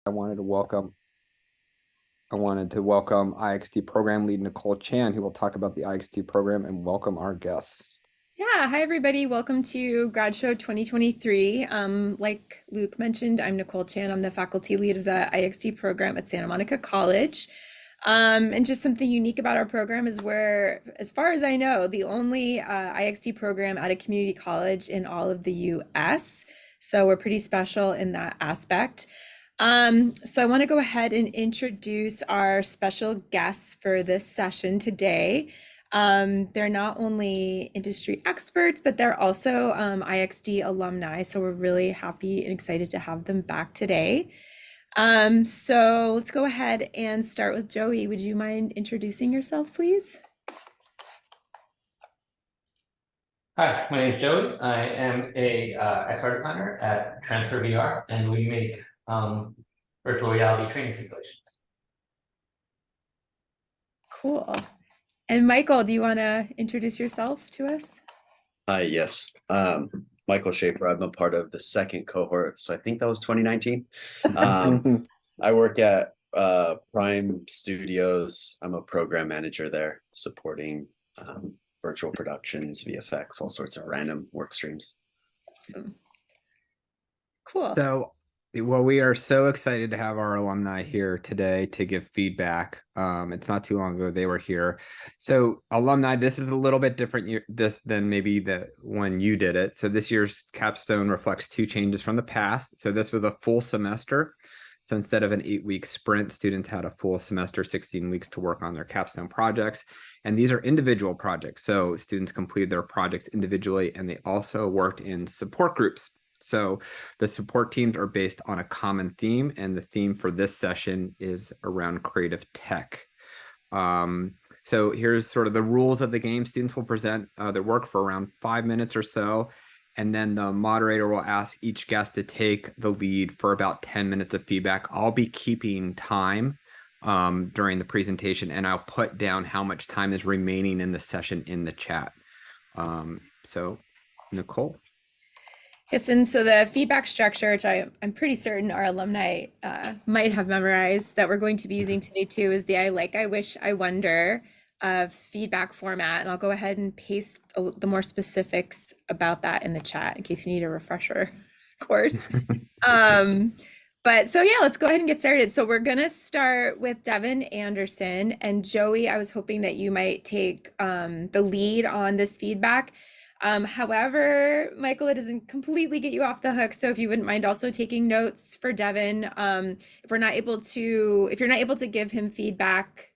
I wanted to welcome IXD program lead Nicole Chan, who will talk about the IXD program, and welcome our guests. Yeah, hi everybody. Welcome to Grad Show 2023. Like Luke mentioned, I'm Nicole Chan. I'm the faculty lead of the IXD program at Santa Monica College. And just something unique about our program is we're, as far as I know, the only IXD program at a community college in all of the US. So we're pretty special in that aspect. So I want to go ahead and introduce our special guests for this session today. They're not only industry experts, but they're also IXD alumni. So we're really happy and excited to have them back today. So let's go ahead and start with Joey. Would you mind introducing yourself, please? Hi, my name is Joey. I am a XR designer at Transfer VR, and we make virtual reality training simulations. Cool. And Michael, do you want to introduce yourself to us? Yes. Michael Schaefer. I'm a part of the second cohort, so I think that was 2019. I work at Prime Studios. I'm a program manager there, supporting virtual productions, VFX, all sorts of random work streams. Awesome. Cool. So, well, we are so excited to have our alumni here today to give feedback. It's not too long ago they were here. So, alumni, this is a little bit different than maybe the when you did it. So, this year's capstone reflects two changes from the past. So, this was a full semester. So, instead of an 8-week sprint, students had a full semester, 16 weeks to work on their capstone projects. And these are individual projects. So, students completed their projects individually, and they also worked in support groups. So the support teams are based on a common theme, and the theme for this session is around creative tech. So here's sort of the rules of the game. Students will present their work for around 5 minutes or so, and then the moderator will ask each guest to take the lead for about 10 minutes of feedback. I'll be keeping time during the presentation, and I'll put down how much time is remaining in the session in the chat. So Nicole. Yes, and so the feedback structure, which I'm pretty certain our alumni might have memorized, that we're going to be using today too, is the I like, I wish, I wonder feedback format. And I'll go ahead and paste the more specifics about that in the chat in case you need a refresher course. But so yeah, let's go ahead and get started. So we're gonna start with Devin Anderson, and Joey, I was hoping that you might take the lead on this feedback. However, Michael, it doesn't completely get you off the hook. So if you wouldn't mind also taking notes for Devin, if you're not able to give him feedback,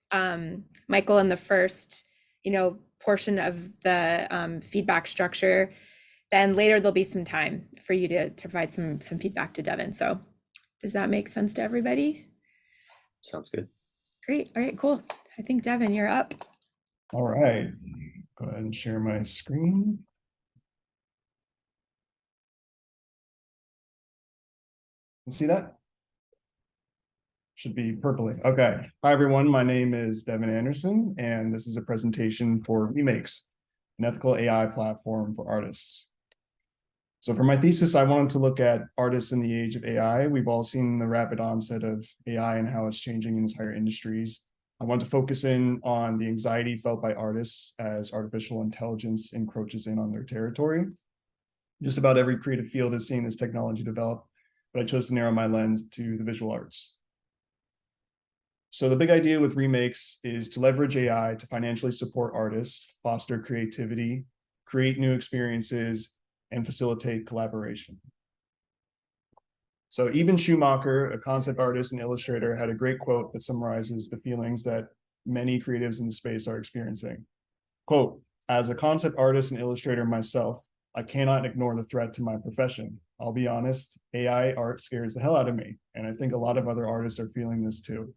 Michael, in the first, portion of the feedback structure, then later there'll be some time for you to provide some feedback to Devin. So does that make sense to everybody? Sounds good. Great. All right, cool. I think Devin, you're up. All right. Go ahead and share my screen. See that? Should be purpley. Okay. Hi, everyone. My name is Devin Anderson, and this is a presentation for Remakes, an ethical AI platform for artists. So for my thesis, I wanted to look at artists in the age of AI. We've all seen the rapid onset of AI and how it's changing entire industries. I want to focus in on the anxiety felt by artists as artificial intelligence encroaches in on their territory. Just about every creative field is seeing this technology develop, but I chose to narrow my lens to the visual arts. So the big idea with Remakes is to leverage AI to financially support artists, foster creativity, create new experiences, and facilitate collaboration. So Eben Schumacher, a concept artist and illustrator, had a great quote that summarizes the feelings that many creatives in the space are experiencing. Quote, "As a concept artist and illustrator myself, I cannot ignore the threat to my profession. I'll be honest, AI art scares the hell out of me, and I think a lot of other artists are feeling this too."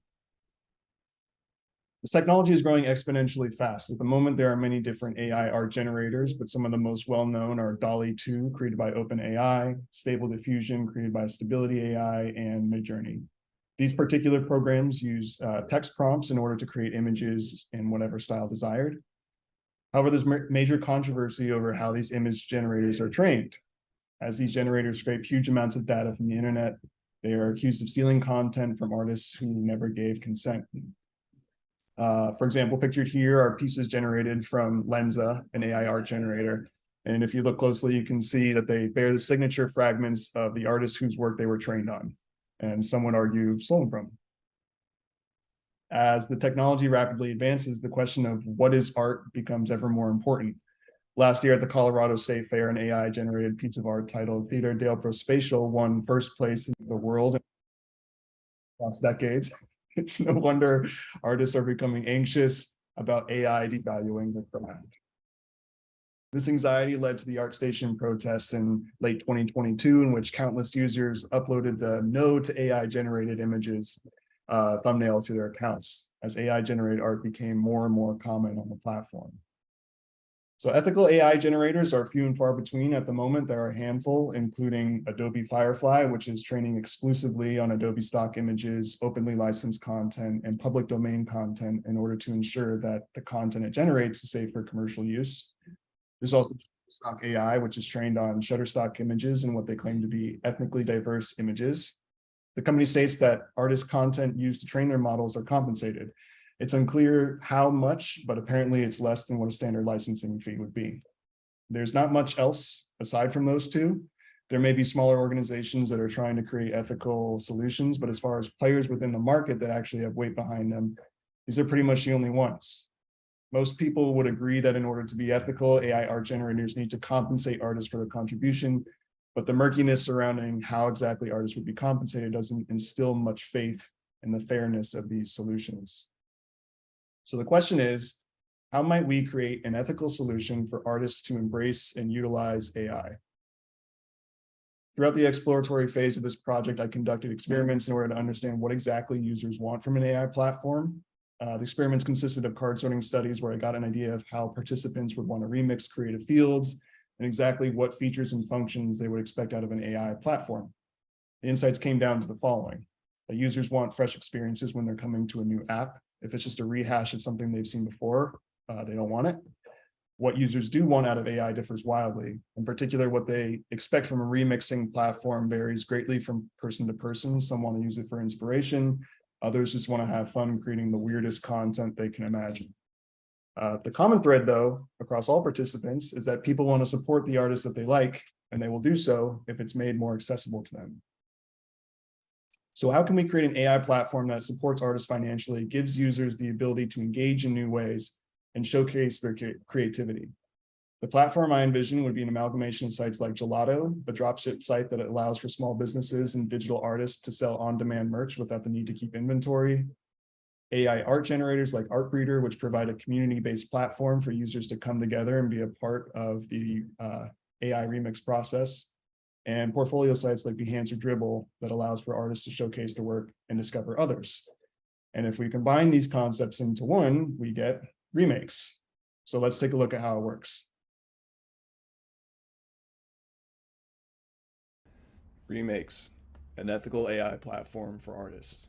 This technology is growing exponentially fast. At the moment, there are many different AI art generators, but some of the most well-known are DALL-E 2, created by OpenAI, Stable Diffusion, created by Stability AI, and Midjourney. These particular programs use text prompts in order to create images in whatever style desired. However, there's major controversy over how these image generators are trained, as these generators scrape huge amounts of data from the internet, They are accused of stealing content from artists who never gave consent. For example, pictured here are pieces generated from Lensa, an AI art generator. And if you look closely, you can see that they bear the signature fragments of the artists whose work they were trained on, and some would argue stolen from. As the technology rapidly advances, the question of what is art becomes ever more important. Last year at the Colorado State Fair, an AI-generated piece of art titled Theater del Prospatial won first place in the world across decades. It's no wonder artists are becoming anxious about AI devaluing the craft. This anxiety led to the ArtStation protests in late 2022, in which countless users uploaded the no to AI-generated images thumbnail to their accounts, as AI-generated art became more and more common on the platform. So ethical AI generators are few and far between at the moment. There are a handful, including Adobe Firefly, which is training exclusively on Adobe stock images, openly licensed content, and public domain content in order to ensure that the content it generates is safe for commercial use. There's also Stock AI, which is trained on Shutterstock images and what they claim to be ethnically diverse images. The company states that artist content used to train their models are compensated. It's unclear how much, but apparently it's less than what a standard licensing fee would be. There's not much else aside from those two. There may be smaller organizations that are trying to create ethical solutions, but as far as players within the market that actually have weight behind them, these are pretty much the only ones. Most people would agree that in order to be ethical, AI art generators need to compensate artists for their contribution, but the murkiness surrounding how exactly artists would be compensated doesn't instill much faith in the fairness of these solutions. So the question is, how might we create an ethical solution for artists to embrace and utilize AI? Throughout the exploratory phase of this project, I conducted experiments in order to understand what exactly users want from an AI platform. The experiments consisted of card sorting studies where I got an idea of how participants would want to remix creative fields and exactly what features and functions they would expect out of an AI platform. The insights came down to the following. That users want fresh experiences when they're coming to a new app. If it's just a rehash of something they've seen before, they don't want it. What users do want out of AI differs wildly. In particular, what they expect from a remixing platform varies greatly from person to person. Some want to use it for inspiration. Others just want to have fun creating the weirdest content they can imagine. The common thread, though, across all participants is that people want to support the artists that they like, and they will do so if it's made more accessible to them. So how can we create an AI platform that supports artists financially, gives users the ability to engage in new ways, and showcase their creativity? The platform I envision would be an amalgamation of sites like Gelato, the dropship site that allows for small businesses and digital artists to sell on-demand merch without the need to keep inventory. AI art generators like Artbreeder, which provide a community-based platform for users to come together and be a part of the AI remix process. And portfolio sites like Behance or Dribbble that allows for artists to showcase their work and discover others. And if we combine these concepts into one, we get remakes. So let's take a look at how it works. Remakes, an ethical AI platform for artists.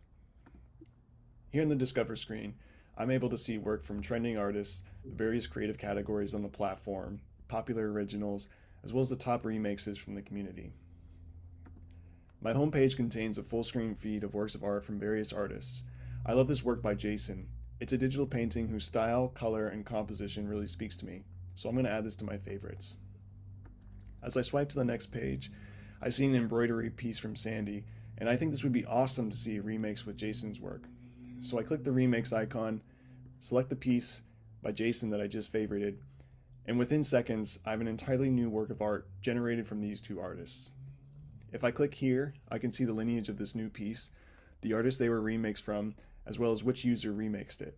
Here in the Discover screen, I'm able to see work from trending artists, the various creative categories on the platform, popular originals, as well as the top remixes from the community. My homepage contains a full screen feed of works of art from various artists. I love this work by Jason. It's a digital painting whose style, color, and composition really speaks to me, so I'm going to add this to my favorites. As I swipe to the next page, I see an embroidery piece from Sandy, and I think this would be awesome to see a remix with Jason's work. So I click the remix icon, select the piece by Jason that I just favorited, and within seconds, I have an entirely new work of art generated from these two artists. If I click here, I can see the lineage of this new piece, the artist they were remixed from, as well as which user remixed it.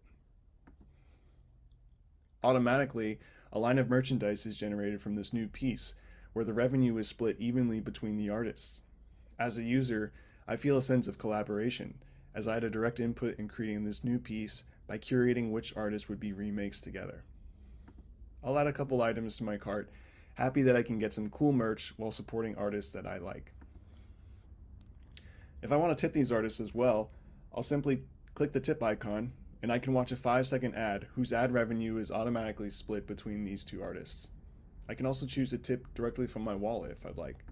Automatically, a line of merchandise is generated from this new piece, where the revenue is split evenly between the artists. As a user, I feel a sense of collaboration, as I had a direct input in creating this new piece by curating which artists would be remixed together. I'll add a couple items to my cart, happy that I can get some cool merch while supporting artists that I like. If I want to tip these artists as well, I'll simply click the tip icon, and I can watch a 5-second ad whose ad revenue is automatically split between these two artists. I can also choose to tip directly from my wallet if I'd like.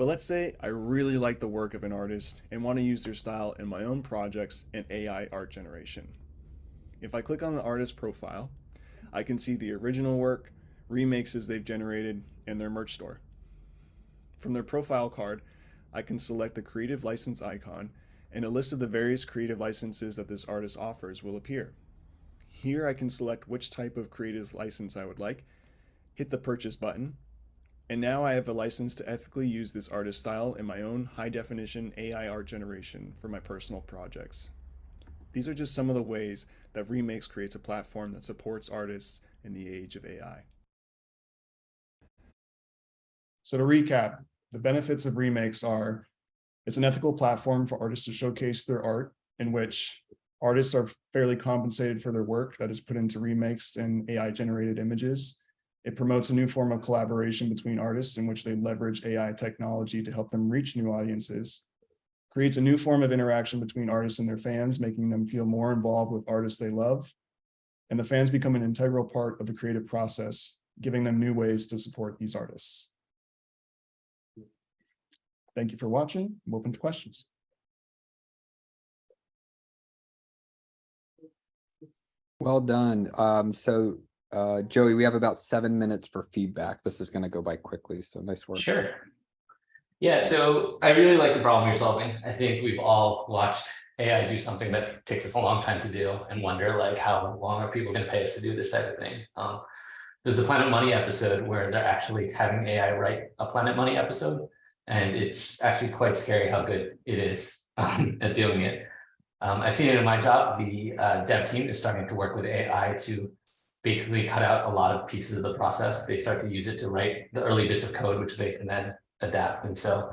But let's say I really like the work of an artist and want to use their style in my own projects and AI art generation. If I click on the artist profile, I can see the original work, remixes they've generated, and their merch store. From their profile card, I can select the creative license icon, and a list of the various creative licenses that this artist offers will appear. Here I can select which type of creative license I would like, hit the purchase button, and now I have a license to ethically use this artist style in my own high-definition AI art generation for my personal projects. These are just some of the ways that Remakes creates a platform that supports artists in the age of AI. So to recap, the benefits of Remakes are it's an ethical platform for artists to showcase their art, in which artists are fairly compensated for their work that is put into remakes and AI-generated images. It promotes a new form of collaboration between artists in which they leverage AI technology to help them reach new audiences. Creates a new form of interaction between artists and their fans, making them feel more involved with artists they love. And the fans become an integral part of the creative process, giving them new ways to support these artists. Thank you for watching. I'm open to questions. Well done. Joey, we have about 7 minutes for feedback. This is going to go by quickly, so nice work. Sure. Yeah, so I really like the problem you're solving. I think we've all watched AI do something that takes us a long time to do and wonder like how long are people going to pay us to do this type of thing. There's a Planet Money episode where they're actually having AI write a Planet Money episode, and it's actually quite scary how good it is at doing it. I've seen it in my job. The dev team is starting to work with AI to basically cut out a lot of pieces of the process. They start to use it to write the early bits of code, which they can then adapt. And so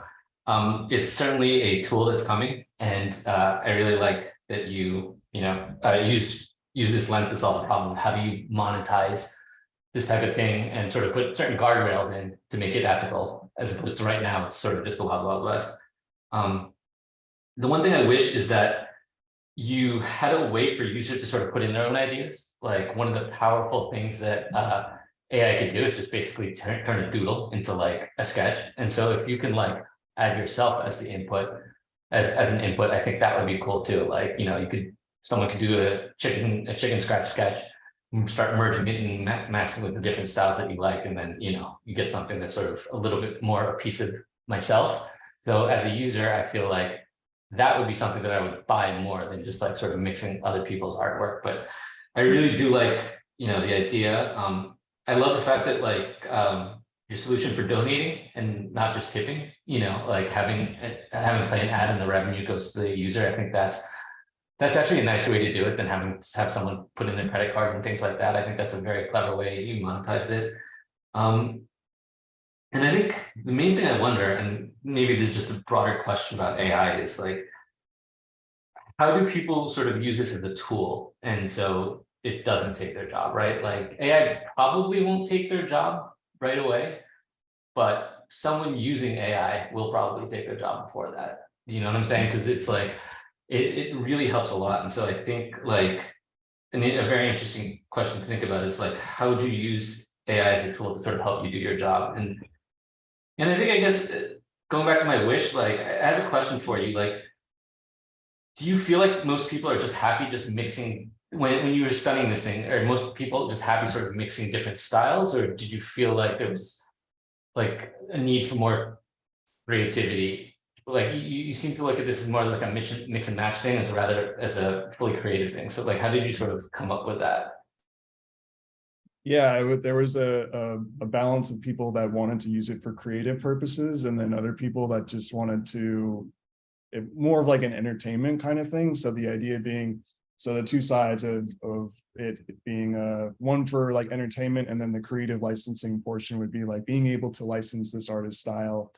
it's certainly a tool that's coming. And I really like that you use this lens to solve the problem. How do you monetize this type of thing and sort of put certain guardrails in to make it ethical, as opposed to right now, it's sort of just a wild, wild west. The one thing I wish is that you had a way for users to sort of put in their own ideas. Like one of the powerful things that AI could do is just basically turn a doodle into like a sketch. And so if you can like add yourself as the input, as an input, I think that would be cool too. Like, someone could do a chicken scratch sketch, start merging it and messing with the different styles that you like. And then, you get something that's sort of a little bit more a piece of myself. So as a user, I feel like that would be something that I would buy more than just like sort of mixing other people's artwork. But I really do like, the idea. I love the fact that like your solution for donating and not just tipping, like having play an ad and the revenue goes to the user. I think that's actually a nicer way to do it than having to have someone put in their credit card and things like that. I think that's a very clever way you monetized it. And I think the main thing I wonder, and maybe this is just a broader question about AI, is like, how do people sort of use this as a tool? And so it doesn't take their job, right? Like AI probably won't take their job right away, but someone using AI will probably take their job before that. Do you know what I'm saying? Because it's like, it really helps a lot. And so I think like, and a very interesting question to think about is like, how would you use AI as a tool to sort of help you do your job? And I think, I guess, going back to my wish, like, I have a question for you. Like, do you feel like most people are just happy just mixing, when you were studying this thing, are most people just happy sort of mixing different styles? Or did you feel like there was like a need for more creativity? Like, you seem to look at this as more like a mix and match thing as a fully creative thing. So like, how did you sort of come up with that? Yeah, there was a balance of people that wanted to use it for creative purposes, and then other people that just wanted to, more of like an entertainment kind of thing. So the idea being, so the two sides of it being one for like entertainment, and then the creative licensing portion would be like being able to license this artist style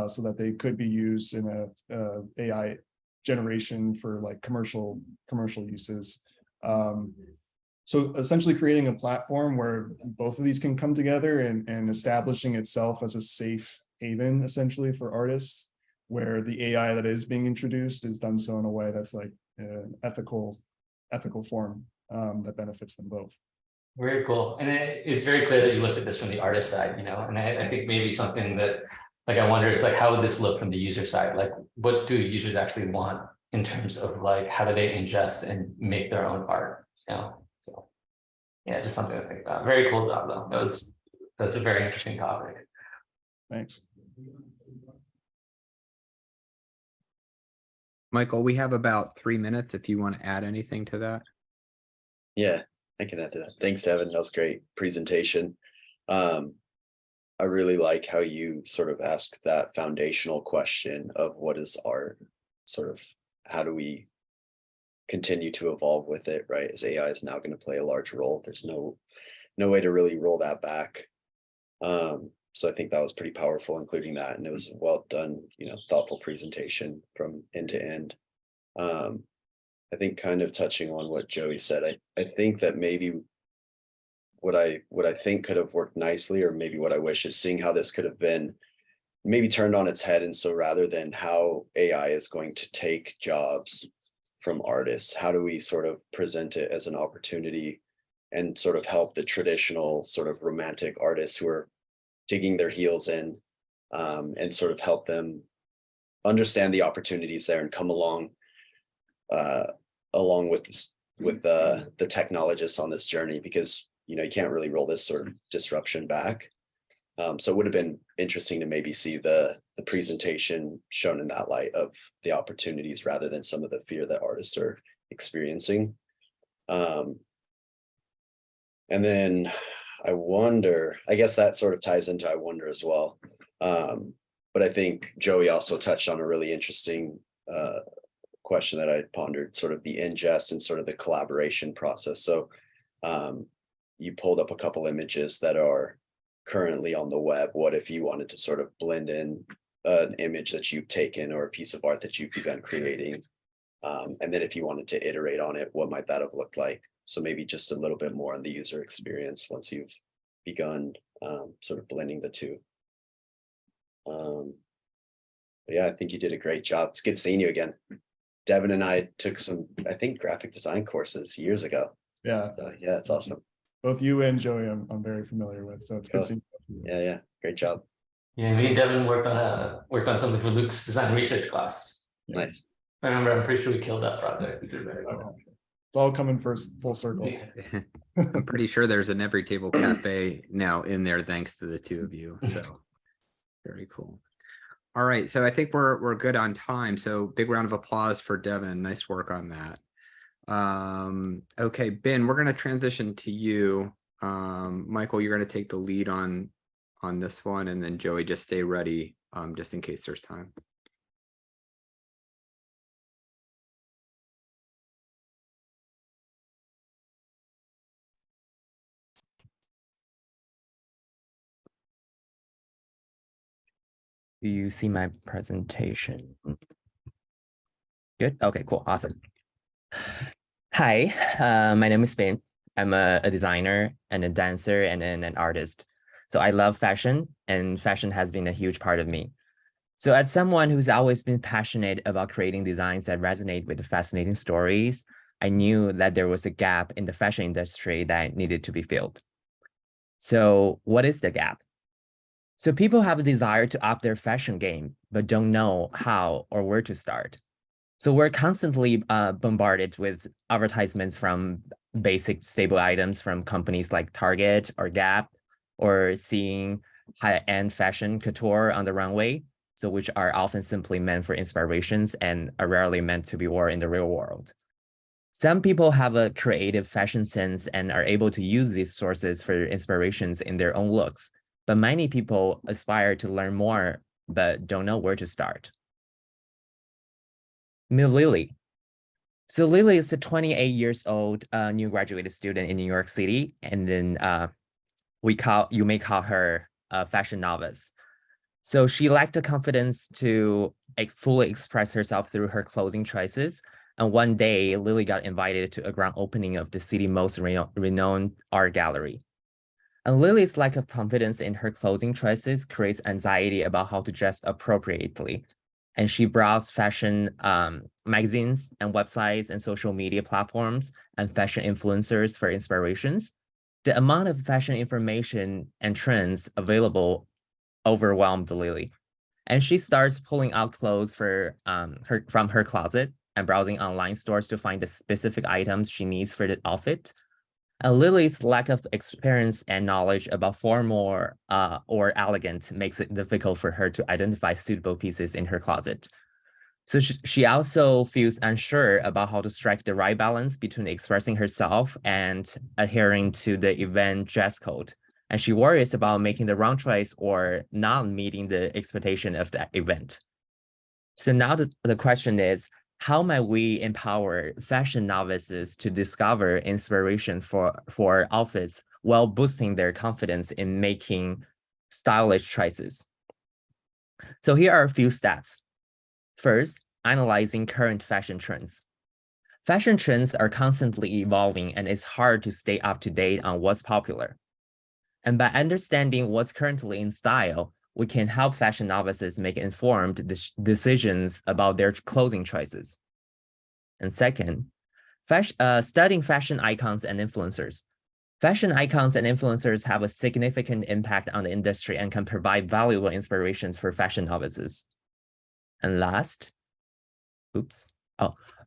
so that they could be used in a AI generation for like commercial uses. So essentially creating a platform where both of these can come together and establishing itself as a safe haven, essentially, for artists, where the AI that is being introduced is done so in a way that's like an ethical form that benefits them both. Very cool. And it's very clear that you looked at this from the artist side, and I think maybe something that like, I wonder, it's like, how would this look from the user side? Like, what do users actually want in terms of like, how do they ingest and make their own art, you know? So yeah, just something to think about. Very cool job though. That's a very interesting topic. Thanks. Michael, we have about 3 minutes if you want to add anything to that. Yeah, I can add to that. Thanks, Evan. That was great presentation. I really like how you sort of asked that foundational question of what is art, sort of how do we continue to evolve with it, right? As AI is now going to play a large role. There's no way to really roll that back. So I think that was pretty powerful, including that, and it was a well done, thoughtful presentation from end to end. I think kind of touching on what Joey said, I think that maybe what I think could have worked nicely, or maybe what I wish, is seeing how this could have been maybe turned on its head. And so rather than how AI is going to take jobs from artists, how do we sort of present it as an opportunity and sort of help the traditional sort of romantic artists who are digging their heels in, and sort of help them understand the opportunities there and come along with the technologists on this journey, because you can't really roll this sort of disruption back. So it would have been interesting to maybe see the presentation shown in that light of the opportunities rather than some of the fear that artists are experiencing. And then I wonder, I guess that sort of ties into I wonder as well. But I think Joey also touched on a really interesting question that I pondered, sort of the ingest and sort of the collaboration process. So you pulled up a couple images that are currently on the web. What if you wanted to sort of blend in an image that you've taken or a piece of art that you've begun creating? And then if you wanted to iterate on it, what might that have looked like? So maybe just a little bit more on the user experience once you've begun sort of blending the two. Yeah, I think you did a great job. It's good seeing you again. Devin and I took some, I think, graphic design courses years ago. Yeah. So yeah, it's awesome. Both you and Joey, I'm very familiar with, so it's good seeing you. Yeah, great job. Yeah, me and Devin work on something for Luke's design research class. Yeah. Nice. I remember, I'm pretty sure we killed that project. We did very well. Okay. It's all coming first full circle. Yeah. I'm pretty sure there's an Every Table Cafe now in there thanks to the two of you. So very cool. All right, so I think we're good on time. So big round of applause for Devin. Nice work on that. Okay, Ben, we're going to transition to you. Michael, you're going to take the lead on this one, and then Joey, just stay ready just in case there's time. Do you see my presentation? Good. Okay, cool. Awesome. Hi, my name is Ben. I'm a designer and a dancer and an artist. So I love fashion, and fashion has been a huge part of me. So as someone who's always been passionate about creating designs that resonate with the fascinating stories, I knew that there was a gap in the fashion industry that needed to be filled. So what is the gap? So people have a desire to up their fashion game, but don't know how or where to start. So we're constantly bombarded with advertisements from basic staple items from companies like Target or Gap, or seeing high-end fashion couture on the runway, so which are often simply meant for inspirations and are rarely meant to be worn in the real world. Some people have a creative fashion sense and are able to use these sources for inspirations in their own looks, but many people aspire to learn more, but don't know where to start. Meet Lily. So Lily is a 28 years old new graduated student in New York City, and then you may call her a fashion novice. So she lacked the confidence to fully express herself through her clothing choices. And one day, Lily got invited to a grand opening of the city's most renowned art gallery. And Lily's lack of confidence in her clothing choices creates anxiety about how to dress appropriately. And she browsed fashion magazines and websites and social media platforms and fashion influencers for inspirations. The amount of fashion information and trends available overwhelmed Lily. And she starts pulling out clothes from her closet and browsing online stores to find the specific items she needs for the outfit. Lily's lack of experience and knowledge about formal or elegant makes it difficult for her to identify suitable pieces in her closet. So she also feels unsure about how to strike the right balance between expressing herself and adhering to the event dress code. And she worries about making the wrong choice or not meeting the expectation of that event. So now the question is, how might we empower fashion novices to discover inspiration for outfits while boosting their confidence in making stylish choices? So here are a few steps. First, analyzing current fashion trends. Fashion trends are constantly evolving, and it's hard to stay up to date on what's popular. And by understanding what's currently in style, we can help fashion novices make informed decisions about their clothing choices. And second, studying fashion icons and influencers. Fashion icons and influencers have a significant impact on the industry and can provide valuable inspirations for fashion novices. And last,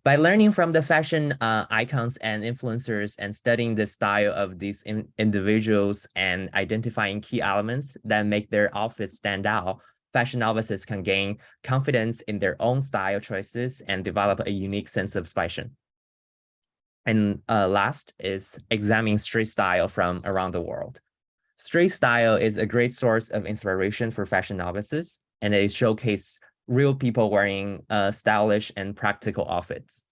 by learning from the fashion icons and influencers and studying the style of these individuals and identifying key elements that make their outfits stand out, fashion novices can gain confidence in their own style choices and develop a unique sense of fashion. And last is examining street style from around the world. Street style is a great source of inspiration for fashion novices, and it showcases real people wearing stylish and practical outfits.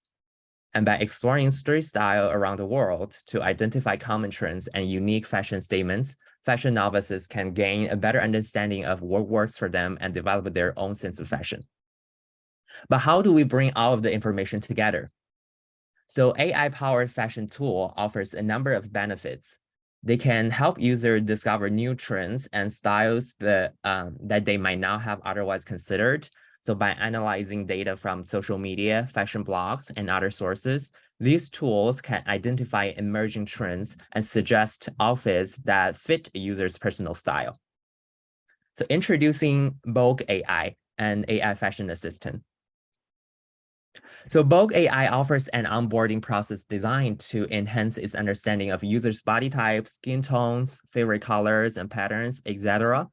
And by exploring street style around the world to identify common trends and unique fashion statements, fashion novices can gain a better understanding of what works for them and develop their own sense of fashion. But how do we bring all of the information together? So AI-powered fashion tool offers a number of benefits. They can help users discover new trends and styles that they might not have otherwise considered. So by analyzing data from social media, fashion blogs, and other sources, these tools can identify emerging trends and suggest outfits that fit a user's personal style. So introducing Vogue AI, an AI fashion assistant. So Vogue AI offers an onboarding process designed to enhance its understanding of users' body types, skin tones, favorite colors and patterns, etc.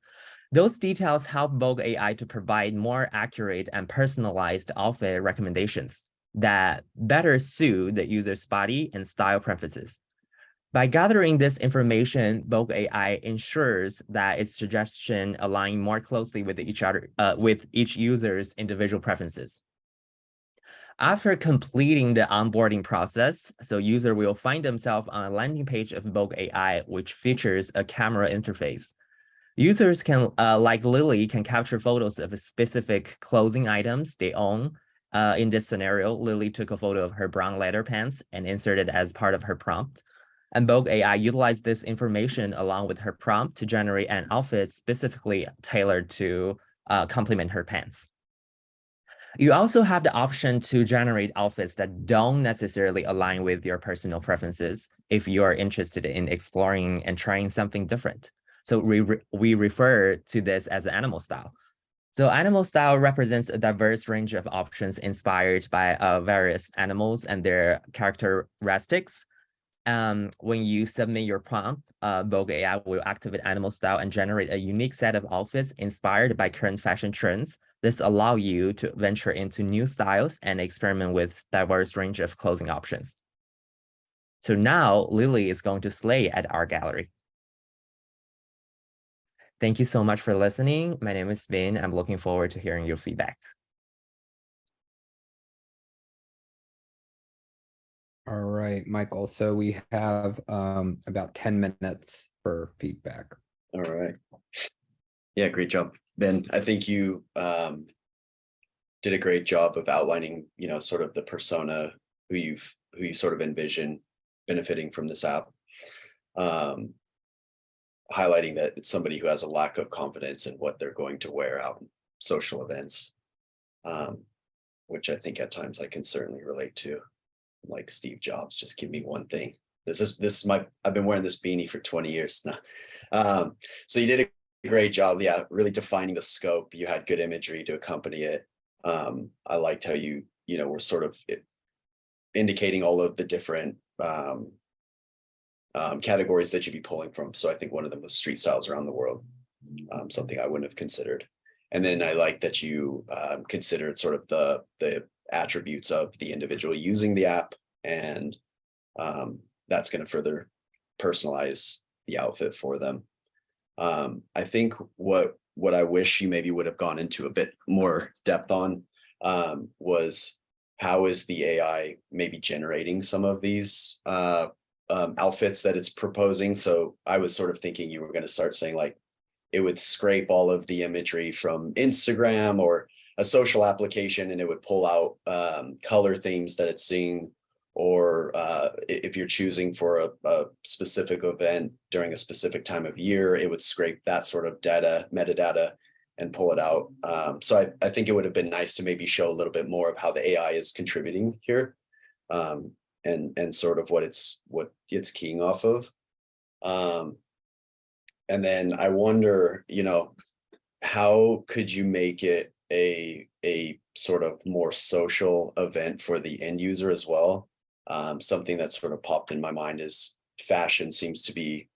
Those details help Vogue AI to provide more accurate and personalized outfit recommendations that better suit the user's body and style preferences. By gathering this information, Vogue AI ensures that its suggestions align more closely with each user's individual preferences. After completing the onboarding process, so user will find themselves on a landing page of Vogue AI, which features a camera interface. Users can, like Lily, can capture photos of specific clothing items they own. In this scenario, Lily took a photo of her brown leather pants and inserted as part of her prompt. And Vogue AI utilized this information along with her prompt to generate an outfit specifically tailored to complement her pants. You also have the option to generate outfits that don't necessarily align with your personal preferences if you are interested in exploring and trying something different. So we refer to this as animal style. So animal style represents a diverse range of options inspired by various animals and their characteristics. When you submit your prompt, Vogue AI will activate animal style and generate a unique set of outfits inspired by current fashion trends. This allows you to venture into new styles and experiment with diverse range of clothing options. So now Lily is going to slay at our gallery. Thank you so much for listening. My name is Vin. I'm looking forward to hearing your feedback. All right, Michael. So we have about 10 minutes for feedback. All right. Yeah, great job, Ben. I think you did a great job of outlining, sort of the persona who you sort of envision benefiting from this app. Highlighting that it's somebody who has a lack of confidence in what they're going to wear out in social events, which I think at times I can certainly relate to. Like Steve Jobs, just give me one thing. I've been wearing this beanie for 20 years now. So you did a great job. Yeah, really defining the scope. You had good imagery to accompany it. I liked how you were sort of indicating all of the different categories that you'd be pulling from. So I think one of them was street styles around the world, something I wouldn't have considered. And then I like that you considered sort of the attributes of the individual using the app, and that's going to further personalize the outfit for them. I think what I wish you maybe would have gone into a bit more depth on was how is the AI maybe generating some of these outfits that it's proposing. So I was sort of thinking you were going to start saying like it would scrape all of the imagery from Instagram or a social application, and it would pull out color themes that it's seeing, or if you're choosing for a specific event during a specific time of year, it would scrape that sort of data, metadata, and pull it out. So I think it would have been nice to maybe show a little bit more of how the AI is contributing here, and sort of what it's keying off of. And then I wonder, how could you make it a sort of more social event for the end user as well? Something that sort of popped in my mind is fashion seems to be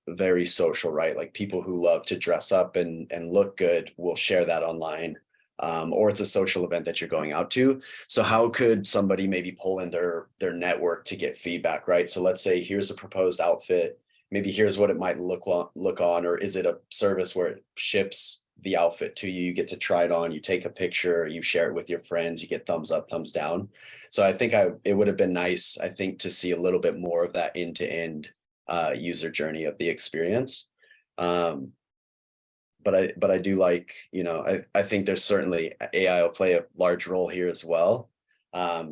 very social, right? Like people who love to dress up and look good will share that online, or it's a social event that you're going out to. So how could somebody maybe pull in their network to get feedback, right? So let's say here's a proposed outfit, maybe here's what it might look on, or is it a service where it ships the outfit to you, you get to try it on, you take a picture, you share it with your friends, you get thumbs up, thumbs down. So I think it would have been nice, I think, to see a little bit more of that end-to-end user journey of the experience. But I do like, I think there's certainly AI will play a large role here as well,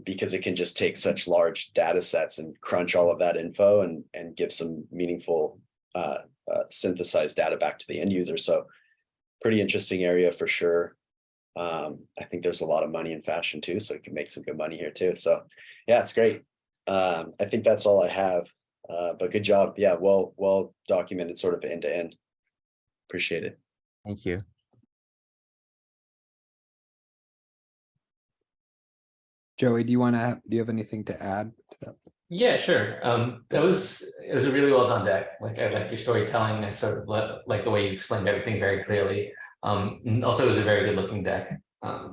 because it can just take such large data sets and crunch all of that info and give some meaningful synthesized data back to the end user. So pretty interesting area for sure. I think there's a lot of money in fashion too, so you can make some good money here too. So yeah, it's great. I think that's all I have. But good job. Yeah, well documented, sort of end to end. Appreciate it. Thank you. Joey, do you have anything to add to that? Yeah, sure. It was a really well done deck. Like I like your storytelling and sort of like the way you explained everything very clearly. And also it was a very good looking deck.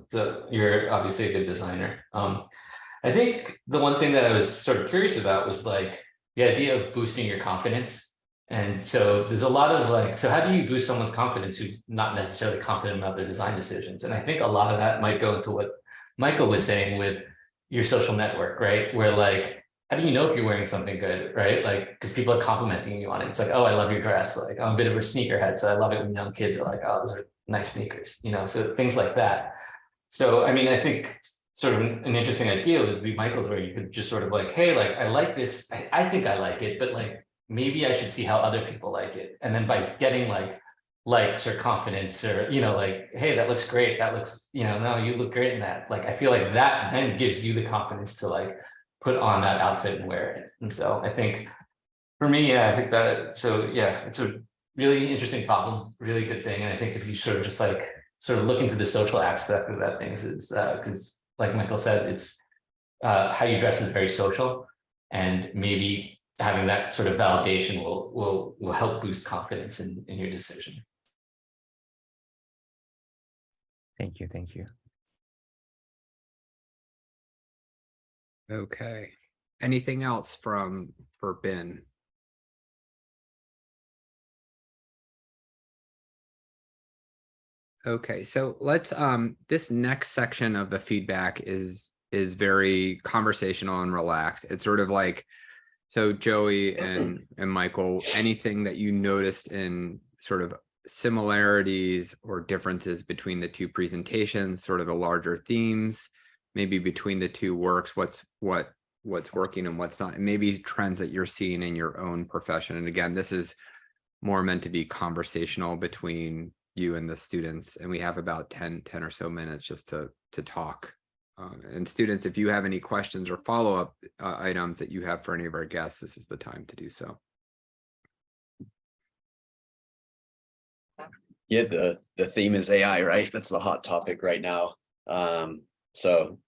So you're obviously a good designer. I think the one thing that I was sort of curious about was like the idea of boosting your confidence. And so there's a lot of like, so how do you boost someone's confidence who's not necessarily confident about their design decisions? And I think a lot of that might go into what Michael was saying with your social network, right? Where like, how do you know if you're wearing something good, right? Like, because people are complimenting you on it. It's like, oh, I love your dress. Like, I'm a bit of a sneakerhead, so I love it when young kids are like, oh, those are nice sneakers, so things like that. So, I mean, I think sort of an interesting idea would be Michael's, where you could just sort of like, hey, like, I like this. I think I like it, but like, maybe I should see how other people like it. And then by getting like likes or confidence or, like, hey, that looks great. That looks, no, you look great in that. Like, I feel like that then gives you the confidence to like put on that outfit and wear it. And so I think for me, yeah, I think that, so yeah, it's a really interesting problem, really good thing. And I think if you sort of just like sort of look into the social aspect of that things, is because like Michael said, it's how you dress is very social, and maybe having that sort of validation will help boost confidence in your decision. Thank you. Thank you. Okay. Anything else for Ben? Okay, so let's this next section of the feedback is very conversational and relaxed. It's sort of like, so Joey and Michael, anything that you noticed in sort of similarities or differences between the two presentations, sort of the larger themes, maybe between the two works, what's working and what's not, and maybe trends that you're seeing in your own profession. And again, this is more meant to be conversational between you and the students, and we have about 10 or so minutes just to talk. And students, if you have any questions or follow-up items that you have for any of our guests, this is the time to do so. Yeah, the theme is AI, right? That's the hot topic right now. So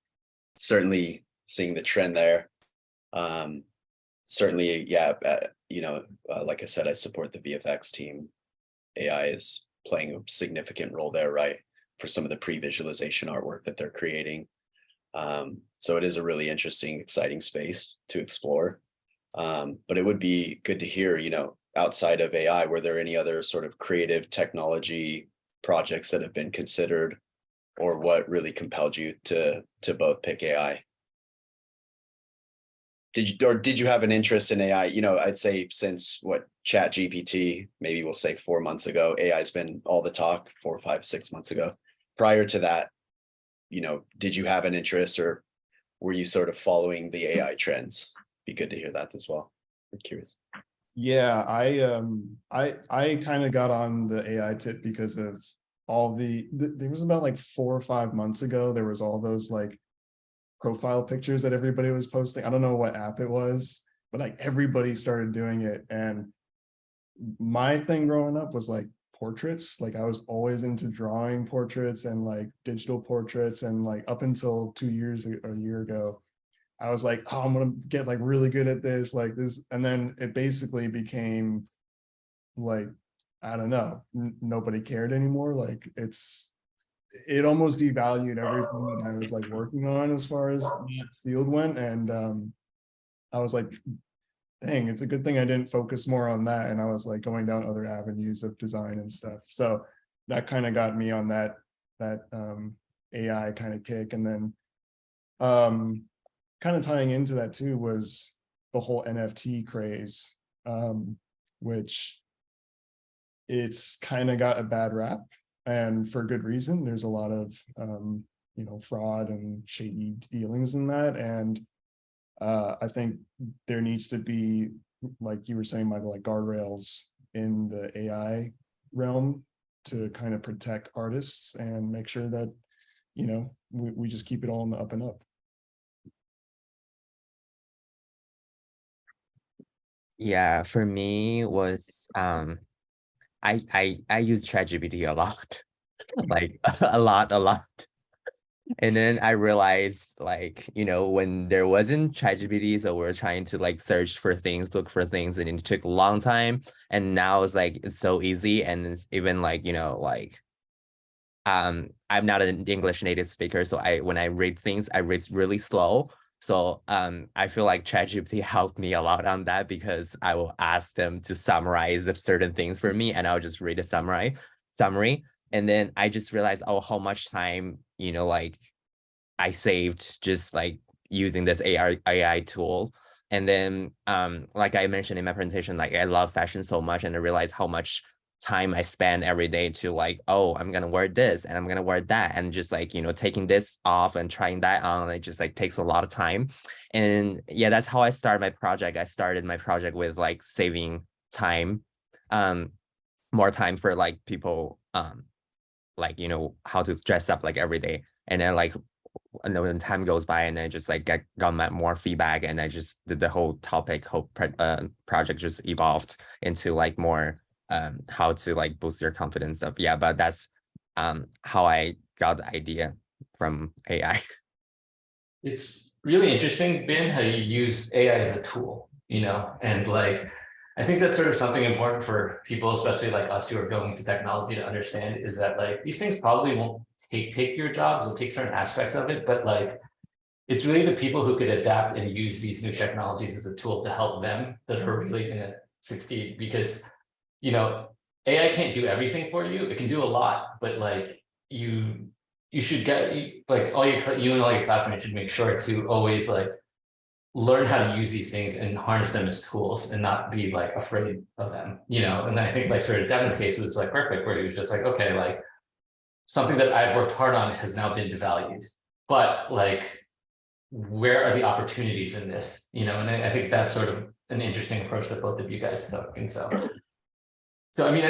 certainly seeing the trend there. Certainly, yeah, like I said, I support the VFX team. AI is playing a significant role there, right? For some of the pre-visualization artwork that they're creating. So it is a really interesting, exciting space to explore. But it would be good to hear, outside of AI, were there any other sort of creative technology projects that have been considered, or what really compelled you to both pick AI? Did you have an interest in AI? I'd say since Chat GPT, maybe we'll say 4 months ago, AI has been all the talk, 4, 5, 6 months ago. Prior to that, did you have an interest, or were you sort of following the AI trends? Be good to hear that as well. I'm curious. Yeah, I kind of got on the AI tip because of all there was about like 4 or 5 months ago, there was all those like profile pictures that everybody was posting. I don't know what app it was, but like everybody started doing it. And my thing growing up was like portraits. Like I was always into drawing portraits and like digital portraits. And like up until 2 years, a year ago, I was like, oh, I'm gonna get like really good at this, like this. And then it basically became like, I don't know, nobody cared anymore. Like it almost devalued everything that I was like working on as far as that field went. And I was like, dang, it's a good thing I didn't focus more on that. And I was like going down other avenues of design and stuff. So that kind of got me on that AI kind of kick. And then kind of tying into that too was the whole NFT craze, which it's kind of got a bad rap, and for good reason. There's a lot of fraud and shady dealings in that. And I think there needs to be, like you were saying, Michael, like guardrails in the AI realm to kind of protect artists and make sure that we just keep it all in the up and up. Yeah, for me was I use ChatGPT a lot, like a lot. And then I realized, like, when there wasn't ChatGPT, so we're trying to like search for things, look for things, and it took a long time. And now it's like it's so easy, and it's even like I'm not an English native speaker, so when I read things, I read really slow. So I feel like ChatGPT helped me a lot on that, because I will ask them to summarize certain things for me, and I'll just read a summary. And then I just realized, oh, how much time, like I saved just like using this AI tool. And then like I mentioned in my presentation, like I love fashion so much, and I realized how much time I spend every day to like, oh, I'm gonna wear this and I'm gonna wear that, and just like taking this off and trying that on, it just like takes a lot of time. And yeah, that's how I started my project. I started my project with like saving time, more time for like people, like how to dress up like every day. And then like when time goes by, and I just like got more feedback, and I just did the whole project just evolved into like more how to like boost your confidence up. Yeah, but that's how I got the idea from AI. It's really interesting, Ben, how you use AI as a tool, and like, I think that's sort of something important for people, especially like us who are going into technology, to understand, is that like these things probably won't take your jobs, they'll take certain aspects of it, but like it's really the people who could adapt and use these new technologies as a tool to help them that are really going to succeed. Because AI can't do everything for you. It can do a lot, but like you should get like you and all your classmates should make sure to always like learn how to use these things and harness them as tools, and not be like afraid of them. And I think like sort of Devin's case was like perfect, where he was just like, okay, like something that I've worked hard on has now been devalued, but like where are the opportunities in this? And I think that's sort of an interesting approach that both of you guys took. And so I mean,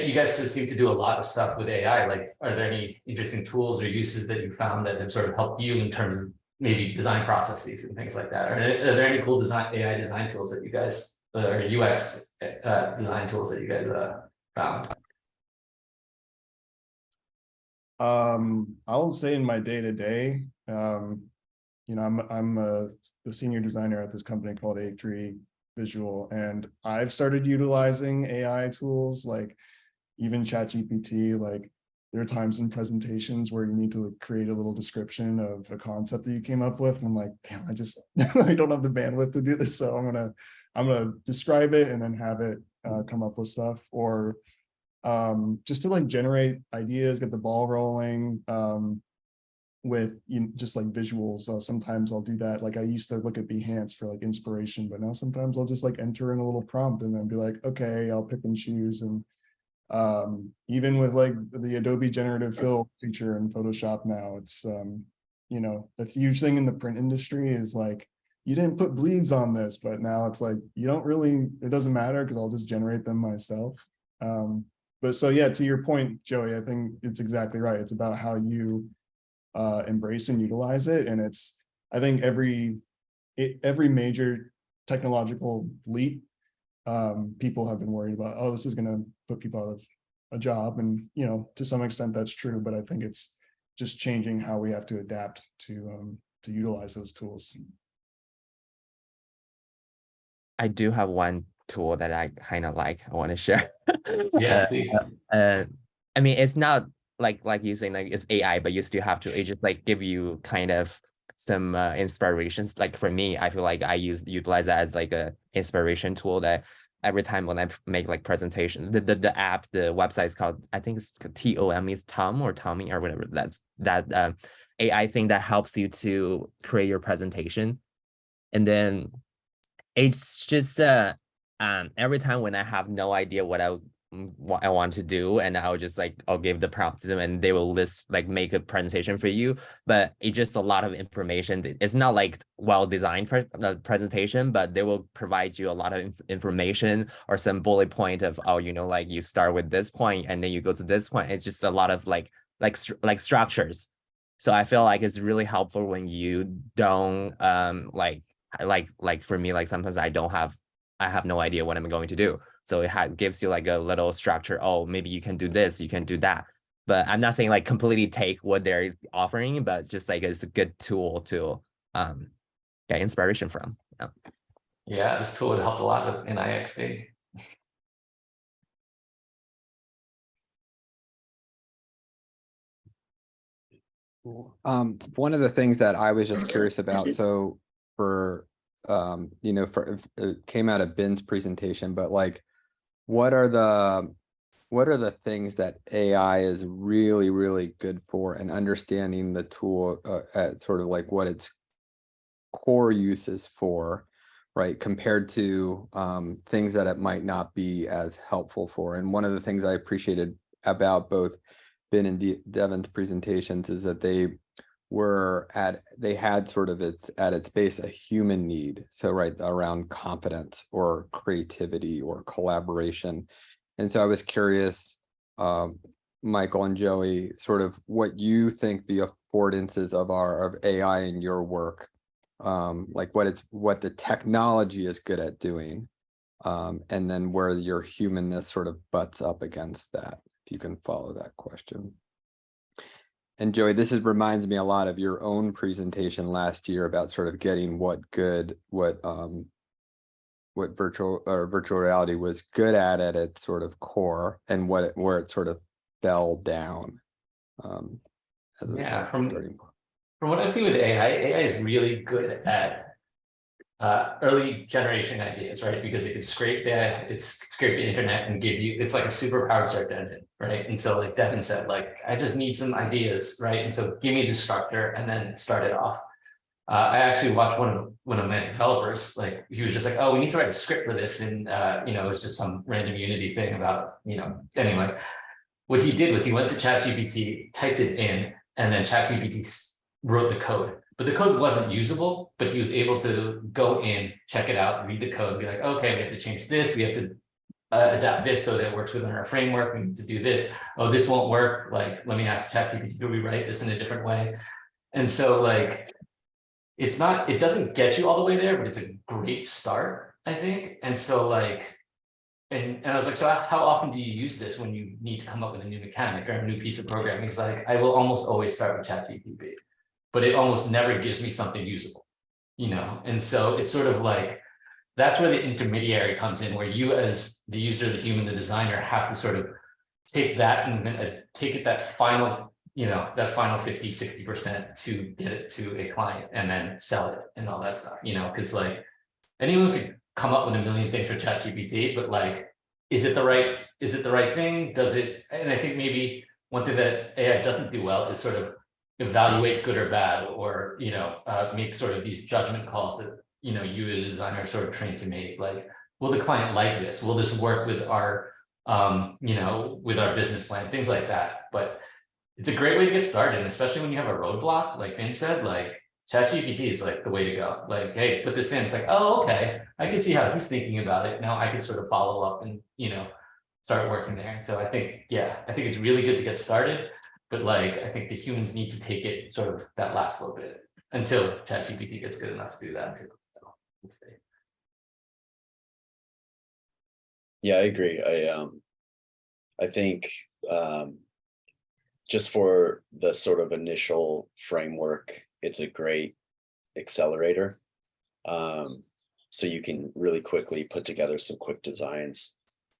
you guys seem to do a lot of stuff with AI. Like, are there any interesting tools or uses that you found that have sort of helped you in terms of maybe design processes and things like that? Are there any cool AI design tools that you guys, or UX design tools that you guys found? I'll say in my day to day, I'm the senior designer at this company called A3 Visual, and I've started utilizing AI tools like even ChatGPT. Like there are times in presentations where you need to create a little description of a concept that you came up with, and I'm like, damn, I just I don't have the bandwidth to do this, so I'm gonna describe it and then have it come up with stuff, or just to like generate ideas, get the ball rolling. With just like visuals. Sometimes I'll do that. Like I used to look at Behance for like inspiration, but now sometimes I'll just like enter in a little prompt and then be like, okay, I'll pick and choose. And even with like the Adobe generative fill feature in Photoshop now, it's that's a huge thing in the print industry is like, you didn't put bleeds on this, but now it's like, you don't really, it doesn't matter because I'll just generate them myself. But so yeah, to your point, Joey, I think it's exactly right. It's about how you embrace and utilize it. And it's, I think every major technological leap, people have been worried about, oh, this is going to put people out of a job. And, to some extent that's true, but I think it's just changing how we have to adapt to utilize those tools. I do have one tool that I kind of like, I want to share. Yeah, please. I mean, it's not like you saying like it's AI, but you still have to, it just like give you kind of some inspirations. Like for me, I feel like I utilize that as like a inspiration tool that every time when I make like presentation, the app, the website is called, I think it's TOM, is Tom or Tommy or whatever. That's that AI thing that helps you to create your presentation. And then it's just every time when I have no idea what I want to do, and I'll just like, I'll give the prompt to them and they will make a presentation for you. But it's just a lot of information. It's not like well-designed presentation, but they will provide you a lot of information or some bullet point of, oh, like you start with this point and then you go to this point. It's just a lot of like structures. So I feel like it's really helpful when you don't like for me, like sometimes I have no idea what I'm going to do. So it gives you like a little structure. Oh, maybe you can do this, you can do that. But I'm not saying like completely take what they're offering, but just like it's a good tool to get inspiration from. Yeah, this tool would help a lot with IxD. One of the things that I was just curious about, so for it came out of Ben's presentation, but like what are the things that AI is really, really good for, and understanding the tool at sort of like what its core use is for, right, compared to things that it might not be as helpful for. And one of the things I appreciated about both Ben and Devin's presentations is that they had sort of at its base a human need, so right around competence or creativity or collaboration. And so I was curious, Michael and Joey, sort of what you think the affordances of AI in your work, like what the technology is good at doing, and then where your humanness sort of butts up against that, if you can follow that question. And Joey, this reminds me a lot of your own presentation last year about sort of getting what virtual reality was good at its sort of core, and where it sort of fell down. Yeah, from what I've seen with AI is really good at early generation ideas, right? Because it can scrape the internet and give you, it's like a super powered search engine, right? And so like Devin said, like, I just need some ideas, right? And so give me the structure and then start it off. I actually watched one of my developers, like he was just like, oh, we need to write a script for this. And it was just some random Unity thing about, anyway, what he did was he went to ChatGPT, typed it in, and then ChatGPT wrote the code. But the code wasn't usable, but he was able to go in, check it out, read the code, be like, okay, we have to change this. We have to adapt this so that it works within our framework. We need to do this. Oh, this won't work. Like, let me ask ChatGPT to rewrite this in a different way. And so like, it doesn't get you all the way there, but it's a great start, I think. And so like, and I was like, so how often do you use this when you need to come up with a new mechanic or a new piece of programming? He's like, I will almost always start with ChatGPT, but it almost never gives me something usable, you know? And so it's sort of like, that's where the intermediary comes in, where you as the user, the human, the designer have to sort of take that and then take it that final, you know, that final 50-60% to get it to a client and then sell it and all that stuff, you know, because like anyone could come up with a million things for ChatGPT, but like, is it the right thing? Does it? And I think maybe one thing that AI doesn't do well is sort of evaluate good or bad, or you know, make sort of these judgment calls that you know you as a designer are sort of trained to make. Like, will the client like this? Will this work with our, you know, with our business plan? Things like that. But it's a great way to get started, and especially when you have a roadblock, like Ben said, like ChatGPT is like the way to go. Like, hey, put this in. It's like, oh, okay, I can see how he's thinking about it. Now I can sort of follow up and, you know, start working there. So I think, yeah, I think it's really good to get started. But like, I think the humans need to take it sort of that last little bit until ChatGPT gets good enough to do that too. So, let's see. Yeah, I agree. I think just for the sort of initial framework, it's a great accelerator. So you can really quickly put together some quick designs.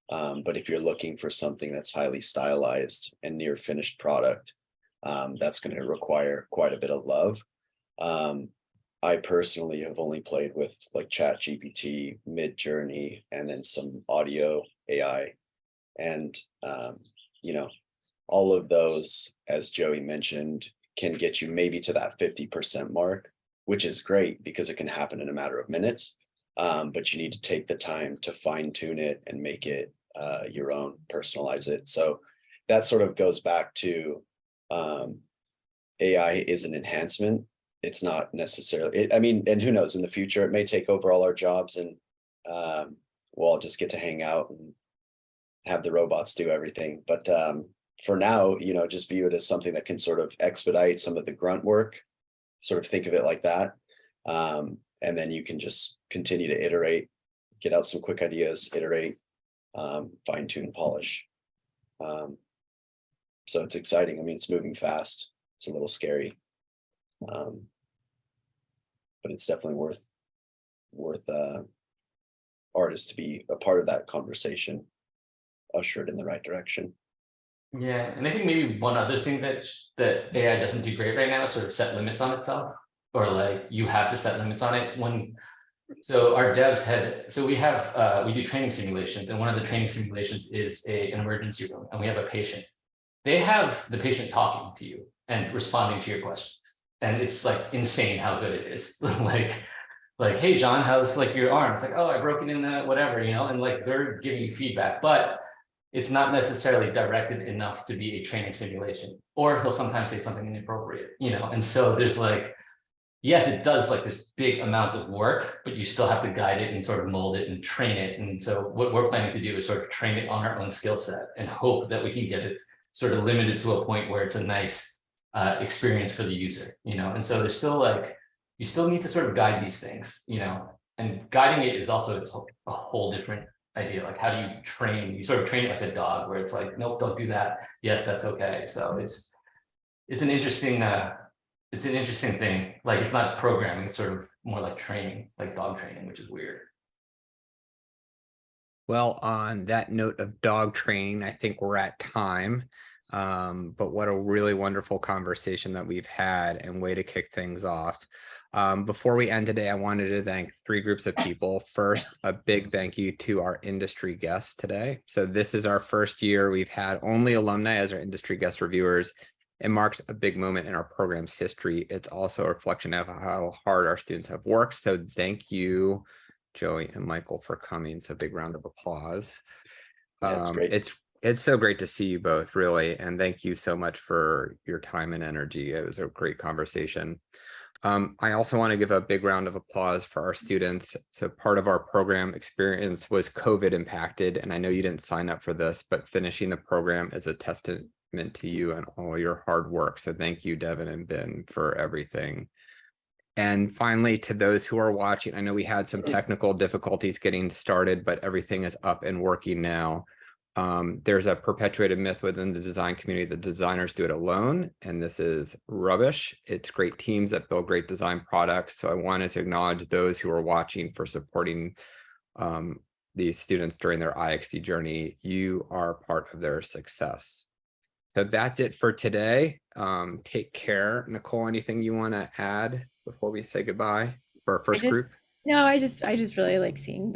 But if you're looking for something that's highly stylized and near finished product, that's going to require quite a bit of love. I personally have only played with like ChatGPT, Midjourney, and then some audio AI. And, you know, all of those, as Joey mentioned, can get you maybe to that 50% mark, which is great because it can happen in a matter of minutes. But you need to take the time to fine tune it and make it your own, personalize it. So that sort of goes back to AI is an enhancement. It's not necessarily, I mean, and who knows, in the future, it may take over all our jobs and we'll all just get to hang out and have the robots do everything. But for now, you know, just view it as something that can sort of expedite some of the grunt work, sort of think of it like that. And then you can just continue to iterate, get out some quick ideas, iterate, fine tune, polish. So it's exciting. I mean, it's moving fast. It's a little scary. But it's definitely worth artists to be a part of that conversation, ushered in the right direction. Yeah, and I think maybe one other thing that AI doesn't do great right now is sort of set limits on itself, or like you have to set limits on it. So our devs we do training simulations, and one of the training simulations is an emergency room, and we have a patient. They have the patient talking to you and responding to your questions, and it's like insane how good it is. like, hey John, how's like your arm? It's like, oh, I broke it in that whatever, you know, and like they're giving you feedback, but it's not necessarily directed enough to be a training simulation, or he'll sometimes say something inappropriate, you know? And so there's like, yes, it does like this big amount of work, but you still have to guide it and sort of mold it and train it. And so what we're planning to do is sort of train it on our own skill set and hope that we can get it sort of limited to a point where it's a nice experience for the user, you know? And so there's still like, you still need to sort of guide these things, you know? And guiding it is also a whole different idea. Like, how do you train? You sort of train it like a dog, where it's like, nope, don't do that. Yes, that's okay. So it's an interesting thing. Like, it's not programming, it's sort of more like training, like dog training, which is weird. Well, on that note of dog training, I think we're at time. But what a really wonderful conversation that we've had, and way to kick things off. Before we end today, I wanted to thank three groups of people. First, a big thank you to our industry guests today. So this is our first year we've had only alumni as our industry guest reviewers. It marks a big moment in our program's history. It's also a reflection of how hard our students have worked. So thank you, Joey and Michael, for coming. So big round of applause. That's great. It's so great to see you both, really. And thank you so much for your time and energy. It was a great conversation. I also want to give a big round of applause for our students. So part of our program experience was COVID impacted, and I know you didn't sign up for this, but finishing the program is a testament to you and all your hard work. So thank you, Devin and Ben, for everything. And finally, to those who are watching, I know we had some technical difficulties getting started, but everything is up and working now. There's a perpetuated myth within the design community that designers do it alone, and this is rubbish. It's great teams that build great design products. So I wanted to acknowledge those who are watching for supporting these students during their IXD journey. You are part of their success. So that's it for today. Take care. Nicole, anything you want to add before we say goodbye for our first group? No, I just really like seeing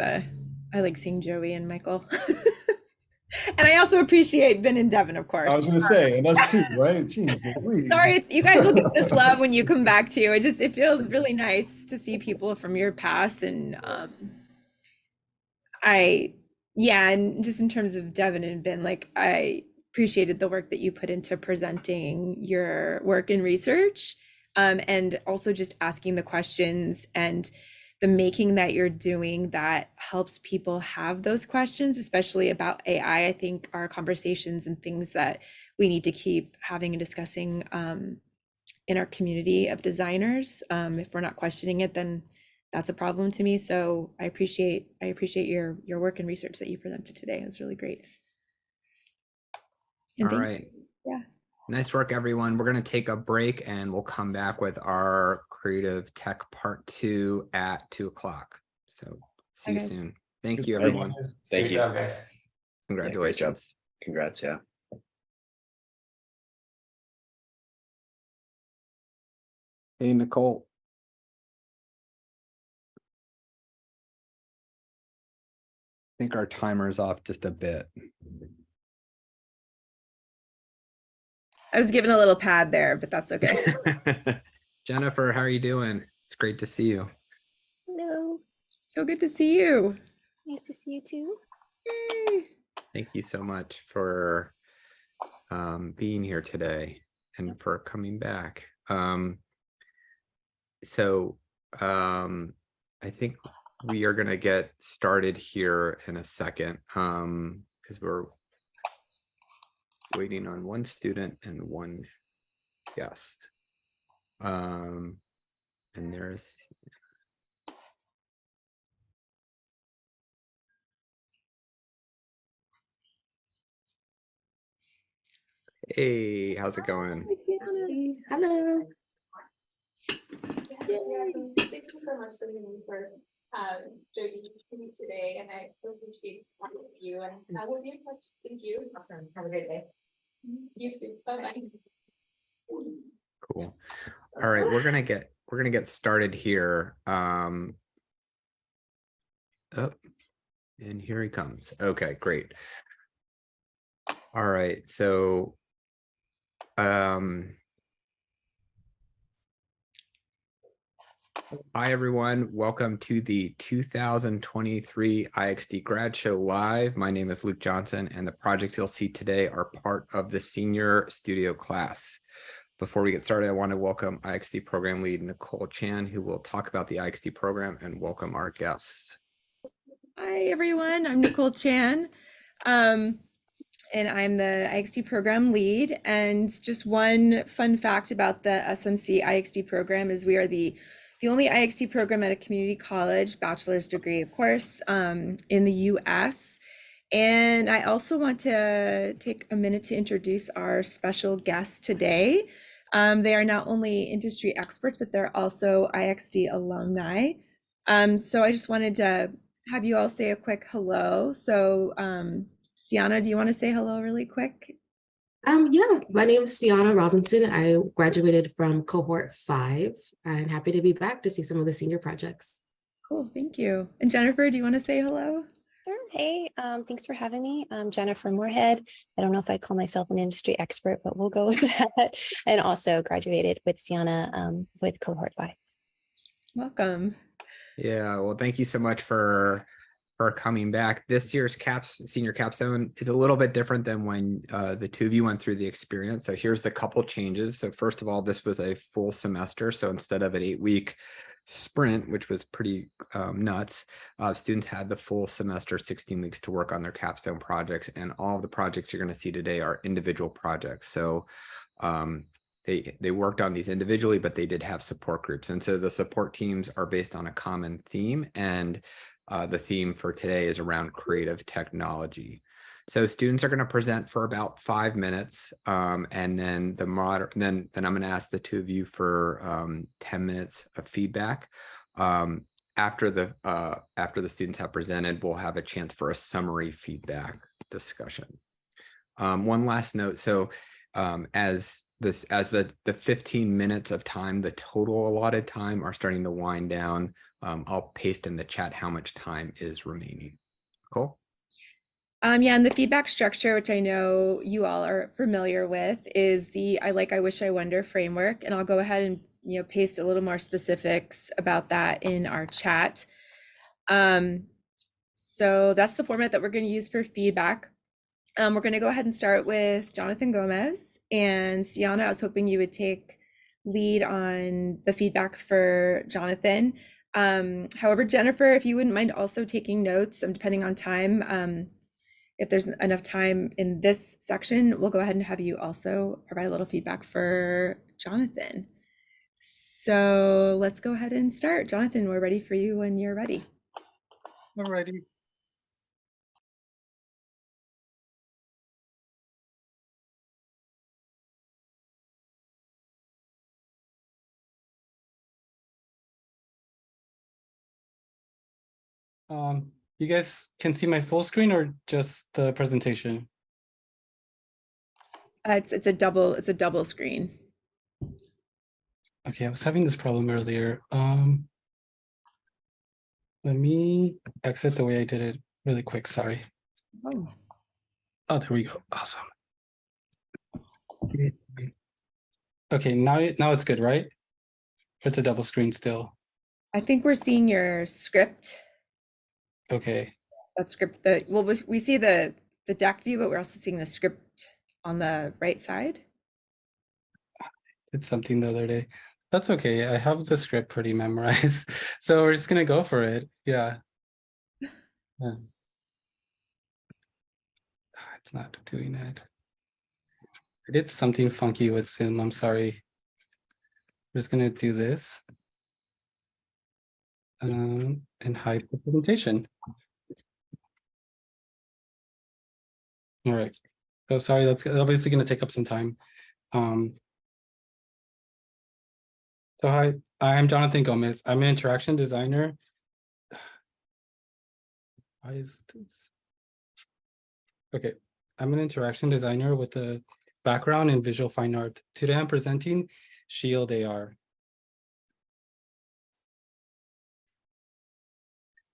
Joey and Michael. And I also appreciate Ben and Devin, of course. I was gonna say, and us too, right? Jeez, Sorry, you guys will get this love when you come back too. It feels really nice to see people from your past, and and just in terms of Devin and Ben, like I appreciated the work that you put into presenting your work and research, and also just asking the questions and the making that you're doing that helps people have those questions, especially about AI. I think are conversations and things that we need to keep having and discussing in our community of designers. If we're not questioning it, then that's a problem to me. So I appreciate your work and research that you presented today. It was really great. All right. Yeah. Nice work, everyone. We're going to take a break and we'll come back with our creative tech part 2 at 2:00. So see you soon. Thank you, everyone. Thank you. Job, guys. Congratulations. Yeah, congrats. Yeah. Hey, Nicole. I think our timer is off just a bit. I was given a little pad there, but that's okay. Jennifer, how are you doing? It's great to see you. Hello. So good to see you. Nice to see you too. Yay. Thank you so much for being here today and for coming back. I think we are going to get started here in a second because we're waiting on one student and one guest. And there's hey, how's it going? Hello. Thank you so much for joining me today, and I appreciate you. And I will be in touch. Thank you. Awesome. Have a great day. You too. Bye-bye. Cool. All right, we're gonna get started here. Oh, and here he comes. Okay, great. All right, so hi everyone, welcome to the 2023 IXD Grad Show Live. My name is Luke Johnson, and the projects you'll see today are part of the senior studio class. Before we get started, I want to welcome IXD program lead Nicole Chan, who will talk about the IXD program, and welcome our guests. Hi everyone, I'm Nicole Chan. And I'm the IXD program lead. And just one fun fact about the SMC IxD program is we are the only IXD program at a community college, bachelor's degree, of course, in the US. And I also want to take a minute to introduce our special guests today. They are not only industry experts, but they're also IXD alumni. So I just wanted to have you all say a quick hello. So Sienna, do you want to say hello really quick? Yeah, my name is Sienna Robinson. I graduated from cohort 5. I'm happy to be back to see some of the senior projects. Cool, thank you. And Jennifer, do you want to say hello? Sure. Hey, thanks for having me. I'm Jennifer Moorhead. I don't know if I call myself an industry expert, but we'll go with that. And also graduated with Sienna with cohort 5. Welcome. Yeah, well, thank you so much for coming back. This year's senior capstone is a little bit different than when the two of you went through the experience. So here's the couple changes. So first of all, this was a full semester. So instead of an 8-week sprint, which was pretty nuts, students had the full semester, 16 weeks to work on their capstone projects. And all of the projects you're going to see today are individual projects. So they worked on these individually, but they did have support groups. And so the support teams are based on a common theme. And the theme for today is around creative technology. So students are going to present for about 5 minutes, and then then I'm going to ask the two of you for 10 minutes of feedback. After the students have presented, we'll have a chance for a summary feedback discussion. One last note. So as the 15 minutes of time, the total allotted time, are starting to wind down, I'll paste in the chat how much time is remaining. Cool. Yeah, and the feedback structure, which I know you all are familiar with, is the I like, I wish, I wonder framework. And I'll go ahead and paste a little more specifics about that in our chat. So that's the format that we're going to use for feedback. We're going to go ahead and start with Jonathan Gomez. And Sienna, I was hoping you would take lead on the feedback for Jonathan. However, Jennifer, if you wouldn't mind also taking notes, depending on time, if there's enough time in this section, we'll go ahead and have you also provide a little feedback for Jonathan. So let's go ahead and start. Jonathan, we're ready for you when you're ready. Alrighty. You guys can see my full screen or just the presentation? It's a double screen. Okay, I was having this problem earlier. Let me exit the way I did it really quick. Sorry. Oh. Oh, there we go. Awesome. Okay, now it's good, right? It's a double screen still. I think we're seeing your script. Okay. That script, well, we see the deck view, but we're also seeing the script on the right side. Did something the other day. That's okay. I have the script pretty memorized. So we're just gonna go for it. Yeah. It's not doing it. I did something funky with Zoom. I'm sorry. I'm just gonna do this. And hide the presentation. All right. So sorry, that's obviously going to take up some time. So hi, I'm Jonathan Gomez. I'm an interaction designer. Why is this? Okay, I'm an interaction designer with a background in visual fine art. Today I'm presenting Shield AR.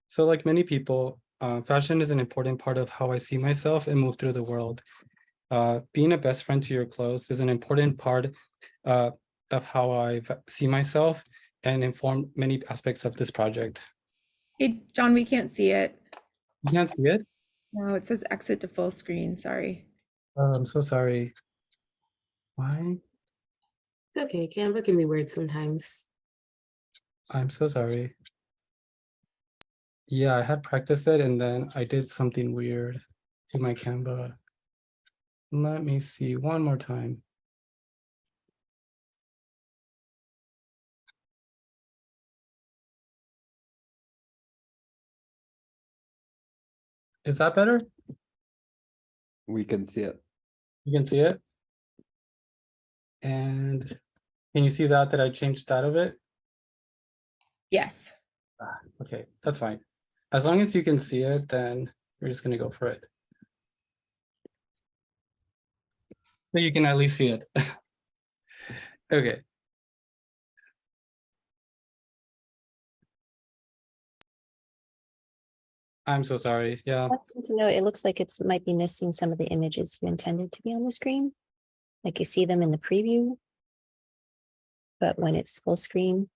So like many people, fashion is an important part of how I see myself and move through the world. Being a best friend to your clothes is an important part of how I see myself and inform many aspects of this project. Hey, John, we can't see it. You can't see it? No, it says exit to full screen. Sorry. Oh, I'm so sorry. Why? Okay, Canva can be weird sometimes. I'm so sorry. Yeah, I had practiced it and then I did something weird to my Canva. Let me see one more time. Is that better? We can see it. You can see it? And can you see that I changed out of it? Yes. Okay, that's fine. As long as you can see it, then we're just gonna go for it. So you can at least see it. Okay. I'm so sorry. Yeah. That's good to know. It looks like it's might be missing some of the images you intended to be on the screen. Like you see them in the preview, but when it's full screen,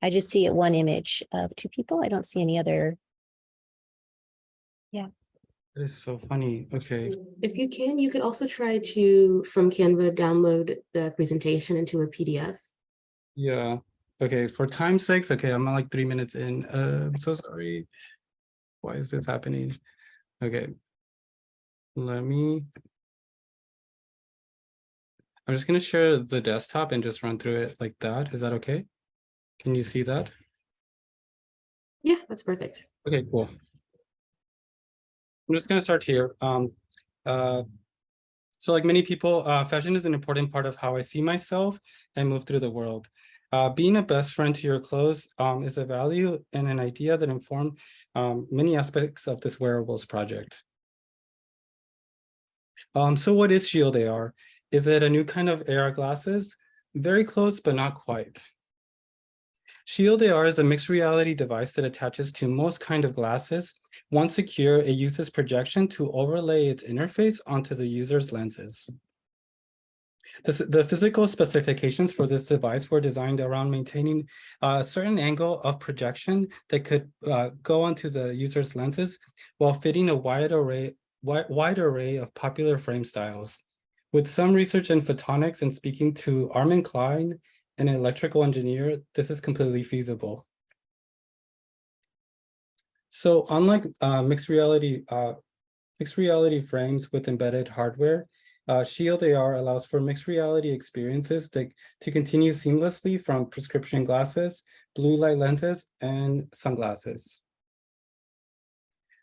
I just see one image of two people. I don't see any other. Yeah. That is so funny. Okay. If you can, you could also try to, from Canva, download the presentation into a PDF. Yeah. Okay. For time's sakes, okay, I'm like 3 minutes in. I'm so sorry. Why is this happening? Okay. Let me. I'm just going to share the desktop and just run through it like that. Is that okay? Can you see that? Yeah, that's perfect. Okay, cool. I'm just going to start here. So like many people, fashion is an important part of how I see myself and move through the world. Being a best friend to your clothes is a value and an idea that inform many aspects of this wearables project. So what is Shield AR? Is it a new kind of AR glasses? Very close, but not quite. Shield AR is a mixed reality device that attaches to most kind of glasses. Once secure, it uses projection to overlay its interface onto the user's lenses. The physical specifications for this device were designed around maintaining a certain angle of projection that could go onto the user's lenses while fitting a wide array of popular frame styles. With some research in photonics and speaking to Armin Klein, an electrical engineer, this is completely feasible. So unlike mixed reality frames with embedded hardware, Shield AR allows for mixed reality experiences to continue seamlessly from prescription glasses, blue light lenses, and sunglasses.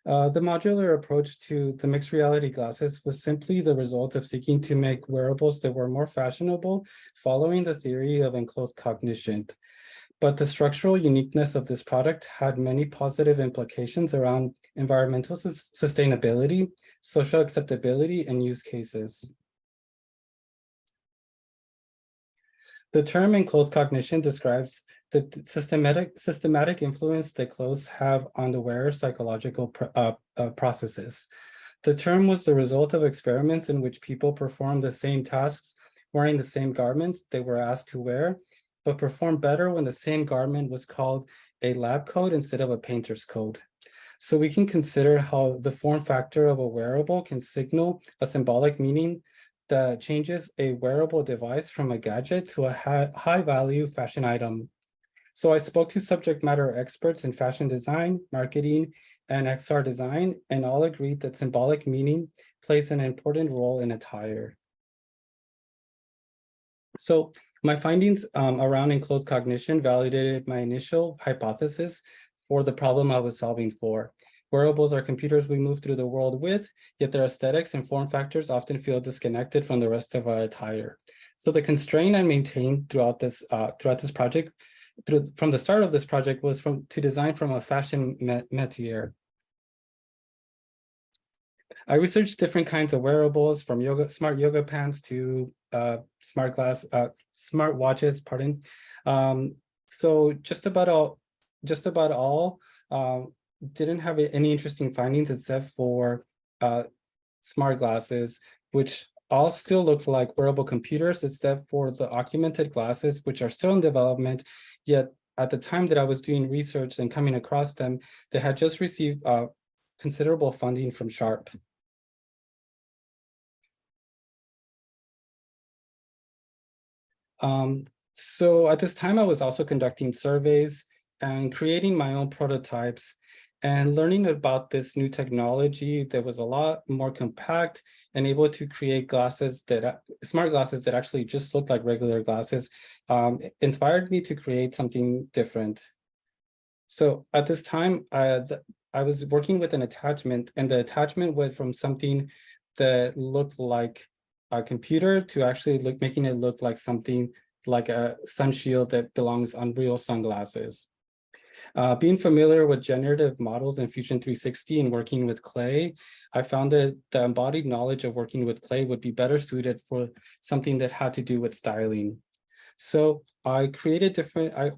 The modular approach to the mixed reality glasses was simply the result of seeking to make wearables that were more fashionable, following the theory of enclosed cognition. But the structural uniqueness of this product had many positive implications around environmental sustainability, social acceptability, and use cases. The term enclosed cognition describes the systematic influence that clothes have on the wearer's psychological processes. The term was the result of experiments in which people performed the same tasks, wearing the same garments they were asked to wear, but performed better when the same garment was called a lab coat instead of a painter's coat. So we can consider how the form factor of a wearable can signal a symbolic meaning that changes a wearable device from a gadget to a high-value fashion item. So I spoke to subject matter experts in fashion design, marketing, and XR design, and all agreed that symbolic meaning plays an important role in attire. So my findings around enclosed cognition validated my initial hypothesis for the problem I was solving for. Wearables are computers we move through the world with, yet their aesthetics and form factors often feel disconnected from the rest of our attire. So the constraint I maintained throughout this project, from the start of this project, was to design from a fashion métier. I researched different kinds of wearables, from smart yoga pants to smart watches, pardon. So just about all didn't have any interesting findings except for smart glasses, which all still look like wearable computers, except for the augmented glasses, which are still in development. Yet at the time that I was doing research and coming across them, they had just received considerable funding from Sharp. So at this time, I was also conducting surveys and creating my own prototypes and learning about this new technology that was a lot more compact and able to create smart glasses that actually just looked like regular glasses, inspired me to create something different. So at this time, I was working with an attachment, and the attachment went from something that looked like a computer to actually making it look like something like a sun shield that belongs on real sunglasses. Being familiar with generative models in Fusion 360 and working with clay, I found that the embodied knowledge of working with clay would be better suited for something that had to do with styling. So I created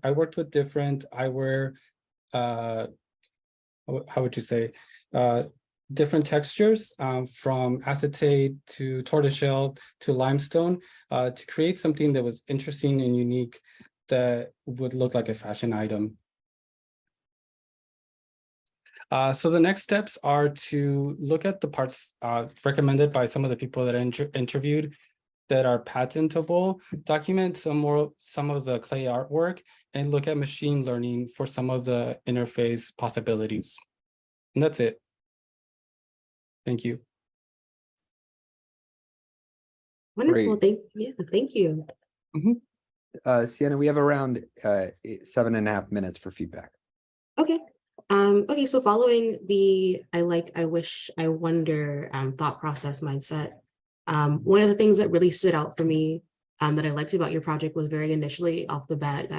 I worked with different eyewear, how would you say, different textures, from acetate to tortoiseshell to limestone, to create something that was interesting and unique that would look like a fashion item. So the next steps are to look at the parts recommended by some of the people that I interviewed that are patentable, document some of the clay artwork, and look at machine learning for some of the interface possibilities. And that's it. Thank you. Wonderful. Great. Thank you. Sienna, we have around 7.5 minutes for feedback. Okay. Okay, so following the I like, I wish, I wonder thought process mindset, one of the things that really stood out for me that I liked about your project was very initially off the bat.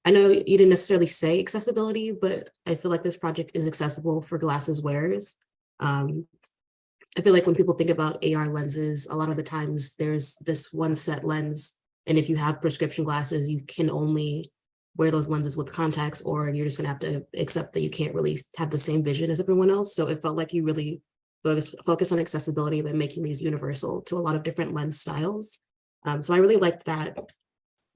I know you didn't necessarily say accessibility, but I feel like this project is accessible for glasses wearers. I feel like when people think about AR lenses, a lot of the times there's this one set lens, and if you have prescription glasses, you can only wear those lenses with contacts, or you're just gonna have to accept that you can't really have the same vision as everyone else. So it felt like you really focus on accessibility by making these universal to a lot of different lens styles. So I really liked that.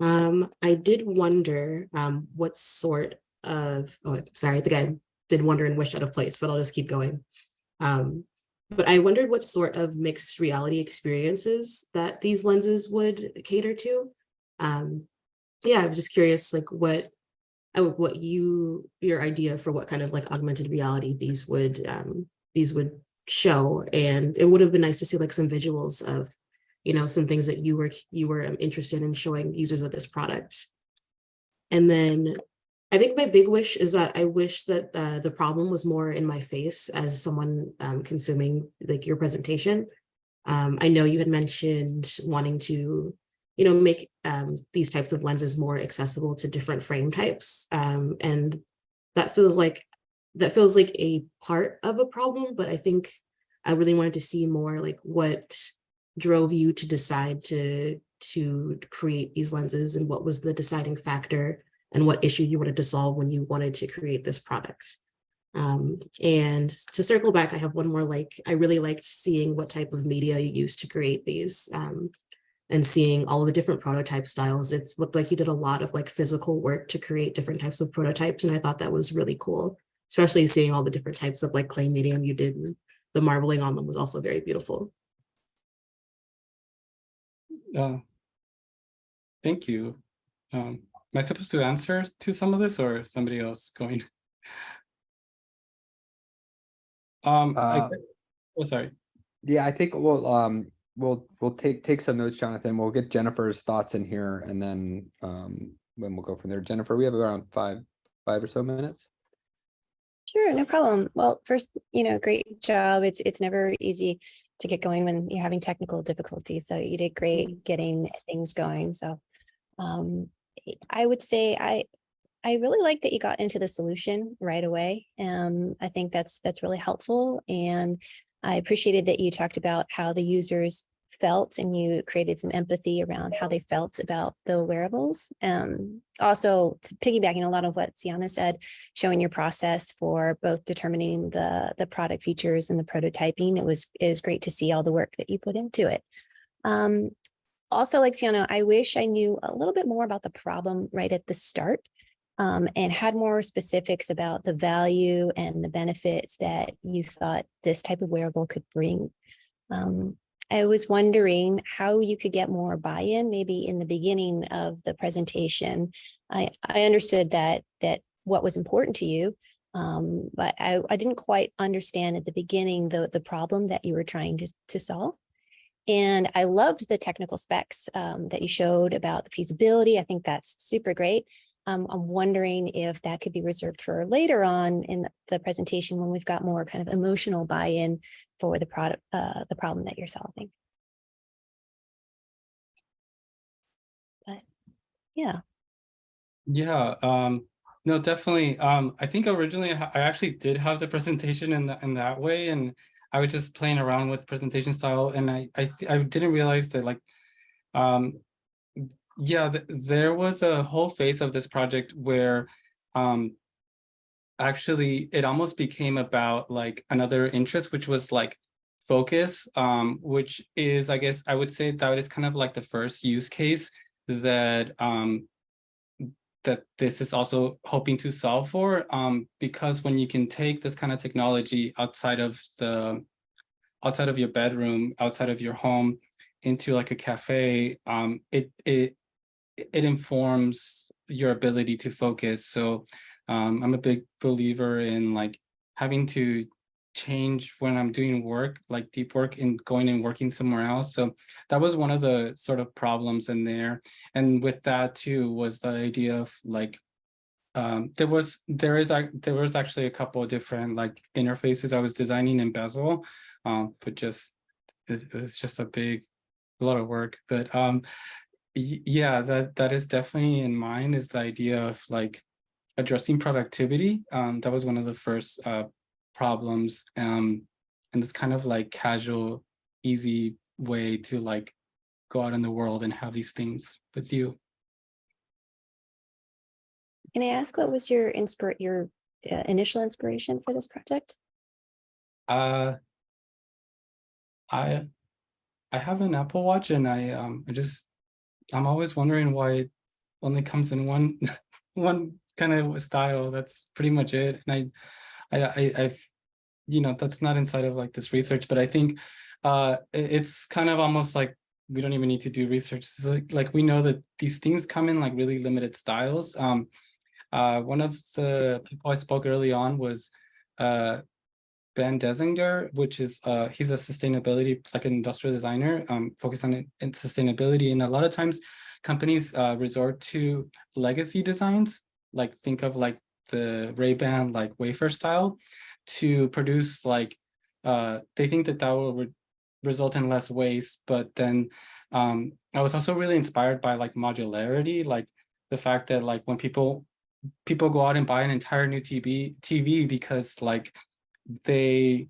I did wonder what sort of, oh, sorry, I think I did wonder and wish out of place, but I'll just keep going. But I wondered what sort of mixed reality experiences that these lenses would cater to. Yeah, I'm just curious, like what your idea for what kind of like augmented reality these would show, and it would have been nice to see like some visuals of, you know, some things that you were interested in showing users of this product. And then I think my big wish is that I wish that the problem was more in my face as someone consuming like your presentation. I know you had mentioned wanting to, you know, make these types of lenses more accessible to different frame types. And that feels like a part of a problem, but I think I really wanted to see more like what drove you to decide to create these lenses, and what was the deciding factor, and what issue you wanted to solve when you wanted to create this product. And to circle back, I have one more, like, I really liked seeing what type of media you used to create these, and seeing all of the different prototype styles. It looked like you did a lot of like physical work to create different types of prototypes. And I thought that was really cool, especially seeing all the different types of like clay medium you did. And the marbling on them was also very beautiful. Thank you. Am I supposed to answer to some of this, or somebody else going? Oh, sorry. Yeah, I think we'll take some notes, Jonathan. We'll get Jennifer's thoughts in here, and then we'll go from there. Jennifer, we have around five or so minutes. Sure, no problem. Well, first, you know, great job. It's never easy to get going when you're having technical difficulties. So you did great getting things going. So I would say I really like that you got into the solution right away. I think that's really helpful. And I appreciated that you talked about how the users felt, and you created some empathy around how they felt about the wearables. Also, to piggybacking a lot of what Sienna said, showing your process for both determining the product features and the prototyping. It was great to see all the work that you put into it. Also, like Sienna, I wish I knew a little bit more about the problem right at the start, and had more specifics about the value and the benefits that you thought this type of wearable could bring. I was wondering how you could get more buy-in, maybe in the beginning of the presentation. I understood that what was important to you, but I didn't quite understand at the beginning the problem that you were trying to solve. And I loved the technical specs that you showed about the feasibility. I think that's super great. I'm wondering if that could be reserved for later on in the presentation, when we've got more kind of emotional buy-in for the product, the problem that you're solving. But yeah. Yeah, no, definitely. I think originally I actually did have the presentation in that way, and I was just playing around with presentation style, and I didn't realize that, like, yeah, there was a whole phase of this project where actually it almost became about like another interest, which was like focus, which is, I guess I would say that is kind of like the first use case that that this is also hoping to solve for, because when you can take this kind of technology outside of your bedroom, outside of your home, into like a cafe, it informs your ability to focus. So I'm a big believer in like having to change when I'm doing work, like deep work, and going and working somewhere else. So that was one of the sort of problems in there. And with that too was the idea of like, there was actually a couple of different like interfaces I was designing in Bezel, but just it's just a lot of work. But yeah, that is definitely in mind, is the idea of like addressing productivity. That was one of the first problems, and this kind of like casual, easy way to like go out in the world and have these things with you. Can I ask what was your initial inspiration for this project? I have an Apple Watch, and I'm always wondering why it only comes in one one kind of style. That's pretty much it. And I've that's not inside of like this research, but I think it's kind of almost like we don't even need to do research. It's like we know that these things come in like really limited styles. One of the people I spoke early on was Ben Desinger, which is he's a sustainability, like an industrial designer, focused on in sustainability. And a lot of times companies resort to legacy designs, like think of like the Ray-Ban like wafer style, to produce like they think that will result in less waste. But then I was also really inspired by like modularity, like the fact that like when people go out and buy an entire new TV because like they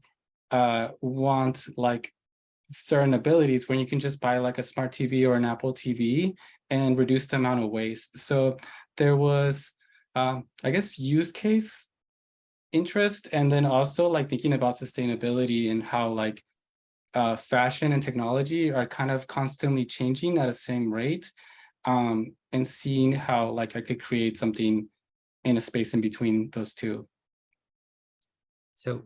want like certain abilities, when you can just buy like a smart TV or an Apple TV and reduce the amount of waste. So there was I guess use case interest, and then also like thinking about sustainability and how like fashion and technology are kind of constantly changing at the same rate, and seeing how like I could create something in a space in between those two. So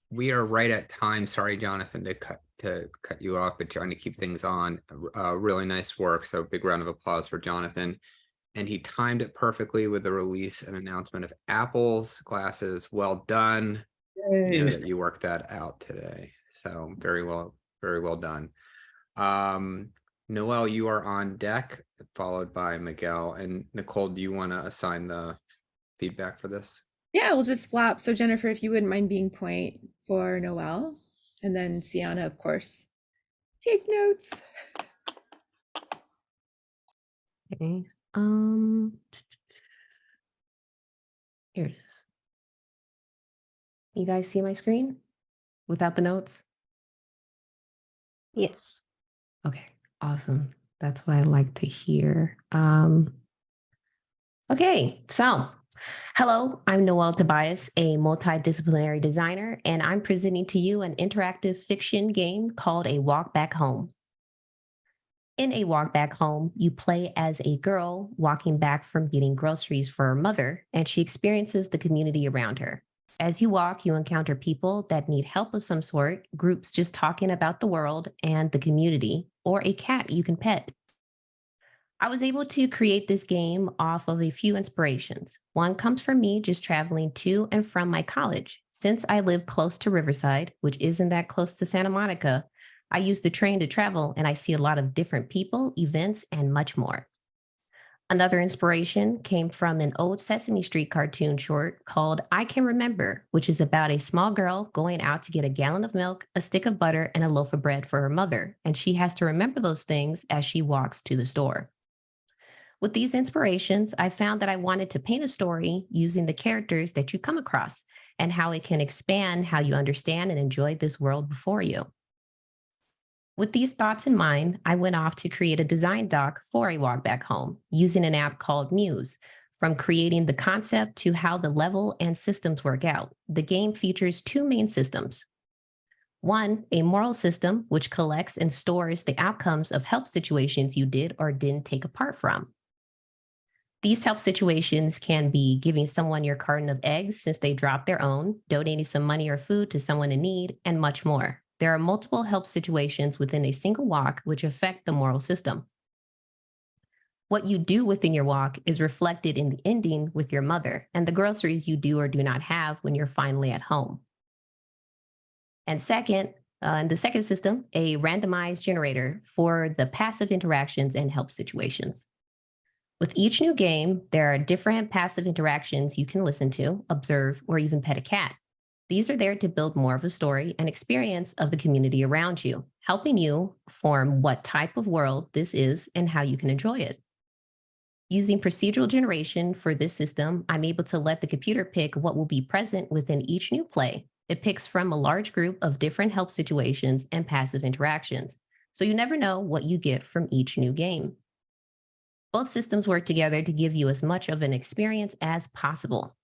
we are right at time. Sorry, Jonathan, to cut you off, but trying to keep things on. Really nice work. So big round of applause for Jonathan. And he timed it perfectly with the release and announcement of Apple's glasses. Well done. I know that you worked that out today. So very well done. Noelle, you are on deck, followed by Miguel. And Nicole, do you want to assign the feedback for this? Yeah, we'll just flap. So Jennifer, if you wouldn't mind being point for Noelle, and then Sienna, of course. Take notes. Okay. Here it is. You guys see my screen without the notes? Yes. Okay, awesome. That's what I like to hear. Okay, so hello, I'm Noelle Tobias, a multidisciplinary designer, and I'm presenting to you an interactive fiction game called A Walk Back Home. In A Walk Back Home, you play as a girl walking back from getting groceries for her mother, and she experiences the community around her. As you walk, you encounter people that need help of some sort, groups just talking about the world and the community, or a cat you can pet. I was able to create this game off of a few inspirations. One comes from me just traveling to and from my college. Since I live close to Riverside, which isn't that close to Santa Monica, I use the train to travel, and I see a lot of different people, events, and much more. Another inspiration came from an old Sesame Street cartoon short called I Can Remember, which is about a small girl going out to get a gallon of milk, a stick of butter, and a loaf of bread for her mother, and she has to remember those things as she walks to the store. With these inspirations, I found that I wanted to paint a story using the characters that you come across and how it can expand how you understand and enjoy this world before you. With these thoughts in mind, I went off to create a design doc for A Walk Back Home using an app called Muse. From creating the concept to how the level and systems work out, the game features two main systems. One, a moral system, which collects and stores the outcomes of help situations you did or didn't take a part from. These help situations can be giving someone your carton of eggs since they dropped their own, donating some money or food to someone in need, and much more. There are multiple help situations within a single walk which affect the moral system. What you do within your walk is reflected in the ending with your mother and the groceries you do or do not have when you're finally at home. And second, in the second system, a randomized generator for the passive interactions and help situations. With each new game, there are different passive interactions you can listen to, observe, or even pet a cat. These are there to build more of a story and experience of the community around you, helping you form what type of world this is and how you can enjoy it. Using procedural generation for this system, I'm able to let the computer pick what will be present within each new play. It picks from a large group of different help situations and passive interactions, so you never know what you get from each new game. Both systems work together to give you as much of an experience as possible.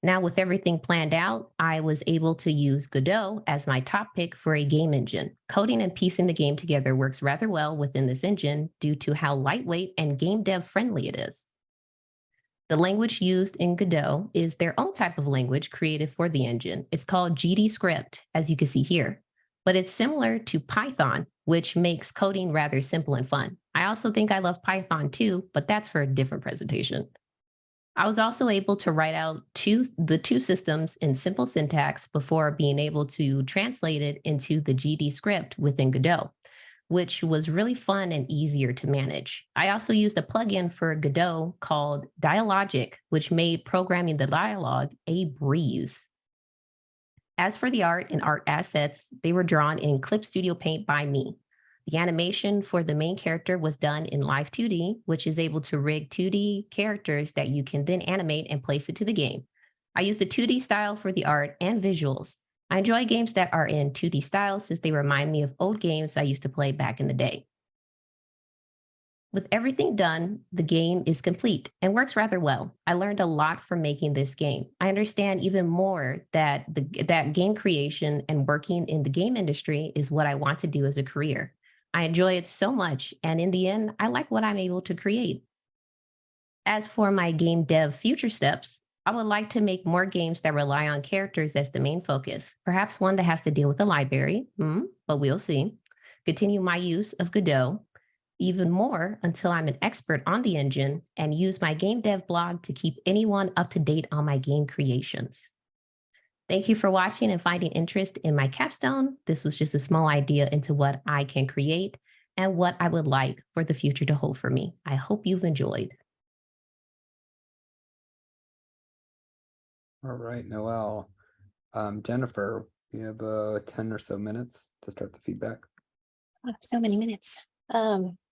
Now, with everything planned out, I was able to use Godot as my top pick for a game engine. Coding and piecing the game together works rather well within this engine due to how lightweight and game dev friendly it is. The language used in Godot is their own type of language created for the engine. It's called GD script, as you can see here, but it's similar to Python, which makes coding rather simple and fun. I also think I love Python too, but that's for a different presentation. I was also able to write out the two systems in simple syntax before being able to translate it into the GD script within Godot, which was really fun and easier to manage. I also used a plugin for Godot called Dialogic, which made programming the dialogue a breeze. As for the art and art assets, they were drawn in Clip Studio Paint by me. The animation for the main character was done in Live 2D, which is able to rig 2D characters that you can then animate and place into the game. I used a 2D style for the art and visuals. I enjoy games that are in 2D style since they remind me of old games I used to play back in the day. With everything done, the game is complete and works rather well. I learned a lot from making this game. I understand even more that that game creation and working in the game industry is what I want to do as a career. I enjoy it so much, and in the end, I like what I'm able to create. As for my game dev future steps, I would like to make more games that rely on characters as the main focus, perhaps one that has to deal with a library, but we'll see. Continue my use of Godot even more until I'm an expert on the engine and use my game dev blog to keep anyone up to date on my game creations. Thank you for watching and finding interest in my capstone. This was just a small idea into what I can create and what I would like for the future to hold for me. I hope you've enjoyed. All right, Noelle. Jennifer, you have 10 or so minutes to start the feedback. Oh, so many minutes.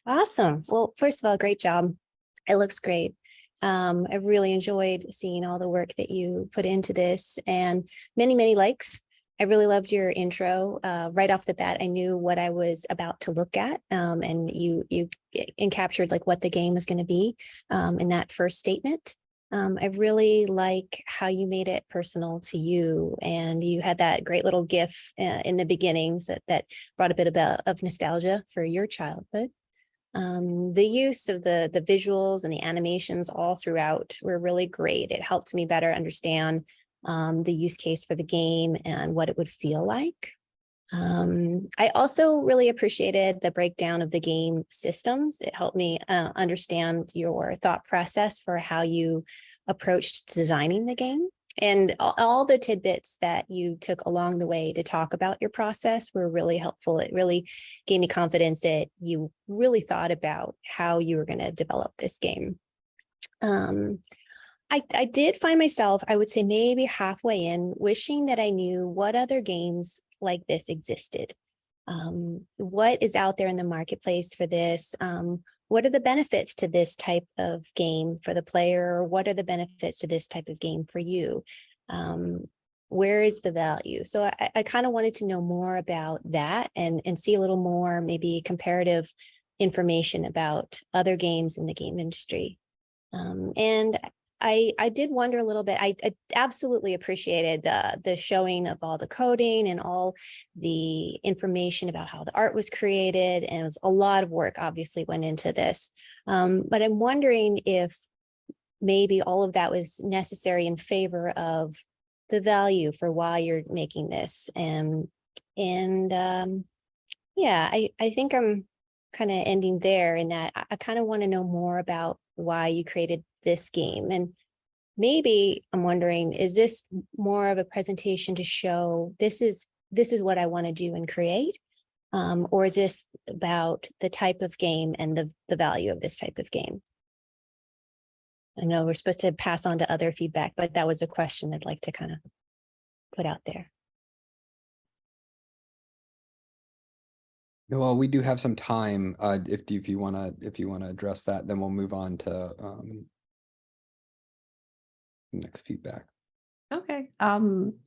Awesome. Well, first of all, great job. It looks great. I really enjoyed seeing all the work that you put into this, and many, many likes. I really loved your intro. Right off the bat, I knew what I was about to look at, and you captured like what the game was going to be in that first statement. I really like how you made it personal to you, and you had that great little GIF in the beginnings that brought a bit of nostalgia for your childhood. The use of the visuals and the animations all throughout were really great. It helped me better understand the use case for the game and what it would feel like. I also really appreciated the breakdown of the game systems. It helped me understand your thought process for how you approached designing the game. And all the tidbits that you took along the way to talk about your process were really helpful. It really gave me confidence that you really thought about how you were going to develop this game. I did find myself, I would say maybe halfway in, wishing that I knew what other games like this existed. What is out there in the marketplace for this? What are the benefits to this type of game for the player? What are the benefits to this type of game for you? Where is the value? So I kind of wanted to know more about that and see a little more maybe comparative information about other games in the game industry. And I did wonder a little bit. I absolutely appreciated the showing of all the coding and all the information about how the art was created, and it was a lot of work obviously went into this. But I'm wondering if maybe all of that was necessary in favor of the value for why you're making this. Yeah, I think I'm kind of ending there in that I kind of want to know more about why you created this game. And maybe I'm wondering, is this more of a presentation to show this is this is what I want to do and create? Or is this about the type of game and the value of this type of game? I know we're supposed to pass on to other feedback, but that was a question I'd like to kind of put out there. Well, we do have some time. If you wanna address that, then we'll move on to next feedback. Okay.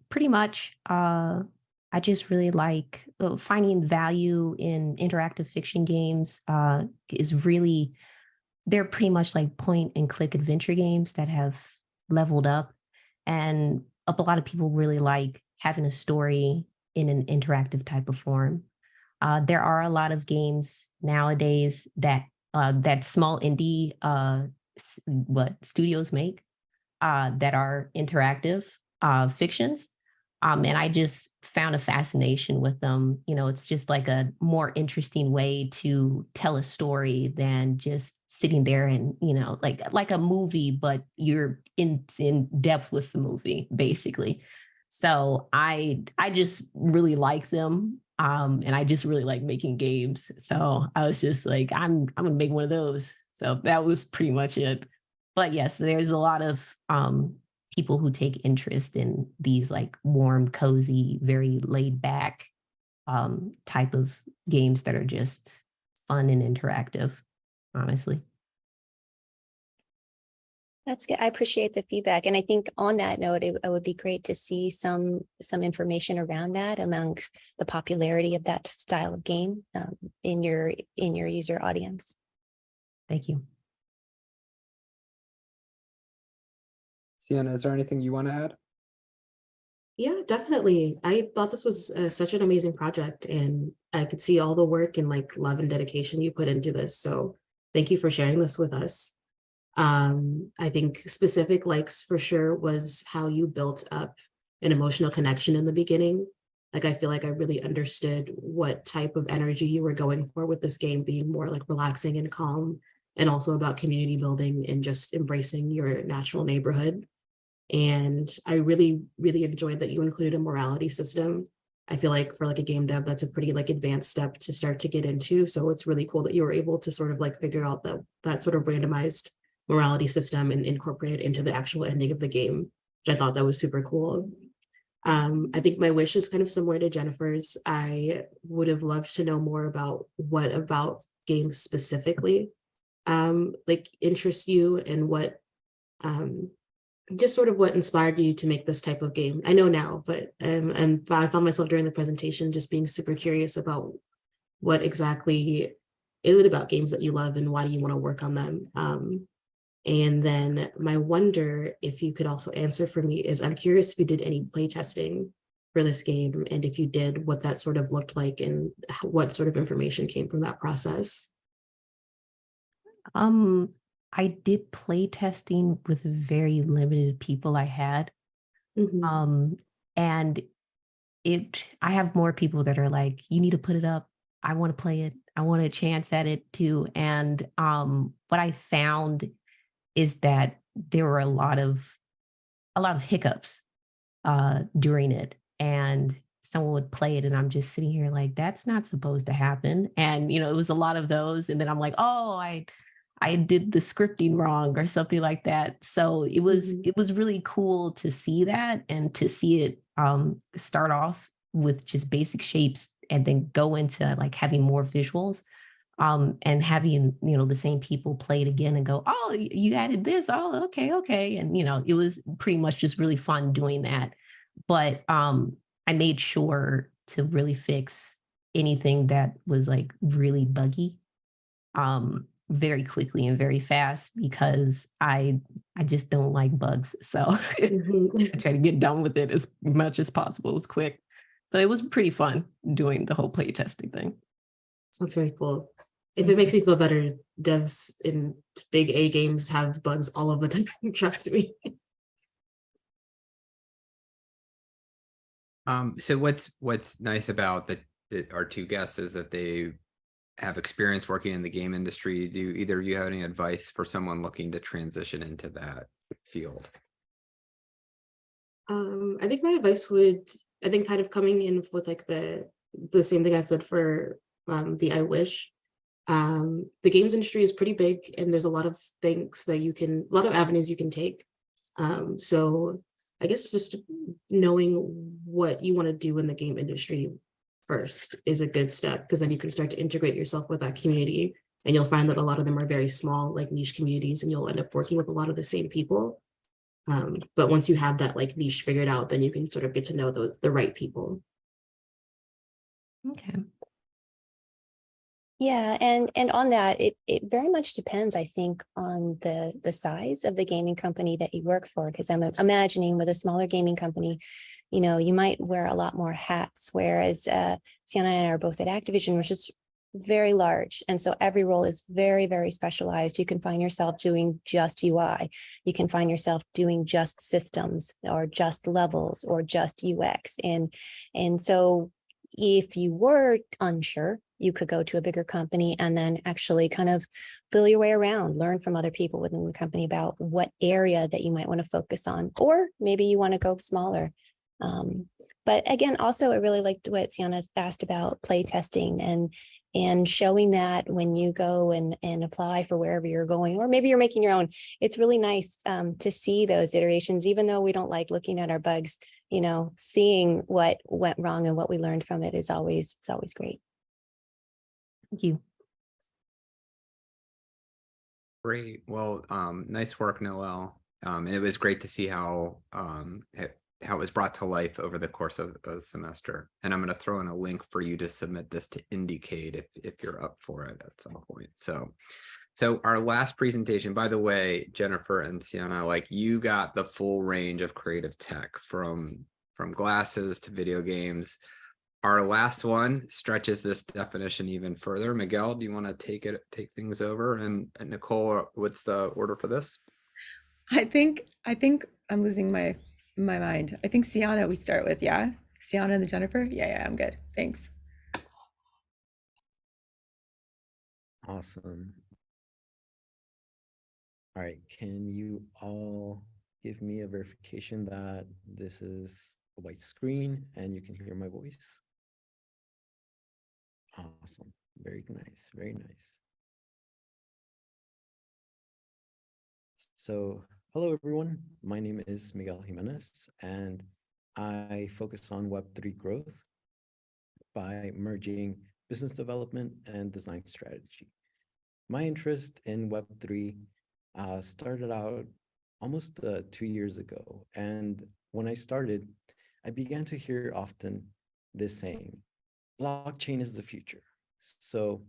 Pretty much. I just really like finding value in interactive fiction games. Is really, they're pretty much like point and click adventure games that have leveled up, and a lot of people really like having a story in an interactive type of form. There are a lot of games nowadays that that small indie studios make that are interactive fictions. And I just found a fascination with them. You know, it's just like a more interesting way to tell a story than just sitting there and, you know, like a movie, but you're in depth with the movie, basically. So I just really like them. And I just really like making games. So I was just like, I'm gonna make one of those. So that was pretty much it. But yes, there's a lot of people who take interest in these like warm, cozy, very laid back type of games that are just fun and interactive, honestly. That's good. I appreciate the feedback. And I think on that note, it would be great to see some information around that amongst the popularity of that style of game in your user audience. Thank you. Sienna, is there anything you want to add? Yeah, definitely. I thought this was such an amazing project, and I could see all the work and like love and dedication you put into this. So thank you for sharing this with us. I think specific likes for sure was how you built up an emotional connection in the beginning. Like, I feel like I really understood what type of energy you were going for with this game being more like relaxing and calm, and also about community building and just embracing your natural neighborhood. And I really, really enjoyed that you included a morality system. I feel like for like a game dev, that's a pretty like advanced step to start to get into. So it's really cool that you were able to sort of like figure out that sort of randomized morality system and incorporate it into the actual ending of the game, which I thought that was super cool. I think my wish is kind of similar to Jennifer's. I would have loved to know more about what about games specifically like interests you, and what just sort of what inspired you to make this type of game. I know now, but and I found myself during the presentation just being super curious about what exactly is it about games that you love and why do you want to work on them. And then my wonder, if you could also answer for me, is I'm curious if you did any play testing for this game, and if you did, what that sort of looked like and what sort of information came from that process. I did play testing with very limited people I had. Mhm. And I have more people that are like, you need to put it up. I want to play it. I want a chance at it too. And what I found is that there were a lot of hiccups during it, and someone would play it and I'm just sitting here like, that's not supposed to happen. And you know, it was a lot of those, and then I'm like, oh, I did the scripting wrong or something like that. So it was really cool to see that, and to see it start off with just basic shapes and then go into like having more visuals, and having, you know, the same people play it again and go, oh, you added this, oh, okay, and you know, it was pretty much just really fun doing that. But I made sure to really fix anything that was like really buggy very quickly and very fast, because I just don't like bugs. So I try to get done with it as much as possible, as quick. So it was pretty fun doing the whole play testing thing. Sounds very cool. If it makes me feel better, devs in big A games have bugs all of the time. Trust me. So what's nice about our two guests is that they have experience working in the game industry. Do either of you have any advice for someone looking to transition into that field? I think my advice would I think kind of coming in with like the same thing I said for the I Wish. The games industry is pretty big, and there's a lot of things that a lot of avenues you can take. So I guess just knowing what you want to do in the game industry first is a good step, because then you can start to integrate yourself with that community, and you'll find that a lot of them are very small, like niche communities, and you'll end up working with a lot of the same people. But once you have that like niche figured out, then you can sort of get to know the right people. Okay. Yeah, and on that, it very much depends, I think, on the size of the gaming company that you work for. Because I'm imagining with a smaller gaming company, you might wear a lot more hats, whereas Sienna and I are both at Activision, which is very large. And so every role is very, very specialized. You can find yourself doing just UI. You can find yourself doing just systems or just levels or just UX. And so if you were unsure, you could go to a bigger company and then actually kind of feel your way around, learn from other people within the company about what area that you might want to focus on, or maybe you want to go smaller. But again, also, I really liked what Sienna asked about play testing and showing that when you go and apply for wherever you're going, or maybe you're making your own. It's really nice to see those iterations, even though we don't like looking at our bugs, seeing what went wrong and what we learned from it is always great. Thank you. Great. Well, nice work, Noel. And it was great to see how it was brought to life over the course of the semester. And I'm going to throw in a link for you to submit this to Indicate if you're up for it at some point. So our last presentation, by the way, Jennifer and Sienna, like, you got the full range of creative tech from glasses to video games. Our last one stretches this definition even further. Miguel, do you want to take things over? And Nicole, what's the order for this? I think I'm losing my mind. I think Sienna we start with, yeah? Sienna and then Jennifer? Yeah, I'm good. Thanks. Awesome. All right, can you all give me a verification that this is a white screen and you can hear my voice? Awesome. Very nice. Very nice. So, hello everyone. My name is Miguel Jimenez, and I focus on Web3 growth by merging business development and design strategy. My interest in Web3 started out almost 2 years ago. And when I started, I began to hear often this saying, blockchain is the future. So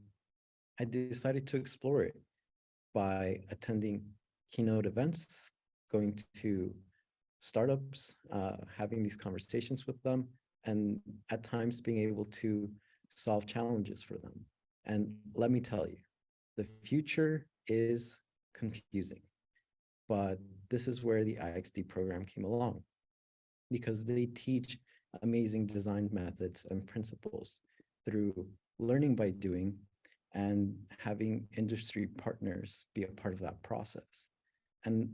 I decided to explore it by attending keynote events, going to startups, having these conversations with them, and at times being able to solve challenges for them. And let me tell you, the future is confusing, but this is where the IxD program came along, because they teach amazing design methods and principles through learning by doing and having industry partners be a part of that process. And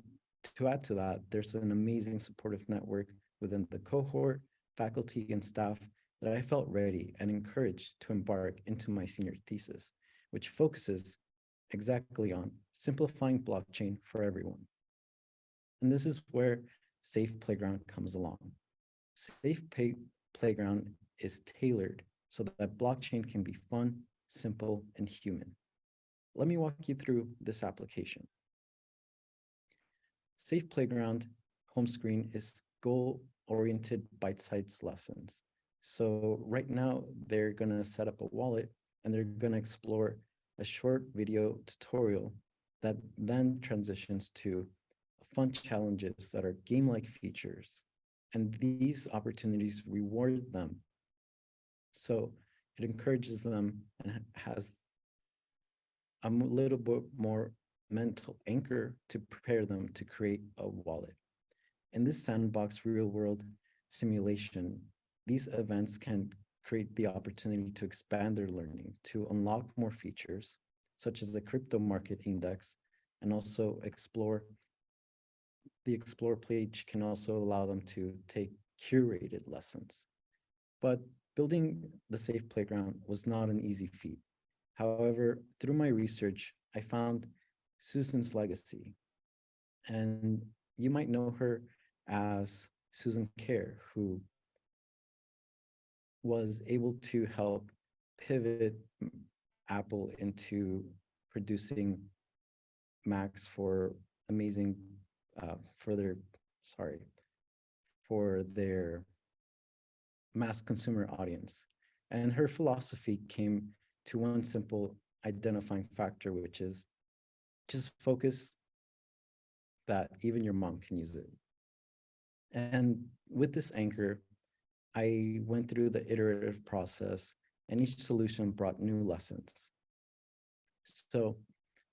to add to that, there's an amazing supportive network within the cohort, faculty, and staff that I felt ready and encouraged to embark into my senior thesis, which focuses exactly on simplifying blockchain for everyone. And this is where Safe Playground comes along. Safe Playground is tailored so that blockchain can be fun, simple, and human. Let me walk you through this application. Safe Playground home screen is goal-oriented bite-sized lessons. So right now, they're gonna set up a wallet and they're gonna explore a short video tutorial that then transitions to fun challenges that are game-like features. And these opportunities reward them. So it encourages them and has a little bit more mental anchor to prepare them to create a wallet. In this sandbox real-world simulation, these events can create the opportunity to expand their learning, to unlock more features, such as the crypto market index, and also explore. The Explore page can also allow them to take curated lessons. But building the safe playground was not an easy feat. However, through my research, I found Susan's legacy. And you might know her as Susan Kerr, who was able to help pivot Apple into producing Macs for amazing, for their mass consumer audience. And her philosophy came to one simple identifying factor, which is just focus that even your mom can use it. And with this anchor, I went through the iterative process, and each solution brought new lessons. So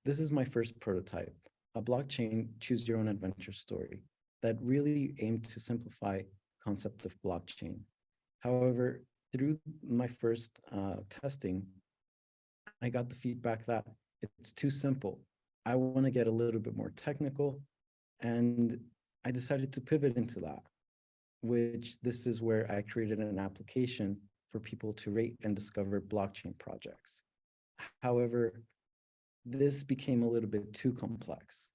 this is my first prototype, a blockchain choose your own adventure story that really aimed to simplify concept of blockchain. However, through my first testing, I got the feedback that it's too simple. I want to get a little bit more technical, and I decided to pivot into that, which this is where I created an application for people to rate and discover blockchain projects. However, this became a little bit too complex.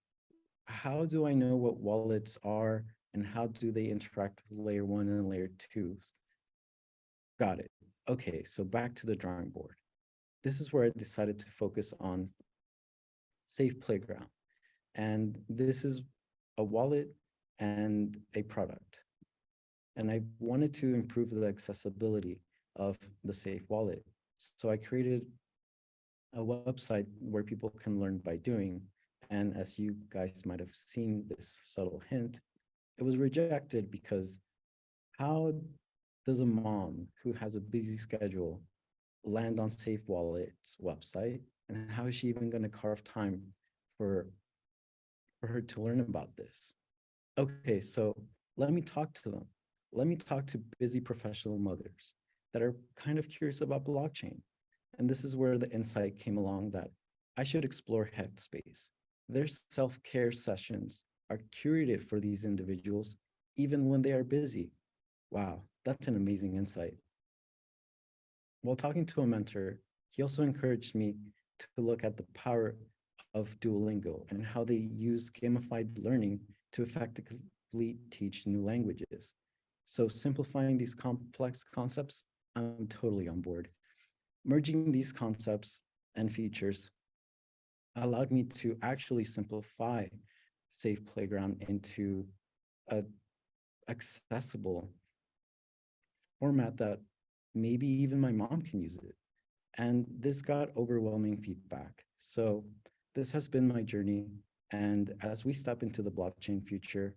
How do I know what wallets are and how do they interact with layer 1 and layer 2? Got it. Okay, so back to the drawing board. This is where I decided to focus on Safe Playground. And this is a wallet and a product. And I wanted to improve the accessibility of the Safe Wallet. So I created a website where people can learn by doing. And as you guys might have seen this subtle hint, it was rejected because how does a mom who has a busy schedule land on Safe Wallet's website? And how is she even going to carve time for her to learn about this? Okay, so let me talk to them. Let me talk to busy professional mothers that are kind of curious about blockchain. And this is where the insight came along that I should explore Headspace. Their self-care sessions are curated for these individuals, even when they are busy. Wow, that's an amazing insight. While talking to a mentor, he also encouraged me to look at the power of Duolingo and how they use gamified learning to effectively teach new languages. So simplifying these complex concepts, I'm totally on board. Merging these concepts and features allowed me to actually simplify Safe Playground into an accessible format that maybe even my mom can use it. And this got overwhelming feedback. So this has been my journey. And as we step into the blockchain future,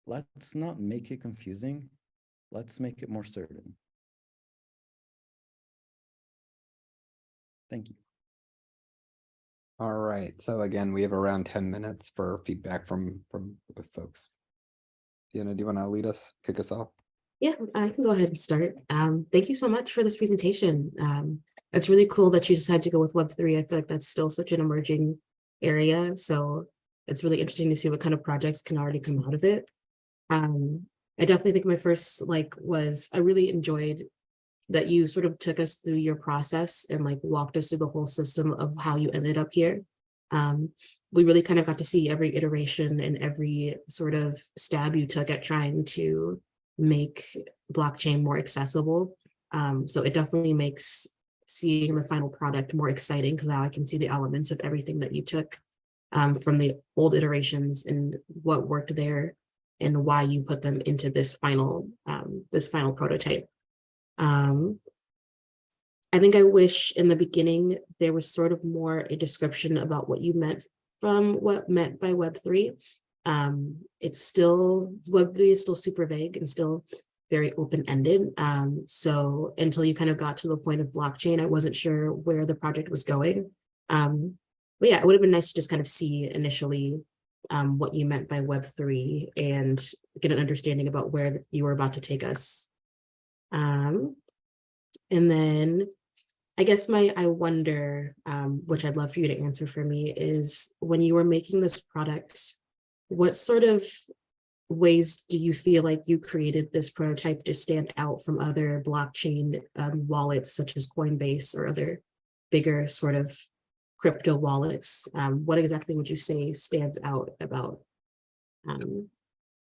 let's not make it confusing. Let's make it more certain. Thank you. All right. So again, we have around 10 minutes for feedback from folks. Deanna, do you want to lead us, kick us off? Yeah, I can go ahead and start. Thank you so much for this presentation. It's really cool that you decided to go with Web3. I feel like that's still such an emerging area. So it's really interesting to see what kind of projects can already come out of it. I definitely think my first was I really enjoyed that you sort of took us through your process and walked us through the whole system of how you ended up here. We really kind of got to see every iteration and every sort of stab you took at trying to make blockchain more accessible. So it definitely makes seeing the final product more exciting because now I can see the elements of everything that you took from the old iterations and what worked there and why you put them into this final prototype. I think I wish in the beginning there was sort of more a description about what you meant from what meant by Web3. Web3 is still super vague and still very open-ended. So until you kind of got to the point of blockchain, I wasn't sure where the project was going. But yeah, it would have been nice to just kind of see initially what you meant by Web3 and get an understanding about where you were about to take us. And then I guess I wonder, which I'd love for you to answer for me, is when you were making this product, what sort of ways do you feel like you created this prototype to stand out from other blockchain wallets such as Coinbase or other bigger sort of crypto wallets? What exactly would you say stands out about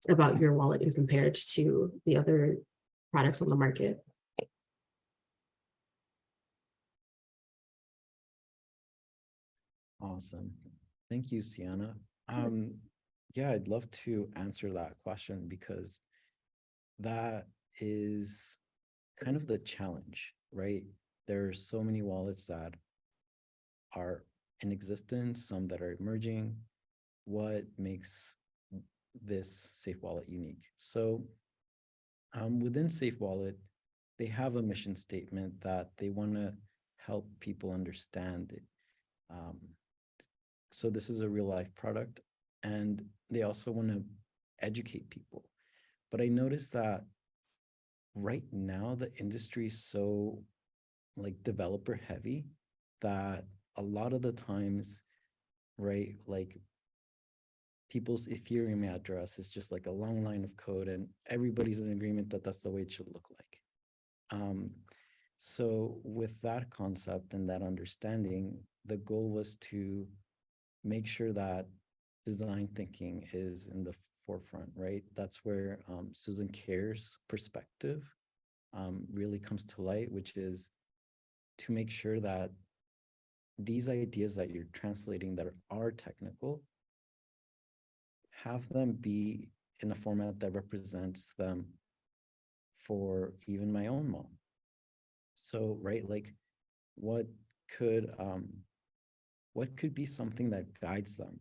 your wallet and compared to the other products on the market? Awesome. Thank you, Sienna. Yeah, I'd love to answer that question because that is kind of the challenge, right? There are so many wallets that are in existence, some that are emerging. What makes this Safe Wallet unique? So within Safe Wallet, they have a mission statement that they want to help people understand it. So this is a real life product, and they also want to educate people. But I noticed that right now the industry is so like developer heavy that a lot of the times, right, like people's Ethereum address is just like a long line of code and everybody's in agreement that that's the way it should look like. So with that concept and that understanding, the goal was to make sure that design thinking is in the forefront, right? That's where Susan Kerr's perspective really comes to light, which is to make sure that these ideas that you're translating that are technical, have them be in a format that represents them for even my own mom. So, right, like what could be something that guides them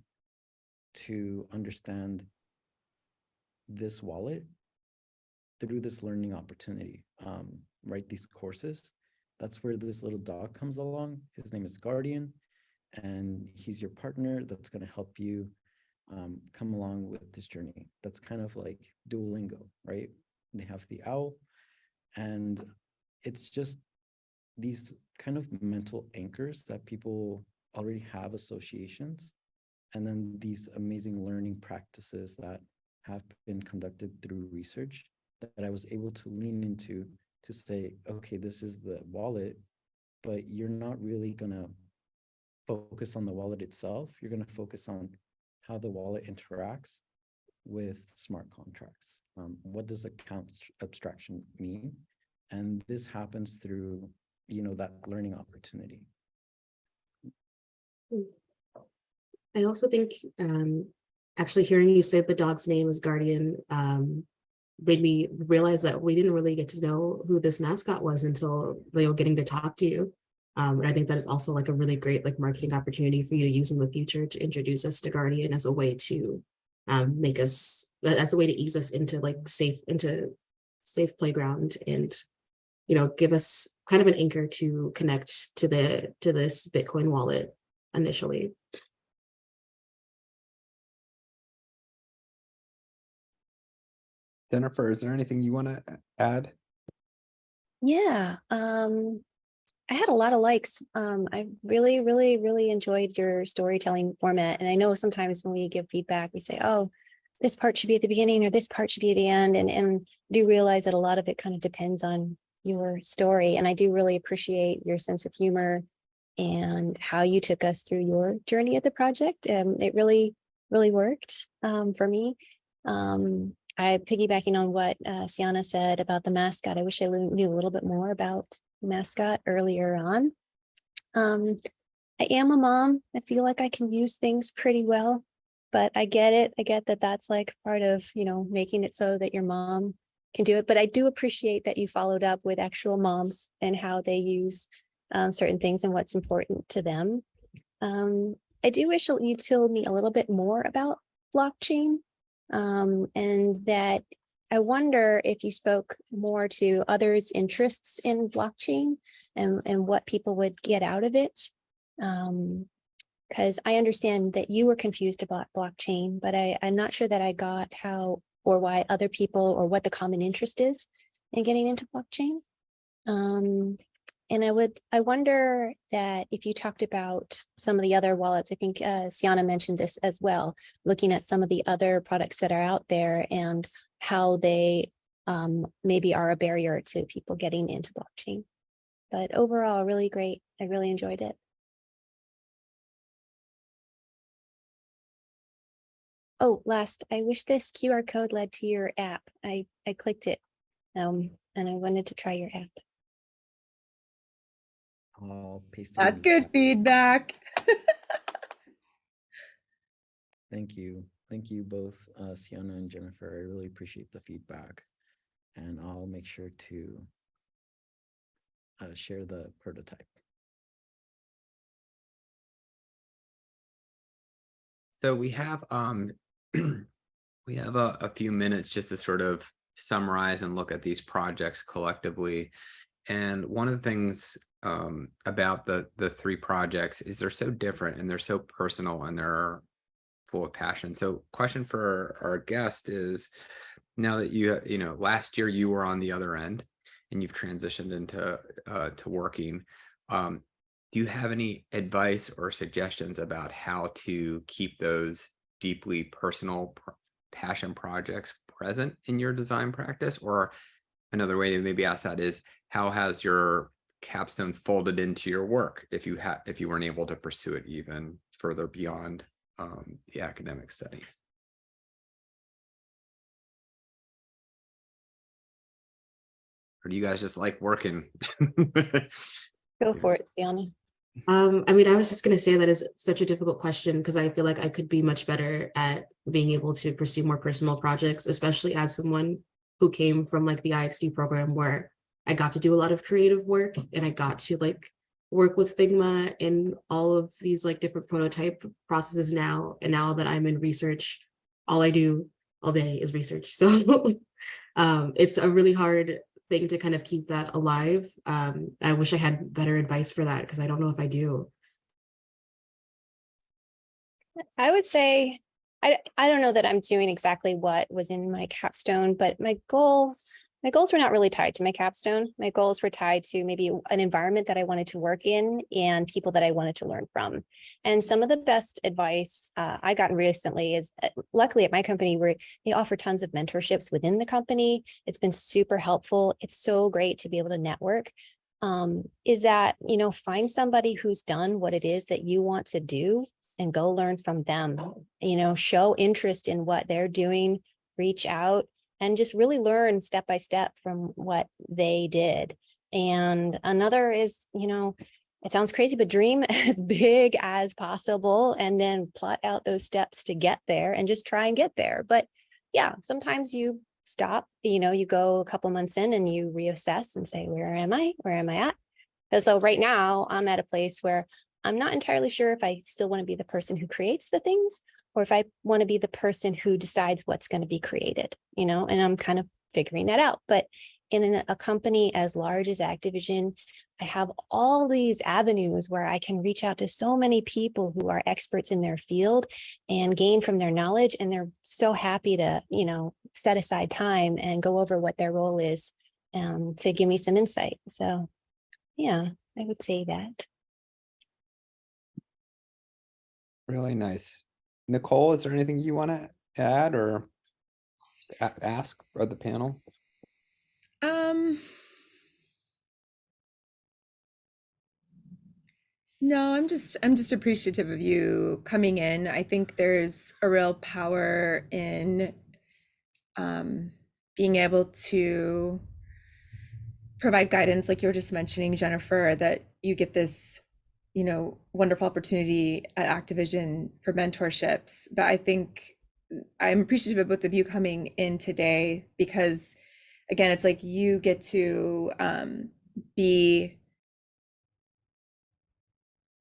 to understand this wallet through this learning opportunity, right? These courses, that's where this little dog comes along. His name is Guardian, and he's your partner that's going to help you come along with this journey. That's kind of like Duolingo, right? They have the owl, and it's just these kind of mental anchors that people already have associations, and then these amazing learning practices that have been conducted through research that I was able to lean into to say, okay, this is the wallet, but you're not really gonna focus on the wallet itself. You're gonna focus on how the wallet interacts with smart contracts. What does account abstraction mean? And this happens through, that learning opportunity. I also think actually hearing you say the dog's name is Guardian made me realize that we didn't really get to know who this mascot was until they were getting to talk to you. And I think that is also like a really great like marketing opportunity for you to use in the future to introduce us to Guardian as a way to make us, as a way to ease us into safe playground and, give us kind of an anchor to connect to this Bitcoin wallet initially. Jennifer, is there anything you want to add? Yeah, I had a lot of likes. I really, really, really enjoyed your storytelling format. And I know sometimes when we give feedback, we say, oh, this part should be at the beginning or this part should be at the end. And do realize that a lot of it kind of depends on your story. And I do really appreciate your sense of humor and how you took us through your journey at the project. It really, really worked for me. I piggybacking on what Sienna said about the mascot. I wish I knew a little bit more about the mascot earlier on. I am a mom. I feel like I can use things pretty well, but I get it. I get that that's like part of, making it so that your mom can do it. But I do appreciate that you followed up with actual moms and how they use certain things and what's important to them. I do wish you told me a little bit more about blockchain. And that I wonder if you spoke more to others' interests in blockchain and what people would get out of it. Because I understand that you were confused about blockchain, but I'm not sure that I got how or why other people or what the common interest is in getting into blockchain. And I wonder that if you talked about some of the other wallets, I think Sienna mentioned this as well, looking at some of the other products that are out there and how they maybe are a barrier to people getting into blockchain. But overall, really great. I really enjoyed it. Oh, last, I wish this QR code led to your app. I clicked it and I wanted to try your app. I'll paste it in That's the good chat. feedback. Thank you. Thank you both, Sienna and Jennifer. I really appreciate the feedback. And I'll make sure to share the prototype. So we have we have a few minutes just to sort of summarize and look at these projects collectively. And one of the things about the three projects is they're so different and they're so personal and they're full of passion. So question for our guest is, now that you know, last year you were on the other end and you've transitioned into to working, do you have any advice or suggestions about how to keep those deeply personal passion projects present in your design practice? Or another way to maybe ask that is, how has your capstone folded into your work if you weren't able to pursue it even further beyond the academic setting? Or do you guys just like working? Go for it, Sienna. I mean, I was just going to say that is such a difficult question because I feel like I could be much better at being able to pursue more personal projects, especially as someone who came from like the IxD program where I got to do a lot of creative work and I got to like work with Figma and all of these like different prototype processes now. And now that I'm in research, all I do all day is research. So it's a really hard thing to kind of keep that alive. I wish I had better advice for that because I don't know if I do. I would say, I don't know that I'm doing exactly what was in my capstone, but my goals were not really tied to my capstone. My goals were tied to maybe an environment that I wanted to work in and people that I wanted to learn from. And some of the best advice I got recently is, luckily at my company, where they offer tons of mentorships within the company. It's been super helpful. It's so great to be able to network. Is that, you know, find somebody who's done what it is that you want to do and go learn from them, you know, show interest in what they're doing, reach out and just really learn step by step from what they did. And another is, you know, it sounds crazy, but dream as big as possible and then plot out those steps to get there and just try and get there. But yeah, sometimes you stop, you know, you go a couple months in and you reassess and say, where am I? Where am I at? And so right now I'm at a place where I'm not entirely sure if I still want to be the person who creates the things or if I want to be the person who decides what's going to be created, you know, and I'm kind of figuring that out. But in a company as large as Activision, I have all these avenues where I can reach out to so many people who are experts in their field and gain from their knowledge. And they're so happy to, you know, set aside time and go over what their role is to give me some insight. So yeah, I would say that. Really nice. Nicole, is there anything you want to add or ask of the panel? No, I'm just appreciative of you coming in. I think there's a real power in being able to provide guidance, like you were just mentioning, Jennifer, that you get this, you know, wonderful opportunity at Activision for mentorships. But I think I'm appreciative of both of you coming in today because, again, it's like you get to be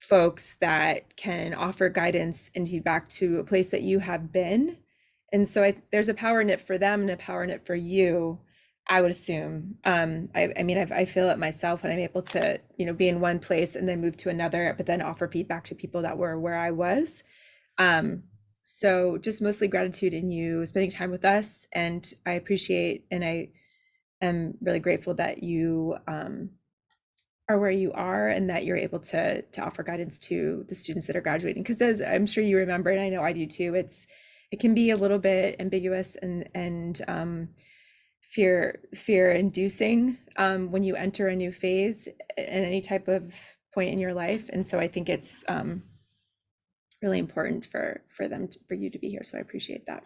folks that can offer guidance and feedback to a place that you have been. And so there's a power in it for them and a power in it for you, I would assume. I mean, I feel it myself when I'm able to, you know, be in one place and then move to another, but then offer feedback to people that were where I was. So just mostly gratitude in you spending time with us. And I appreciate, and I am really grateful that you are where you are and that you're able to offer guidance to the students that are graduating. Because those, I'm sure you remember, and I know I do too, it can be a little bit ambiguous and fear inducing when you enter a new phase at any type of point in your life. And so I think it's really important for for you to be here. So I appreciate that.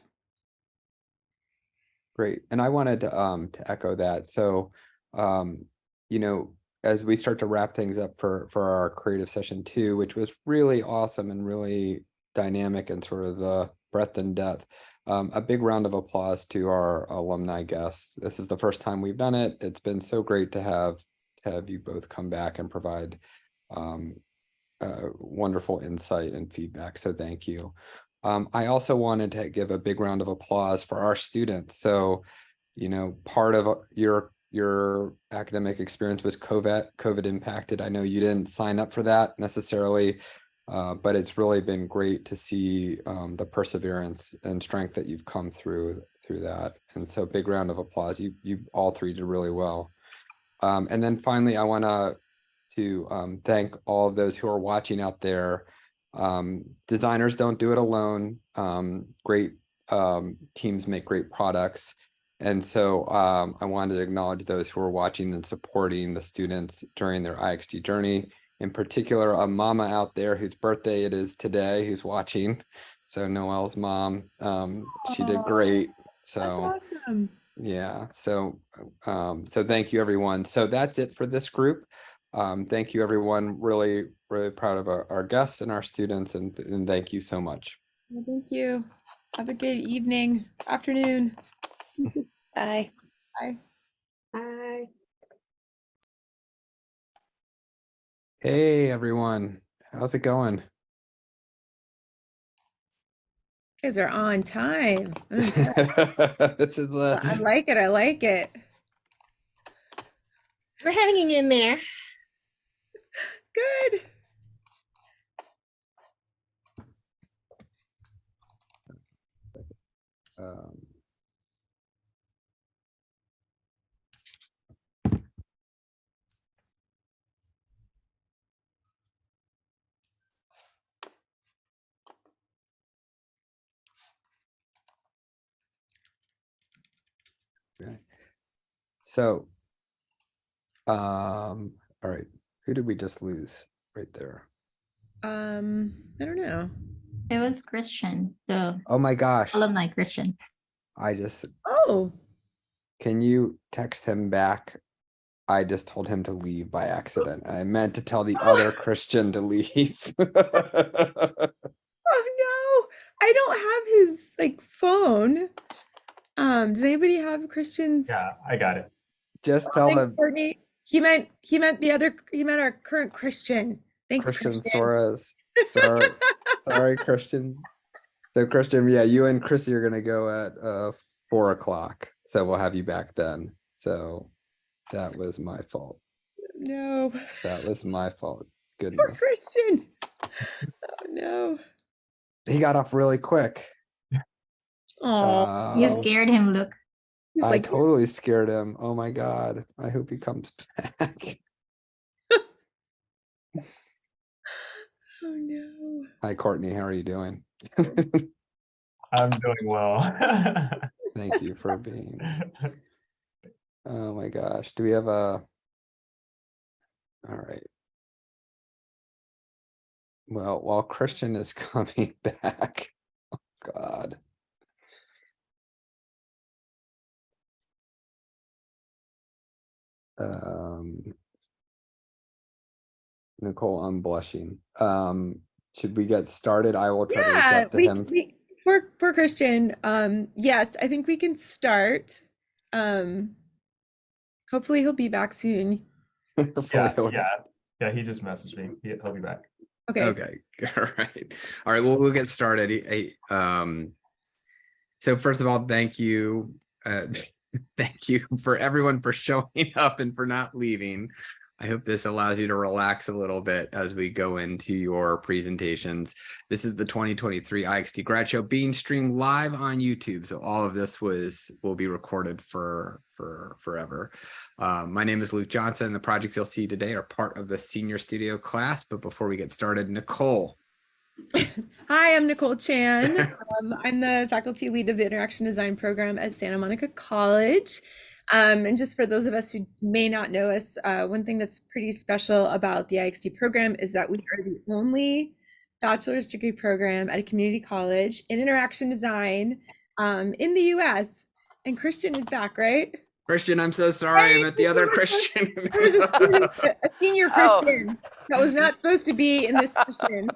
Great. And I wanted to echo that. So, you know, as we start to wrap things up for our creative session 2, which was really awesome and really dynamic and sort of the breadth and depth, a big round of applause to our alumni guests. This is the first time we've done it. It's been so great to have you both come back and provide wonderful insight and feedback. So thank you. I also wanted to give a big round of applause for our students. So, you know, part of your academic experience was COVID impacted. I know you didn't sign up for that necessarily, but it's really been great to see the perseverance and strength that you've come through that. And so big round of applause. You all three did really well. And then finally, I want to thank all of those who are watching out there. Designers don't do it alone. Great teams make great products. And so I wanted to acknowledge those who are watching and supporting the students during their IXD journey. In particular, a mama out there whose birthday it is today, who's watching. So Noelle's mom, she did great. So That's awesome. yeah, so thank you, everyone. So that's it for this group. Thank you, everyone. Really, really proud of our guests and our students, and thank you so much. Well, thank you. Have a good evening, afternoon. Bye. Bye. Bye. Hey, everyone. How's it going? You guys are on time. This is I like it. I like it. We're hanging in there. Good. Okay. So, all right. Who did we just lose right there? I don't know. It was Christian, the Oh my gosh. alumni Christian. I just, Oh, can you text him back? I just told him to leave by accident. I meant to tell the other Christian to leave. oh no. I don't have his like phone. Does anybody have Christian's? Yeah, I got it. Just tell Thanks, him Courtney. He meant our current Christian. Thanks, Christian Suarez. Sorry, Christian. So Christian, yeah, you and Chrissy are gonna go at 4 o'clock. So we'll have you back then. So that was my fault. No. That was my fault. Poor Goodness. Christian. Oh no. He got off really quick. Oh, You scared him, look. he's I like, totally scared him. Oh my God. I hope he comes back. oh no. Hi, Courtney. How are you doing? I'm doing well. Thank you for being. Oh my gosh. Do we have a? All right. Well, while Christian is coming back, oh God. Nicole, I'm blushing. Should we get started? I will try to reach out to him. Poor Christian. Yes, I think we can start. Hopefully he'll be back soon. Yeah, he just messaged me. He'll be back. Okay. Okay. All right. Well, we'll get started. So first of all, thank you. Thank you for everyone for showing up and for not leaving. I hope this allows you to relax a little bit as we go into your presentations. This is the 2023 IxD Grad Show being streamed live on YouTube. So all of this will be recorded for forever. My name is Luke Johnson. The projects you'll see today are part of the senior studio class. But before we get started, Nicole. Hi, I'm Nicole Chan. I'm the faculty lead of the Interaction Design program at Santa Monica College. And just for those of us who may not know us, one thing that's pretty special about the IxD program is that we are the only bachelor's degree program at a community college in interaction design in the US. And Christian is back, right? Christian, I'm so sorry. I met the other Christian. There was a senior Christian that was not supposed to be in this session.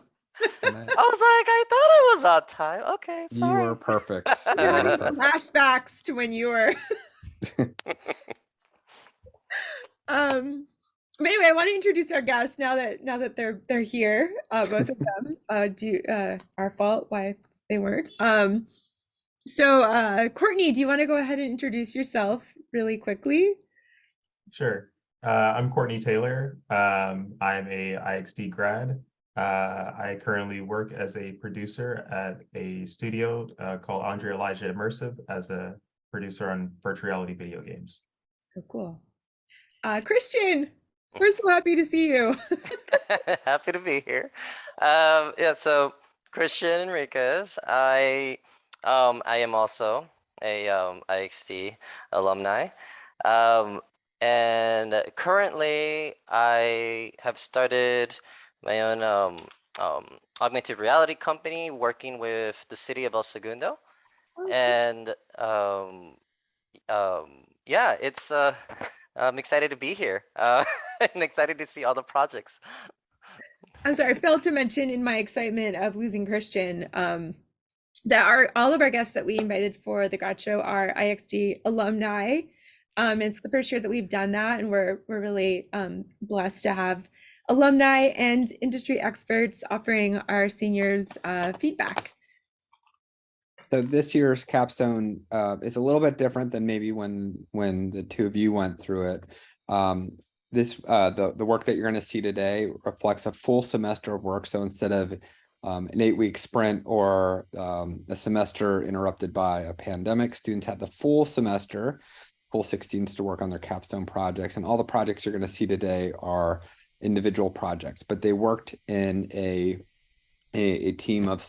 I was like, I thought I was on time. Okay, You sorry. were perfect. Flashbacks to when you were. But anyway, I want to introduce our guests now that they're here. Both of them. Our fault why they weren't. So Courtney, do you want to go ahead and introduce yourself really quickly? Sure. I'm Courtney Taylor. I'm a IxD grad. I currently work as a producer at a studio called Andre Elijah Immersive as a producer on virtual reality video games. So cool. Christian, we're so happy to see you. Happy to be here. Yeah, so Christian Enriquez. I am also a IxD alumni. And currently I have started my own augmented reality company working with the city of El Segundo. And yeah, it's I'm excited to be here and excited to see all the projects. I'm sorry, I failed to mention in my excitement of losing Christian that all of our guests that we invited for the grad show are IxD alumni. It's the first year that we've done that, and we're really blessed to have alumni and industry experts offering our seniors feedback. So this year's capstone is a little bit different than maybe when the two of you went through it. The work that you're going to see today reflects a full semester of work. So instead of an 8-week sprint or a semester interrupted by a pandemic, students had the full semester, full 16s to work on their capstone projects. And all the projects you're going to see today are individual projects, but they worked in a team of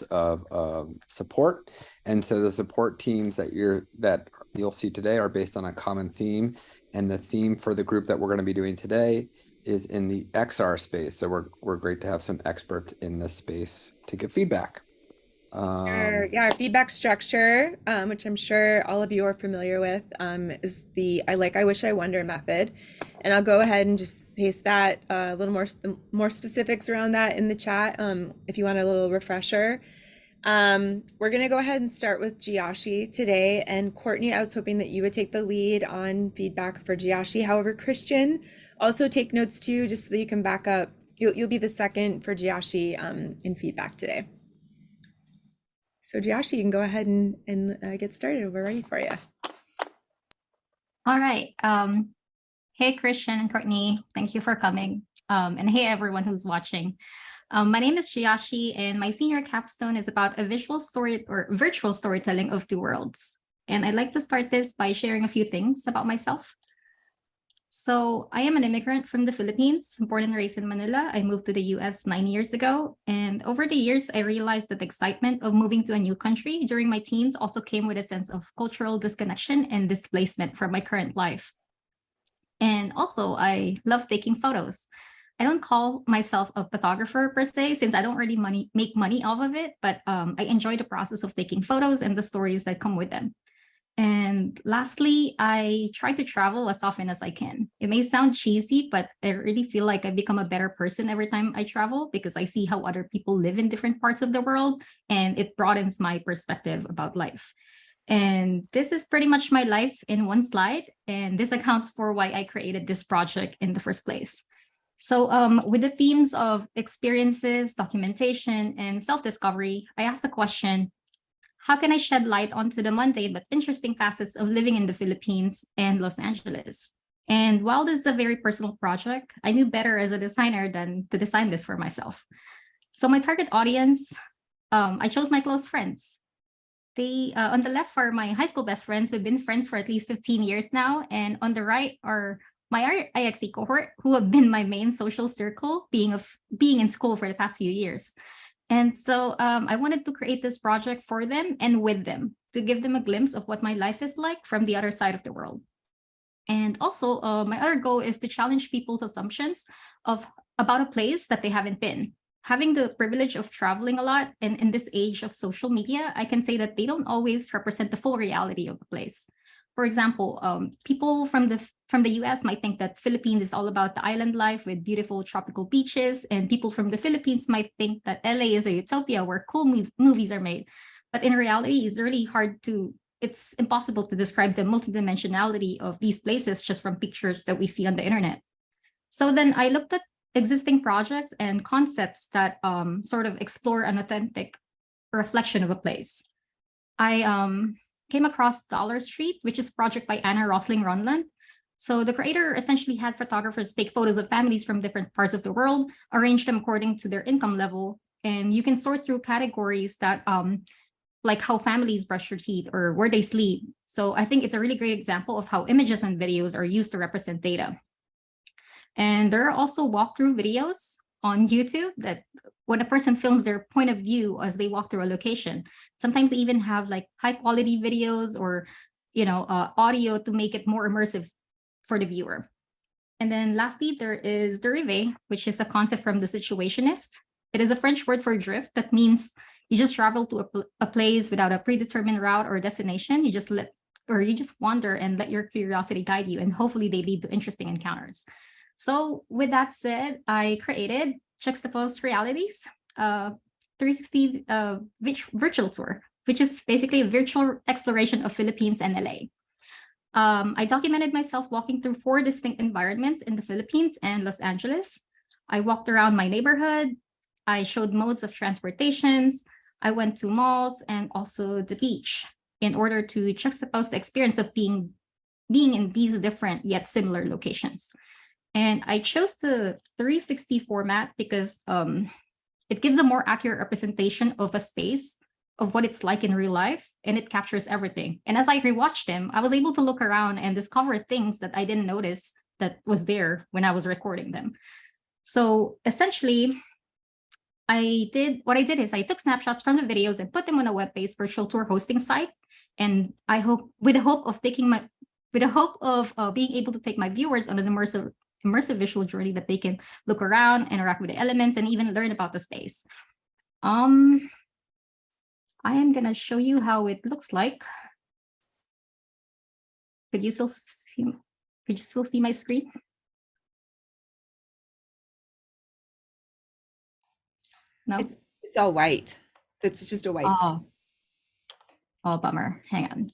support. And so the support teams that you'll see today are based on a common theme. And the theme for the group that we're going to be doing today is in the XR space. So we're great to have some experts in this space to give feedback. Our feedback structure, which I'm sure all of you are familiar with, is the I wish, I wonder method. And I'll go ahead and just paste that a little more specifics around that in the chat if you want a little refresher. We're going to go ahead and start with Jiashi today. And Courtney, I was hoping that you would take the lead on feedback for Jiashi. However, Christian, also take notes too, just so that you can back up. You'll be the second for Jiashi in feedback today. So Jiashi, you can go ahead and get started. We're ready for you. All right. Hey, Christian and Courtney, thank you for coming. And hey, everyone who's watching. My name is Jiashi, and my senior capstone is about a visual story or virtual storytelling of two worlds. And I'd like to start this by sharing a few things about myself. So I am an immigrant from the Philippines, born and raised in Manila. I moved to the US 9 years ago. And over the years, I realized that the excitement of moving to a new country during my teens also came with a sense of cultural disconnection and displacement from my current life. And also, I love taking photos. I don't call myself a photographer per se, since I don't really make money off of it, but I enjoy the process of taking photos and the stories that come with them. And lastly, I try to travel as often as I can. It may sound cheesy, but I really feel like I become a better person every time I travel because I see how other people live in different parts of the world, and it broadens my perspective about life. And this is pretty much my life in one slide, and this accounts for why I created this project in the first place. So with the themes of experiences, documentation, and self-discovery, I asked the question, how can I shed light onto the mundane but interesting facets of living in the Philippines and Los Angeles? And while this is a very personal project, I knew better as a designer than to design this for myself. So my target audience, I chose my close friends. They on the left are my high school best friends. We've been friends for at least 15 years now. And on the right are my IXD cohort, who have been my main social circle, being in school for the past few years. And so I wanted to create this project for them and with them to give them a glimpse of what my life is like from the other side of the world. And also, my other goal is to challenge people's assumptions about a place that they haven't been. Having the privilege of traveling a lot, and in this age of social media, I can say that they don't always represent the full reality of the place. For example, people from the US might think that Philippines is all about the island life with beautiful tropical beaches, and people from the Philippines might think that LA is a utopia where cool movies are made. But in reality, it's impossible to describe the multidimensionality of these places just from pictures that we see on the internet. So then I looked at existing projects and concepts that sort of explore an authentic reflection of a place. I came across Dollar Street, which is a project by Anna Rosling-Ronland. So the creator essentially had photographers take photos of families from different parts of the world, arrange them according to their income level, and you can sort through categories that like how families brush their teeth or where they sleep. So I think it's a really great example of how images and videos are used to represent data. And there are also walkthrough videos on YouTube that when a person films their point of view as they walk through a location. Sometimes they even have like high quality videos or audio to make it more immersive for the viewer. And then lastly, there is dérivé, which is a concept from The Situationist. It is a French word for drift that means you just travel to a place without a predetermined route or destination. You just wander and let your curiosity guide you, and hopefully they lead to interesting encounters. So with that said, I created Juxtaposed Realities 360 virtual tour, which is basically a virtual exploration of Philippines and LA. I documented myself walking through 4 distinct environments in the Philippines and Los Angeles. I walked around my neighborhood. I showed modes of transportations. I went to malls and also the beach in order to juxtapose the experience of being in these different yet similar locations. And I chose the 360 format because it gives a more accurate representation of a space, of what it's like in real life, and it captures everything. And as I rewatched them, I was able to look around and discover things that I didn't notice that was there when I was recording them. So essentially, I took snapshots from the videos and put them on a web-based virtual tour hosting site. And I hope, with the hope of being able to take my viewers on an immersive visual journey that they can look around, interact with the elements, and even learn about the space. I am gonna show you how it looks like. Could you still see my screen? No, it's all white. It's just a white screen. Oh, bummer. Hang on.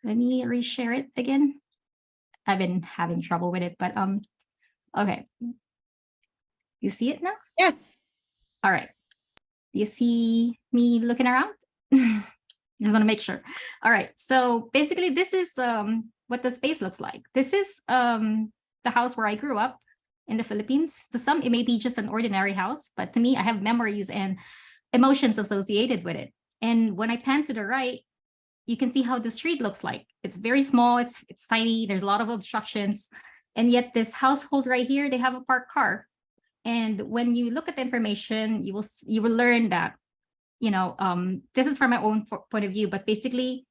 Let me reshare it again. I've been having trouble with it, but okay. You see it now? Yes. All right. You see me looking around? Just want to make sure. All right. So basically, this is what the space looks like. This is the house where I grew up in the Philippines. To some, it may be just an ordinary house, but to me, I have memories and emotions associated with it. And when I pan to the right, you can see how the street looks like. It's very small, it's tiny, there's a lot of obstructions. And yet this household right here, they have a parked car. And when you look at the information, you will learn that, this is from my own point of view, but basically,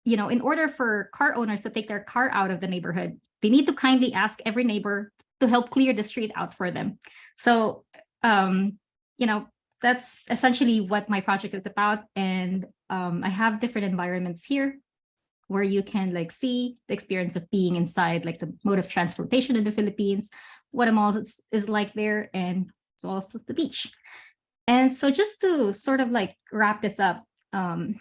in order for car owners to take their car out of the neighborhood, they need to kindly ask every neighbor to help clear the street out for them. So, that's essentially what my project is about. And I have different environments here where you can see the experience of being inside, like the mode of transportation in the Philippines, what a mall is like there, and as well as the beach. And so just to sort of wrap this up, I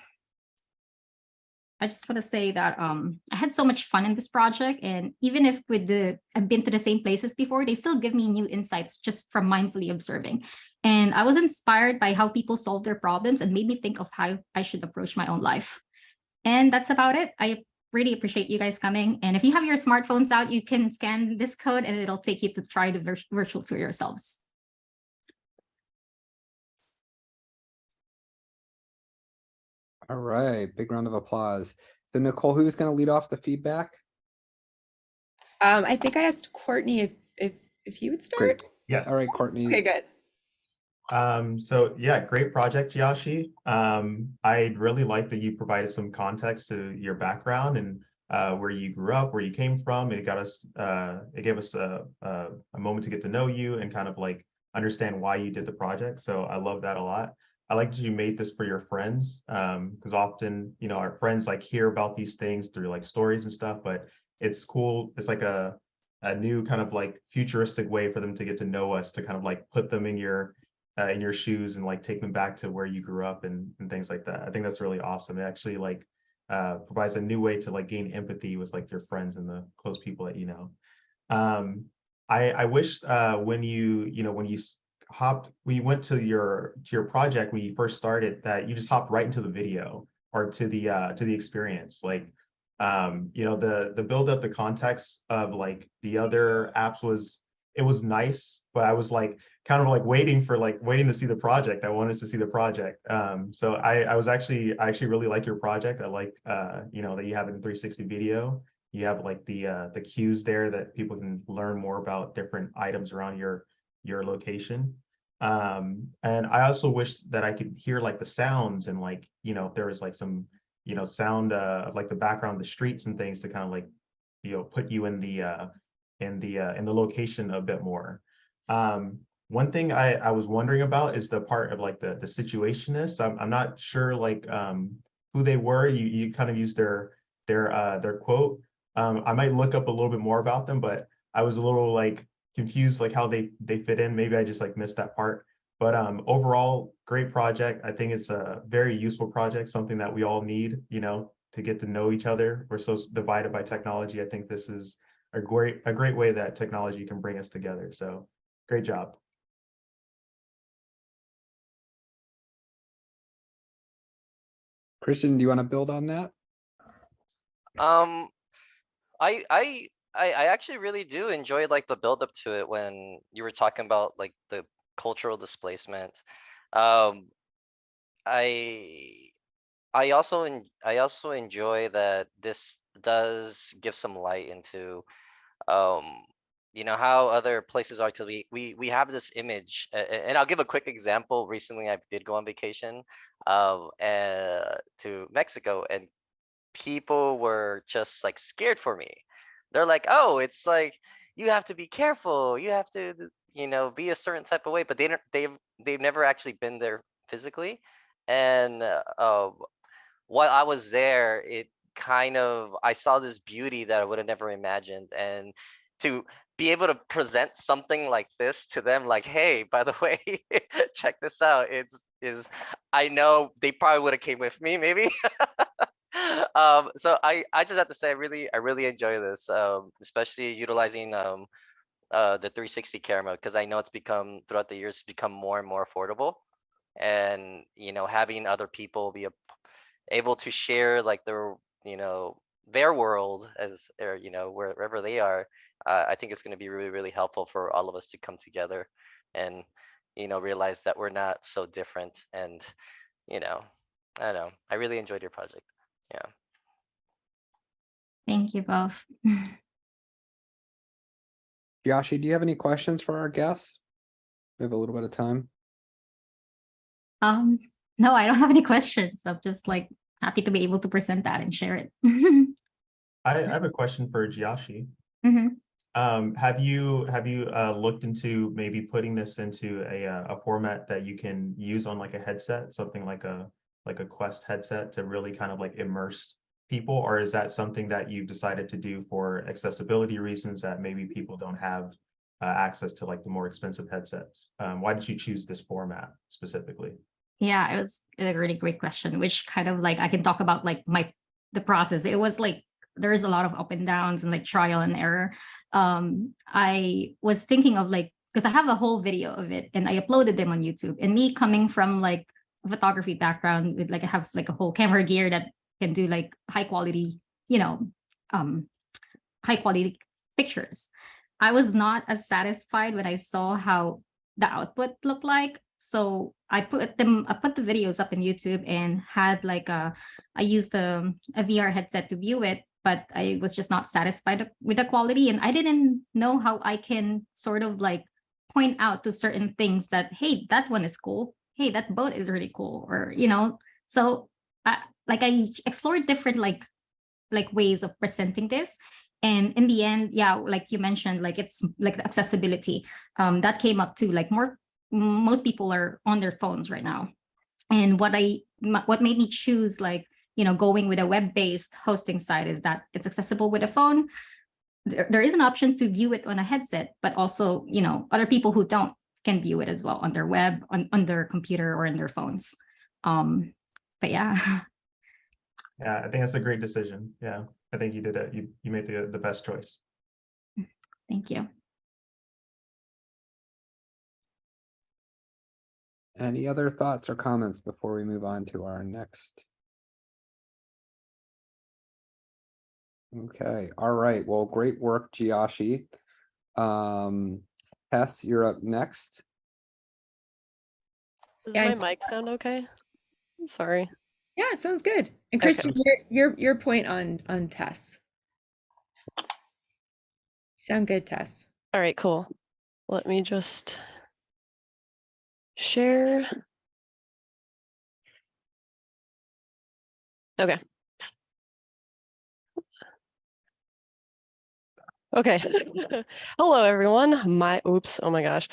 just want to say that I had so much fun in this project, and even if I've been to the same places before, they still give me new insights just from mindfully observing. And I was inspired by how people solve their problems and made me think of how I should approach my own life. And that's about it. I really appreciate you guys coming. And if you have your smartphones out, you can scan this code and it'll take you to try the virtual tour yourselves. All right, big round of applause. So Nicole, who's going to lead off the feedback? I think I asked Courtney if you would start. Great. Yes. All right, Courtney. Okay, good. So yeah, great project, Yashi. I really like that you provided some context to your background and where you grew up, where you came from. It got us, it gave us a moment to get to know you and kind of like understand why you did the project. So I love that a lot. I like that you made this for your friends, because often, you know, our friends like hear about these things through like stories and stuff, but it's cool. It's like a new kind of like futuristic way for them to get to know us, to kind of like put them in your shoes and like take them back to where you grew up and things like that. I think that's really awesome. It actually like provides a new way to like gain empathy with like your friends and the close people that you know. I wish when we went to your project when you first started, that you just hopped right into the video or to the experience. Like you know, the build up, the context of like the other apps was nice, but I was like kind of like waiting to see the project. I wanted to see the project. So I actually really like your project. I like you know, that you have it in 360 video. You have like the cues there that people can learn more about different items around your location. And I also wish that I could hear like the sounds and like, you know, if there was like some, you know, sound of like the background, the streets and things to kind of like, you know, put you in the location a bit more. One thing I was wondering about is the part of like the situationists. I'm not sure like who they were. You kind of used their quote. I might look up a little bit more about them, but I was a little like confused like how they fit in. Maybe I just like missed that part. But overall, great project. I think it's a very useful project, something that we all need, you know, to get to know each other. We're so divided by technology. I think this is a great way that technology can bring us together. So great job. Christian, do you want to build on that? I actually really do enjoy like the build up to it when you were talking about like the cultural displacement. Um, I I also enjoy that this does give some light into um you know how other places are, till we have this image, and I'll give a quick example. Recently I did go on vacation to Mexico, and people were just like scared for me. They're like, oh, it's like you have to be careful, you have to, you know, be a certain type of way, but they've never actually been there physically. And while I was there, it kind of, I saw this beauty that I would have never imagined. And to be able to present something like this to them, like, hey, by the way, check this out. I know they probably would have came with me, maybe. So I just have to say, I really enjoy this, especially utilizing the 360 camera, because I know it's become, throughout the years, become more and more affordable. And you know, having other people be able to share like their, you know, their world, as, or you know, wherever they are, I think it's going to be really, really helpful for all of us to come together and, you know, realize that we're not so different. And you know, I don't know, I really enjoyed your project. Yeah. Thank you both. Yashi, do you have any questions for our guests? We have a little bit of time. No, I don't have any questions. I'm just like happy to be able to present that and share it. I have a question for Jiashi. Mhm. Have you looked into maybe putting this into a format that you can use on like a headset, something like a Quest headset, to really kind of like immerse people? Or is that something that you've decided to do for accessibility reasons, that maybe people don't have access to like the more expensive headsets? Why did you choose this format specifically? Yeah, it was a really great question, which kind of like I can talk about like the process. It was like there's a lot of up and downs and like trial and error. I was thinking of like, because I have a whole video of it and I uploaded them on YouTube. And me coming from like a photography background with like, I have like a whole camera gear that can do like high quality you know, high quality pictures. I was not as satisfied when I saw how the output looked like. So I put the videos up on YouTube and had like I used a VR headset to view it, but I was just not satisfied with the quality. And I didn't know how I can sort of like point out to certain things that, hey, that one is cool. Hey, that boat is really cool. Or, you know, so I explored different like ways of presenting this. And in the end, yeah, like you mentioned, like it's like the accessibility that came up too. Like most people are on their phones right now. And what made me choose like, you know, going with a web-based hosting site is that it's accessible with a phone. There is an option to view it on a headset, but also, you know, other people who don't can view it as well on their web, on their computer or in their phones. But yeah. Yeah, I think that's a great decision. Yeah, I think you did it. You made the best choice. Thank you. Any other thoughts or comments before we move on to our next? Okay, all right. Well, great work, Jiashi. Tess, you're up next. Does Yeah, my mic sound okay? Sorry. Yeah, it sounds good. And Okay. Christian, your point on Tess. Sound good, Tess. All right, cool. Let me just share. Okay. Okay. Hello, everyone. Oh my gosh.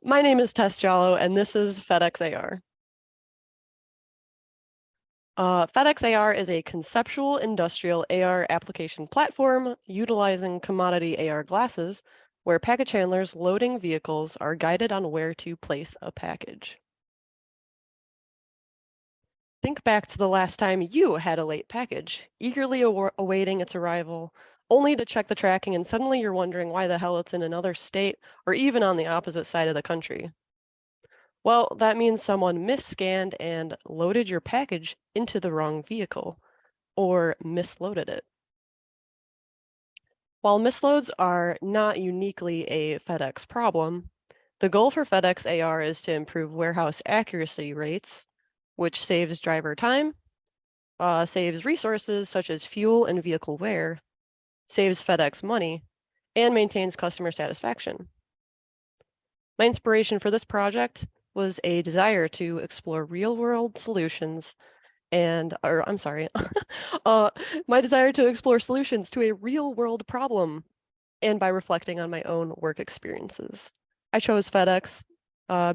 My name is Tess Jallo, and this is FedEx AR. FedEx AR is a conceptual industrial AR application platform utilizing commodity AR glasses where package handlers loading vehicles are guided on where to place a package. Think back to the last time you had a late package, eagerly awaiting its arrival, only to check the tracking and suddenly you're wondering why the hell it's in another state or even on the opposite side of the country. Well, that means someone misscanned and loaded your package into the wrong vehicle or misloaded it. While misloads are not uniquely a FedEx problem, the goal for FedEx AR is to improve warehouse accuracy rates, which saves driver time, saves resources such as fuel and vehicle wear, saves FedEx money, and maintains customer satisfaction. My inspiration for this project was a desire to explore real-world solutions my desire to explore solutions to a real-world problem and by reflecting on my own work experiences. I chose FedEx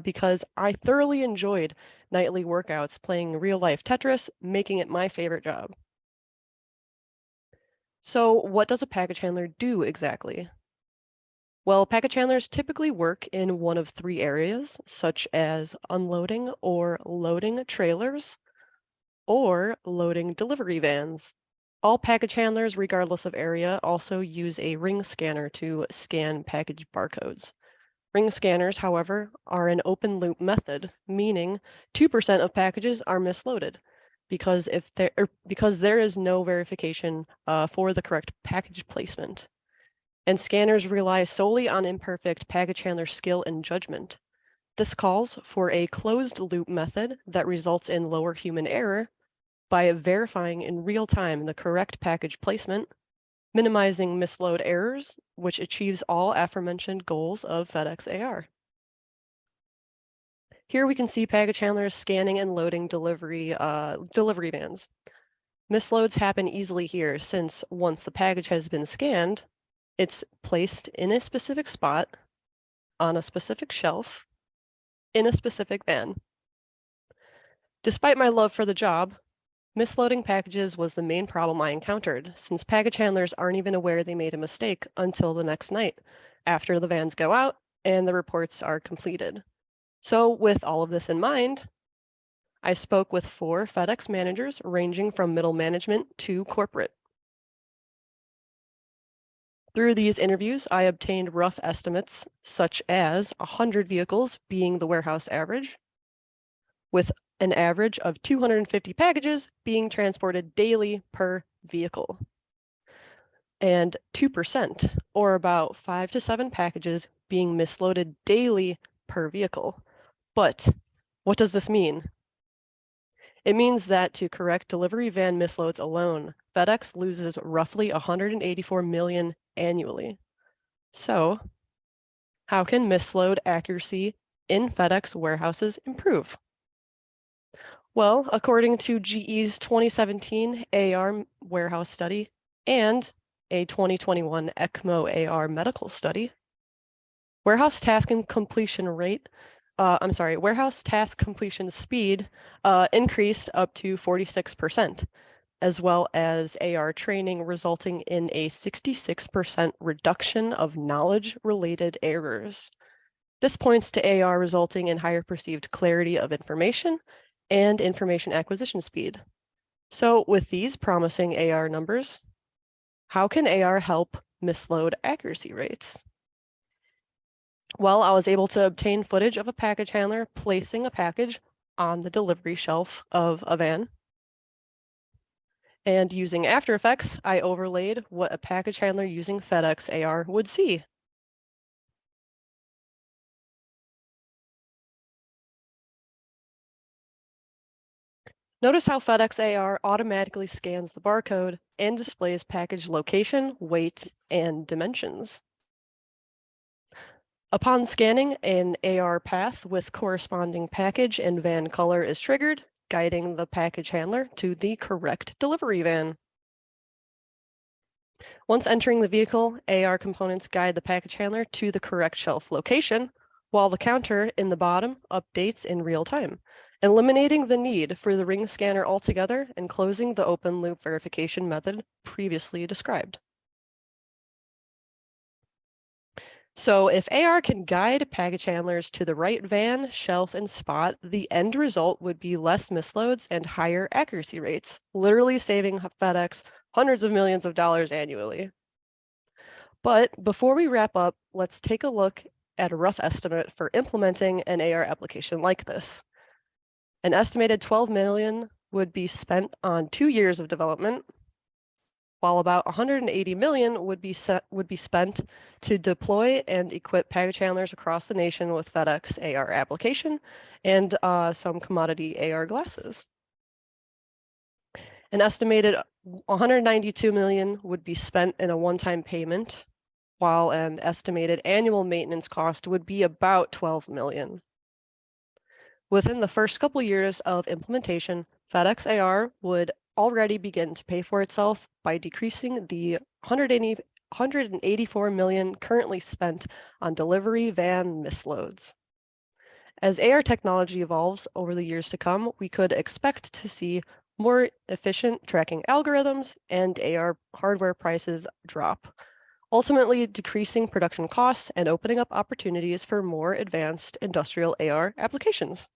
because I thoroughly enjoyed nightly workouts playing real-life Tetris, making it my favorite job. So what does a package handler do exactly? Well, package handlers typically work in one of three areas, such as unloading or loading trailers, or loading delivery vans. All package handlers, regardless of area, also use a ring scanner to scan package barcodes. Ring scanners, however, are an open loop method, meaning 2% of packages are misloaded because there is no verification for the correct package placement. And scanners rely solely on imperfect package handler skill and judgment. This calls for a closed loop method that results in lower human error by verifying in real time the correct package placement, minimizing misload errors, which achieves all aforementioned goals of FedEx AR. Here we can see package handlers scanning and loading delivery vans. Misloads happen easily here since once the package has been scanned, it's placed in a specific spot, on a specific shelf, in a specific van. Despite my love for the job, misloading packages was the main problem I encountered, since package handlers aren't even aware they made a mistake until the next night, after the vans go out and the reports are completed. So with all of this in mind, I spoke with 4 FedEx managers ranging from middle management to corporate. Through these interviews, I obtained rough estimates, such as 100 vehicles being the warehouse average, with an average of 250 packages being transported daily per vehicle. and 2%, or about 5 to 7 packages being misloaded daily per vehicle. But what does this mean? It means that to correct delivery van misloads alone, FedEx loses roughly 184 million annually. So, how can misload accuracy in FedEx warehouses improve? Well, according to GE's 2017 AR warehouse study and a 2021 ECMO AR medical study, warehouse task completion speed increased up to 46%, as well as AR training resulting in a 66% reduction of knowledge-related errors. This points to AR resulting in higher perceived clarity of information and information acquisition speed. So with these promising AR numbers, how can AR help misload accuracy rates? Well, I was able to obtain footage of a package handler placing a package on the delivery shelf of a van. And using After Effects, I overlaid what a package handler using FedEx AR would see. Notice how FedEx AR automatically scans the barcode and displays package location, weight, and dimensions. Upon scanning, an AR path with corresponding package and van color is triggered, guiding the package handler to the correct delivery van. Once entering the vehicle, AR components guide the package handler to the correct shelf location, while the counter in the bottom updates in real time, eliminating the need for the ring scanner altogether and closing the open loop verification method previously described. So if AR can guide package handlers to the right van, shelf, and spot, the end result would be less misloads and higher accuracy rates, literally saving FedEx hundreds of millions of dollars annually. But before we wrap up, let's take a look at a rough estimate for implementing an AR application like this. An estimated 12 million would be spent on 2 years of development, while about 180 million would be spent to deploy and equip package handlers across the nation with FedEx AR application and some commodity AR glasses. An estimated 192 million would be spent in a one-time payment, while an estimated annual maintenance cost would be about 12 million. Within the first couple years of implementation, FedEx AR would already begin to pay for itself by decreasing the 184 million currently spent on delivery van misloads. As AR technology evolves over the years to come, we could expect to see more efficient tracking algorithms and AR hardware prices drop, ultimately decreasing production costs and opening up opportunities for more advanced industrial AR applications.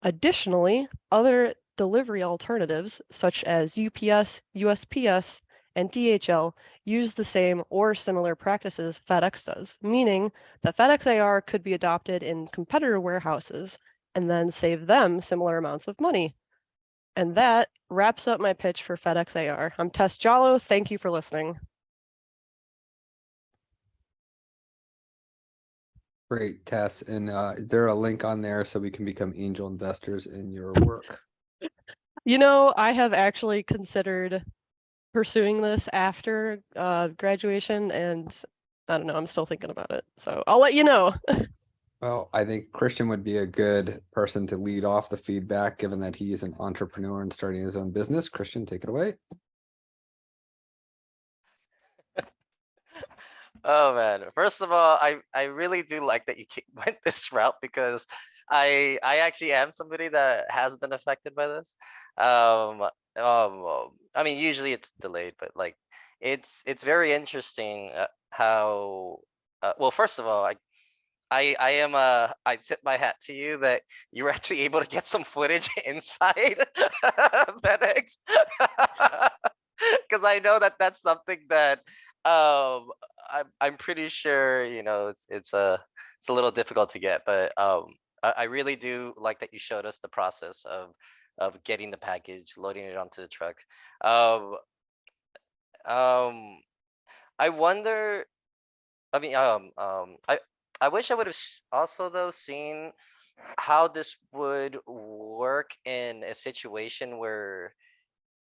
Additionally, other delivery alternatives such as UPS, USPS, and DHL use the same or similar practices FedEx does, meaning that FedEx AR could be adopted in competitor warehouses and then save them similar amounts of money. And that wraps up my pitch for FedEx AR. I'm Tess Jallo. Thank you for listening. Great, Tess. And is there a link on there so we can become angel investors in your work? You know, I have actually considered pursuing this after graduation, and I don't know, I'm still thinking about it. So I'll let you know. Well, I think Christian would be a good person to lead off the feedback, given that he is an entrepreneur and starting his own business. Christian, take it away. Oh man, first of all, I really do like that you went this route because I actually am somebody that has been affected by this. I mean, usually it's delayed, but like it's very interesting how well, first of all, I tip my hat to you that you were actually able to get some footage inside FedEx because I know that that's something that I'm pretty sure it's a little difficult to get, but I really do like that you showed us the process of getting the package, loading it onto the truck. I wonder. I mean, I wish I would have also though seen how this would work in a situation where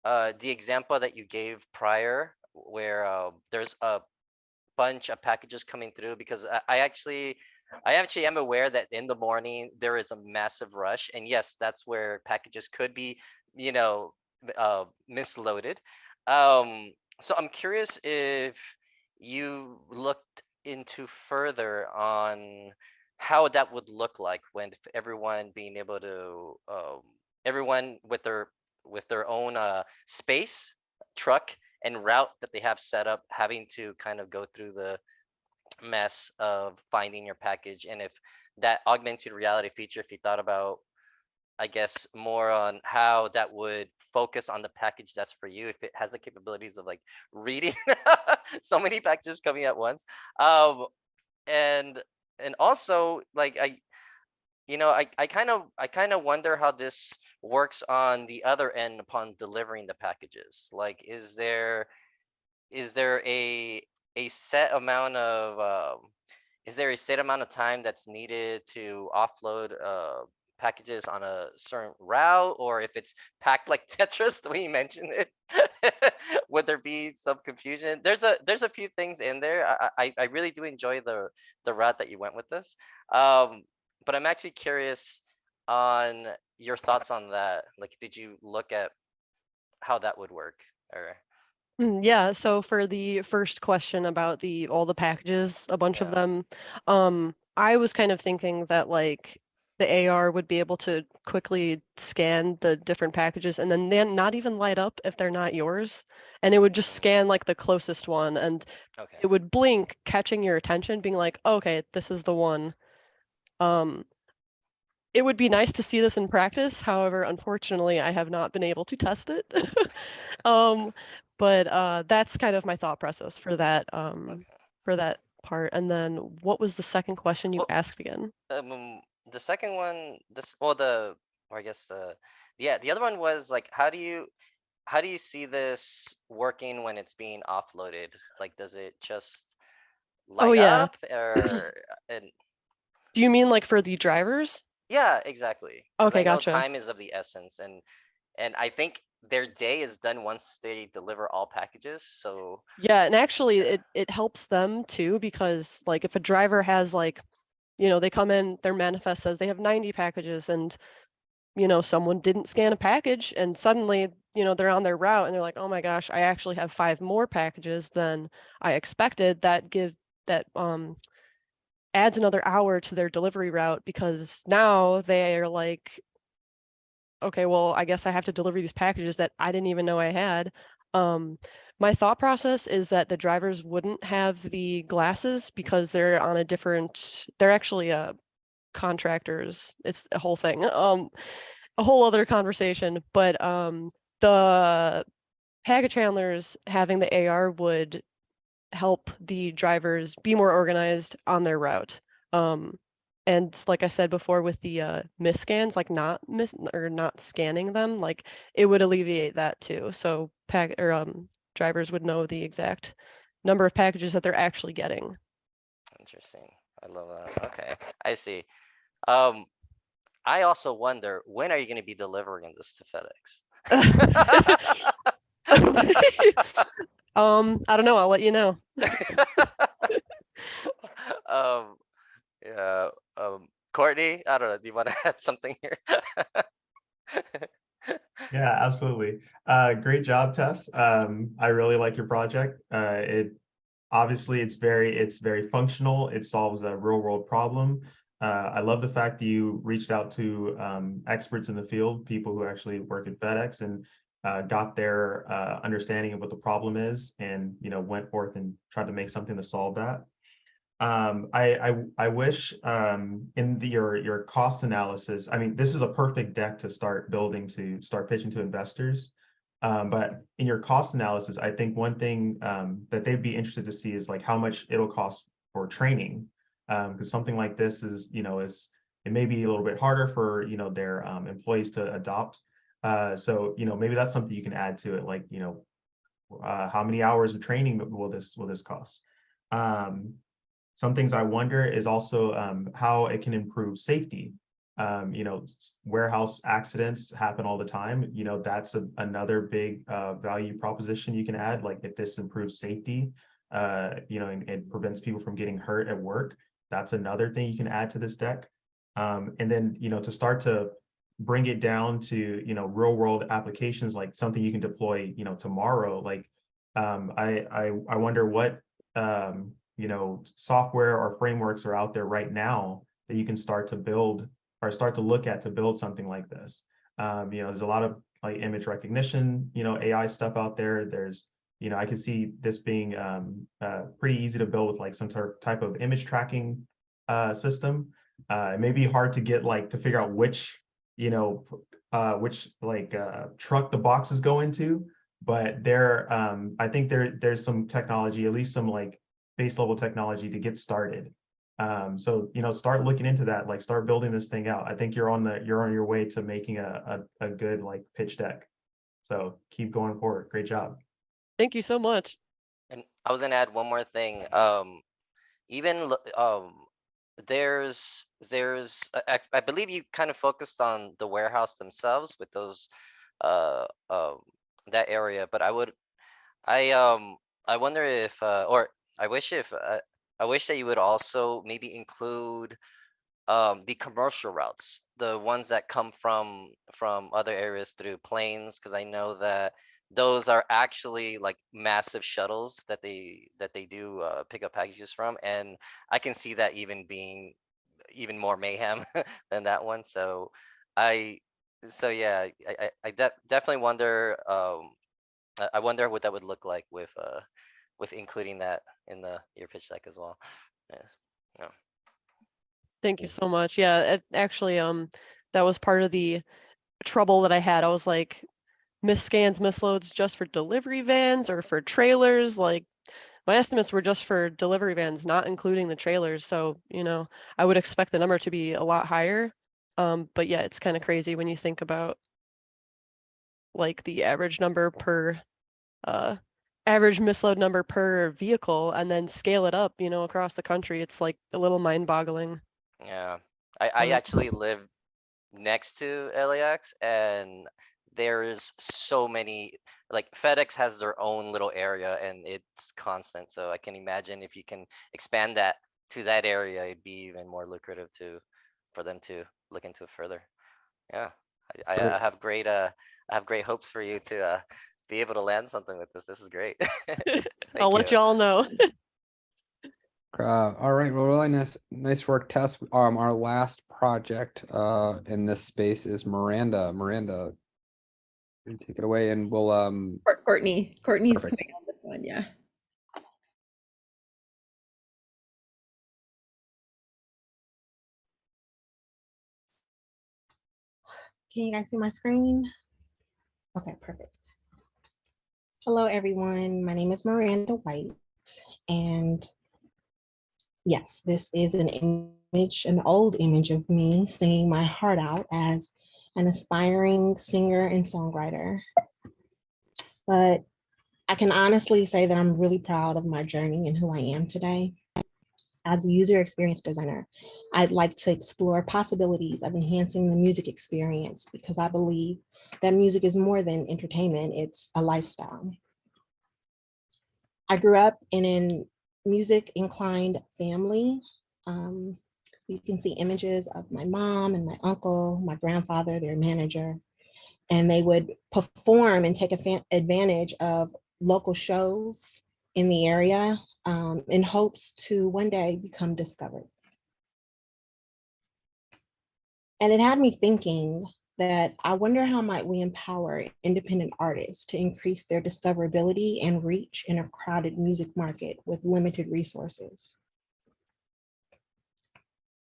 the example that you gave prior, where there's a bunch of packages coming through, because I actually am aware that in the morning there is a massive rush, and yes, that's where packages could be, you know, misloaded. Um, so I'm curious if you looked into further on how that would look like when everyone being able to everyone with their own space, truck, and route that they have set up, having to kind of go through the mess of finding your package. And if that augmented reality feature, if you thought about, I guess, more on how that would focus on the package that's for you, if it has the capabilities of like reading so many packages coming at once. um and and also like I kind of wonder how this works on the other end upon delivering the packages. Like, is there a set amount of is there a set amount of time that's needed to offload packages on a certain route, or if it's packed like Tetris, the way you mentioned it, would there be some confusion? There's a few things in there. I really do enjoy the route that you went with this. But I'm actually curious on your thoughts on that. Like, did you look at how that would work? Or Yeah, so for the first question about all the packages, a bunch of yeah. them, I was kind of thinking that like the AR would be able to quickly scan the different packages and then not even light up if they're not yours. And it would just scan like the closest one and Okay. it would blink, catching your attention, being like, okay, this is the one. It would be nice to see this in practice. However, unfortunately, I have not been able to test it. But that's kind of my thought process Okay. for that part. And then what was the second question you Well, asked again? the second one, this well the or I guess the yeah, the other one was like, how do you see this working when it's being offloaded? Like, does it just Oh light yeah. up, or and Do you mean like for the drivers? yeah, exactly. Because Okay, I know gotcha. time is of the essence, and I think their day is done once they deliver all packages. So Yeah, and actually yeah. it helps them too because like if a driver has like, they come in, their manifest says they have 90 packages and someone didn't scan a package and suddenly, they're on their route and they're like, oh my gosh, I actually have 5 more packages than I expected. That adds another hour to their delivery route because now they are like, okay, well, I guess I have to deliver these packages that I didn't even know I had. My thought process is that the drivers wouldn't have the glasses because they're on they're actually contractors. It's a whole thing. A whole other conversation, but the package handlers having the AR would help the drivers be more organized on their route. And like I said before, with the misscans, like not scanning them, like it would alleviate that too. So drivers would know the exact number of packages that they're actually getting. Interesting. I love that. Okay, I see. Um, I also wonder, when are you going to be delivering this to FedEx? I don't know. I'll let you know. um, yeah. Courtney, I don't know. Do you want to add something here? Yeah, absolutely. Great job, Tess. I really like your project. It obviously it's very functional. It solves a real world problem. I love the fact that you reached out to experts in the field, people who actually work at FedEx, and got their understanding of what the problem is, and went forth and tried to make something to solve that. I wish in your cost analysis, I mean, this is a perfect deck to start building, to start pitching to investors. But in your cost analysis, I think one thing that they'd be interested to see is like how much it'll cost for training, because something like this is it may be a little bit harder for their employees to adopt. So maybe that's something you can add to it, like How many hours of training will this cost? Some things I wonder is also how it can improve safety. Warehouse accidents happen all the time. That's another big value proposition you can add. Like if this improves safety, and it prevents people from getting hurt at work, that's another thing you can add to this deck. And then, to start to bring it down to, real world applications, like something you can deploy, tomorrow. Like, I wonder what, software or frameworks are out there right now that you can start to build or start to look at to build something like this. There's a lot of like image recognition, AI stuff out there. There's, I could see this being pretty easy to build with like some type of image tracking system. It may be hard to get like to figure out which truck the boxes go into, but I think there's some technology, at least some like base level technology to get started. So start looking into that, like start building this thing out. I think you're on your way to making a good like pitch deck. So keep going forward. Great job. Thank you so much. And I was gonna add one more thing. Even there's I believe you kind of focused on the warehouse themselves with those that area, but I wonder if or I wish that you would also maybe include the commercial routes, the ones that come from other areas through planes, because I know that those are actually like massive shuttles that they do pick up packages from, and I can see that even being even more mayhem than that one. So yeah, I definitely wonder. I wonder what that would look like with including that in your pitch deck as well. Yes. Yeah. Thank you so much. Yeah, it actually, that was part of the trouble that I had. I was like, misscans, misloads just for delivery vans or for trailers. Like my estimates were just for delivery vans, not including the trailers. So, I would expect the number to be a lot higher. But yeah, it's kind of crazy when you think about like the average number per average misload number per vehicle and then scale it up, across the country. It's like a little mind-boggling. Yeah. I actually live next to LAX, and there's so many, like FedEx has their own little area and it's constant. So I can imagine if you can expand that to that area, it'd be even more lucrative for them to look into it further. Yeah. I have great hopes for you to be able to land something with this. This is great. I'll let you all know. All right, well, really nice work, Tess. Our last project in this space is Miranda. Miranda, you take it away, and we'll Courtney's Perfect. coming on this one, yeah. Can you guys see my screen? Okay, perfect. Hello, everyone. My name is Miranda White, and yes, this is an image, an old image of me singing my heart out as an aspiring singer and songwriter. But I can honestly say that I'm really proud of my journey and who I am today. As a user experience designer, I'd like to explore possibilities of enhancing the music experience because I believe that music is more than entertainment, it's a lifestyle. I grew up in a music inclined family. You can see images of my mom and my uncle, my grandfather, their manager, and they would perform and take advantage of local shows in the area in hopes to one day become discovered. And it had me thinking that I wonder how might we empower independent artists to increase their discoverability and reach in a crowded music market with limited resources.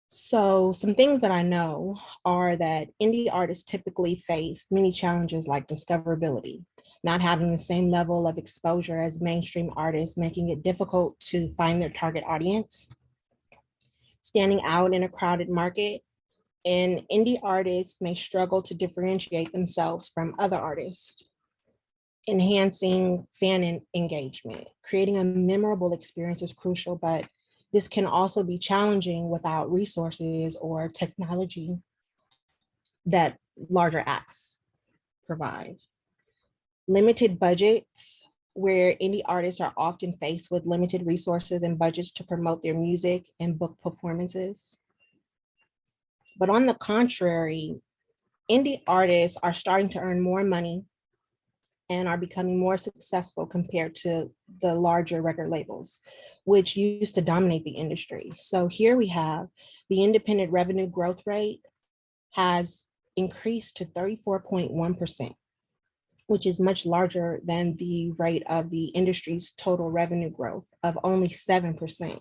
So some things that I know are that indie artists typically face many challenges like discoverability, not having the same level of exposure as mainstream artists, making it difficult to find their target audience, standing out in a crowded market, and indie artists may struggle to differentiate themselves from other artists. enhancing fan engagement. Creating a memorable experience is crucial, but this can also be challenging without resources or technology that larger acts provide. Limited budgets, where indie artists are often faced with limited resources and budgets to promote their music and book performances. But on the contrary, indie artists are starting to earn more money and are becoming more successful compared to the larger record labels, which used to dominate the industry. So here we have the independent revenue growth rate has increased to 34.1%, which is much larger than the rate of the industry's total revenue growth of only 7%.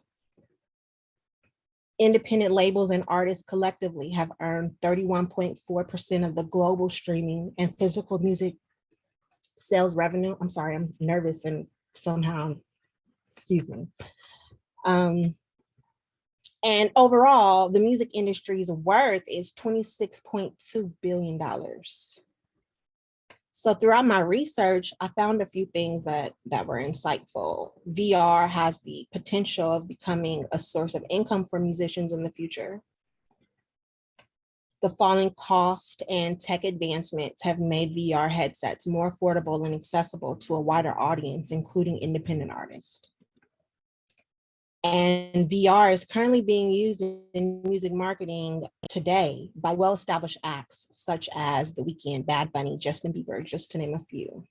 Independent labels and artists collectively have earned 31.4% of the global streaming and physical music sales revenue. I'm sorry, I'm nervous and somehow, excuse me. And overall, the music industry's worth is $26.2 billion. So throughout my research, I found a few things that were insightful. VR has the potential of becoming a source of income for musicians in the future. The falling cost and tech advancements have made VR headsets more affordable and accessible to a wider audience, including independent artists. And VR is currently being used in music marketing today by well-established acts such as The Weeknd, Bad Bunny, Justin Bieber, just to name a few.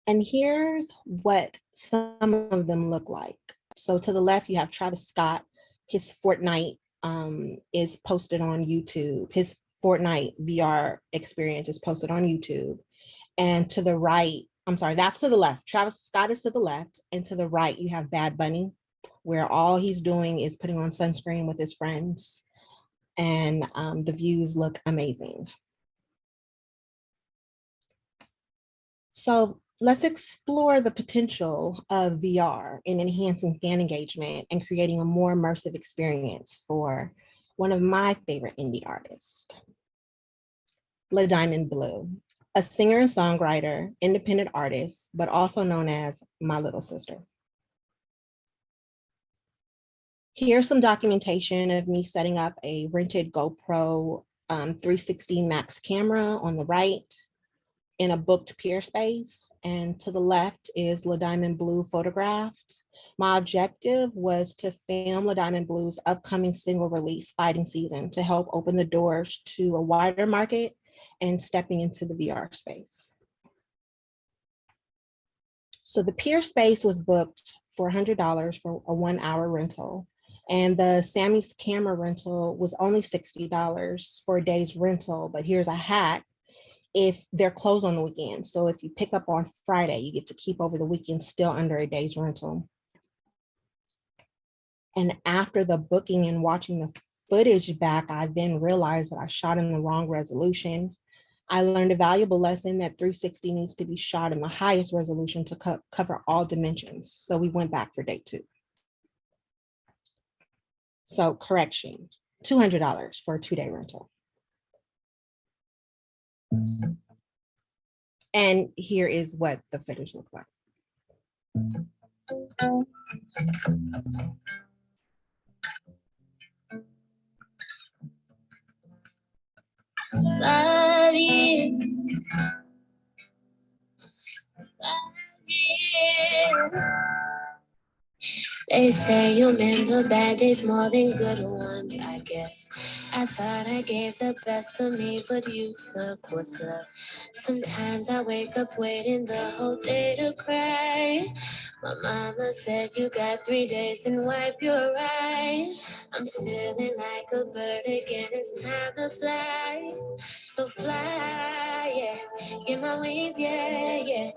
And here's what some of them look like. So to the left, you have Travis Scott. His Fortnite is posted on YouTube. His Fortnite VR experience is posted on YouTube. And to the right, I'm sorry, that's to the left. Travis Scott is to the left. And to the right, you have Bad Bunny, where all he's doing is putting on sunscreen with his friends. And the views look amazing. So let's explore the potential of VR in enhancing fan engagement and creating a more immersive experience for one of my favorite indie artists, La Diamond Blue, a singer and songwriter, independent artist, but also known as my little sister. Here's some documentation of me setting up a rented GoPro 360 Max camera on the right in a booked peer space. And to the left is La Diamond Blue photographed. My objective was to film La Diamond Blue's upcoming single release, Fighting Season, to help open the doors to a wider market and stepping into the VR space. So the peer space was booked for $100 for a 1-hour rental. And the Sammy's camera rental was only $60 for a day's rental. But here's a hack: if they're closed on the weekend. So if you pick up on Friday, you get to keep over the weekend still under a day's rental. And after the booking and watching the footage back, I then realized that I shot in the wrong resolution. I learned a valuable lesson that 360 needs to be shot in the highest resolution to cover all dimensions. So we went back for day 2. So correction, $200 for a 2-day rental. And here is what the footage looks like. They say you remember bad days more than good ones, I guess. I thought I gave the best of me, but you took what's left. Sometimes I wake up waiting the whole day to cry. My mama said you got 3 days, then wipe your eyes. I'm feeling like a bird again, it's time to fly. So fly, yeah, get my wings, yeah, yeah.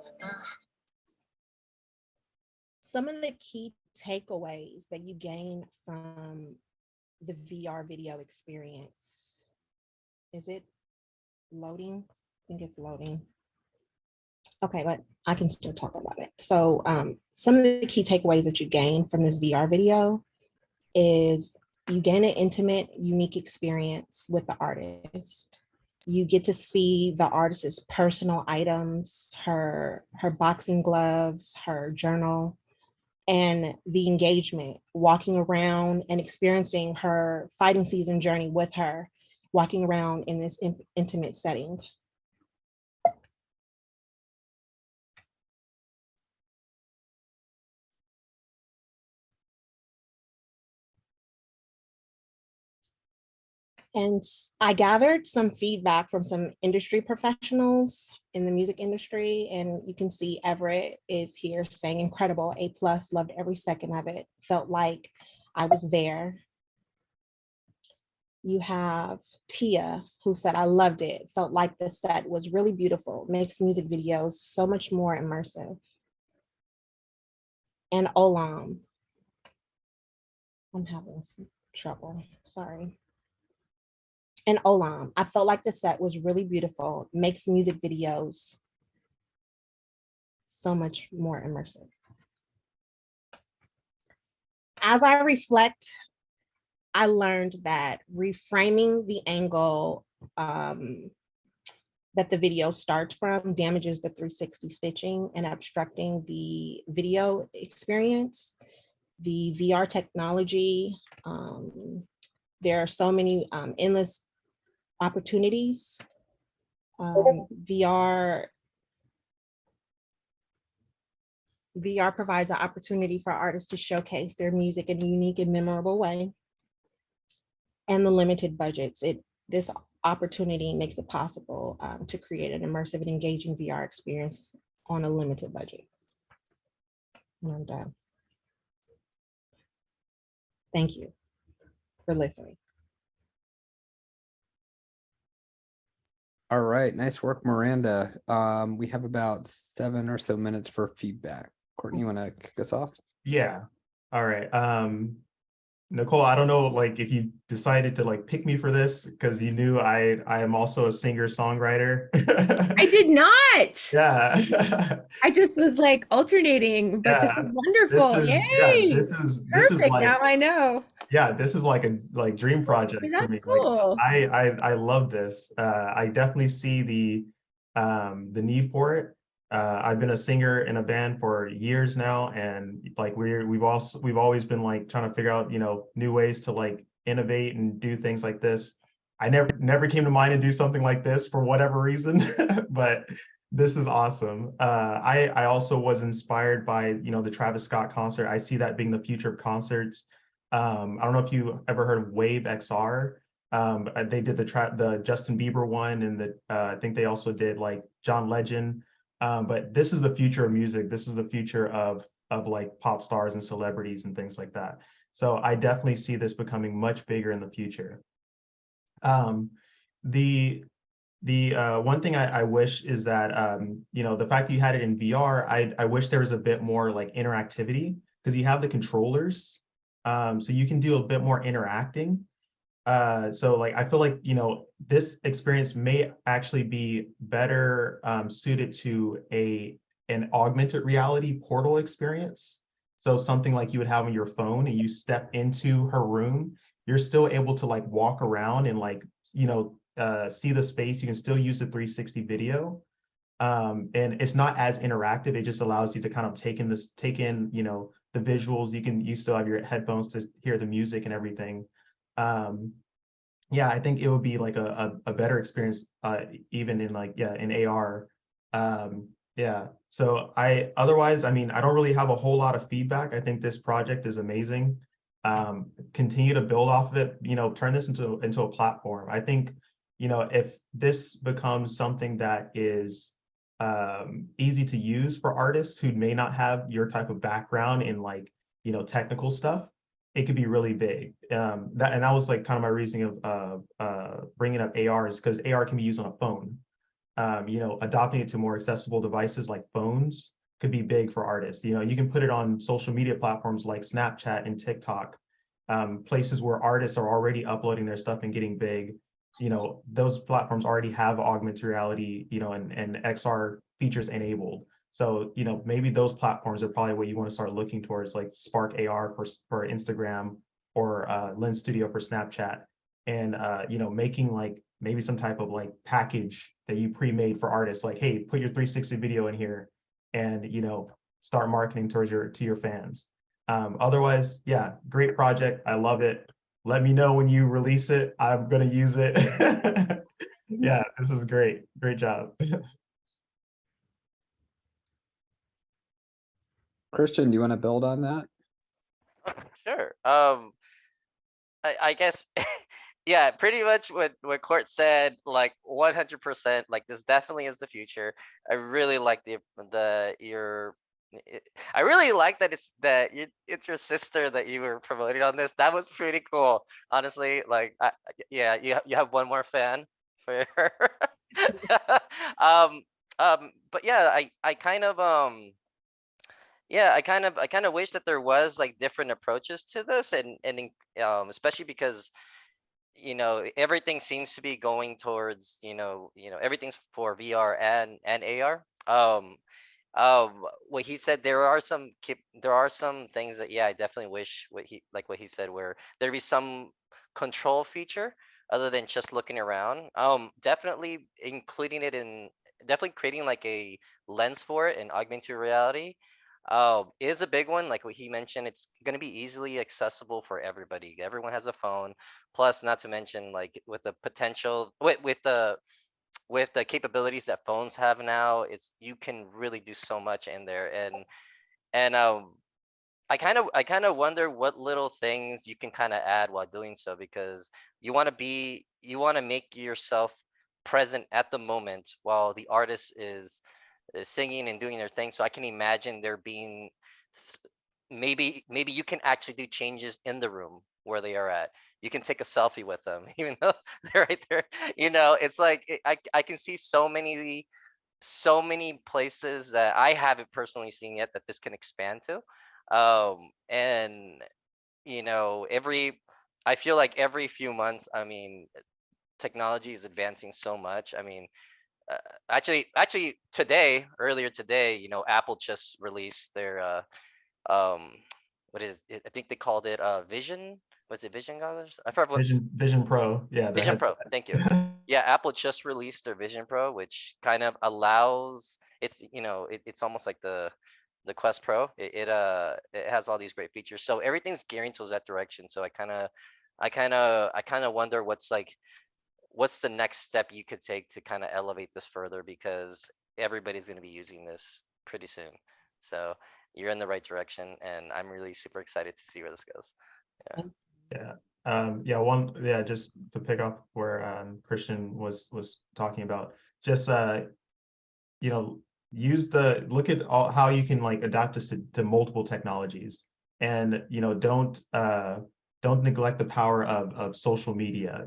Some of the key takeaways that you gain from the VR video experience. Is it loading? I think it's loading. Okay, but I can still talk about it. So some of the key takeaways that you gain from this VR video is you gain an intimate, unique experience with the artist. You get to see the artist's personal items, her boxing gloves, her journal, and the engagement, walking around and experiencing her fighting season journey with her, walking around in this intimate setting. And I gathered some feedback from some industry professionals in the music industry, and you can see Everett is here saying incredible, A+, loved every second of it, felt like I was there. You have Tia, who said, I loved it, felt like the set was really beautiful, makes music videos so much more immersive. And Olam, I'm having some trouble, sorry. And Olam, I felt like the set was really beautiful, makes music videos so much more immersive. As I reflect, I learned that reframing the angle that the video starts from damages the 360 stitching and obstructing the video experience. The VR technology, there are so many endless opportunities. VR provides an opportunity for artists to showcase their music in a unique and memorable way. And the limited budgets, this opportunity makes it possible to create an immersive and engaging VR experience on a limited budget. And I'm done. Thank you for listening. All right, nice work, Miranda. We have about 7 or so minutes for feedback. Courtney, you want to kick us off? Yeah. All right. Nicole, I don't know, like, if you decided to like pick me for this because you knew I am also a singer-songwriter. I did not. Yeah. I just was like alternating, but this is wonderful. Yay! This is Perfect. like, Now I know. yeah, this is like a dream project for That's me. cool. Like, I love this. I definitely see the need for it. I've been a singer in a band for years now, and like we've always been like trying to figure out, you know, new ways to like innovate and do things like this. I never came to mind to do something like this for whatever reason, but this is awesome. I also was inspired by, you know, the Travis Scott concert. I see that being the future of concerts. I don't know if you ever heard of Wave XR. They did the Justin Bieber one, and I think they also did like John Legend. But this is the future of music. This is the future of like pop stars and celebrities and things like that. So I definitely see this becoming much bigger in the future. The one thing I wish is that you know, the fact that you had it in VR, I wish there was a bit more like interactivity, because you have the controllers, so you can do a bit more interacting. So like I feel like, you know, this experience may actually be better suited to an augmented reality portal experience. So something like you would have on your phone, and you step into her room, you're still able to like walk around and like, you know, see the space. You can still use the 360 video. And it's not as interactive. It just allows you to kind of take in, you know, the visuals. You still have your headphones to hear the music and everything. Yeah, I think it would be like a better experience, even in like, yeah, in AR. Yeah, so otherwise, I mean, I don't really have a whole lot of feedback. I think this project is amazing. Continue to build off of it, you know, turn this into a platform. I think, you know, if this becomes something that is easy to use for artists who may not have your type of background in like, you know, technical stuff, it could be really big. That was like kind of my reasoning of bringing up AR, is because AR can be used on a phone. You know, adopting it to more accessible devices like phones could be big for artists. You know, you can put it on social media platforms like Snapchat and TikTok, places where artists are already uploading their stuff and getting big. You know, those platforms already have augmented reality, you know, and XR features enabled. So, you know, maybe those platforms are probably what you want to start looking towards, like Spark AR for Instagram, or Lens Studio for Snapchat. And, you know, making like maybe some type of like package that you pre-made for artists, like, hey, put your 360 video in here and, you know, start marketing towards your fans. Otherwise, yeah, great project. I love it. Let me know when you release it. I'm gonna use it. Yeah, this is great. Great job. Christian, do you want to build on that? Sure. I guess, yeah, pretty much what Court said, like 100%, like this definitely is the future. I really like I really like that it's your sister that you were promoting on this. That was pretty cool, honestly. Like, yeah, you have one more fan for her. um, but yeah, I kind of yeah, I kind of wish that there was like different approaches to this, especially because everything seems to be going towards everything's for VR and AR. What he said, there are some things that, yeah, I definitely wish what he said, where there be some control feature other than just looking around. Definitely including it in definitely creating like a lens for it in augmented reality is a big one. Like what he mentioned, it's going to be easily accessible for everybody. Everyone has a phone. Plus, not to mention, like with the potential with the capabilities that phones have now, you can really do so much in there. And I kind of wonder what little things you can kind of add while doing so, because you want to make yourself present at the moment while the artist is singing and doing their thing. So I can imagine there being maybe you can actually do changes in the room where they are at. You can take a selfie with them, even though they're right there. It's like I can see so many places that I haven't personally seen yet that this can expand to. And every I feel like every few months, I mean, technology is advancing so much. I mean, uh, actually earlier today, Apple just released their um what is it? I think they called it Vision. Was it Vision goggles? I forgot what. Vision Pro. Yeah, the Vision Pro. headset. Thank you. Yeah, Apple just released their Vision Pro, which kind of allows it's almost like the Quest Pro. It has all these great features. So everything's gearing towards that direction. So I kind of wonder what's the next step you could take to kind of elevate this further, because everybody's going to be using this pretty soon. So you're in the right direction, and I'm really super excited to see where this goes. Yeah. Yeah. Just to pick up where Christian was talking about, just look at how you can like adapt this to multiple technologies, and don't neglect the power of social media.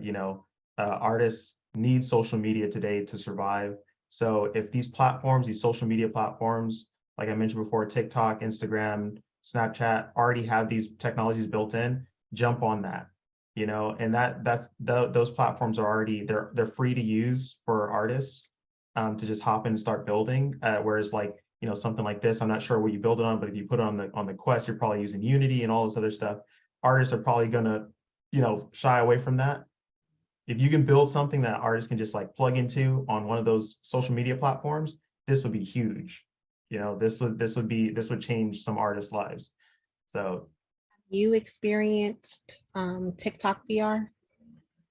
Artists need social media today to survive. So if these social media platforms, like I mentioned before, TikTok, Instagram, Snapchat, already have these technologies built in, jump on that. And those platforms are already they're free to use for artists to just hop in and start building. Whereas like something like this, I'm not sure what you build it on, but if you put it on the Quest, you're probably using Unity and all this other stuff. Artists are probably gonna shy away from that. If you can build something that artists can just like plug into on one of those social media platforms, this would be huge. This would change some artists' lives. So You experienced TikTok VR?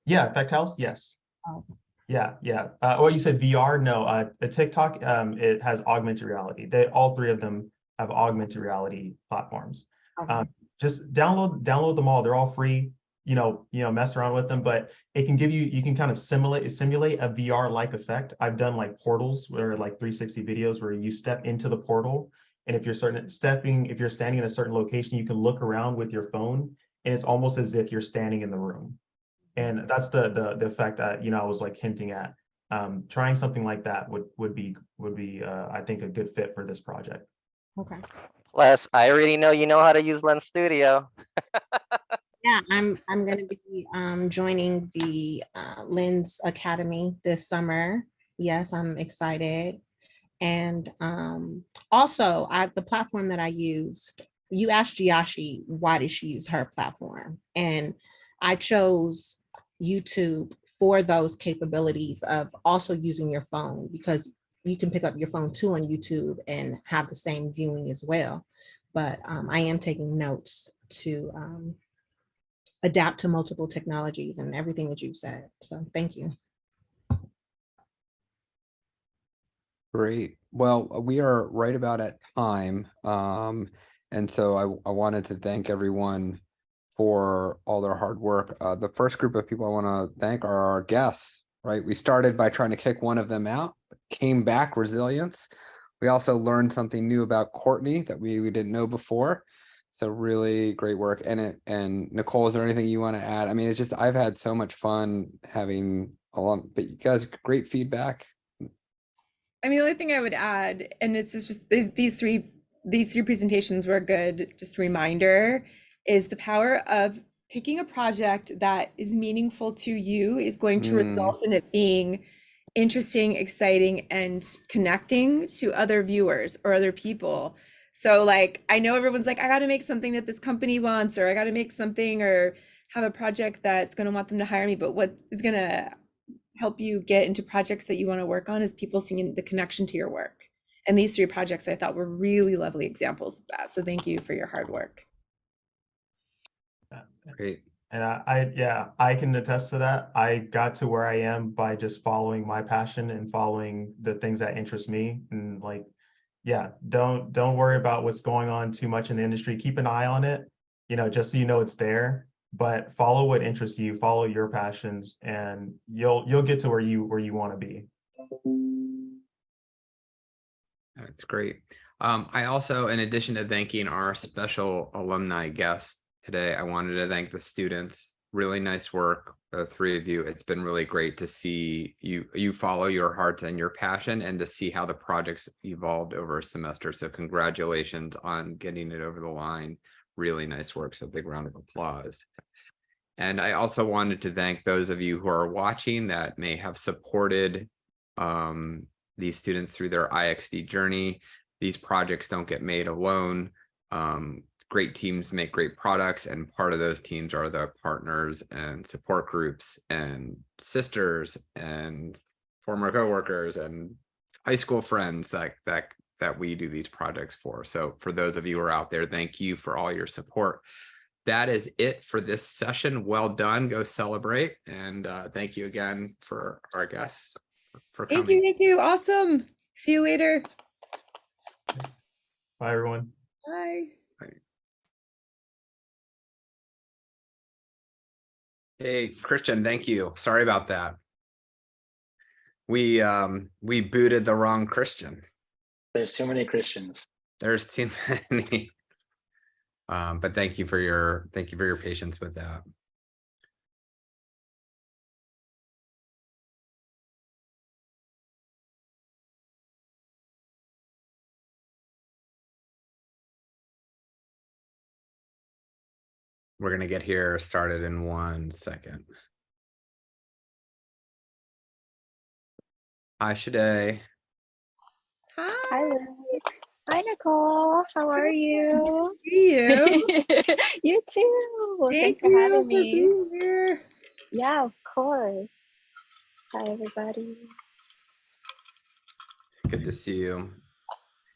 yeah, Effect House, yes. Oh. Yeah. You said VR? No, the TikTok, it has augmented reality. All three of them have augmented reality platforms. Okay. Just download them all. They're all free. Mess around with them, but it can you can kind of simulate a VR-like effect. I've done like portals where like 360 videos where you step into the portal, and if you're standing in a certain location, you can look around with your phone, and it's almost as if you're standing in the room. And that's the effect that I was like hinting at. Trying something like that would be I think a good fit for this project. Okay. Plus, I already know you know how to use Lens Studio. Yeah, I'm going to be joining the Lens Academy this summer. Yes, I'm excited. And also, the platform that I used, you asked Jiashi why did she use her platform, and I chose YouTube for those capabilities of also using your phone, because you can pick up your phone too on YouTube and have the same viewing as well. But I am taking notes to adapt to multiple technologies and everything that you've said. So thank you. Great. Well, we are right about at time. And so I wanted to thank everyone for all their hard work. The first group of people I want to thank are our guests, right? We started by trying to kick one of them out, came back, resilience. We also learned something new about Courtney that we didn't know before. So really great work. And Nicole, is there anything you want to add? I mean, it's just, I've had so much fun having but you guys, great feedback. I mean, the only thing I would add, and it's just these three presentations were a good just reminder, is the power of picking a project that is meaningful to you is going to result in it being interesting, exciting, and connecting to other viewers or other people. So like, I know everyone's like, I got to make something that this company wants, or I got to make something or have a project that's going to want them to hire me. But what is going to help you get into projects that you want to work on is people seeing the connection to your work. And these three projects I thought were really lovely examples of that. So thank you for your hard work. Great. And I can attest to that. I got to where I am by just following my passion and following the things that interest me. And like, yeah, don't worry about what's going on too much in the industry. Keep an eye on it, just so you know it's there. But follow what interests you, follow your passions, and you'll get to where you want to be. That's great. I also, in addition to thanking our special alumni guests today, I wanted to thank the students. Really nice work, the three of you. It's been really great to see you follow your hearts and your passion, and to see how the projects evolved over a semester. So congratulations on getting it over the line. Really nice work. So big round of applause. And I also wanted to thank those of you who are watching that may have supported these students through their IXD journey. These projects don't get made alone. Great teams make great products, and part of those teams are the partners and support groups and sisters and former coworkers and high school friends that we do these projects for. So for those of you who are out there, thank you for all your support. That is it for this session. Well done. Go celebrate. And thank you again for our guests for coming. Thank you. Awesome. See you later. Bye, everyone. Bye. Hey, Christian, thank you. Sorry about that. We booted the wrong Christian. There's too many Christians. There's too many. But thank you for your patience with that. We're gonna get here started in 1 second. Hi, Shade. Hi, Luke. Hi, Nicole. How are you? See you. You too. Thank Thanks for you having for me. being here. Yeah, of course. Hi, everybody. Good to see you.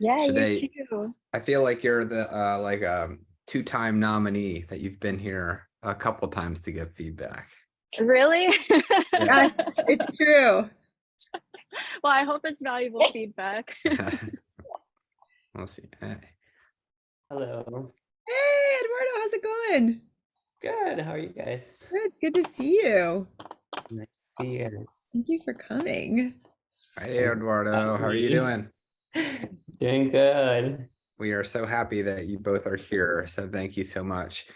Yeah, you Shade, too. I feel like you're the two-time nominee, that you've been here a couple times to give feedback. Really? Yeah. It's true. Well, I hope it's valuable feedback. We'll see. Hey. Hello. Hey, Eduardo, how's it going? Good. How are you guys? Good to see you. Nice to see you guys. Thank you for coming. Hey, Eduardo. How are you doing? Doing good. We are so happy that you both are here. So thank you so much.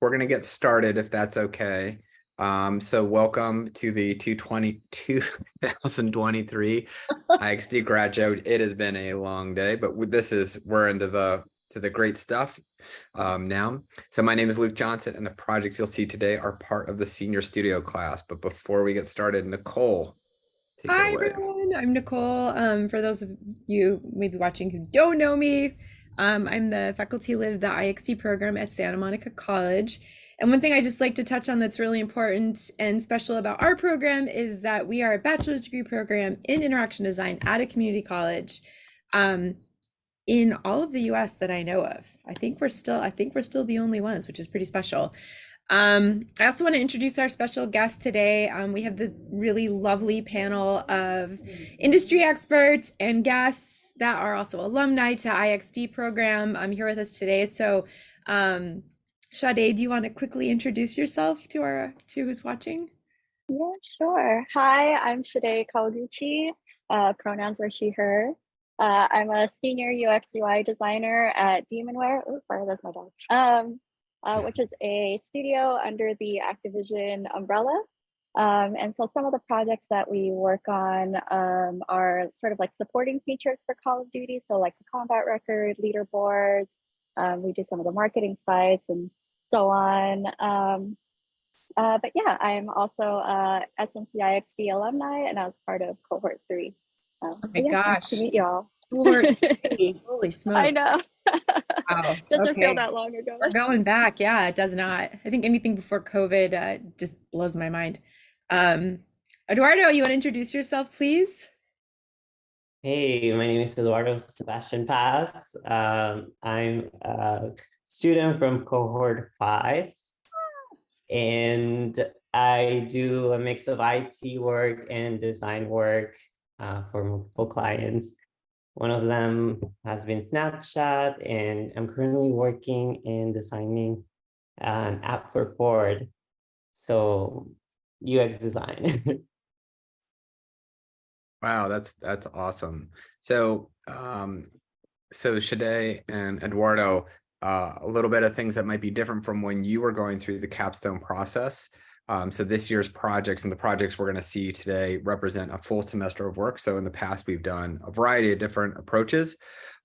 We're going to get started if that's okay. So welcome to the 2023 IXD grad show. It has been a long day, but we're into the great stuff now. So my name is Luke Johnson, and the projects you'll see today are part of the senior studio class. But before we get started, Nicole, take Hi, it away. everyone. I'm Nicole. For those of you maybe watching who don't know me, I'm the faculty lead of the IXD program at Santa Monica College. And one thing I just like to touch on that's really important and special about our program is that we are a bachelor's degree program in interaction design at a community college in all of the US that I know of. I think we're still the only ones, which is pretty special. I also want to introduce our special guest today. We have this really lovely panel of industry experts and guests that are also alumni to IxD program here with us today. So Sade, do you want to quickly introduce yourself to who's watching? Yeah, sure. Hi, I'm Sade Kawaguchi. Pronouns are she, her. I'm a senior UX UI designer at Demonware. Oh, sorry, that's my dog. Which is a studio under the Activision umbrella. And so some of the projects that we work on are sort of like supporting features for Call of Duty. So like the combat record, leaderboards, we do some of the marketing sites and so on. But yeah, I'm also a SMC IxD alumni and I was part of cohort 3. Oh my yeah, gosh. nice to meet y'all. Holy smokes. I know. Wow. Doesn't feel that long ago. We're going back. Yeah, it does not. I think anything before COVID just blows my mind. Eduardo, you want to introduce yourself, please? Hey, my name is Eduardo Sebastian Paz. I'm a student from cohort 5, and I do a mix of IT work and design work for multiple clients. One of them has been Snapchat, and I'm currently working in designing an app for Ford. So UX design. Wow, that's awesome. So so Sade and Eduardo, a little bit of things that might be different from when you were going through the capstone process. So this year's projects and the projects we're going to see today represent a full semester of work. So in the past, we've done a variety of different approaches.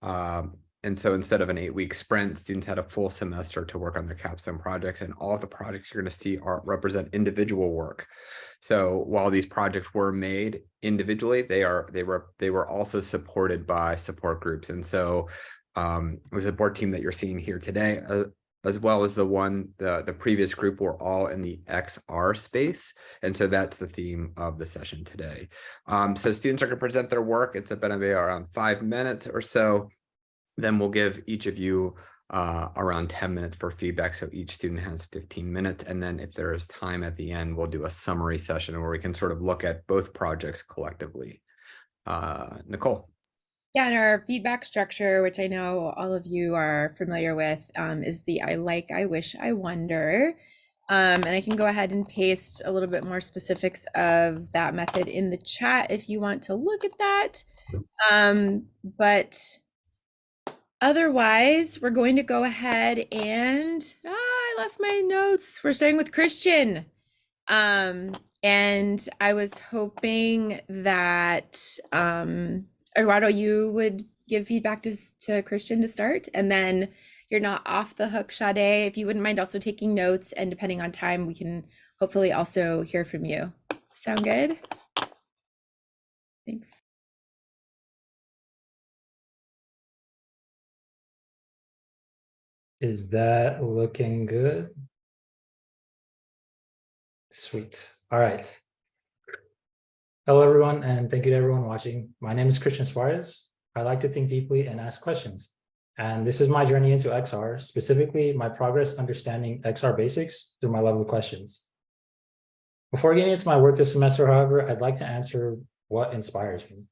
And so instead of an 8-week sprint, students had a full semester to work on their capstone projects, and all of the projects you're going to see represent individual work. So while these projects were made individually, they were also supported by support groups. And so the support team that you're seeing here today, as well as the previous group, were all in the XR space. And so that's the theme of the session today. So students are going to present their work. It's going to be around 5 minutes or so. Then we'll give each of you around 10 minutes for feedback. So each student has 15 minutes. And then if there is time at the end, we'll do a summary session where we can sort of look at both projects collectively. Nicole. Yeah, and our feedback structure, which I know all of you are familiar with, is the I like, I wish, I wonder. And I can go ahead and paste a little bit more specifics of that method in the chat if you want to look at that. But otherwise, we're going to go ahead and I lost my notes. We're starting with Christian. And I was hoping that Eduardo, you would give feedback to Christian to start, and then you're not off the hook, Sade. If you wouldn't mind also taking notes, and depending on time, we can hopefully also hear from you. Sound good? Thanks. Is that looking good? Sweet. All right. Hello, everyone, and thank you to everyone watching. My name is Christian Suarez. I like to think deeply and ask questions. And this is my journey into XR, specifically my progress understanding XR basics through my love of questions. Before getting into my work this semester, however, I'd like to answer what inspires me.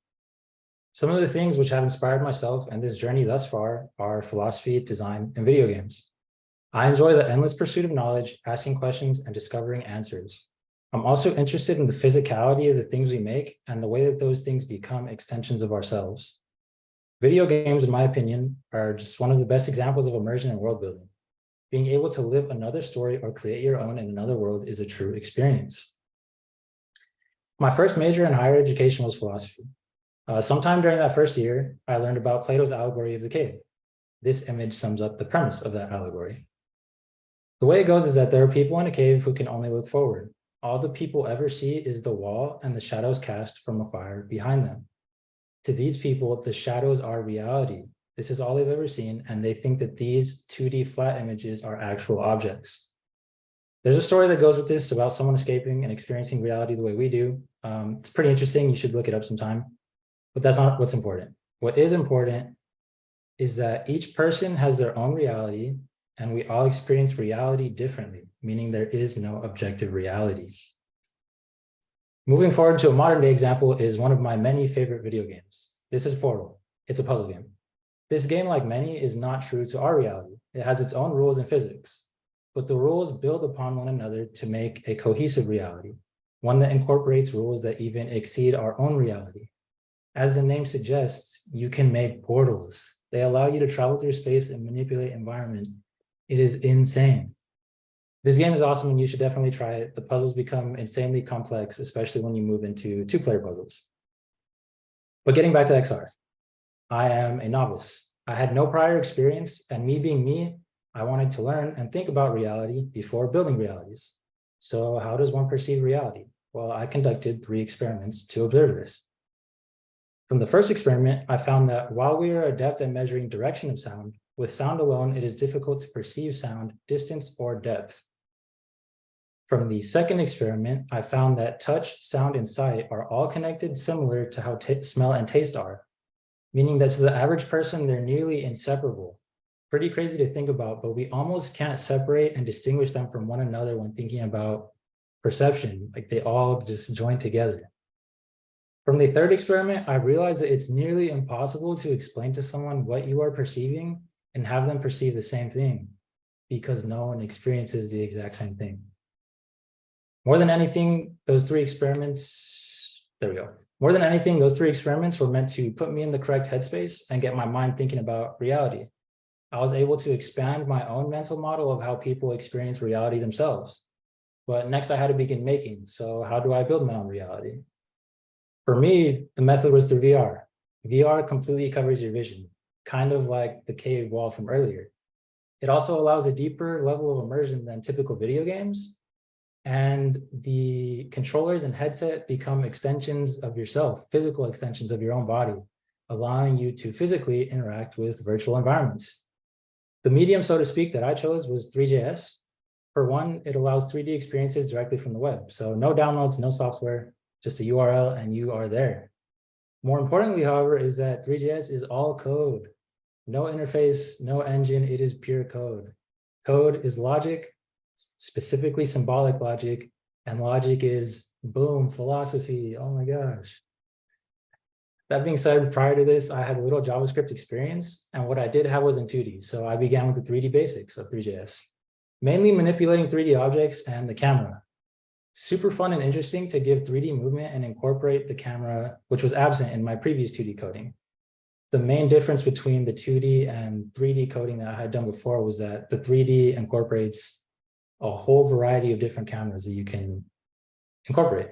Some of the things which have inspired myself and this journey thus far are philosophy, design, and video games. I enjoy the endless pursuit of knowledge, asking questions, and discovering answers. I'm also interested in the physicality of the things we make and the way that those things become extensions of ourselves. Video games, in my opinion, are just one of the best examples of immersion and world building. Being able to live another story or create your own in another world is a true experience. My first major in higher education was philosophy. Sometime during that first year, I learned about Plato's allegory of the cave. This image sums up the premise of that allegory. The way it goes is that there are people in a cave who can only look forward. All the people ever see is the wall and the shadows cast from a fire behind them. To these people, the shadows are reality. This is all they've ever seen, and they think that these 2D flat images are actual objects. There's a story that goes with this about someone escaping and experiencing reality the way we do. It's pretty interesting. You should look it up sometime. But that's not what's important. What is important is that each person has their own reality, and we all experience reality differently, meaning there is no objective reality. Moving forward to a modern day example is one of my many favorite video games. This is Portal. It's a puzzle game. This game, like many, is not true to our reality. It has its own rules and physics, but the rules build upon one another to make a cohesive reality, one that incorporates rules that even exceed our own reality. As the name suggests, you can make portals. They allow you to travel through space and manipulate environment. It is insane. This game is awesome and you should definitely try it. The puzzles become insanely complex, especially when you move into two-player puzzles. But getting back to XR, I am a novice. I had no prior experience, and me being me, I wanted to learn and think about reality before building realities. So how does one perceive reality? Well, I conducted 3 experiments to observe this. From the first experiment, I found that while we are adept at measuring direction of sound, with sound alone, it is difficult to perceive sound, distance, or depth. From the second experiment, I found that touch, sound, and sight are all connected similar to how smell and taste are, meaning that to the average person, they're nearly inseparable. Pretty crazy to think about, but we almost can't separate and distinguish them from one another when thinking about perception. Like they all just join together. From the third experiment, I realized that it's nearly impossible to explain to someone what you are perceiving and have them perceive the same thing, because no one experiences the exact same thing. More than anything, those 3 experiments, there we go. More than anything, those 3 experiments were meant to put me in the correct headspace and get my mind thinking about reality. I was able to expand my own mental model of how people experience reality themselves. But next I had to begin making. So how do I build my own reality? For me, the method was through VR. VR completely covers your vision, kind of like the cave wall from earlier. It also allows a deeper level of immersion than typical video games. And the controllers and headset become extensions of yourself, physical extensions of your own body, allowing you to physically interact with virtual environments. The medium, so to speak, that I chose was 3JS. For one, it allows 3D experiences directly from the web. So no downloads, no software, just a URL and you are there. More importantly, however, is that 3JS is all code. No interface, no engine, it is pure code. Code is logic, specifically symbolic logic, and logic is boom, philosophy. Oh my gosh. That being said, prior to this, I had little JavaScript experience, and what I did have was in 2D. So I began with the 3D basics of 3JS, mainly manipulating 3D objects and the camera. Super fun and interesting to give 3D movement and incorporate the camera, which was absent in my previous 2D coding. The main difference between the 2D and 3D coding that I had done before was that the 3D incorporates a whole variety of different cameras that you can incorporate.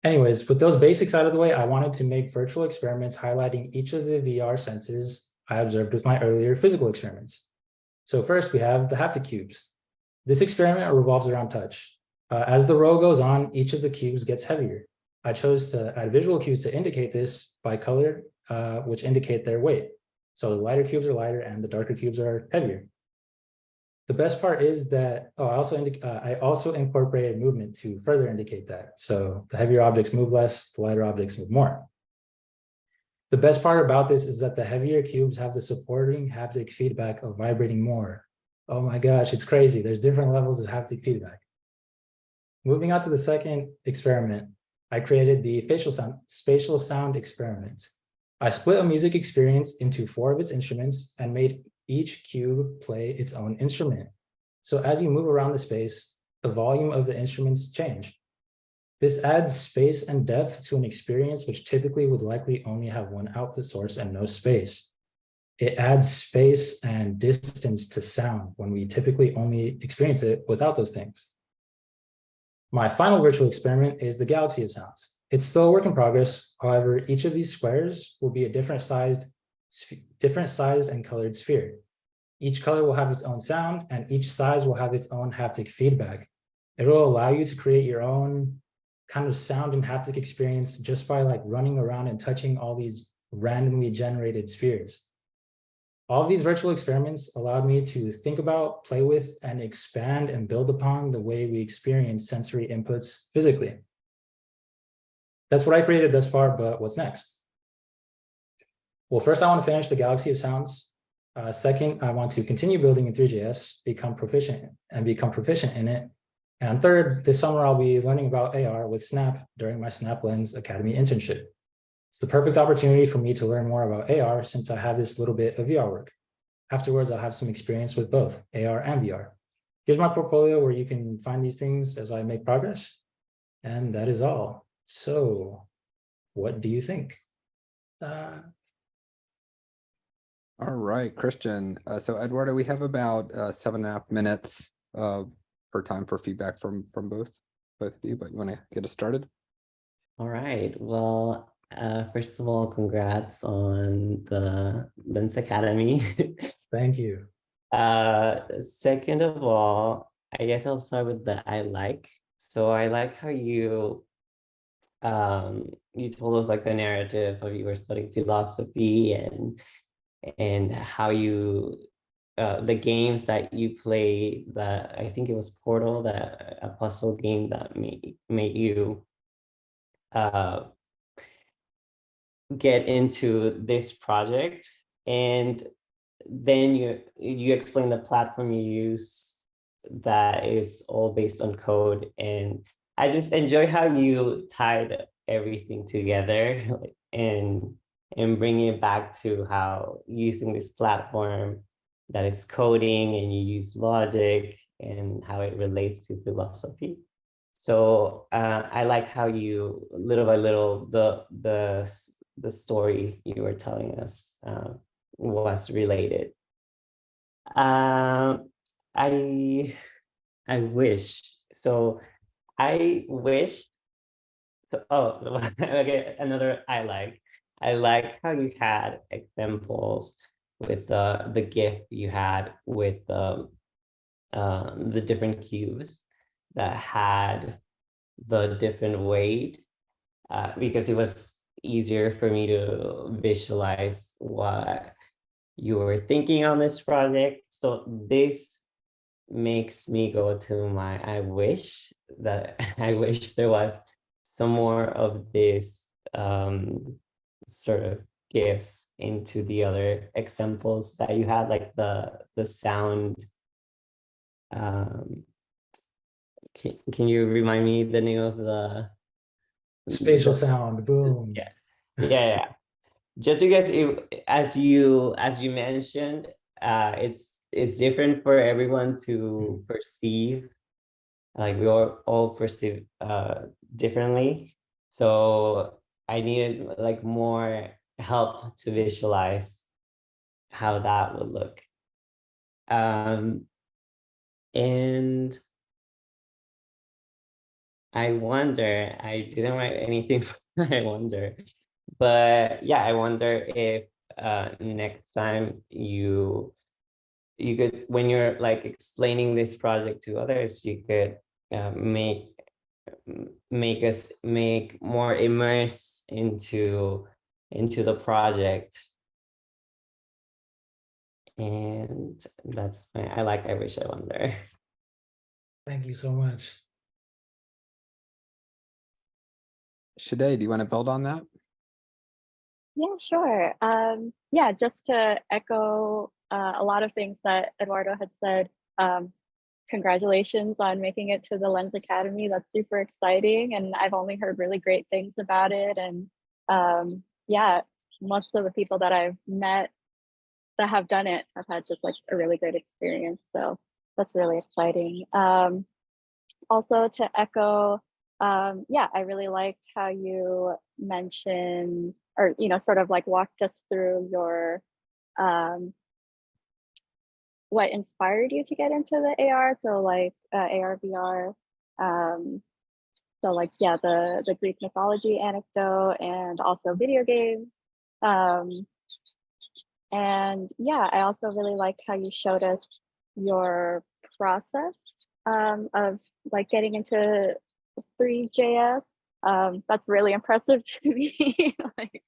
Anyways, with those basics out of the way, I wanted to make virtual experiments highlighting each of the VR senses I observed with my earlier physical experiments. So first we have the haptic cubes. This experiment revolves around touch. As the row goes on, each of the cubes gets heavier. I chose to add visual cues to indicate this by color, which indicate their weight. So the lighter cubes are lighter and the darker cubes are heavier. The best part is that, I also incorporated movement to further indicate that. So the heavier objects move less, the lighter objects move more. The best part about this is that the heavier cubes have the supporting haptic feedback of vibrating more. Oh my gosh, it's crazy. There's different levels of haptic feedback. Moving on to the second experiment, I created the spatial sound experiment. I split a music experience into 4 of its instruments and made each cube play its own instrument. So as you move around the space, the volume of the instruments change. This adds space and depth to an experience which typically would likely only have one output source and no space. It adds space and distance to sound when we typically only experience it without those things. My final virtual experiment is the galaxy of sounds. It's still a work in progress. However, each of these squares will be a different sized and colored sphere. Each color will have its own sound, and each size will have its own haptic feedback. It will allow you to create your own kind of sound and haptic experience just by like running around and touching all these randomly generated spheres. All of these virtual experiments allowed me to think about, play with, and expand and build upon the way we experience sensory inputs physically. That's what I created thus far, but what's next? Well, first I want to finish the galaxy of sounds. Second, I want to continue building in Three.js, become proficient in it. And third, this summer I'll be learning about AR with Snap during my Snap Lens Academy internship. It's the perfect opportunity for me to learn more about AR since I have this little bit of VR work. Afterwards, I'll have some experience with both AR and VR. Here's my portfolio where you can find these things as I make progress. And that is all. So what do you think? All right, Christian. So Eduardo, we have about 7.5 minutes for time for feedback from both of you, but you want to get us started? All right. Well, first of all, congrats on the Lens Academy. Thank you. Second of all, I guess I'll start with the I like. So I like how you told us like the narrative of you were studying philosophy and how you the games that you play, that I think it was Portal, that a puzzle game that made you get into this project. And then you explain the platform you use that is all based on code. And I just enjoy how you tied everything together and bring it back to how using this platform that is coding and you use logic and how it relates to philosophy. So I like how you little by little the story you were telling us was related. I wish. So I wish. Oh, okay. Another I like. I like how you had examples with the GIF you had with the different cubes that had the different weight, because it was easier for me to visualize what you were thinking on this project. So this makes me go to my I wish that I wish there was some more of this sort of gifts into the other examples that you had, like the sound. Can you remind me the name of the spatial sound? Boom. Yeah. Just because as you mentioned, it's different for everyone to perceive. Like we all perceive differently. So I needed like more help to visualize how that would look. And I wonder, I didn't write anything for I wonder, but yeah, I wonder if next time you could, when you're like explaining this project to others, you could make more immerse into the project. And that's I wish, I wonder. Thank you so much. Shade, do you want to build on that? Yeah, sure. Yeah, just to echo a lot of things that Eduardo had said. Congratulations on making it to the Lens Academy. That's super exciting, and I've only heard really great things about it. And yeah, most of the people that I've met that have done it have had just like a really great experience. So that's really exciting. Also to echo, yeah, I really liked how you mentioned, or sort of like walked us through your what inspired you to get into the AR. So like AR, VR. So like, yeah, the Greek mythology anecdote and also video games. And yeah, I also really liked how you showed us your process of like getting into Three.js. That's really impressive to me. Like,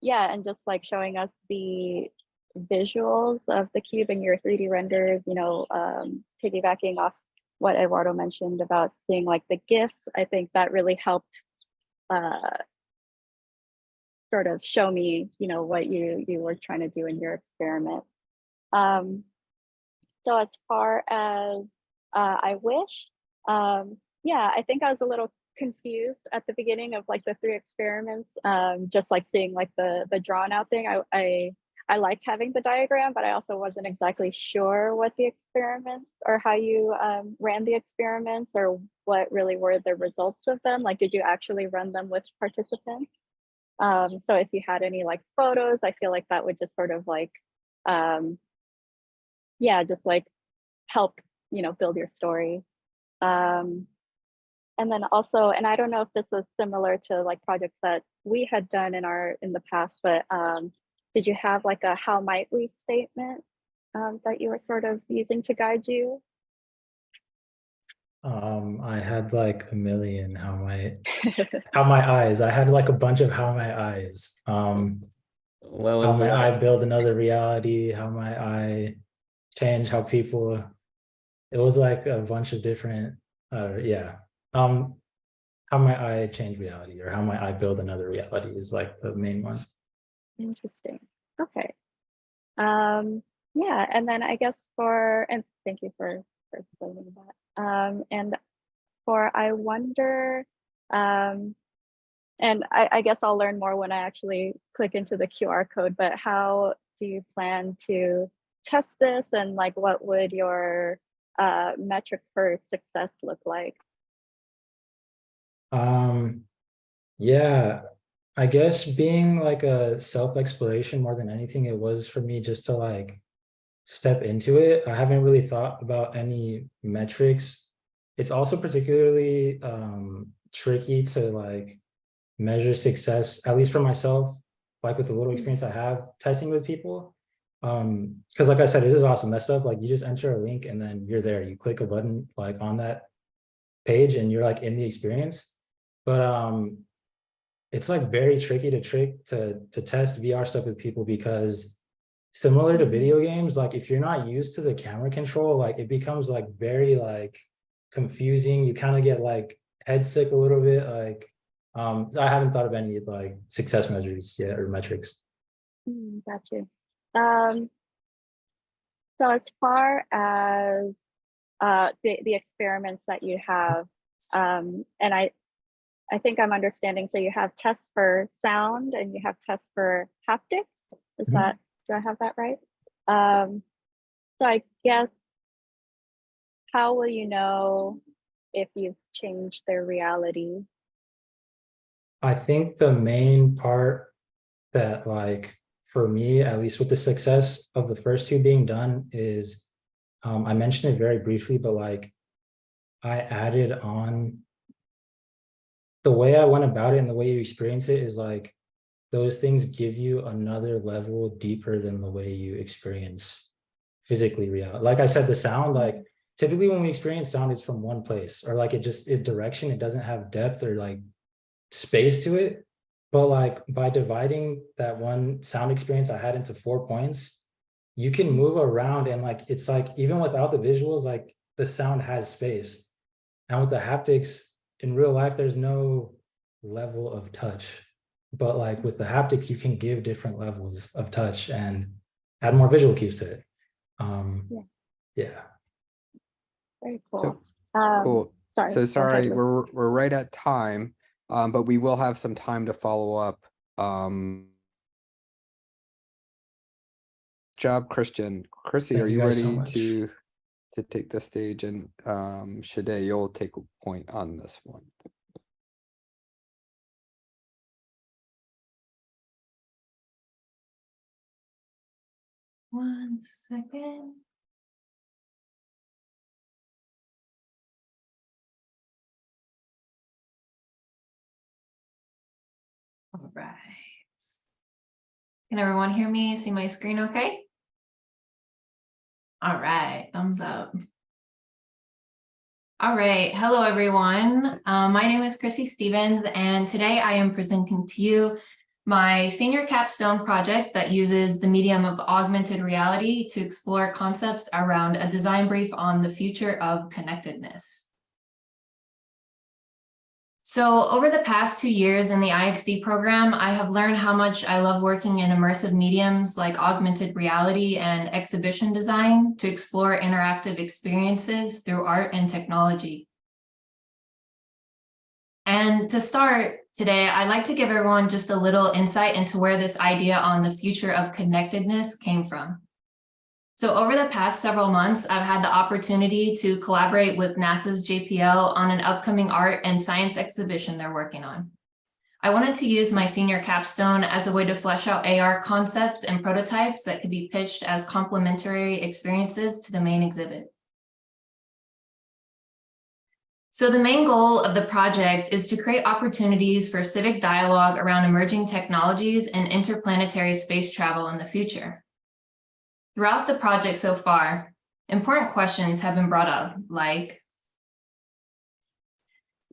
yeah, and just like showing us the visuals of the cube in your 3D renders, piggybacking off what Eduardo mentioned about seeing like the GIFs, I think that really helped sort of show me, what you were trying to do in your experiment. So as far as I wish, yeah, I think I was a little confused at the beginning of like the 3 experiments, just like seeing like the drawn out thing. I liked having the diagram, but I also wasn't exactly sure what the experiments or how you ran the experiments or what really were the results of them. Like, did you actually run them with participants? So if you had any like photos, I feel like that would just sort of like, yeah, just like help, build your story. And then also, and I don't know if this was similar to like projects that we had done in the past, but did you have like a how might we statement that you were sort of using to guide you? I had like a million how my eyes. I had like a bunch of how my eyes. What How was my eye yours? build another reality, how my eye change how people. It was like a bunch of different, yeah. How my eye change reality or how my eye build another reality is like the main one. Interesting. Okay. Yeah, and then I guess and thank you for explaining that. And for I wonder, and I guess I'll learn more when I actually click into the QR code, but how do you plan to test this, and like what would your metrics for success look like? Yeah, I guess being like a self-exploration more than anything, it was for me just to like step into it. I haven't really thought about any metrics. It's also particularly tricky to like measure success, at least for myself, like with the little experience I have testing with people. Because like I said, it is awesome. That stuff, like you just enter a link and then you're there. You click a button like on that page and you're like in the experience. But it's like very tricky to test VR stuff with people because similar to video games, like if you're not used to the camera control, like it becomes like very like confusing. You kind of get like head sick a little bit. Like I haven't thought of any like success measures yet or metrics. Got you. So as far as the experiments that you have, and I think I'm understanding. So you have tests for sound and you have tests for haptics. Is that, do I have that right? So I guess, how will you know if you've changed their reality? I think the main part that like for me, at least with the success of the first 2 being done is, I mentioned it very briefly, but like I added on the way I went about it and the way you experience it is like those things give you another level deeper than the way you experience physically reality. Like I said, the sound, like typically when we experience sound, it's from one place or like it just is direction. It doesn't have depth or like space to it. But like by dividing that one sound experience I had into 4 points, you can move around and like it's like even without the visuals, like the sound has space. And with the haptics in real life, there's no level of touch. But like with the haptics, you can give different levels of touch and add more visual cues to it. Yeah. Very cool. Cool. Sorry. So go sorry, ahead, Luke. we're right at time, but we will have some time to follow up. Job, Christian. Chrissy, Thank are you you guys so ready much. to take the stage? And Shade, you'll take a point on this one. One second. All right. Can everyone hear me? See my screen okay? All right, thumbs up. All right, hello everyone. My name is Chrissy Stevens, and today I am presenting to you my senior capstone project that uses the medium of augmented reality to explore concepts around a design brief on the future of connectedness. So over the past 2 years in the IxD program, I have learned how much I love working in immersive mediums like augmented reality and exhibition design to explore interactive experiences through art and technology. And to start today, I'd like to give everyone just a little insight into where this idea on the future of connectedness came from. So over the past several months, I've had the opportunity to collaborate with NASA's JPL on an upcoming art and science exhibition they're working on. I wanted to use my senior capstone as a way to flesh out AR concepts and prototypes that could be pitched as complementary experiences to the main exhibit. So the main goal of the project is to create opportunities for civic dialogue around emerging technologies and interplanetary space travel in the future. Throughout the project so far, important questions have been brought up, like,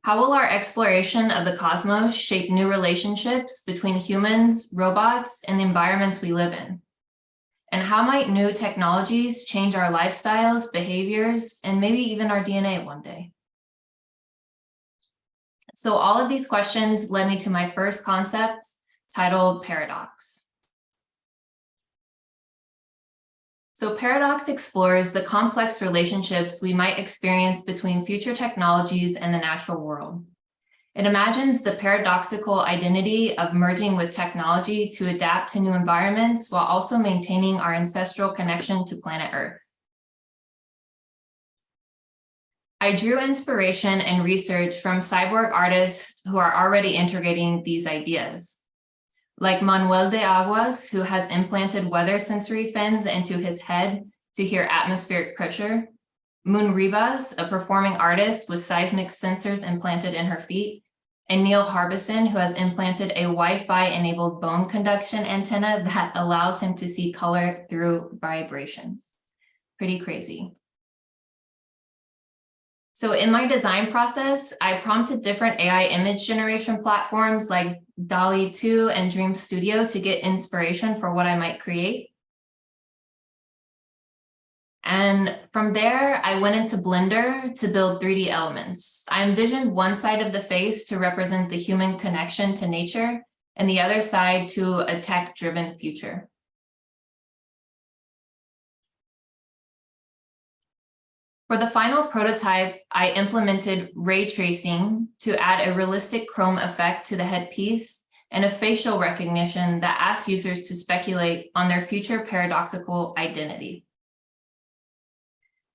how will our exploration of the cosmos shape new relationships between humans, robots, and the environments we live in? And how might new technologies change our lifestyles, behaviors, and maybe even our DNA one day? So all of these questions led me to my first concept titled Paradox. So Paradox explores the complex relationships we might experience between future technologies and the natural world. It imagines the paradoxical identity of merging with technology to adapt to new environments while also maintaining our ancestral connection to planet Earth. I drew inspiration and research from cyborg artists who are already integrating these ideas, like Manuel de Aguas, who has implanted weather sensory fins into his head to hear atmospheric pressure, Moon Ribas, a performing artist with seismic sensors implanted in her feet, and Neil Harbison, who has implanted a Wi-Fi enabled bone conduction antenna that allows him to see color through vibrations. Pretty crazy. So in my design process, I prompted different AI image generation platforms like DALL-E 2 and Dream Studio to get inspiration for what I might create. And from there, I went into Blender to build 3D elements. I envisioned one side of the face to represent the human connection to nature and the other side to a tech-driven future. For the final prototype, I implemented ray tracing to add a realistic chrome effect to the headpiece and a facial recognition that asks users to speculate on their future paradoxical identity.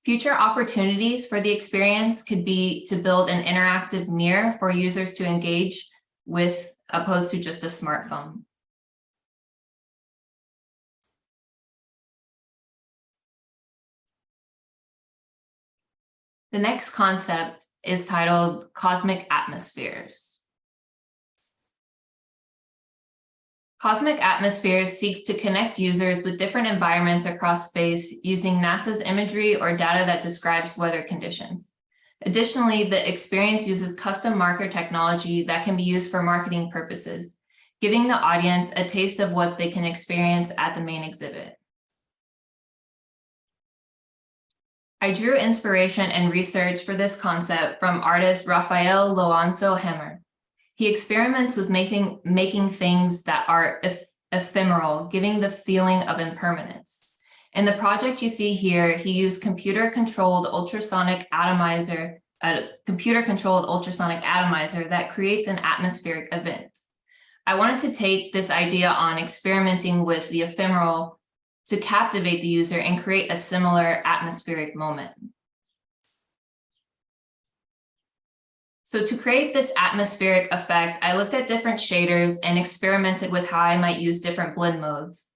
Future opportunities for the experience could be to build an interactive mirror for users to engage with, opposed to just a smartphone. The next concept is titled Cosmic Atmospheres. Cosmic Atmospheres seeks to connect users with different environments across space using NASA's imagery or data that describes weather conditions. Additionally, the experience uses custom marker technology that can be used for marketing purposes, giving the audience a taste of what they can experience at the main exhibit. I drew inspiration and research for this concept from artist Rafael Loanzo Hemmer. He experiments with making things that are ephemeral, giving the feeling of impermanence. In the project you see here, he used computer-controlled ultrasonic atomizer that creates an atmospheric event. I wanted to take this idea on experimenting with the ephemeral to captivate the user and create a similar atmospheric moment. So to create this atmospheric effect, I looked at different shaders and experimented with how I might use different blend modes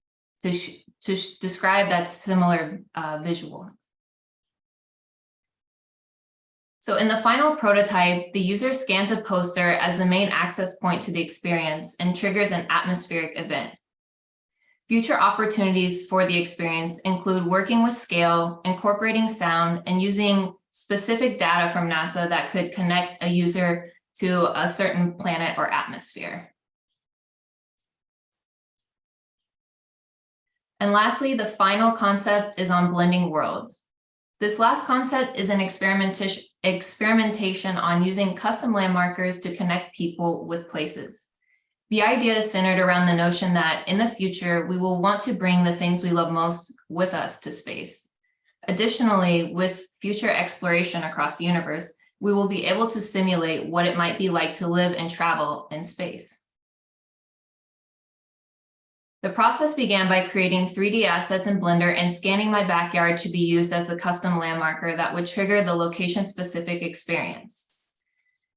to describe that similar visual. So in the final prototype, the user scans a poster as the main access point to the experience and triggers an atmospheric event. Future opportunities for the experience include working with scale, incorporating sound, and using specific data from NASA that could connect a user to a certain planet or atmosphere. And lastly, the final concept is on blending worlds. This last concept is an experimentation on using custom landmarkers to connect people with places. The idea is centered around the notion that in the future, we will want to bring the things we love most with us to space. Additionally, with future exploration across the universe, we will be able to simulate what it might be like to live and travel in space. The process began by creating 3D assets in Blender and scanning my backyard to be used as the custom landmarker that would trigger the location-specific experience.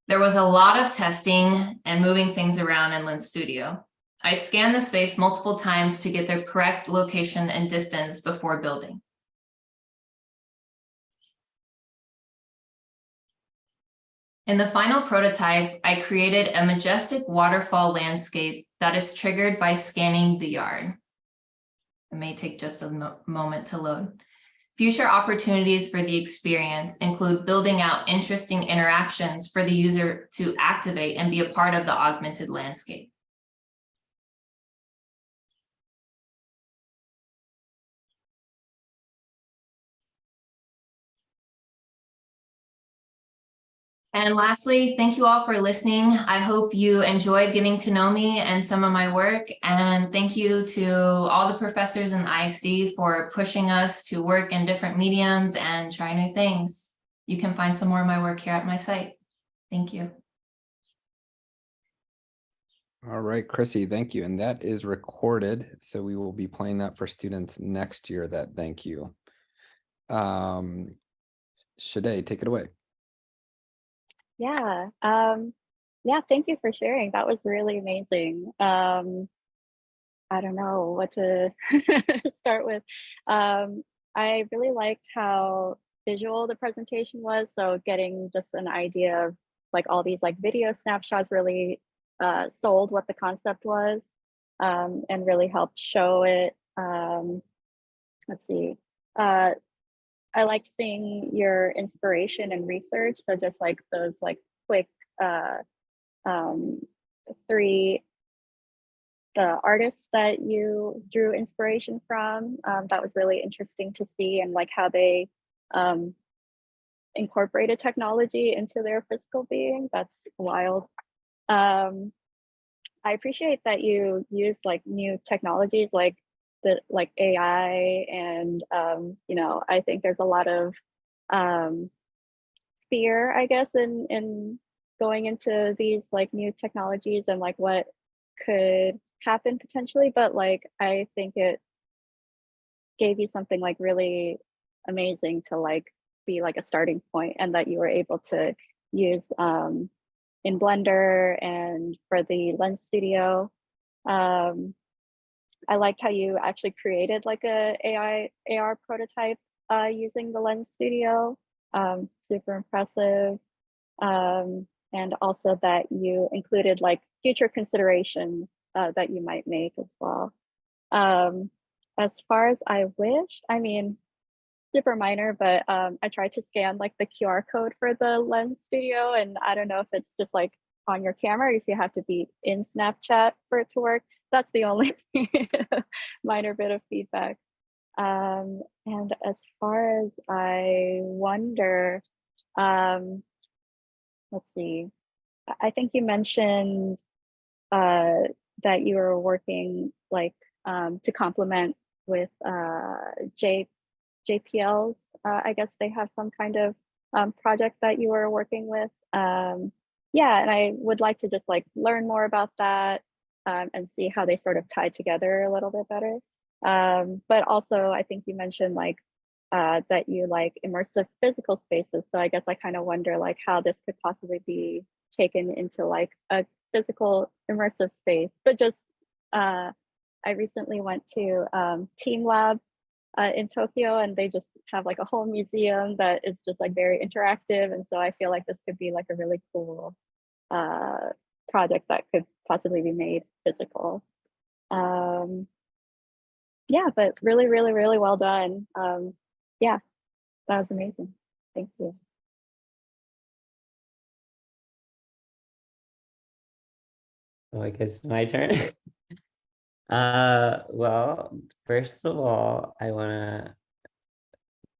There was a lot of testing and moving things around in Lens Studio. I scanned the space multiple times to get the correct location and distance before building. In the final prototype, I created a majestic waterfall landscape that is triggered by scanning the yard. It may take just a moment to load. Future opportunities for the experience include building out interesting interactions for the user to activate and be a part of the augmented landscape. And lastly, thank you all for listening. I hope you enjoyed getting to know me and some of my work. And thank you to all the professors in IxD for pushing us to work in different mediums and try new things. You can find some more of my work here at my site. Thank you. All right, Chrissy, thank you. And that is recorded. So we will be playing that for students next year, that thank you. Shade, take it away. Yeah. Yeah, thank you for sharing. That was really amazing. I don't know what to start with. I really liked how visual the presentation was. So getting just an idea of like all these like video snapshots really sold what the concept was, and really helped show it. Let's see. I liked seeing your inspiration and research. So just like those like quick three the artists that you drew inspiration from. That was really interesting to see, and like how they incorporated technology into their physical being. That's wild. I appreciate that you use like new technologies like AI, and you know, I think there's a lot of fear, I guess, in going into these like new technologies and like what could happen potentially, but like I think it gave you something like really amazing to like be like a starting point, and that you were able to use in Blender and for the Lens Studio. I liked how you actually created like a AI AR prototype using the Lens Studio. Super impressive. And also that you included like future considerations that you might make as well. As far as I wish, I mean, super minor, but I tried to scan like the QR code for the Lens Studio, and I don't know if it's just like on your camera, or if you have to be in Snapchat for it to work. That's the only minor bit of feedback. And as far as I wonder, let's see, I think you mentioned that you were working like to complement with JPLs. I guess they have some kind of project that you were working with. Yeah, and I would like to just like learn more about that and see how they sort of tie together a little bit better. But also, I think you mentioned like that you like immersive physical spaces. So I guess I kind of wonder like how this could possibly be taken into like a physical immersive space. But just I recently went to Team Lab in Tokyo, and they just have like a whole museum that is just like very interactive. And so I feel like this could be like a really cool project that could possibly be made physical. Yeah, but really, really, really well done. Yeah, that was amazing. Thank you. So I guess my turn. Well, first of all, I want to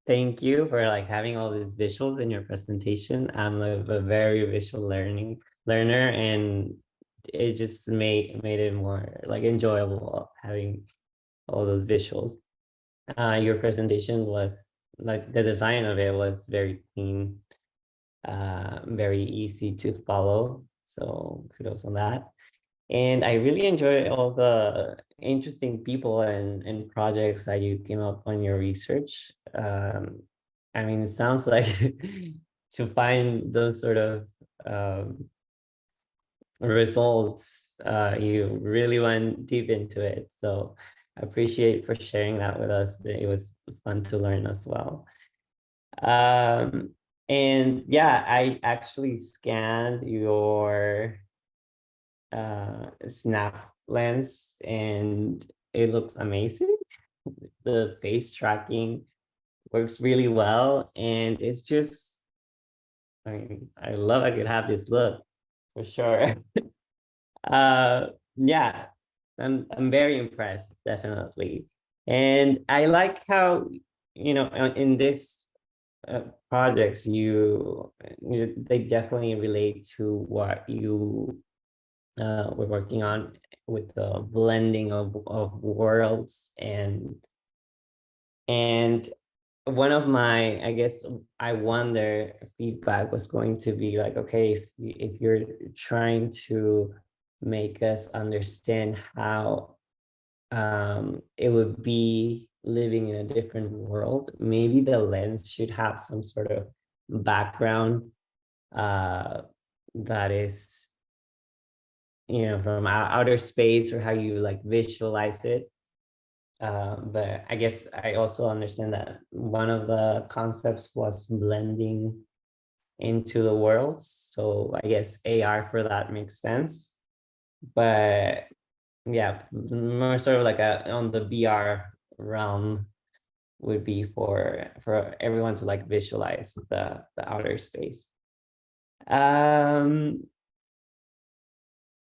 thank you for like having all these visuals in your presentation. I'm a very visual learner, and it just made it more like enjoyable having all those visuals. Your presentation was like the design of it was very clean, very easy to follow. So kudos on that. And I really enjoy all the interesting people and projects that you came up on your research. I mean, it sounds like to find those sort of results, you really went deep into it. So I appreciate for sharing that with us. It was fun to learn as well. And yeah, I actually scanned your snap lens and it looks amazing. The face tracking works really well, and it's just, I mean, I could have this look for sure. Yeah, I'm very impressed, definitely. And I like how, in this projects, they definitely relate to what you we're working on with the blending of worlds, and one of my, I guess, I wonder feedback was going to be like, okay, if you're trying to make us understand how it would be living in a different world, maybe the lens should have some sort of background that is, from outer space, or how you like visualize it. But I guess I also understand that one of the concepts was blending into the worlds. So I guess AR for that makes sense. But yeah, more sort of like on the VR realm would be for everyone to like visualize the outer space.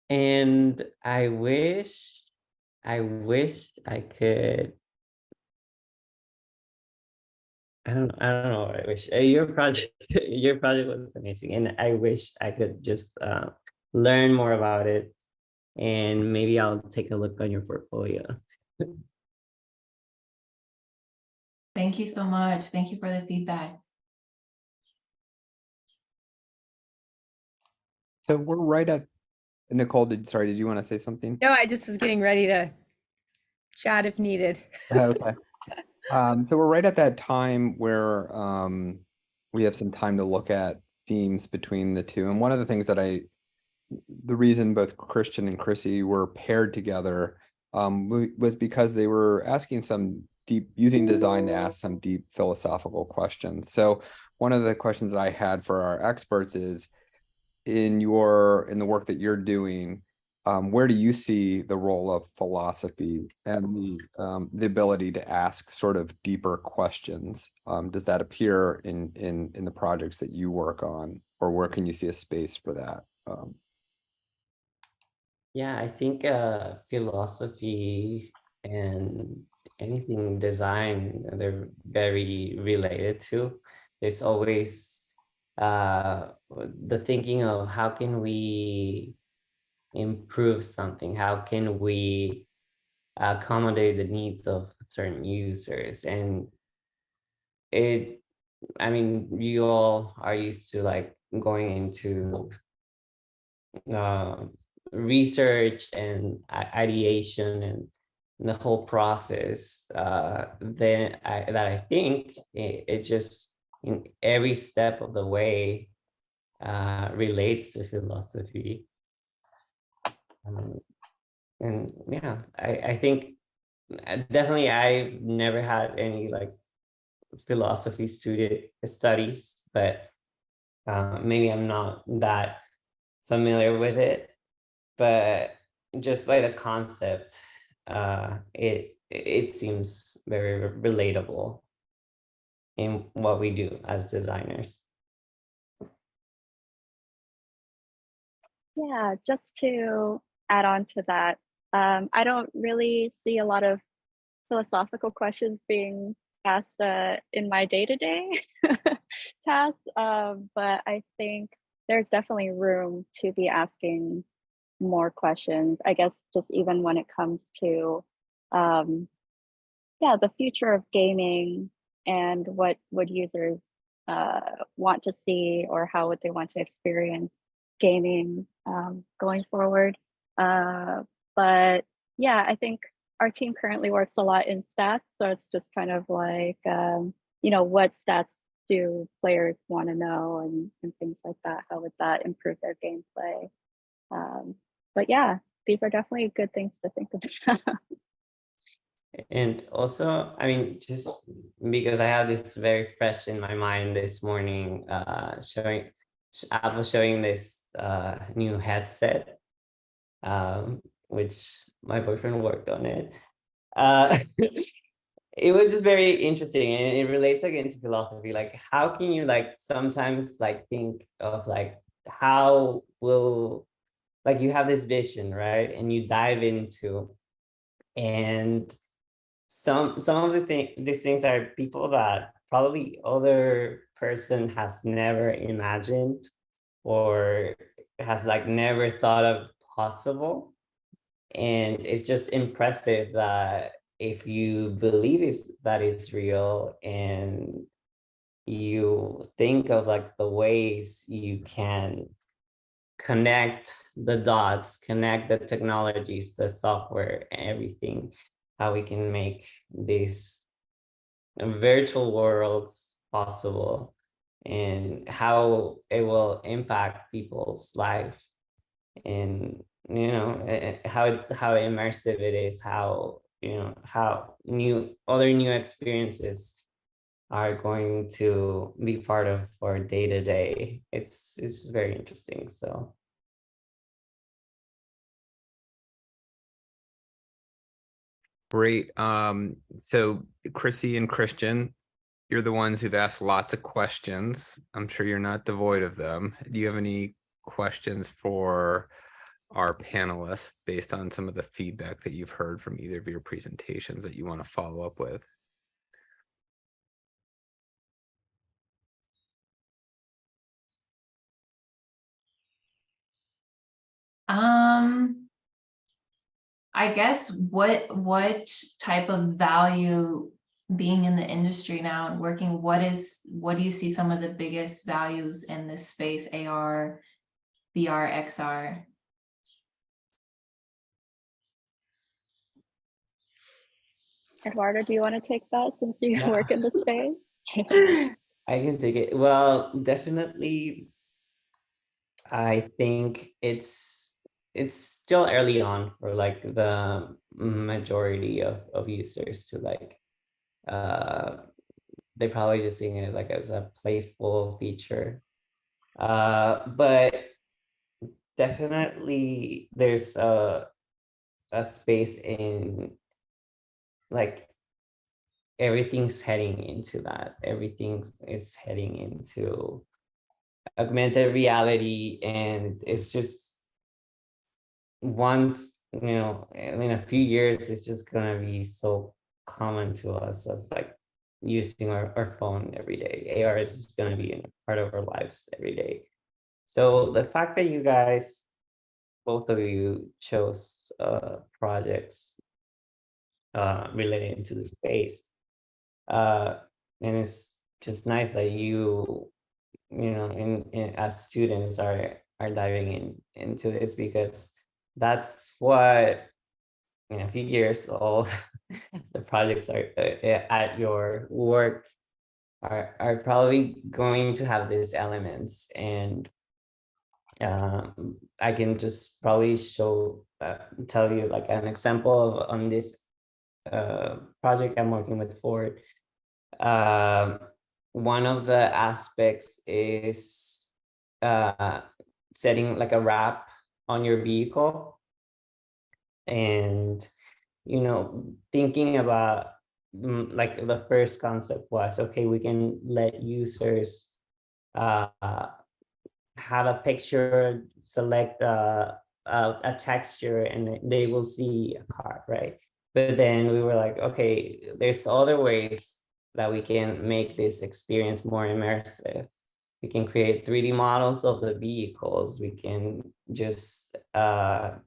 And I wish I could. I don't know what I wish. Your project your project was amazing, and I wish I could just learn more about it, and maybe I'll take a look on your portfolio. Thank you so much. Thank you for the feedback. So we're right at Nicole. Did you want to say something? No, I just was getting ready to chat if needed. Okay. So we're right at that time where we have some time to look at themes between the two. And one of the things that the reason both Christian and Chrissy were paired together was because they were asking using design to ask some deep philosophical questions. So one of the questions that I had for our experts is, in the work that you're doing, where do you see the role of philosophy and the ability to ask sort of deeper questions? Does that appear in the projects that you work on, or where can you see a space for that? Yeah, I think philosophy and anything design, they're very related to. There's always the thinking of how can we improve something? How can we accommodate the needs of certain users? And I mean, you all are used to like going into research and ideation and the whole process, then I think it just in every step of the way relates to philosophy. And yeah, I think definitely I've never had any like philosophy studies, but maybe I'm not that familiar with it. But just by the concept, it seems very relatable in what we do as designers. Yeah, just to add on to that, I don't really see a lot of philosophical questions being asked in my day-to-day tasks, but I think there's definitely room to be asking more questions. I guess just even when it comes to yeah, the future of gaming and what would users want to see, or how would they want to experience gaming going forward. But yeah, I think our team currently works a lot in stats, so it's just kind of like you know, what stats do players want to know, and things like that. How would that improve their gameplay? But yeah, these are definitely good things to think about. And also, I mean, just because I have this very fresh in my mind this morning, Apple showing this new headset, which my boyfriend worked on it. It was just very interesting, and it relates again to philosophy. Like, how can you like sometimes like think of like how will, like, you have this vision, right? And you dive into, and some of these things are people that probably other person has never imagined, or has like never thought of possible. And it's just impressive that if you believe that it's real, and you think of like the ways you can connect the dots, connect the technologies, the software, everything, how we can make these virtual worlds possible, and how it will impact people's life, and you know how immersive it is, how how other new experiences are going to be part of our day to day. It's just very interesting. So Great. So Chrissy and Christian, you're the ones who've asked lots of questions. I'm sure you're not devoid of them. Do you have any questions for our panelists based on some of the feedback that you've heard from either of your presentations that you want to follow up with? I guess what type of value, being in the industry now and working, what do you see some of the biggest values in this space, AR, VR, XR? Eduardo, do you want to take that since you Yeah. work in the space? I can take it. Well, definitely, I think it's still early on for like the majority of users to like they probably just seeing it like as a playful feature. But definitely there's a space in like everything's heading into that. Everything is heading into augmented reality, and it's just once in a few years it's just gonna be so common to us as like using our phone every day. AR is just gonna be a part of our lives every day. So the fact that you guys, both of you, chose projects related to the space, and it's just nice that as students are diving into this, because that's what in a few years all the projects are at your work are probably going to have these elements. And I can just probably tell you like an example of on this project I'm working with Ford. One of the aspects is setting like a wrap on your vehicle, and thinking about like the first concept was, okay, we can let users have a picture, select a texture and they will see a car, right? But then we were like, okay, there's other ways that we can make this experience more immersive. We can create 3D models of the vehicles. We can just have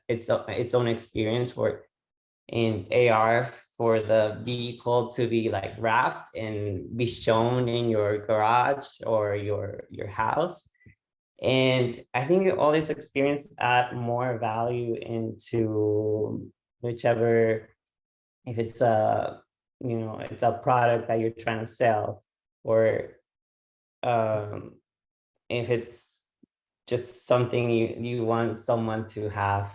its own experience for in AR for the vehicle to be like wrapped and be shown in your garage or your house. And I think all these experiences add more value into whichever, if it's a, it's a product that you're trying to sell, or if it's just something you want someone to have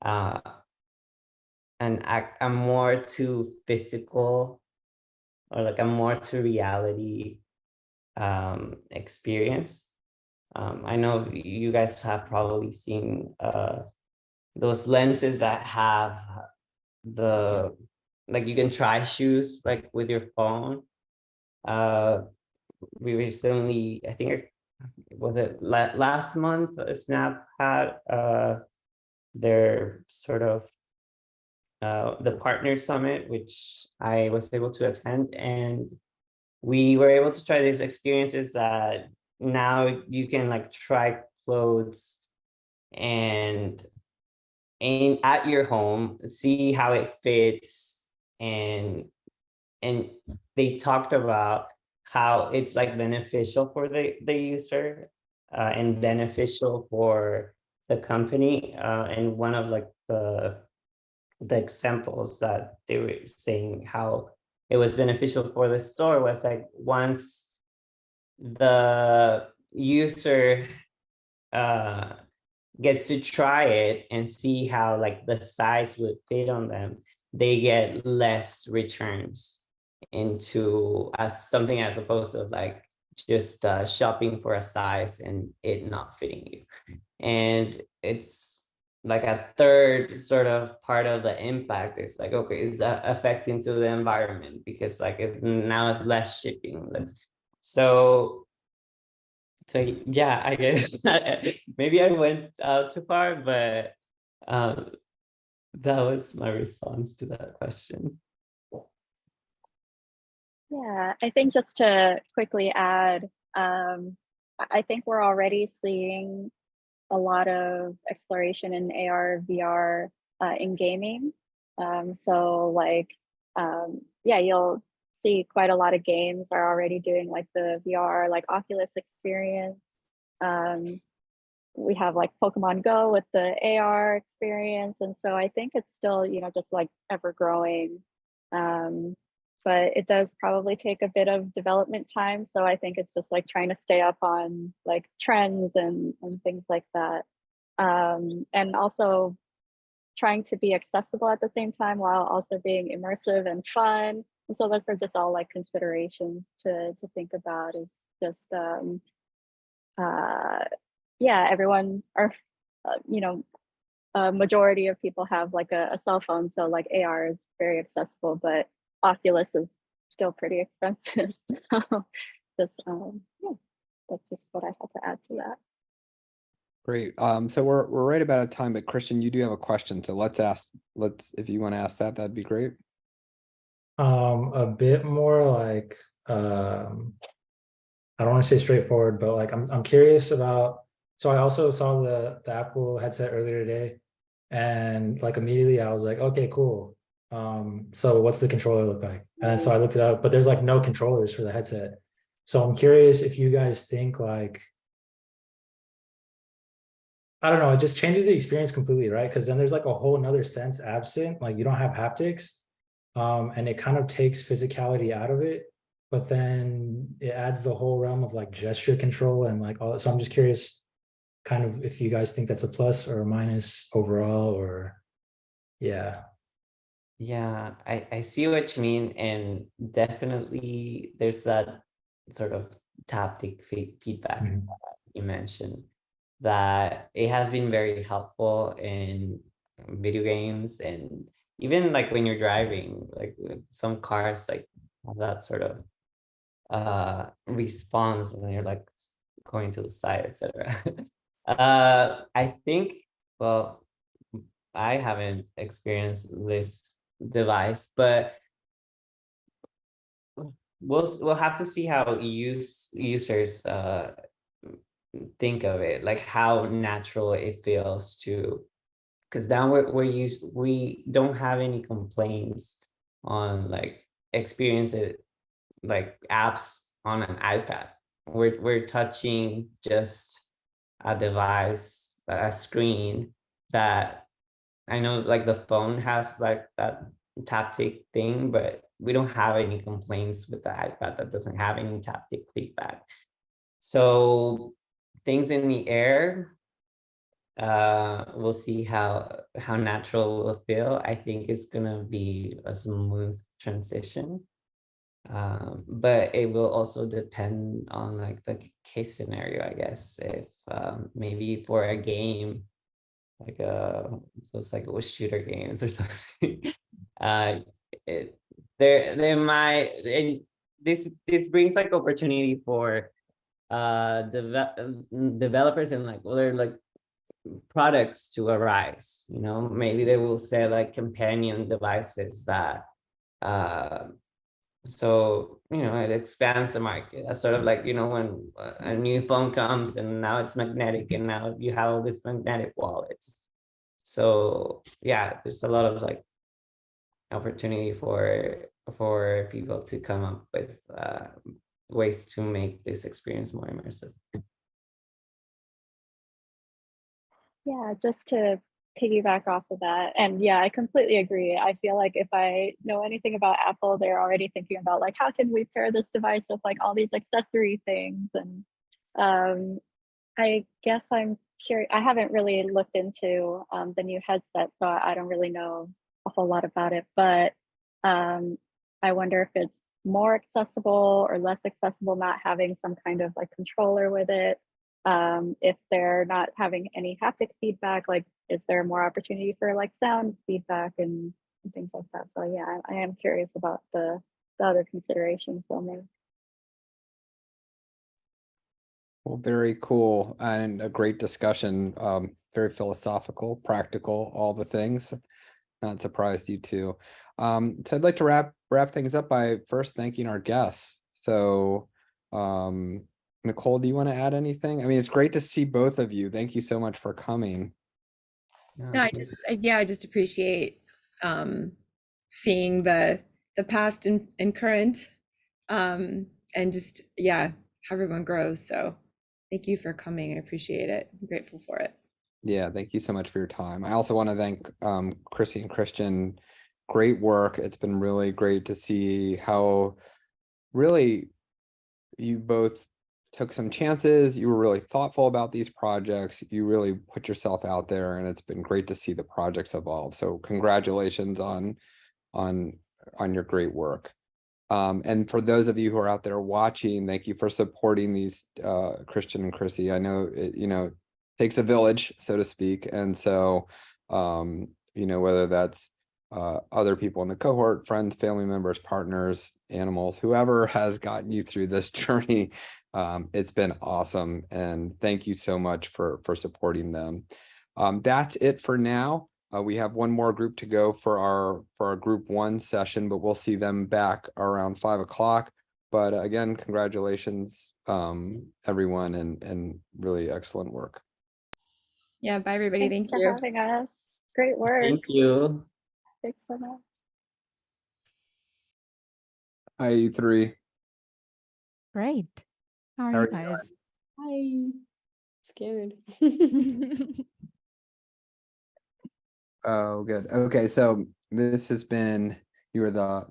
a more to physical, or like a more to reality experience. I know you guys have probably seen those lenses that have like you can try shoes like with your phone. We recently, I think was it last month, Snap had their sort of the partner summit, which I was able to attend, and we were able to try these experiences that now you can like try clothes and at your home, see how it fits, and they talked about how it's like beneficial for the user and beneficial for the company. And one of like the examples that they were saying how it was beneficial for the store was like once the user gets to try it and see how like the size would fit on them, they get less returns into as something as opposed to like just shopping for a size and it not fitting you. And it's like a third sort of part of the impact is like, okay, is that affecting to the environment because like now it's less shipping. So yeah, I guess maybe I went too far, but that was my response to that question. Yeah, I think just to quickly add, I think we're already seeing a lot of exploration in AR, VR in gaming. So like, yeah, you'll see quite a lot of games are already doing like the VR, like Oculus experience. We have like Pokemon Go with the AR experience. And so I think it's still, just like ever growing. But it does probably take a bit of development time. So I think it's just like trying to stay up on like trends and things like that. And also trying to be accessible at the same time while also being immersive and fun. And so those are just all like considerations to think about, is just, yeah, everyone are, a majority of people have like a cell phone. So like AR is very accessible, but Oculus is still pretty expensive. So just, yeah, that's just what I had to add to that. Great. So we're right about out of time, but Christian, you do have a question. So if you want to ask that, that'd be great. A bit more like I don't want to say straightforward, but like I'm curious about. So I also saw the Apple headset earlier today, and like immediately I was like, okay, cool. So what's the controller look like? And so I looked it up, but there's like no controllers for the headset. So I'm curious if you guys think like, I don't know, it just changes the experience completely, right? Because then there's like a whole nother sense absent, like you don't have haptics, and it kind of takes physicality out of it, but then it adds the whole realm of like gesture control and like all that. So I'm just curious kind of if you guys think that's a plus or a minus overall, or yeah. Yeah, I see what you mean, and definitely there's that sort of taptic feedback you mentioned, that it has been very helpful in video games, and even like when you're driving, like some cars like have that sort of response when you're like going to the side, etc. I think, well, I haven't experienced this device, but we'll have to see how users think of it, like how natural it feels to, because now we don't have any complaints on like experience it like apps on an iPad. We're touching just a device, a screen that I know like the phone has like that taptic thing, but we don't have any complaints with the iPad that doesn't have any taptic feedback. So things in the air, we'll see how natural it will feel. I think it's gonna be a smooth transition. But it will also depend on like the case scenario, I guess. If maybe for a game, like those like shooter games or something, it, there might, and this brings like opportunity for developers and like other like products to arise. You know, maybe they will say like companion devices that so, you know, it expands the market. That's sort of like, you know, when a new phone comes and now it's magnetic and now you have all these magnetic wallets. So yeah, there's a lot of like opportunity for people to come up with ways to make this experience more immersive. Yeah, just to piggyback off of that, and yeah, I completely agree. I feel like if I know anything about Apple, they're already thinking about like, how can we pair this device with like all these accessory things? And I guess I'm curious. I haven't really looked into the new headset, so I don't really know a whole lot about it. But I wonder if it's more accessible or less accessible not having some kind of like controller with it. If they're not having any haptic feedback, like is there more opportunity for like sound feedback and things like that? So yeah, I am curious about the other considerations we'll make. Well, very cool and a great discussion. Very philosophical, practical, all the things. Not surprised you too. So I'd like to wrap things up by first thanking our guests. So Nicole, do you want to add anything? I mean, it's great to see both of you. Thank you so much for coming. No, I just appreciate seeing the past and current, and just how everyone grows. So thank you for coming. I appreciate it. I'm grateful for it. Yeah, thank you so much for your time. I also want to thank Chrissy and Christian. Great work. It's been really great to see how really you both took some chances. You were really thoughtful about these projects. You really put yourself out there, and it's been great to see the projects evolve. So congratulations on your great work. And for those of you who are out there watching, thank you for supporting these Christian and Chrissy. I know it, you know, takes a village, so to speak. And so, you know, whether that's other people in the cohort, friends, family members, partners, animals, whoever has gotten you through this journey, it's been awesome. And thank you so much for supporting them. That's it for now. We have one more group to go for our group 1 session, but we'll see them back around 5 o'clock. But again, congratulations, everyone, and really excellent work. Yeah, bye everybody. Thanks Thank for you. having us. Great work. Thank you. Thanks so much. Hi, you three. Great. How are you guys? Hi. Scared. Oh, good. Okay, so this has been, you were the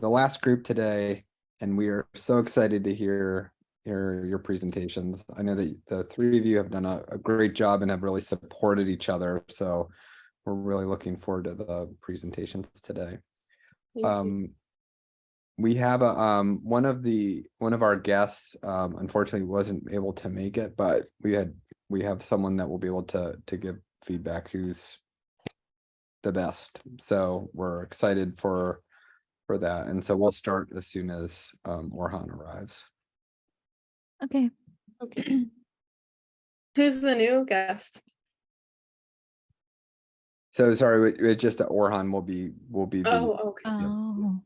last group today, and we are so excited to hear your presentations. I know that the 3 of you have done a great job and have really supported each other. So we're really looking forward to the presentations today. We have a one of our guests unfortunately wasn't able to make it, but we have someone that will be able to give feedback who's the best. So we're excited for that. And so we'll start as soon as Orhan arrives. Okay. Okay. Who's the new guest? So sorry, it's just that Orhan will be the. Oh, okay. Oh.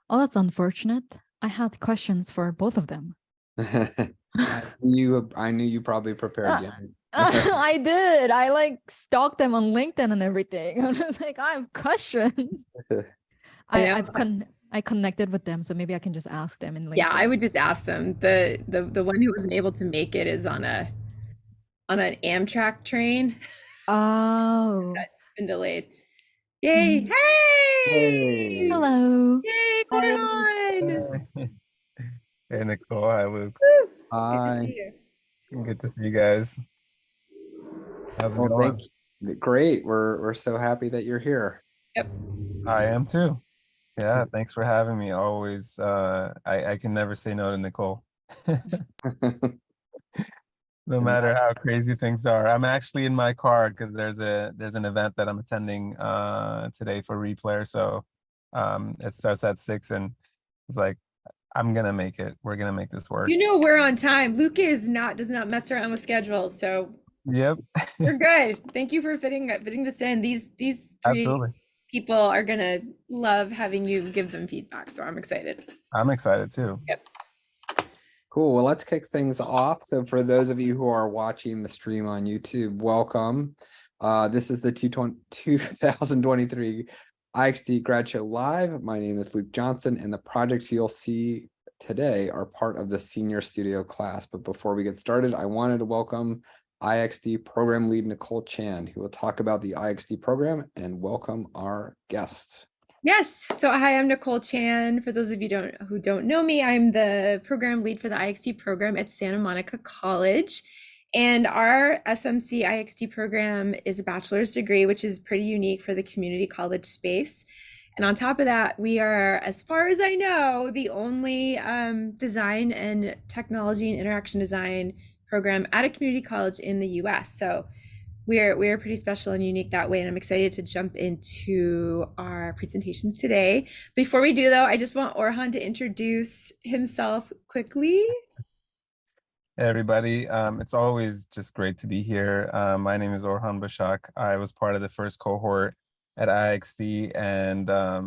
Oh, that's unfortunate. I had questions for both of them. I knew you probably prepared. Yeah. I did. I like stalked them on LinkedIn and everything. I was like, I have questions. I connected with them, so maybe I can just ask them in LinkedIn. Yeah, I would just ask them. The one who wasn't able to make it is on an Amtrak train. Oh. That's been delayed. Yay! Mm. Hey! Hello. Yay, Orhan! Hey, Nicole. Hi, Luke. Woo! Good to Hi. see you. Good to see you guys. How's it Well, going? thank you. Great. We're so happy that you're here. Yep. I am too. Yeah, thanks for having me. Always, I can never say no to Nicole. No matter how crazy things are. I'm actually in my car because there's an event that I'm attending today for Replayer. So it starts at 6 and it's like I'm gonna make it. We're gonna make this work. You know we're on time. Luke does not mess around with schedules, so Yep. we're good. Thank you for fitting this in. These three Absolutely. people are gonna love having you give them feedback, so I'm excited. I'm excited too. Yep. Cool. Well, let's kick things off. So for those of you who are watching the stream on YouTube, welcome. This is the 2023 IxD Grad Show Live. My name is Luke Johnson, and the projects you'll see today are part of the Senior Studio class. But before we get started, I wanted to welcome IxD Program Lead Nicole Chan, who will talk about the IxD program, and welcome our guest. Yes. So hi, I'm Nicole Chan. For those of you who don't know me, I'm the program lead for the IxD program at Santa Monica College. And our SMC IxD program is a bachelor's degree, which is pretty unique for the community college space. And on top of that, we are, as far as I know, the only design and technology and interaction design program at a community college in the US. So we're pretty special and unique that way, and I'm excited to jump into our presentations today. Before we do, though, I just want Orhan to introduce himself quickly. Hey everybody, it's always just great to be here. My name is Orhan Bashak. I was part of the first cohort at IxD, and I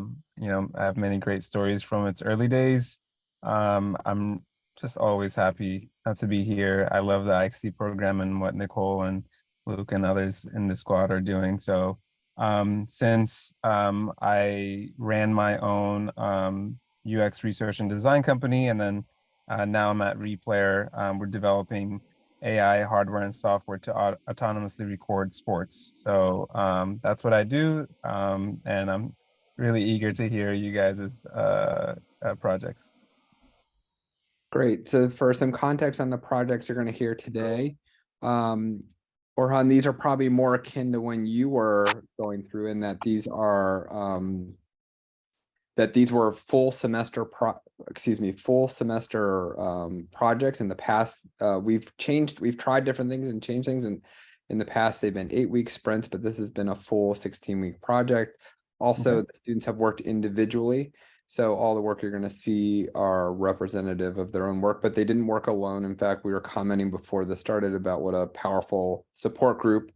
have many great stories from its early days. I'm just always happy to be here. I love the IxD program and what Nicole and Luke and others in the squad are doing. So since I ran my own UX research and design company, and then now I'm at Replayer, we're developing AI hardware and software to autonomously record sports. So that's what I do, and I'm really eager to hear you guys' projects. Great. So for some context on the projects you're going to hear today, Orhan, these are probably more akin to when you were going through, in that these are were full semester projects. In the past, we've tried different things and changed things, and in the past they've been 8-week sprints, but this has been a full 16-week project. Also, the students have worked individually, so all the work you're going to see are representative of their own work, but they didn't work alone. In fact, we were commenting before this started about what a powerful support group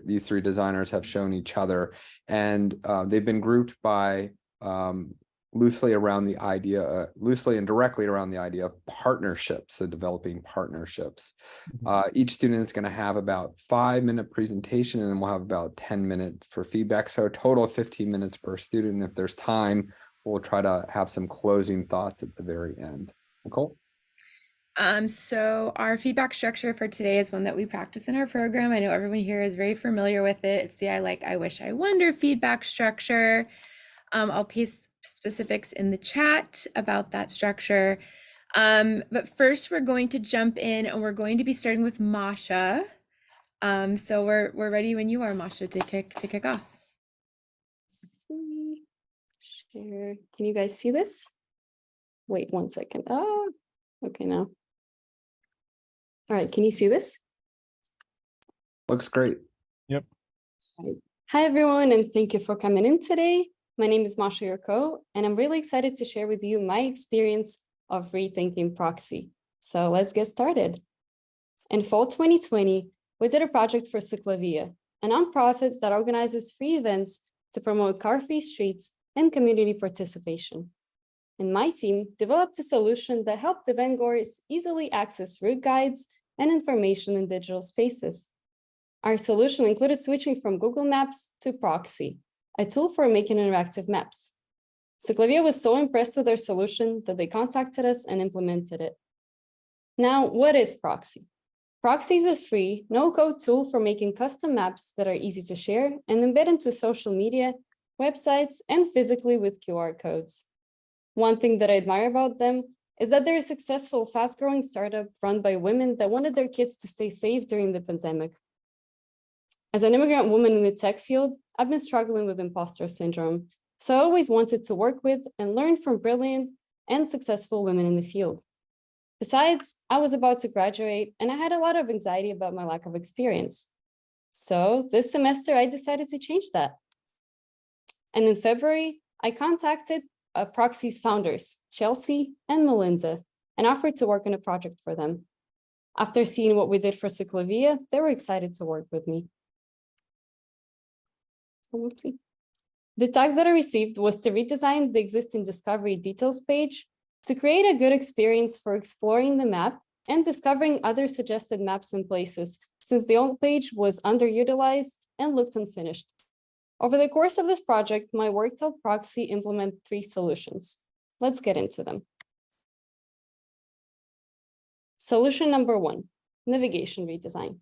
these three designers have shown each other, and they've been grouped by loosely and directly around the idea of partnerships, so developing partnerships. Each student is going to have about 5-minute presentation, and then we'll have about 10 minutes for feedback, so a total of 15 minutes per student. If there's time, we'll try to have some closing thoughts at the very end. Nicole? So our feedback structure for today is one that we practice in our program. I know everyone here is very familiar with it. It's the I like, I wish, I wonder feedback structure. I'll paste specifics in the chat about that structure. But first we're going to jump in, and we're going to be starting with Masha. So we're ready when you are, Masha, to kick off. Share. Can you guys see this? Wait 1 second. Oh, okay now. All right, can you see this? Looks great. Yep. Right. Hi everyone, and thank you for coming in today. My name is Masha Yurko, and I'm really excited to share with you my experience of rethinking proxy. So let's get started. In fall 2020, we did a project for Ciclavia, a nonprofit that organizes free events to promote car-free streets and community participation. And my team developed a solution that helped eventgoers easily access route guides and information in digital spaces. Our solution included switching from Google Maps to Proxy, a tool for making interactive maps. Ciclavia was so impressed with our solution that they contacted us and implemented it. Now, what is Proxy? Proxy is a free, no-code tool for making custom maps that are easy to share and embed into social media, websites, and physically with QR codes. One thing that I admire about them is that they're a successful, fast-growing startup run by women that wanted their kids to stay safe during the pandemic. As an immigrant woman in the tech field, I've been struggling with imposter syndrome, so I always wanted to work with and learn from brilliant and successful women in the field. Besides, I was about to graduate and I had a lot of anxiety about my lack of experience. So this semester, I decided to change that. And in February, I contacted Proxy's founders, Chelsea and Melinda, and offered to work on a project for them. After seeing what we did for Ciclavia, they were excited to work with me. Oopsie. The task that I received was to redesign the existing Discovery Details page to create a good experience for exploring the map and discovering other suggested maps and places, since the old page was underutilized and looked unfinished. Over the course of this project, my work helped Proxy implement 3 solutions. Let's get into them. Solution number 1, navigation redesign.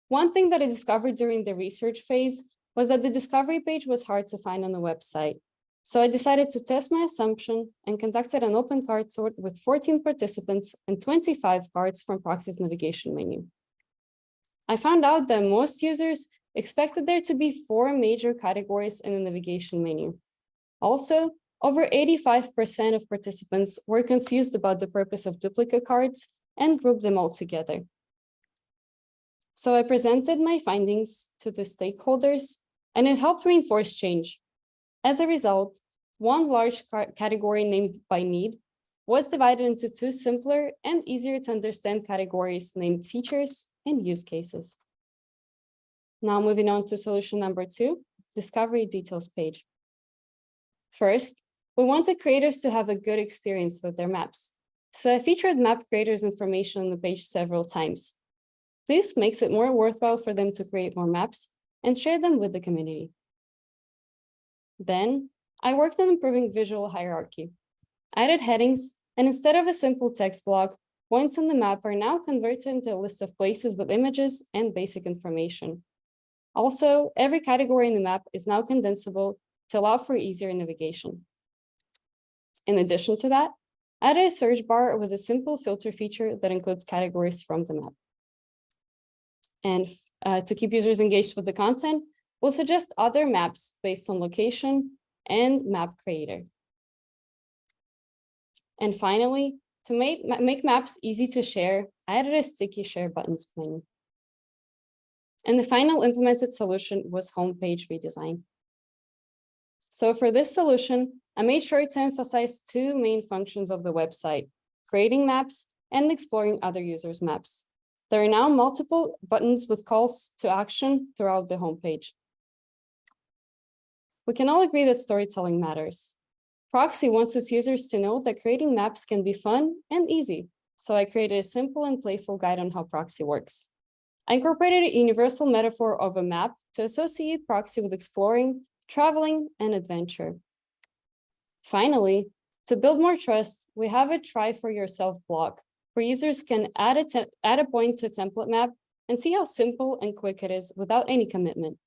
One thing that I discovered during the research phase was that the discovery page was hard to find on the website. So I decided to test my assumption and conducted an open card sort with 14 participants and 25 cards from Proxy's navigation menu. I found out that most users expected there to be 4 major categories in the navigation menu. Also, over 85% of participants were confused about the purpose of duplicate cards and grouped them all together. So I presented my findings to the stakeholders, and it helped reinforce change. As a result, one large category named by need was divided into 2 simpler and easier to understand categories named features and use cases. Now moving on to solution number 2, Discovery Details page. First, we wanted creators to have a good experience with their maps. So I featured map creators' information on the page several times. This makes it more worthwhile for them to create more maps and share them with the community. Then I worked on improving visual hierarchy. I added headings, and instead of a simple text block, points on the map are now converted into a list of places with images and basic information. Also, every category in the map is now condensable to allow for easier navigation. In addition to that, I added a search bar with a simple filter feature that includes categories from the map. And to keep users engaged with the content, we'll suggest other maps based on location and map creator. And finally, to make maps easy to share, I added a sticky share buttons menu. And the final implemented solution was homepage redesign. So for this solution, I made sure to emphasize 2 main functions of the website, creating maps and exploring other users' maps. There are now multiple buttons with calls to action throughout the homepage. We can all agree that storytelling matters. Proxy wants its users to know that creating maps can be fun and easy, so I created a simple and playful guide on how Proxy works. I incorporated a universal metaphor of a map to associate Proxy with exploring, traveling, and adventure. Finally, to build more trust, we have a try for yourself block, where users can add a point to a template map and see how simple and quick it is without any commitment.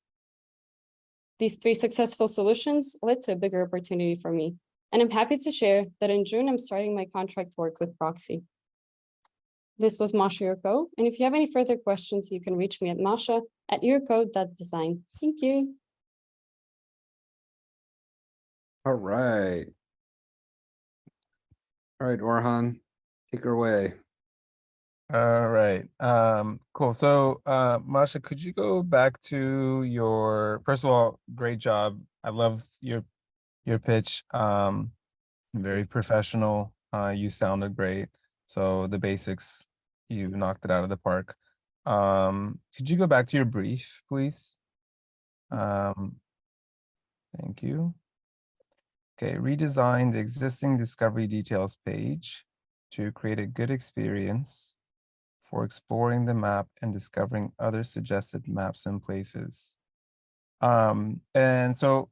These 3 successful solutions led to a bigger opportunity for me, and I'm happy to share that in June, I'm starting my contract work with Proxy. This was Masha Yurko, and if you have any further questions, you can reach me at masha@yurko.design. Thank you. All right. All right, Orhan, take her away. All right. Cool. So, Masha, could you go back to your, first of all, great job. I love your pitch. Very professional. You sounded great. So the basics you've knocked it out of the park. Could you go back to your brief, please? Thank you. Okay, redesign the existing discovery details page to create a good experience for exploring the map and discovering other suggested maps and places. And so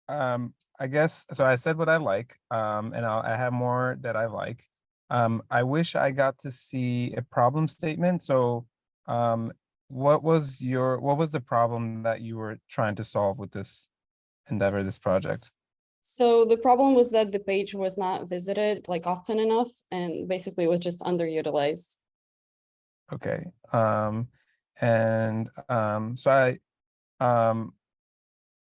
I guess, so I said what I like, and I have more that I like. I wish I got to see a problem statement. So what was the problem that you were trying to solve with this endeavor, this project? So the problem was that the page was not visited like often enough, and basically it was just underutilized. Okay. So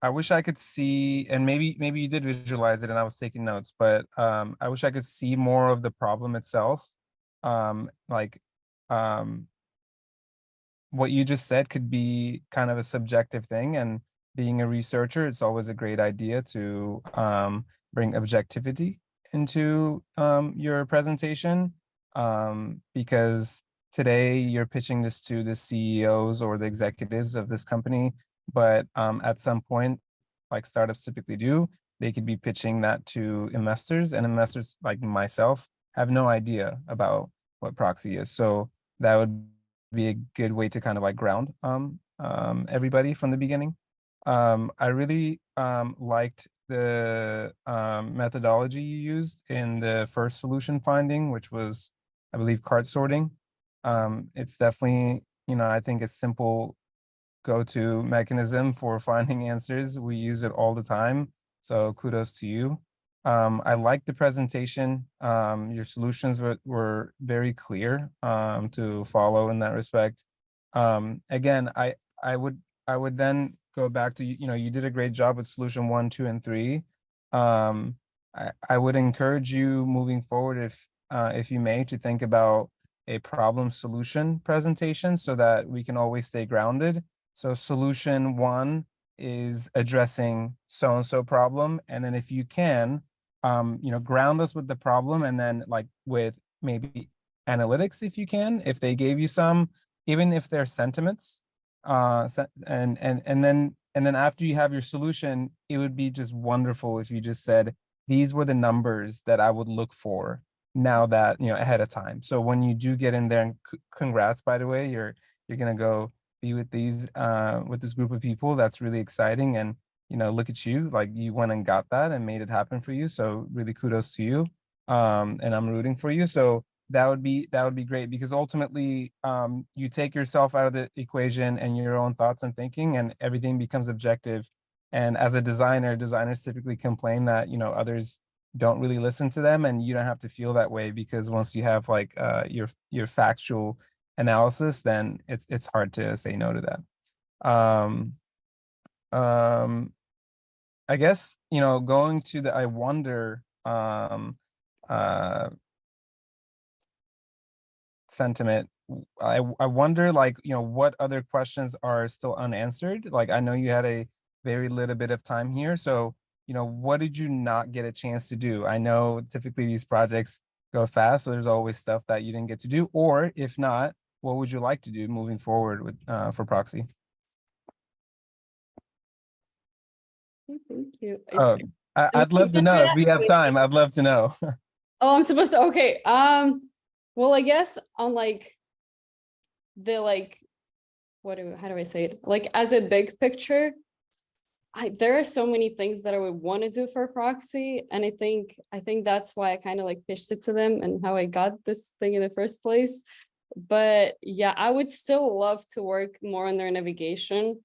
I wish I could see, and maybe you did visualize it and I was taking notes, but I wish I could see more of the problem itself. Like what you just said could be kind of a subjective thing, and being a researcher, it's always a great idea to bring objectivity into your presentation, because today you're pitching this to the CEOs or the executives of this company, but at some point, like startups typically do, they could be pitching that to investors, and investors like myself have no idea about what proxy is. So that would be a good way to kind of like ground everybody from the beginning. I really liked the methodology you used in the first solution finding, which was, I believe, cart sorting. It's definitely, I think a simple go-to mechanism for finding answers. We use it all the time. So kudos to you. I like the presentation. Your solutions were very clear to follow in that respect. Again, I would then go back to, you did a great job with solution 1, 2, and 3. I would encourage you moving forward, if you may, to think about a problem solution presentation so that we can always stay grounded. So solution 1 is addressing so-and-so problem. And then if you can, ground us with the problem, and then like with maybe analytics, if you can, if they gave you some, even if they're sentiments, and then after you have your solution, it would be just wonderful if you just said, these were the numbers that I would look for now that, ahead of time. So when you do get in there, and congrats, by the way, you're gonna go be with this group of people. That's really exciting. And look at you, like you went and got that and made it happen for you. So really kudos to you. And I'm rooting for you. So that would be great, because ultimately you take yourself out of the equation and your own thoughts and thinking, and everything becomes objective. And as a designer, designers typically complain that others don't really listen to them, and you don't have to feel that way, because once you have like your factual analysis, then it's hard to say no to that. I guess going to the I wonder sentiment, I wonder, like, what other questions are still unanswered. Like, I know you had a very little bit of time here, so what did you not get a chance to do? I know typically these projects go fast, so there's always stuff that you didn't get to do, or if not, what would you like to do moving forward with for Proxy? Thank you. I'd love to know if we have time. I'd love to know. Oh, I'm supposed to, okay. Well, I guess on like the how do I say it? Like as a big picture, there are so many things that I would want to do for Proxy. And I think that's why I kind of like pitched it to them and how I got this thing in the first place. But yeah, I would still love to work more on their navigation.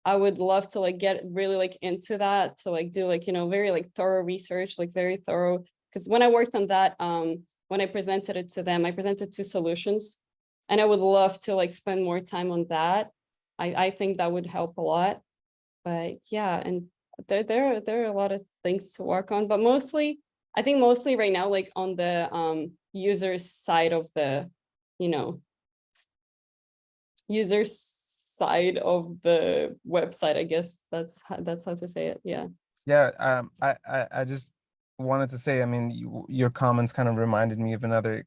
I would love to like get really like into that, to like do like, very like thorough research, like very thorough. Because when I worked on that, when I presented it to them, I presented 2 solutions, and I would love to like spend more time on that. I think that would help a lot. But yeah, and there are a lot of things to work on, but I think mostly right now, like on the user side of the, user side of the website, I guess that's how to say it. Yeah. Yeah. I just wanted to say, I mean, your comments kind of reminded me of another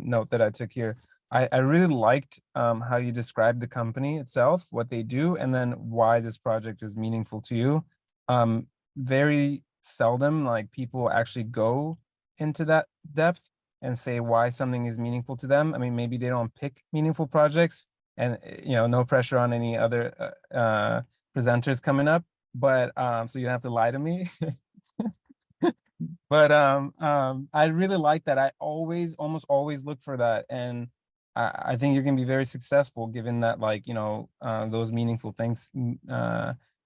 note that I took here. I really liked how you described the company itself, what they do, and then why this project is meaningful to you. Very seldom, like, people actually go into that depth and say why something is meaningful to them. I mean, maybe they don't pick meaningful projects, and no pressure on any other presenters coming up, but so you don't have to lie to me. But I really like that. I almost always look for that, and I think you're gonna be very successful, given that, like, those meaningful things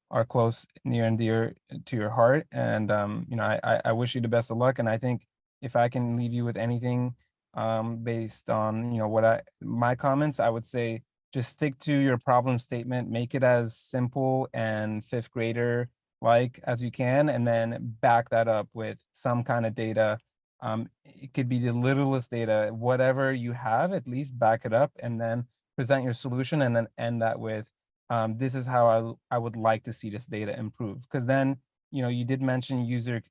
are close, near and dear to your heart. And I wish you the best of luck. And I think if I can leave you with anything based on my comments, I would say just stick to your problem statement, make it as simple and fifth grader like as you can, and then back that up with some kind of data. It could be the littlest data, whatever you have, at least back it up, and then present your solution, and then end that with, this is how I would like to see this data improve. Because then, you did mention user,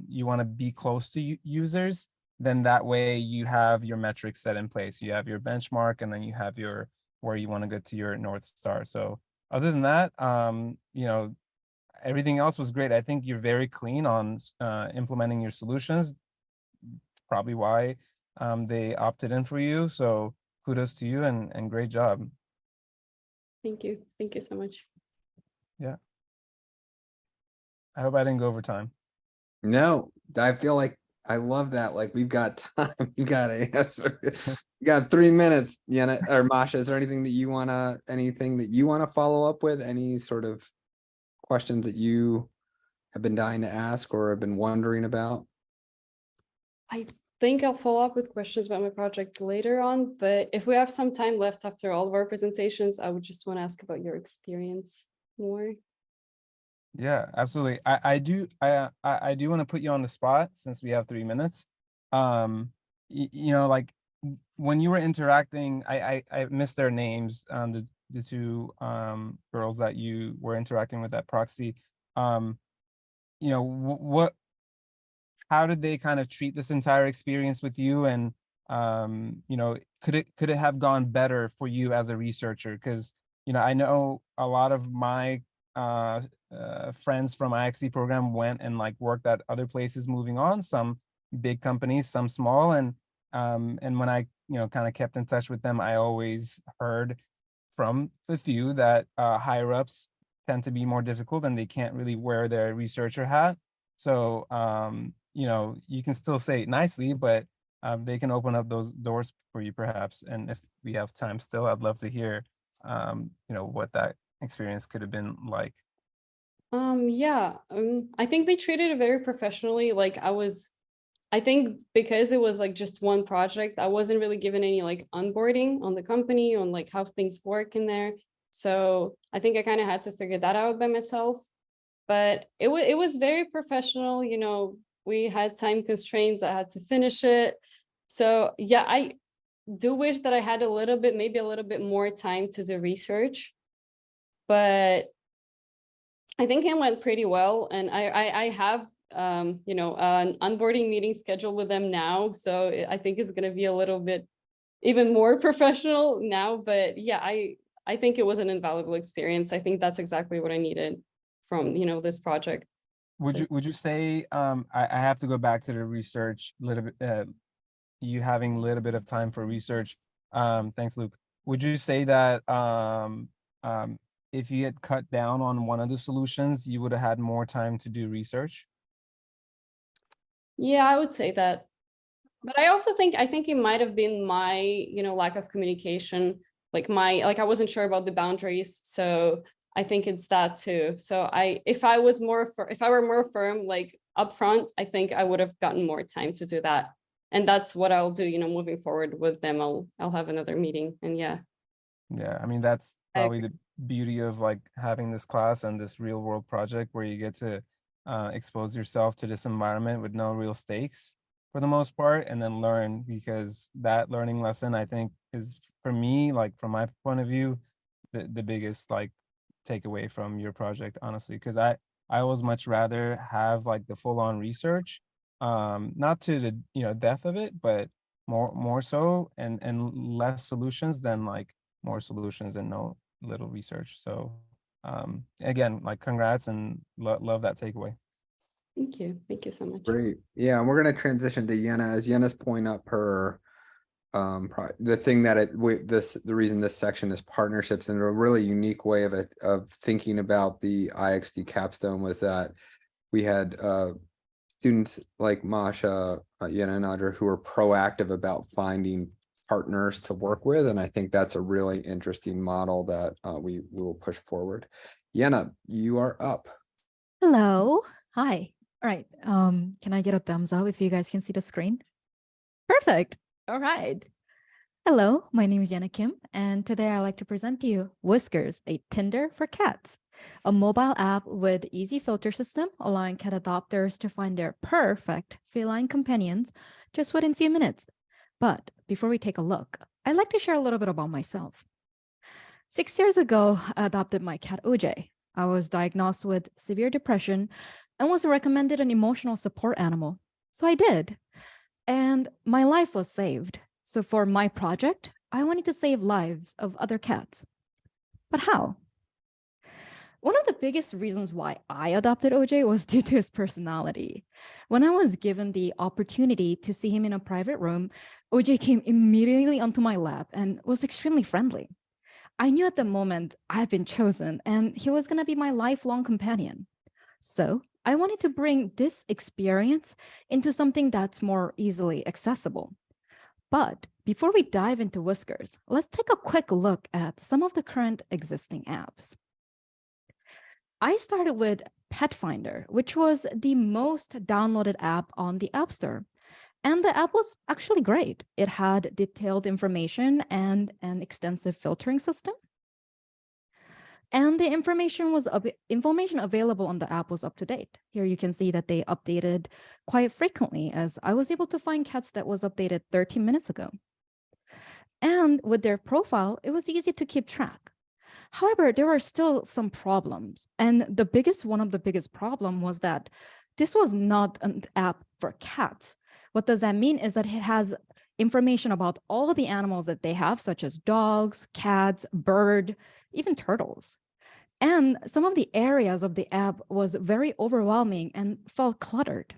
you want to be close to users, then that way you have your metrics set in place. You have your benchmark, and then you have your where you want to get to your North Star. So other than that, everything else was great. I think you're very clean on implementing your solutions. Probably why they opted in for you. So kudos to you, and great job. Thank you. Thank you so much. Yeah. I hope I didn't go over time. No, I feel like I love that. Like, we've got time. You got to answer. You got 3 minutes, or Masha. Is there anything that you wanna follow up with? Any sort of questions that you have been dying to ask or have been wondering about? I think I'll follow up with questions about my project later on, but if we have some time left after all of our presentations, I would just want to ask about your experience more. Yeah, absolutely. I do want to put you on the spot, since we have 3 minutes. Like, when you were interacting, I missed their names, the two girls that you were interacting with at Proxy. What how did they kind of treat this entire experience with you? And could it have gone better for you as a researcher? Because I know a lot of my friends from IXD program went and, like, worked at other places, moving on, some big companies, some small. And when I kind of kept in touch with them, I always heard from the few that higher ups tend to be more difficult, and they can't really wear their researcher hat. So you can still say it nicely, but they can open up those doors for you, perhaps. And if we have time still, I'd love to hear what that experience could have been like. Yeah, I think they treated it very professionally. Like, I think because it was like just one project, I wasn't really given any like onboarding on the company, on like how things work in there. So I think I kind of had to figure that out by myself. But it was very professional. We had time constraints. I had to finish it. So yeah, I do wish that I had maybe a little bit more time to do research. But I think it went pretty well, and I have an onboarding meeting scheduled with them now, so I think it's going to be a little bit even more professional now. But yeah, I think it was an invaluable experience. I think that's exactly what I needed from this project. Would you say, I have to go back to the research a little bit, you having a little bit of time for research. Thanks, Luke. Would you say that if you had cut down on one of the solutions, you would have had more time to do research? Yeah, I would say that. But I also think it might have been my, lack of communication. Like I wasn't sure about the boundaries. So I think it's that too. So if I were more firm, like upfront, I think I would have gotten more time to do that. And that's what I'll do, moving forward with them. I'll have another meeting, and yeah. Yeah, I mean, that's probably the beauty of, like, having this class and this real world project, where you get to expose yourself to this environment with no real stakes for the most part, and then learn. Because that learning lesson, I think, is, for me, like, from my point of view, the biggest, like, takeaway from your project, honestly. Because I always much rather have, like, the full-on research not to the depth of it, but more so, and less solutions than like more solutions and no little research. So again, like congrats, and love that takeaway. Thank you. Thank you so much. Great. Yeah, and we're going to transition to Yenna as Yenna's pulling up her the thing that the reason this section is partnerships, and a really unique way of thinking about the IXD capstone was that we had students like Masha, Yenna, and Audra who were proactive about finding partners to work with, and I think that's a really interesting model that we will push forward. Yenna, you are up. Hello. Hi. All right. Can I get a thumbs up if you guys can see the screen? Perfect. All right. Hello, my name is Yenna Kim, and today I'd like to present to you Whiskers, a Tinder for cats, a mobile app with easy filter system allowing cat adopters to find their perfect feline companions just within a few minutes. But before we take a look, I'd like to share a little bit about myself. 6 years ago, I adopted my cat OJ. I was diagnosed with severe depression and was recommended an emotional support animal. So I did. And my life was saved. So for my project, I wanted to save lives of other cats. But how? One of the biggest reasons why I adopted OJ was due to his personality. When I was given the opportunity to see him in a private room, OJ came immediately onto my lap and was extremely friendly. I knew at the moment I'd been chosen and he was going to be my lifelong companion. So I wanted to bring this experience into something that's more easily accessible. But before we dive into Whiskers, let's take a quick look at some of the current existing apps. I started with Pet Finder, which was the most downloaded app on the App Store. And the app was actually great. It had detailed information and an extensive filtering system. And the information available on the app was up to date. Here you can see that they updated quite frequently, as I was able to find cats that was updated 13 minutes ago. And with their profile, it was easy to keep track. However, there were still some problems. And one of the biggest problem was that this was not an app for cats. What does that mean is that it has information about all the animals that they have, such as dogs, cats, bird, even turtles. And some of the areas of the app was very overwhelming and felt cluttered.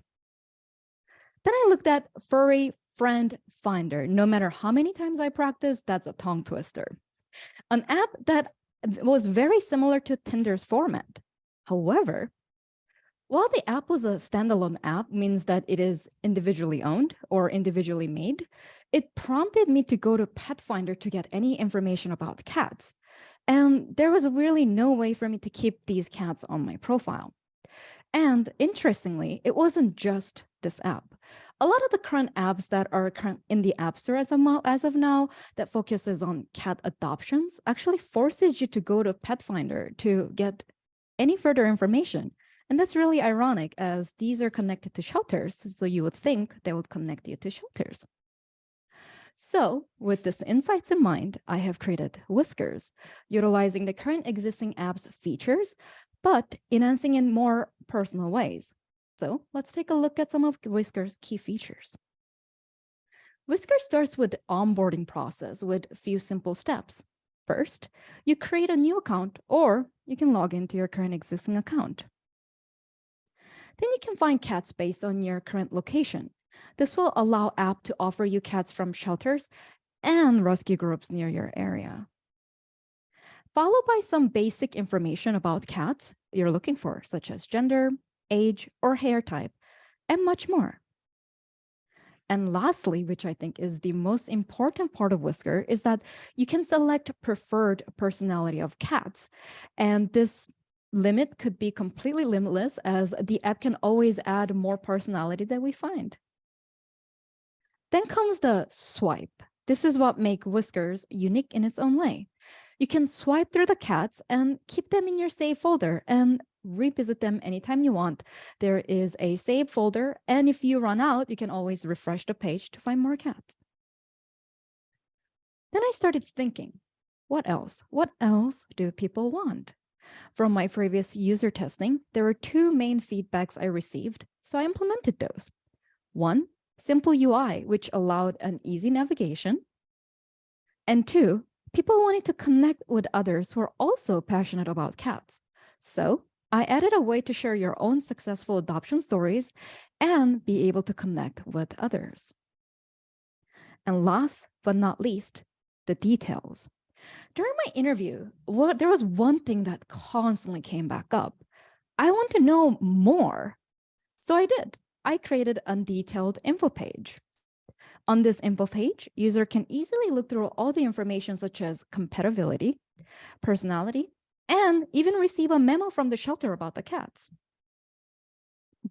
Then I looked at Furry Friend Finder. No matter how many times I practiced, that's a tongue twister. An app that was very similar to Tinder's format. However, while the app was a standalone app, means that it is individually owned or individually made, it prompted me to go to Pet Finder to get any information about cats. And there was really no way for me to keep these cats on my profile. And interestingly, it wasn't just this app. A lot of the current apps that are in the App Store as of now that focuses on cat adoptions actually forces you to go to Pet Finder to get any further information. And that's really ironic, as these are connected to shelters, so you would think they would connect you to shelters. So with this insights in mind, I have created Whiskers, utilizing the current existing app's features, but enhancing in more personal ways. So let's take a look at some of Whiskers' key features. Whiskers starts with the onboarding process with a few simple steps. First, you create a new account, or you can log into your current existing account. Then you can find cats based on your current location. This will allow app to offer you cats from shelters and rescue groups near your area. Followed by some basic information about cats you're looking for, such as gender, age, or hair type, and much more. And lastly, which I think is the most important part of Whisker, is that you can select preferred personality of cats. And this limit could be completely limitless, as the app can always add more personality that we find. Then comes the swipe. This is what makes Whiskers unique in its own way. You can swipe through the cats and keep them in your save folder and revisit them anytime you want. There is a save folder, and if you run out, you can always refresh the page to find more cats. Then I started thinking, what else? What else do people want? From my previous user testing, there were two main feedbacks I received, so I implemented those. One, simple UI, which allowed an easy navigation. And two, people wanted to connect with others who are also passionate about cats. So I added a way to share your own successful adoption stories and be able to connect with others. And last but not least, the details. During my interview, there was one thing that constantly came back up. I want to know more. So I did. I created a detailed info page. On this info page, user can easily look through all the information such as compatibility, personality, and even receive a memo from the shelter about the cats.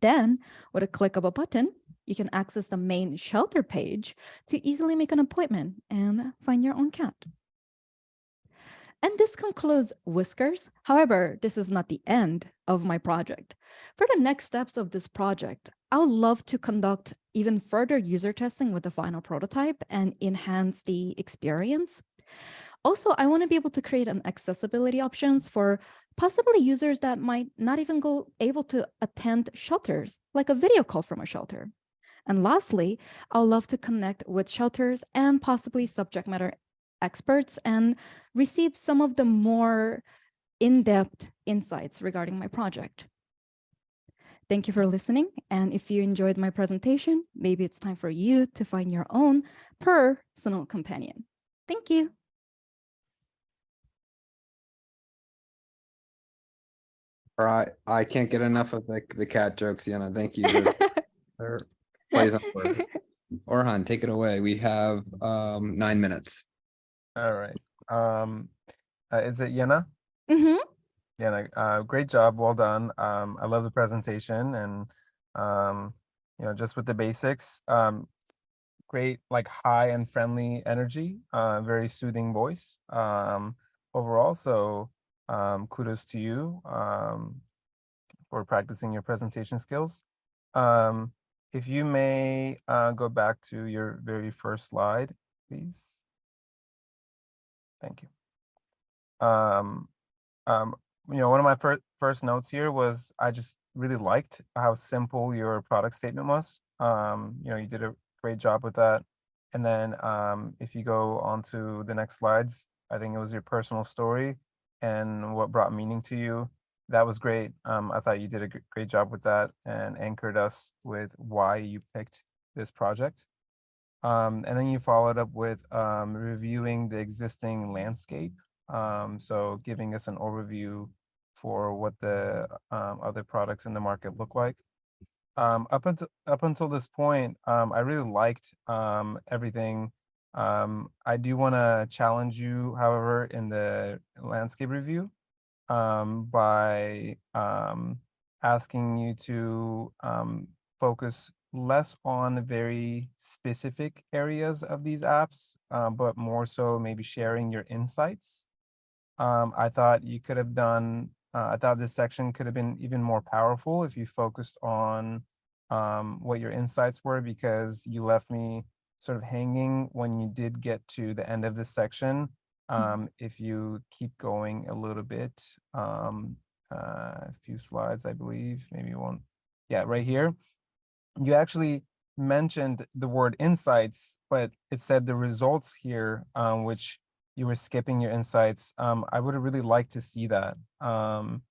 Then, with a click of a button, you can access the main shelter page to easily make an appointment and find your own cat. And this concludes Whiskers. However, this is not the end of my project. For the next steps of this project, I would love to conduct even further user testing with the final prototype and enhance the experience. Also, I want to be able to create an accessibility options for possibly users that might not even go able to attend shelters, like a video call from a shelter. And lastly, I would love to connect with shelters and possibly subject matter experts and receive some of the more in-depth insights regarding my project. Thank you for listening. And if you enjoyed my presentation, maybe it's time for you to find your own personal companion. Thank you. All right, I can't get enough of the cat jokes, Yana. Thank you. They're plays on words. Orhan, take it away. We have 9 minutes. All right. Is it Yenna? Mm-hmm. Yenna, great job. Well done. I love the presentation and, just with the basics, great, like high and friendly energy, very soothing voice overall. So kudos to you for practicing your presentation skills. If you may go back to your very first slide, please. Thank you. One of my first notes here was I just really liked how simple your product statement was. You did a great job with that. And then if you go on to the next slides, I think it was your personal story and what brought meaning to you. That was great. I thought you did a great job with that and anchored us with why you picked this project. And then you followed up with reviewing the existing landscape. So giving us an overview for what the other products in the market look like. Up until this point, I really liked everything. I do want to challenge you, however, in the landscape review by asking you to focus less on very specific areas of these apps, but more so maybe sharing your insights. I thought you could have done, I thought this section could have been even more powerful if you focused on what your insights were, because you left me sort of hanging when you did get to the end of this section. If you keep going a little bit, a few slides, I believe, maybe one. Yeah, right here. You actually mentioned the word insights, but it said the results here, which you were skipping your insights. I would have really liked to see that. And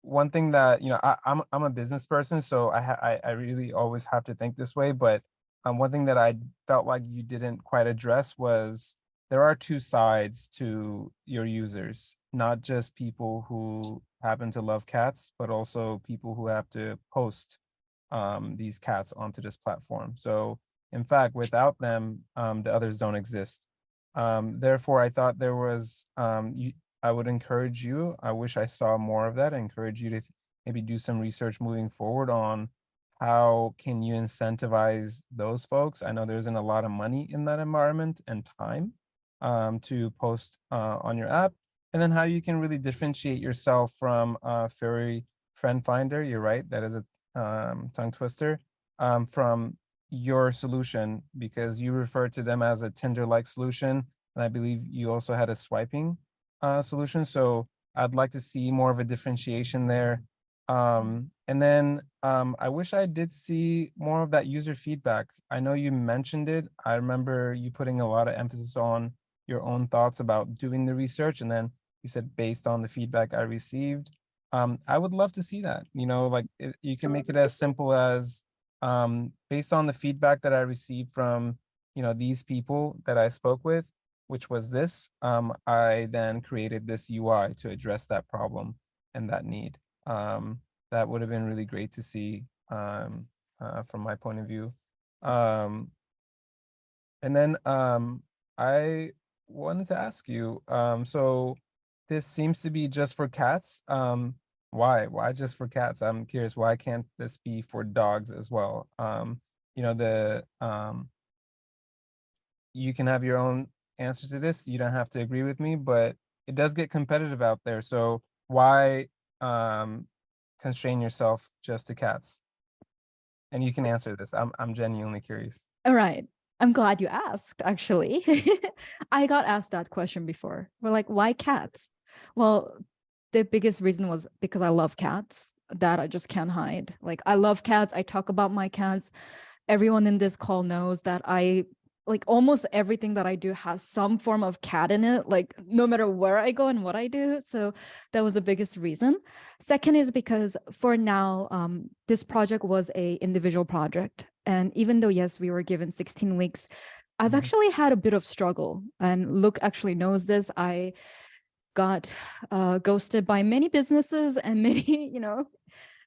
one thing that, I'm a business person, so I really always have to think this way. But one thing that I felt like you didn't quite address was there are two sides to your users, not just people who happen to love cats, but also people who have to post these cats onto this platform. So in fact, without them, the others don't exist. Therefore, I thought there was, I would encourage you, I wish I saw more of that. I encourage you to maybe do some research moving forward on how can you incentivize those folks. I know there isn't a lot of money in that environment and time to post on your app, and then how you can really differentiate yourself from Furry Friend Finder. You're right, that is a tongue twister, from your solution, because you referred to them as a Tinder-like solution, and I believe you also had a swiping solution. So I'd like to see more of a differentiation there. And then I wish I did see more of that user feedback. I know you mentioned it. I remember you putting a lot of emphasis on your own thoughts about doing the research, and then you said based on the feedback I received. I would love to see that. You know, like you can make it as simple as based on the feedback that I received from, you know, these people that I spoke with, which was this, I then created this UI to address that problem and that need. That would have been really great to see from my point of view. And then I wanted to ask you, so this seems to be just for cats. Why? Why just for cats? I'm curious, why can't this be for dogs as well? You know, you can have your own answer to this. You don't have to agree with me, but it does get competitive out there. So why constrain yourself just to cats? And you can answer this. I'm genuinely curious. All right. I'm glad you asked, actually. I got asked that question before. We're like, why cats? Well, the biggest reason was because I love cats. That I just can't hide. Like, I love cats. I talk about my cats. Everyone in this call knows that I like almost everything that I do has some form of cat in it, like no matter where I go and what I do. So that was the biggest reason. Second is because for now, this project was a individual project. And even though, yes, we were given 16 weeks, I've actually had a bit of struggle. And Luke actually knows this. I got ghosted by many businesses and many,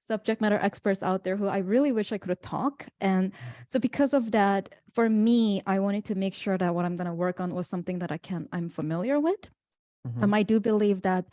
subject matter experts out there who I really wish I could talk. And so because of that, for me, I wanted to make sure that what I'm going to work on was something that I'm familiar with. I do believe that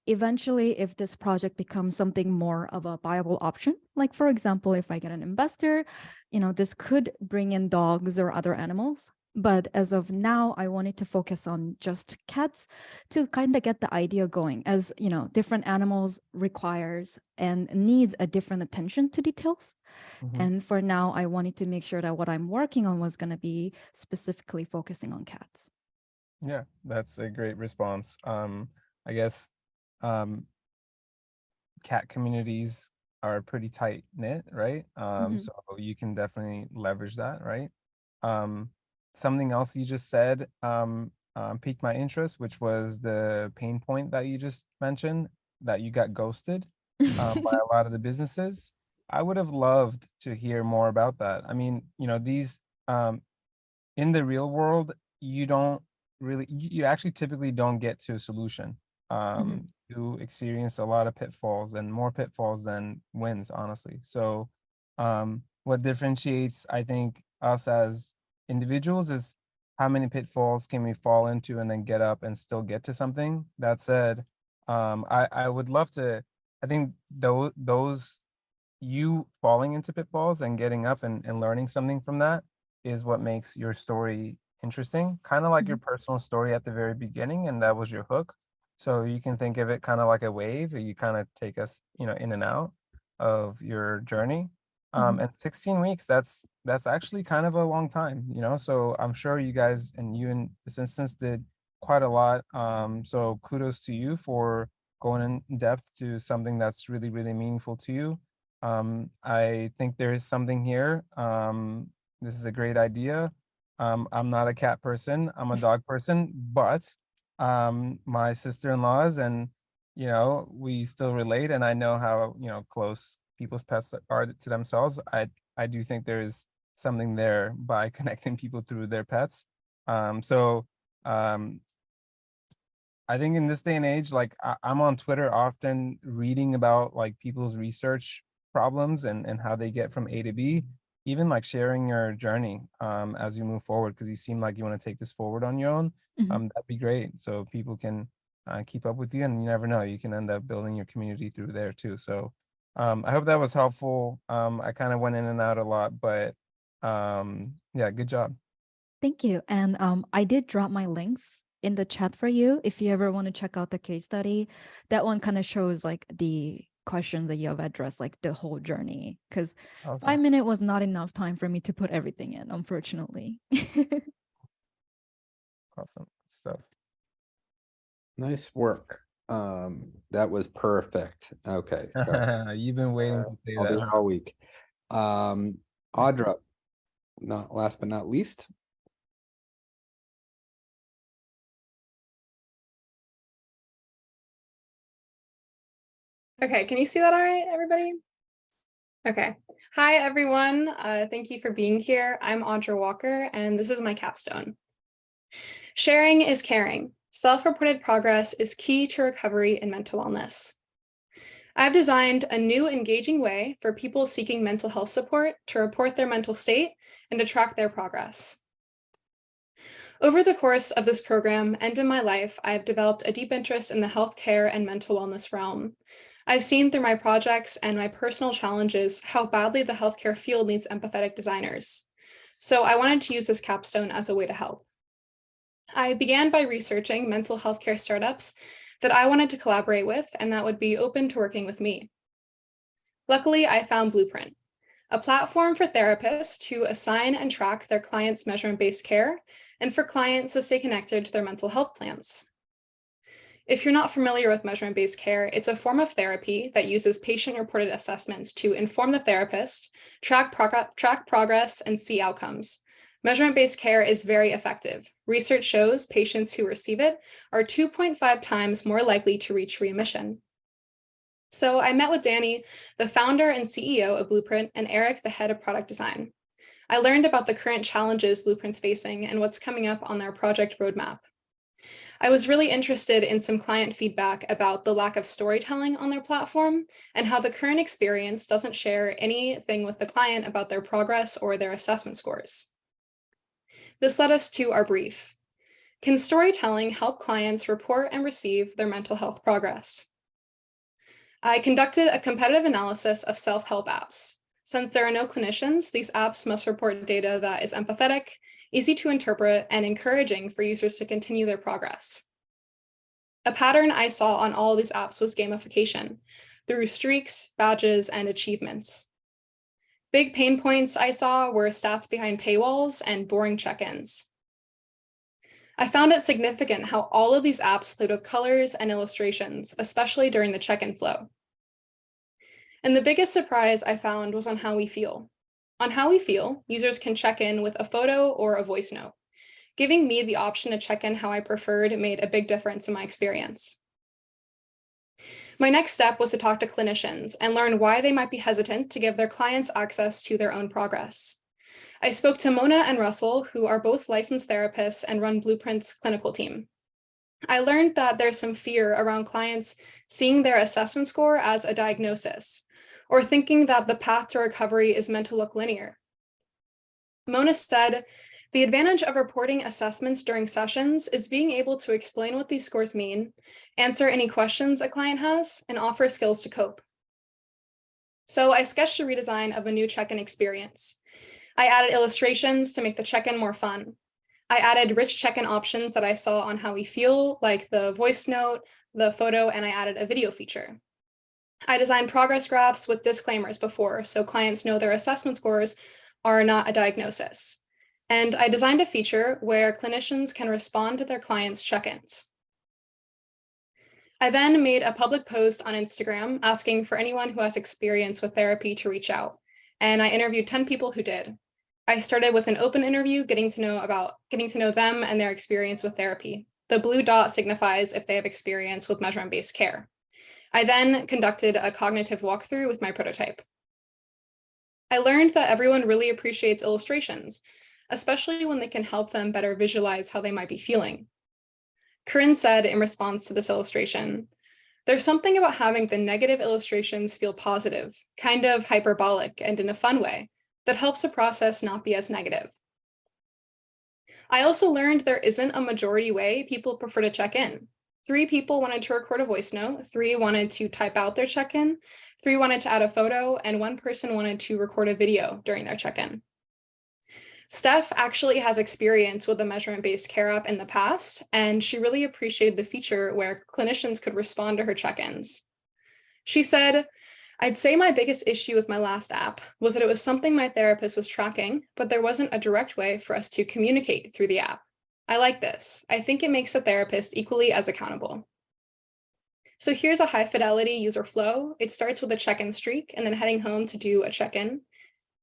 eventually, if this project becomes something more of a viable option, like for example, if I get an investor, this could bring in dogs or other animals. But as of now, I wanted to focus on just cats to kind of get the idea going, as different animals requires and needs a different attention to details. And for now, I wanted to make sure that what I'm working on was going to be specifically focusing on cats. Yeah, that's a great response. I guess cat communities are pretty tight knit, right? So you can definitely leverage that, right? Something else you just said piqued my interest, which was the pain point that you just mentioned, that you got ghosted by a lot of the businesses. I would have loved to hear more about that. I mean, these in the real world, you don't really, you actually typically don't get to a solution. You experience a lot of pitfalls and more pitfalls than wins, honestly. So what differentiates, I think, us as individuals is how many pitfalls can we fall into and then get up and still get to something. That said, I would love to, I think those you falling into pitfalls and getting up and learning something from that is what makes your story interesting, kind of like your personal story at the very beginning, and that was your hook. So you can think of it kind of like a wave. You kind of take us, in and out of your journey. And 16 weeks, that's actually kind of a long time, so I'm sure you guys and you in this instance did quite a lot. So kudos to you for going in depth to something that's really, really meaningful to you. I think there is something here. This is a great idea. I'm not a cat person, I'm a dog person, but my sister-in-laws and we still relate, and I know how close people's pets are to themselves. I do think there is something there by connecting people through their pets. So I think in this day and age, like I'm on Twitter often reading about like people's research problems and how they get from A to B, even like sharing your journey as you move forward, because you seem like you want to take this forward on your own. That'd be great. So people can keep up with you, and you never know, you can end up building your community through there too. So I hope that was helpful. I kind of went in and out a lot, but yeah, good job. Thank you. And I did drop my links in the chat for you if you ever want to check out the case study. That one kind of shows like the questions that you have addressed, like the whole journey, because 5 minutes was not enough time for me to put everything in, unfortunately. Awesome stuff. Nice work. That was perfect. Okay, so You've been waiting to say I'll be that. here all week. Audra, not last but not least. Okay, can you see that all right, everybody? Okay. Hi, everyone. Thank you for being here. I'm Audra Walker, and this is my capstone. Sharing is caring. Self-reported progress is key to recovery in mental wellness. I've designed a new engaging way for people seeking mental health support to report their mental state and to track their progress. Over the course of this program and in my life, I've developed a deep interest in the healthcare and mental wellness realm. I've seen through my projects and my personal challenges how badly the healthcare field needs empathetic designers. So I wanted to use this capstone as a way to help. I began by researching mental health care startups that I wanted to collaborate with and that would be open to working with me. Luckily, I found Blueprint, a platform for therapists to assign and track their clients' measurement-based care and for clients to stay connected to their mental health plans. If you're not familiar with measurement-based care, it's a form of therapy that uses patient-reported assessments to inform the therapist, track progress, and see outcomes. Measurement-based care is very effective. Research shows patients who receive it are 2.5 times more likely to reach remission. So I met with Danny, the founder and CEO of Blueprint, and Eric, the head of product design. I learned about the current challenges Blueprint's facing and what's coming up on their project roadmap. I was really interested in some client feedback about the lack of storytelling on their platform and how the current experience doesn't share anything with the client about their progress or their assessment scores. This led us to our brief. Can storytelling help clients report and receive their mental health progress? I conducted a competitive analysis of self-help apps. Since there are no clinicians, these apps must report data that is empathetic, easy to interpret, and encouraging for users to continue their progress. A pattern I saw on all of these apps was gamification through streaks, badges, and achievements. Big pain points I saw were stats behind paywalls and boring check-ins. I found it significant how all of these apps played with colors and illustrations, especially during the check-in flow. And the biggest surprise I found was on how we feel. On how we feel, users can check in with a photo or a voice note. Giving me the option to check in how I preferred made a big difference in my experience. My next step was to talk to clinicians and learn why they might be hesitant to give their clients access to their own progress. I spoke to Mona and Russell, who are both licensed therapists and run Blueprint's clinical team. I learned that there's some fear around clients seeing their assessment score as a diagnosis, or thinking that the path to recovery is meant to look linear. Mona said, the advantage of reporting assessments during sessions is being able to explain what these scores mean, answer any questions a client has, and offer skills to cope. So I sketched a redesign of a new check-in experience. I added illustrations to make the check-in more fun. I added rich check-in options that I saw on How We Feel, like the voice note, the photo, and I added a video feature. I designed progress graphs with disclaimers before, so clients know their assessment scores are not a diagnosis. And I designed a feature where clinicians can respond to their clients' check-ins. I then made a public post on Instagram asking for anyone who has experience with therapy to reach out, and I interviewed 10 people who did. I started with an open interview, getting to know them and their experience with therapy. The blue dot signifies if they have experience with measurement-based care. I then conducted a cognitive walkthrough with my prototype. I learned that everyone really appreciates illustrations, especially when they can help them better visualize how they might be feeling. Corinne said in response to this illustration, there's something about having the negative illustrations feel positive, kind of hyperbolic and in a fun way, that helps the process not be as negative. I also learned there isn't a majority way people prefer to check in. 3 people wanted to record a voice note, 3 wanted to type out their check-in, 3 wanted to add a photo, and 1 person wanted to record a video during their check-in. Steph actually has experience with a measurement-based care app in the past, and she really appreciated the feature where clinicians could respond to her check-ins. She said, I'd say my biggest issue with my last app was that it was something my therapist was tracking, but there wasn't a direct way for us to communicate through the app. I like this. I think it makes a therapist equally as accountable. So here's a high fidelity user flow. It starts with a check-in streak and then heading home to do a check-in.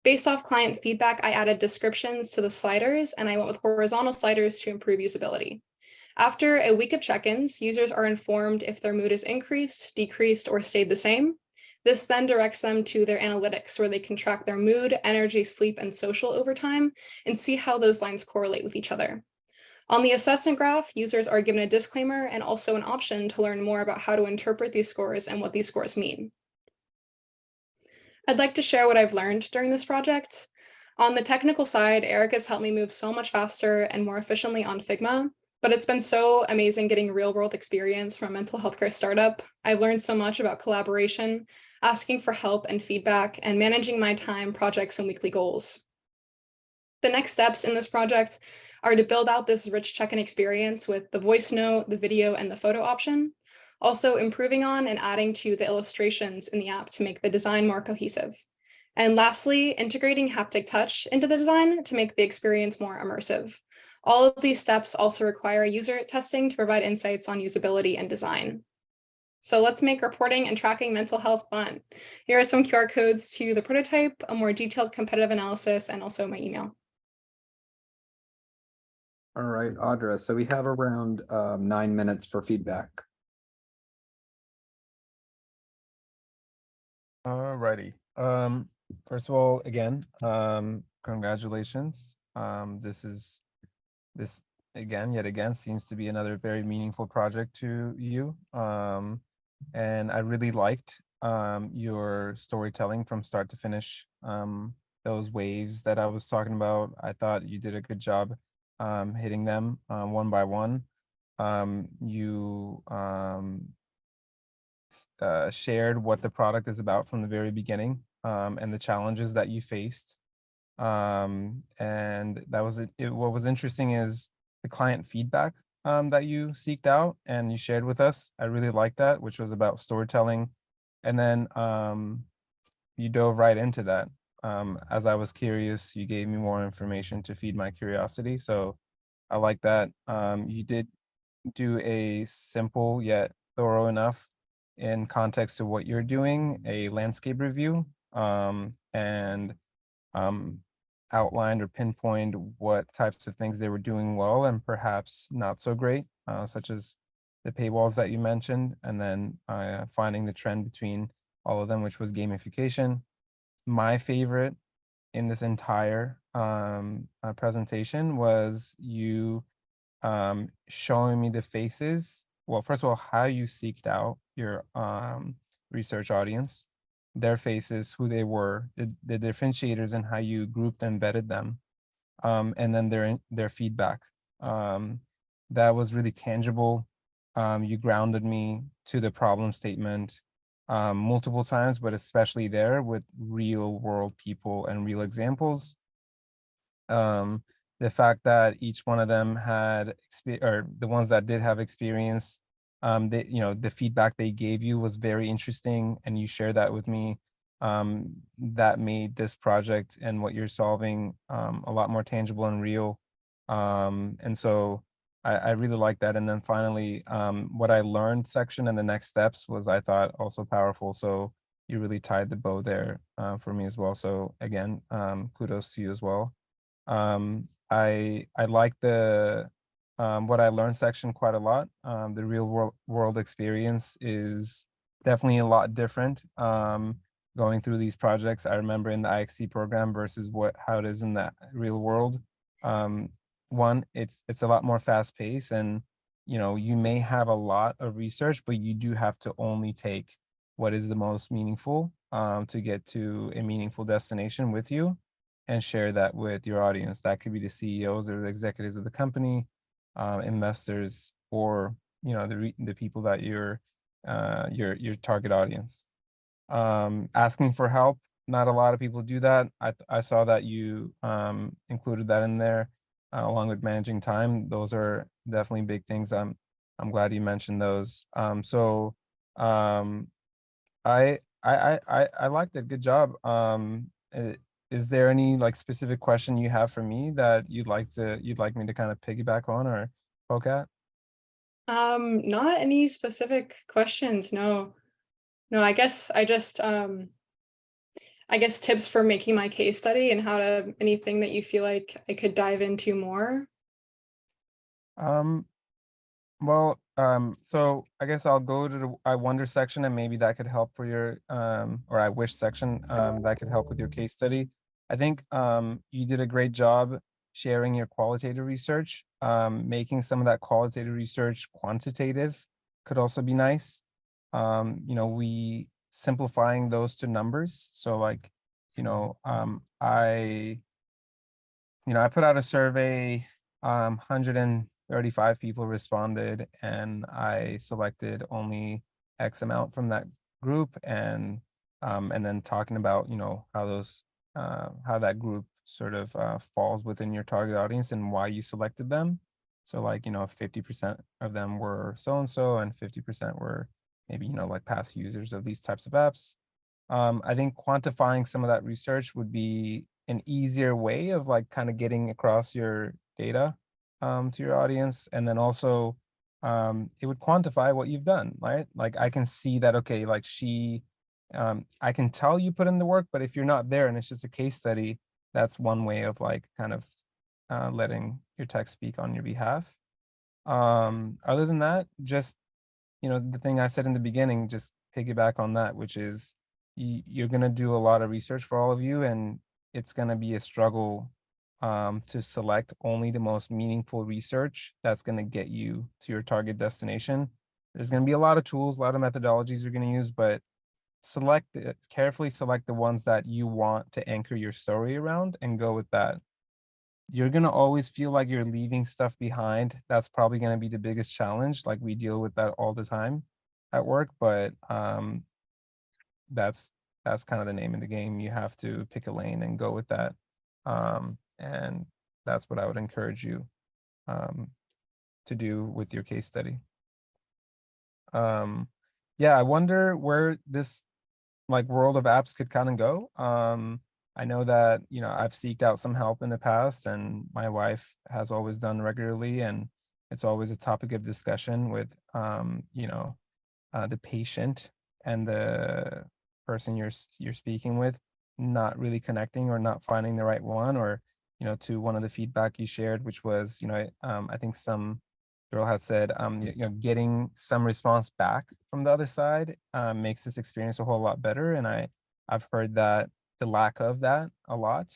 Based off client feedback, I added descriptions to the sliders and I went with horizontal sliders to improve usability. After a week of check-ins, users are informed if their mood is increased, decreased, or stayed the same. This then directs them to their analytics where they can track their mood, energy, sleep, and social over time and see how those lines correlate with each other. On the assessment graph, users are given a disclaimer and also an option to learn more about how to interpret these scores and what these scores mean. I'd like to share what I've learned during this project. On the technical side, Eric has helped me move so much faster and more efficiently on Figma, but it's been so amazing getting real-world experience from a mental health care startup. I've learned so much about collaboration, asking for help and feedback, and managing my time, projects, and weekly goals. The next steps in this project are to build out this rich check-in experience with the voice note, the video, and the photo option. Also improving on and adding to the illustrations in the app to make the design more cohesive. And lastly, integrating haptic touch into the design to make the experience more immersive. All of these steps also require user testing to provide insights on usability and design. So let's make reporting and tracking mental health fun. Here are some QR codes to the prototype, a more detailed competitive analysis, and also my email. All right, Audra, so we have around 9 minutes for feedback. Alrighty. First of all, again, congratulations. This again, yet again, seems to be another very meaningful project to you. And I really liked your storytelling from start to finish. Those waves that I was talking about, I thought you did a good job hitting them one by one. You shared what the product is about from the very beginning and the challenges that you faced. And that was it. What was interesting is the client feedback that you seeked out and you shared with us. I really liked that, which was about storytelling. And then you dove right into that. As I was curious, you gave me more information to feed my curiosity. So I like that. You did do a simple yet thorough enough in context to what you're doing, a landscape review, and outlined or pinpointed what types of things they were doing well and perhaps not so great, such as the paywalls that you mentioned, and then finding the trend between all of them, which was gamification. My favorite in this entire presentation was you showing me the faces. Well, first of all, how you seeked out your research audience, their faces, who they were, the differentiators and how you grouped and vetted them, and then their feedback. That was really tangible. You grounded me to the problem statement multiple times, but especially there with real world people and real examples. The fact that each one of them had or the ones that did have experience, the feedback they gave you was very interesting, and you shared that with me. That made this project and what you're solving a lot more tangible and real. And so I really like that. And then finally, what I learned section and the next steps was, I thought, also powerful. So you really tied the bow there for me as well. So again, kudos to you as well. I like the what I learned section quite a lot. The real world experience is definitely a lot different going through these projects. I remember in the IxD program versus how it is in the real world. One, it's a lot more fast paced, and you may have a lot of research, but you do have to only take what is the most meaningful to get to a meaningful destination with you and share that with your audience. That could be the CEOs or the executives of the company, investors, or the people that your target audience. Asking for help, not a lot of people do that. I saw that you included that in there along with managing time. Those are definitely big things. I'm glad you mentioned those. I liked it. Good job. Is there any specific question you have for me that you'd like me to kind of piggyback on or poke at? Not any specific questions. No. No, I guess I guess tips for making my case study and how to anything that you feel like I could dive into more. Um, so I guess I'll go to the I wonder section, and maybe that could help for your or I wish section that could help with your case study. I think you did a great job sharing your qualitative research. Making some of that qualitative research quantitative could also be nice. You know, we simplifying those to numbers. So like, I put out a survey, 135 people responded, and I selected only X amount from that group, and then talking about, how that group sort of falls within your target audience and why you selected them. So like, 50% of them were so-and-so and 50% were maybe, like past users of these types of apps. I think quantifying some of that research would be an easier way of like kind of getting across your data to your audience. And then also it would quantify what you've done, right? Like I can see that, okay, like I can tell you put in the work, but if you're not there and it's just a case study, that's one way of like kind of letting your text speak on your behalf. Other than that, just, the thing I said in the beginning, just piggyback on that, which is you're going to do a lot of research for all of you, and it's going to be a struggle to select only the most meaningful research that's going to get you to your target destination. There's going to be a lot of tools, a lot of methodologies you're going to use, but carefully select the ones that you want to anchor your story around and go with that. You're going to always feel like you're leaving stuff behind. That's probably going to be the biggest challenge. Like we deal with that all the time at work, but that's kind of the name of the game. You have to pick a lane and go with that. And that's what I would encourage you to do with your case study. Yeah, I wonder where this like world of apps could kind of go. I know that, I've seeked out some help in the past, and my wife has always done regularly, and it's always a topic of discussion with, the patient and the person you're speaking with not really connecting or not finding the right one, or, to one of the feedback you shared, which was, I think some girl had said, getting some response back from the other side makes this experience a whole lot better. And I've heard that the lack of that a lot.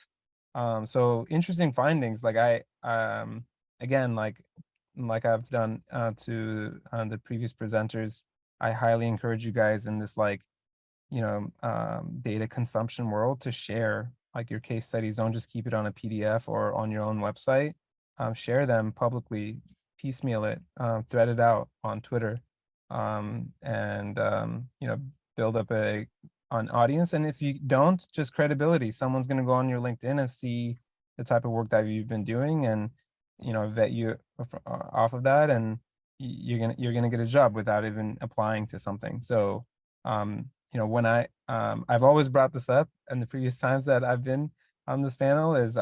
So interesting findings. Like again, like I've done to the previous presenters, I highly encourage you guys in this like, data consumption world to share like your case studies. Don't just keep it on a PDF or on your own website. Share them publicly, piecemeal it, thread it out on Twitter, and build up an audience. And if you don't, just credibility. Someone's going to go on your LinkedIn and see the type of work that you've been doing, and vet you off of that, and you're gonna get a job without even applying to something. So when I've always brought this up, and the previous times that I've been on this panel is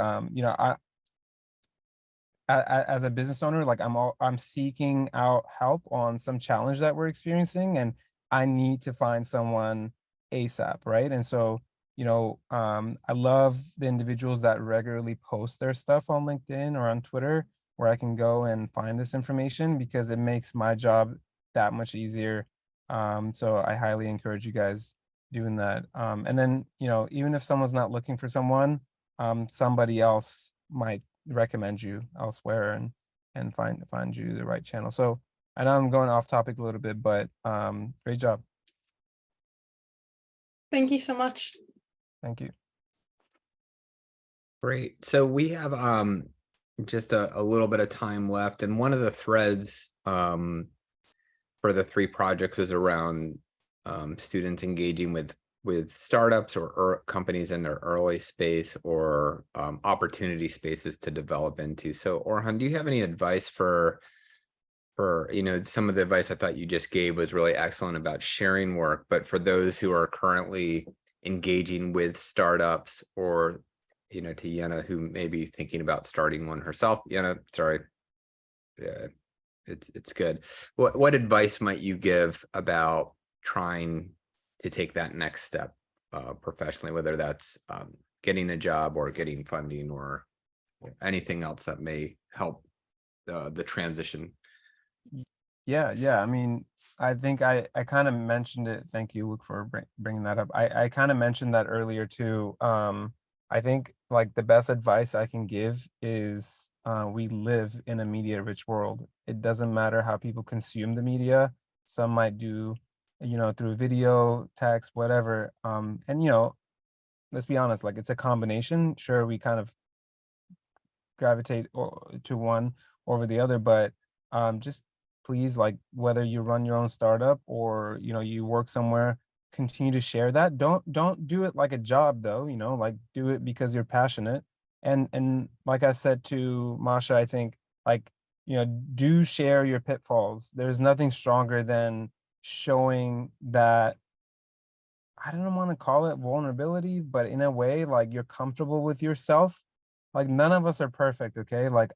as a business owner, like I'm seeking out help on some challenge that we're experiencing, and I need to find someone ASAP, right? And so, I love the individuals that regularly post their stuff on LinkedIn or on Twitter, where I can go and find this information, because it makes my job that much easier. So I highly encourage you guys doing that. And then, even if someone's not looking for someone, somebody else might recommend you elsewhere and find you the right channel. So I know I'm going off topic a little bit, but great job. Thank you so much. Thank you. Great. So we have just a little bit of time left, and one of the threads for the 3 projects was around students engaging with startups or companies in their early space, or opportunity spaces to develop into. So Orhan, do you have any advice for some of the advice I thought you just gave was really excellent about sharing work, but for those who are currently engaging with startups, or to Yenna, who may be thinking about starting one herself. Yenna, sorry. it's good. What advice might you give about trying to take that next step professionally, whether that's getting a job or getting funding or anything else that may help the transition? Yeah. I mean, I think I kind of mentioned it. Thank you, Luke, for bringing that up. I kind of mentioned that earlier too. I think like the best advice I can give is we live in a media rich world. It doesn't matter how people consume the media. Some might do, through video, text, whatever. And let's be honest, like it's a combination. Sure, we kind of gravitate to one over the other, but just please, like whether you run your own startup or you work somewhere, continue to share that. Don't do it like a job though, like do it because you're passionate. And like I said to Masha, I think like do share your pitfalls. There's nothing stronger than showing that, I don't want to call it vulnerability, but in a way, like you're comfortable with yourself. Like none of us are perfect, okay? Like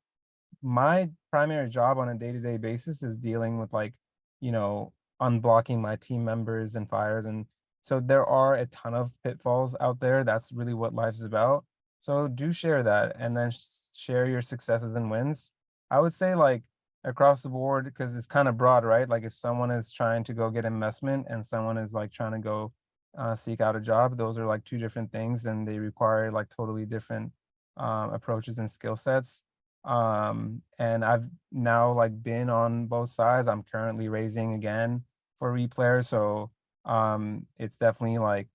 my primary job on a day-to-day basis is dealing with like, unblocking my team members and fires. And so there are a ton of pitfalls out there. That's really what life's about. So do share that and then share your successes and wins. I would say like across the board, because it's kind of broad, right? Like if someone is trying to go get investment and someone is like trying to go seek out a job, those are like two different things and they require like totally different approaches and skill sets. And I've now like been on both sides. I'm currently raising again for replayers, so it's definitely like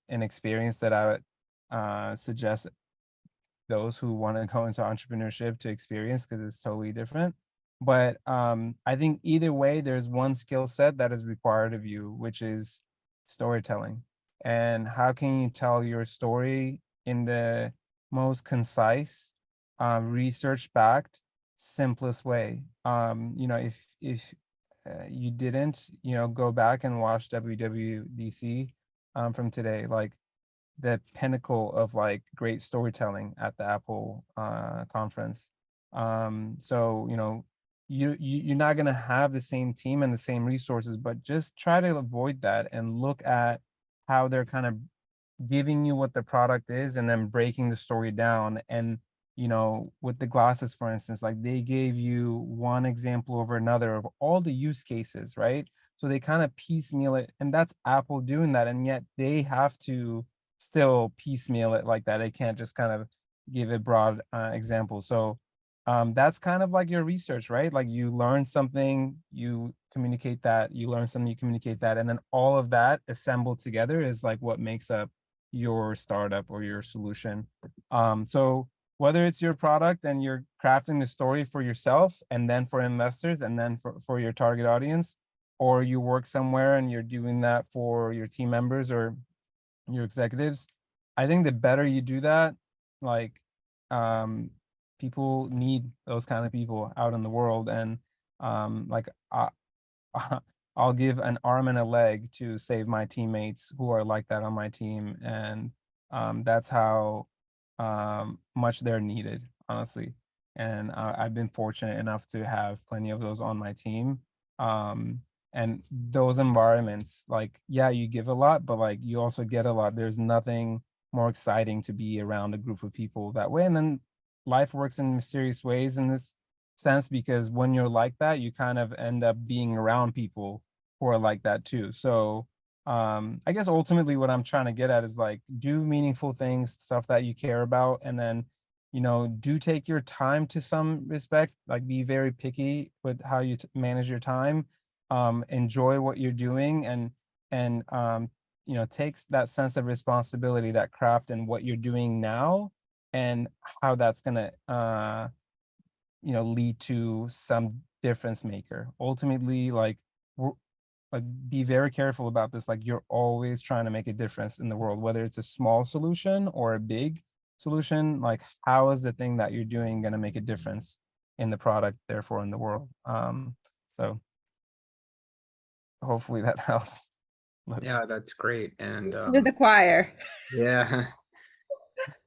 an experience that I would suggest those who want to go into entrepreneurship to experience, because it's totally different. But I think either way, there's one skill set that is required of you, which is storytelling. And how can you tell your story in the most concise, research-backed, simplest way? If you didn't, go back and watch WWDC from today, like the pinnacle of like great storytelling at the Apple conference. So you're not going to have the same team and the same resources, but just try to avoid that and look at how they're kind of giving you what the product is and then breaking the story down. And with the glasses, for instance, like they gave you one example over another of all the use cases, right? So they kind of piecemeal it, and that's Apple doing that, and yet they have to still piecemeal it like that. They can't just kind of give a broad example. So that's kind of like your research, right? Like you learn something, you communicate that, you learn something, you communicate that, and then all of that assembled together is like what makes up your startup or your solution. So whether it's your product and you're crafting the story for yourself and then for investors and then for your target audience, or you work somewhere and you're doing that for your team members or your executives, I think the better you do that, like people need those kind of people out in the world. And like I'll give an arm and a leg to save my teammates who are like that on my team. And that's how much they're needed, honestly. And I've been fortunate enough to have plenty of those on my team. And those environments, like, yeah, you give a lot, but like you also get a lot. There's nothing more exciting to be around a group of people that way. And then life works in mysterious ways in this sense, because when you're like that, you kind of end up being around people who are like that too. So I guess ultimately what I'm trying to get at is like do meaningful things, stuff that you care about, and then do take your time to some respect, like be very picky with how you manage your time. Enjoy what you're doing, and takes that sense of responsibility, that craft and what you're doing now, and how that's gonna lead to some difference maker. Ultimately, like be very careful about this. Like you're always trying to make a difference in the world, whether it's a small solution or a big solution. Like how is the thing that you're doing going to make a difference in the product, therefore in the world? So hopefully that helps. Yeah, that's great. And To the choir. yeah.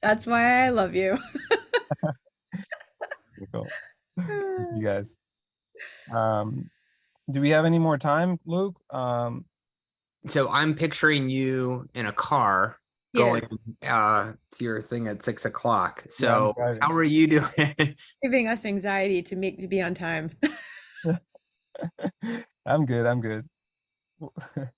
That's why I love you. Cool. See you guys. Do we have any more time, Luke? So I'm picturing you in a car Here. going to your thing at 6 o'clock. Yeah, I'm So driving. how are you doing? Giving us anxiety to be on time. I'm good. I'm good.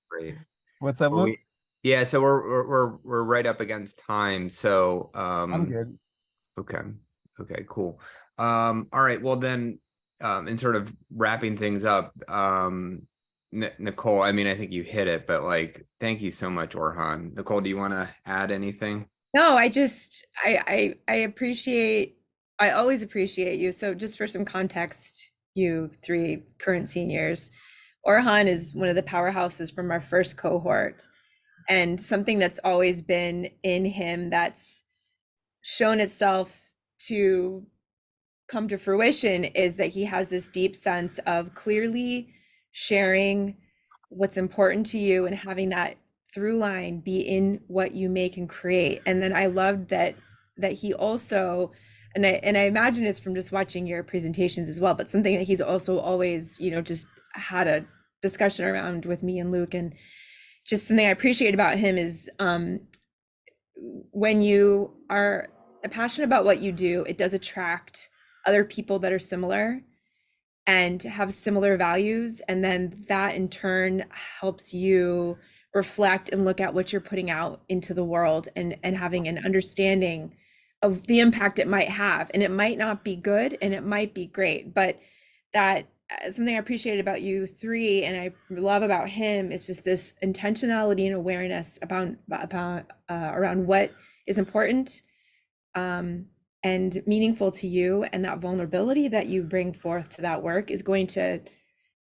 Great. What's up, Well, Luke? yeah, so we're right up against time. So I'm good. okay. Okay, cool. All right, well then in sort of wrapping things up, Nicole, I mean, I think you hit it, but like thank you so much, Orhan. Nicole, do you want to add anything? No, I appreciate, I always appreciate you. So just for some context, you three current seniors, Orhan is one of the powerhouses from our first cohort, and something that's always been in him that's shown itself to come to fruition is that he has this deep sense of clearly sharing what's important to you and having that through line be in what you make and create. And then I loved that he also, and I imagine it's from just watching your presentations as well, but something that he's also always, just had a discussion around with me and Luke, and just something I appreciate about him is when you are passionate about what you do, it does attract other people that are similar and have similar values. And then that in turn helps you reflect and look at what you're putting out into the world, and having an understanding of the impact it might have. And it might not be good and it might be great, but that something I appreciated about you three and I love about him is just this intentionality and awareness about around what is important and meaningful to you, and that vulnerability that you bring forth to that work is going to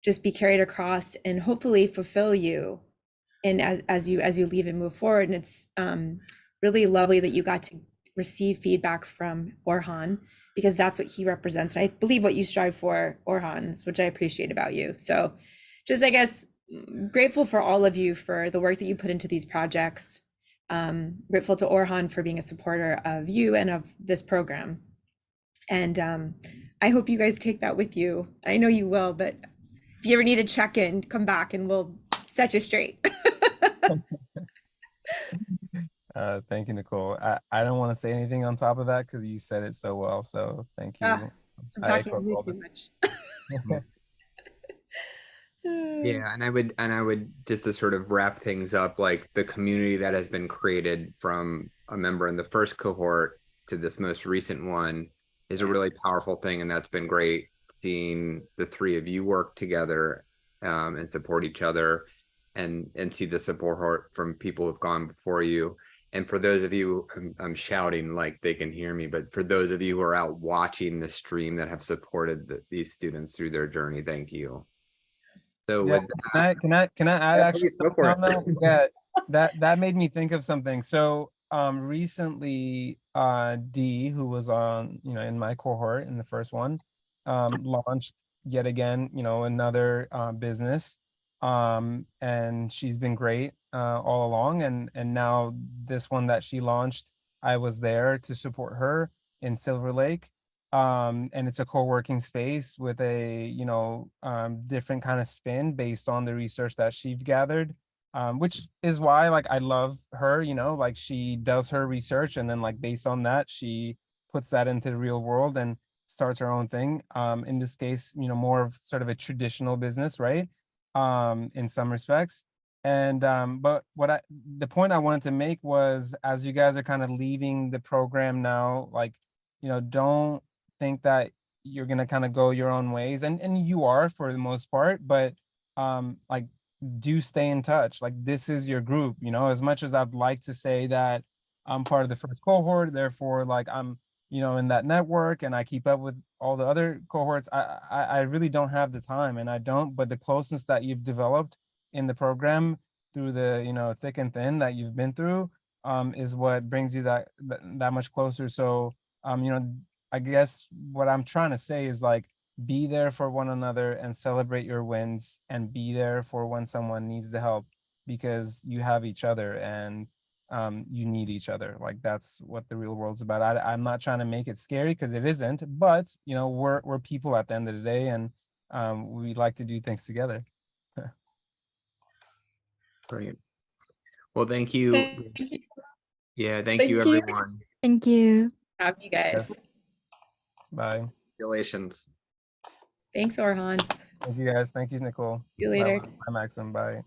just be carried across and hopefully fulfill you and as you leave and move forward. And it's really lovely that you got to receive feedback from Orhan, because that's what he represents. And I believe what you strive for, Orhan, which I appreciate about you. So just, I guess, grateful for all of you for the work that you put into these projects. Grateful to Orhan for being a supporter of you and of this program. And I hope you guys take that with you. I know you will, but if you ever need a check-in, come back and we'll set you straight. Thank you, Nicole. I don't want to say anything on top of that because you said it so well. So thank you. I'm I talking echo way all too the- much. Yeah, and I would just to sort of wrap things up, like the community that has been created from a member in the first cohort to this most recent one is a really powerful thing, and that's been great seeing the three of you work together and support each other, and see the support from people who've gone before you. And for those of you, I'm shouting like they can hear me, but for those of you who are out watching the stream that have supported these students through their journey, thank you. So Yeah, with that, can I add yeah, actually please go for something on it. that? Yeah, that made me think of something. So recently D, who was on, in my cohort in the first one, launched yet again, another business. And she's been great all along. And now this one that she launched, I was there to support her in Silver Lake. And it's a co-working space with a different kind of spin based on the research that she's gathered, which is why like I love her. Like she does her research and then like based on that she puts that into the real world and starts her own thing, in this case more of sort of a traditional business, right, in some respects. And but the point I wanted to make was, as you guys are kind of leaving the program now, like don't think that you're gonna kind of go your own ways, and you are for the most part, but like do stay in touch. Like this is your group, as much as I'd like to say that I'm part of the first cohort, therefore like I'm in that network and I keep up with all the other cohorts. I really don't have the time, and I don't, but the closeness that you've developed in the program through the thick and thin that you've been through is what brings you that much closer. So I guess what I'm trying to say is like be there for one another and celebrate your wins, and be there for when someone needs the help, because you have each other and you need each other. Like that's what the real world's about. I'm not trying to make it scary because it isn't, but we're people at the end of the day, and we like to do things together. Great. Well, thank you. Thank you. Yeah, thank you, Thank you. everyone. Thank you. Have you guys. Yes. Bye. Congratulations. Thanks, Orhan. Thank you guys. Thank you, Nicole. See you Bye, later. bye, Maxim. Bye.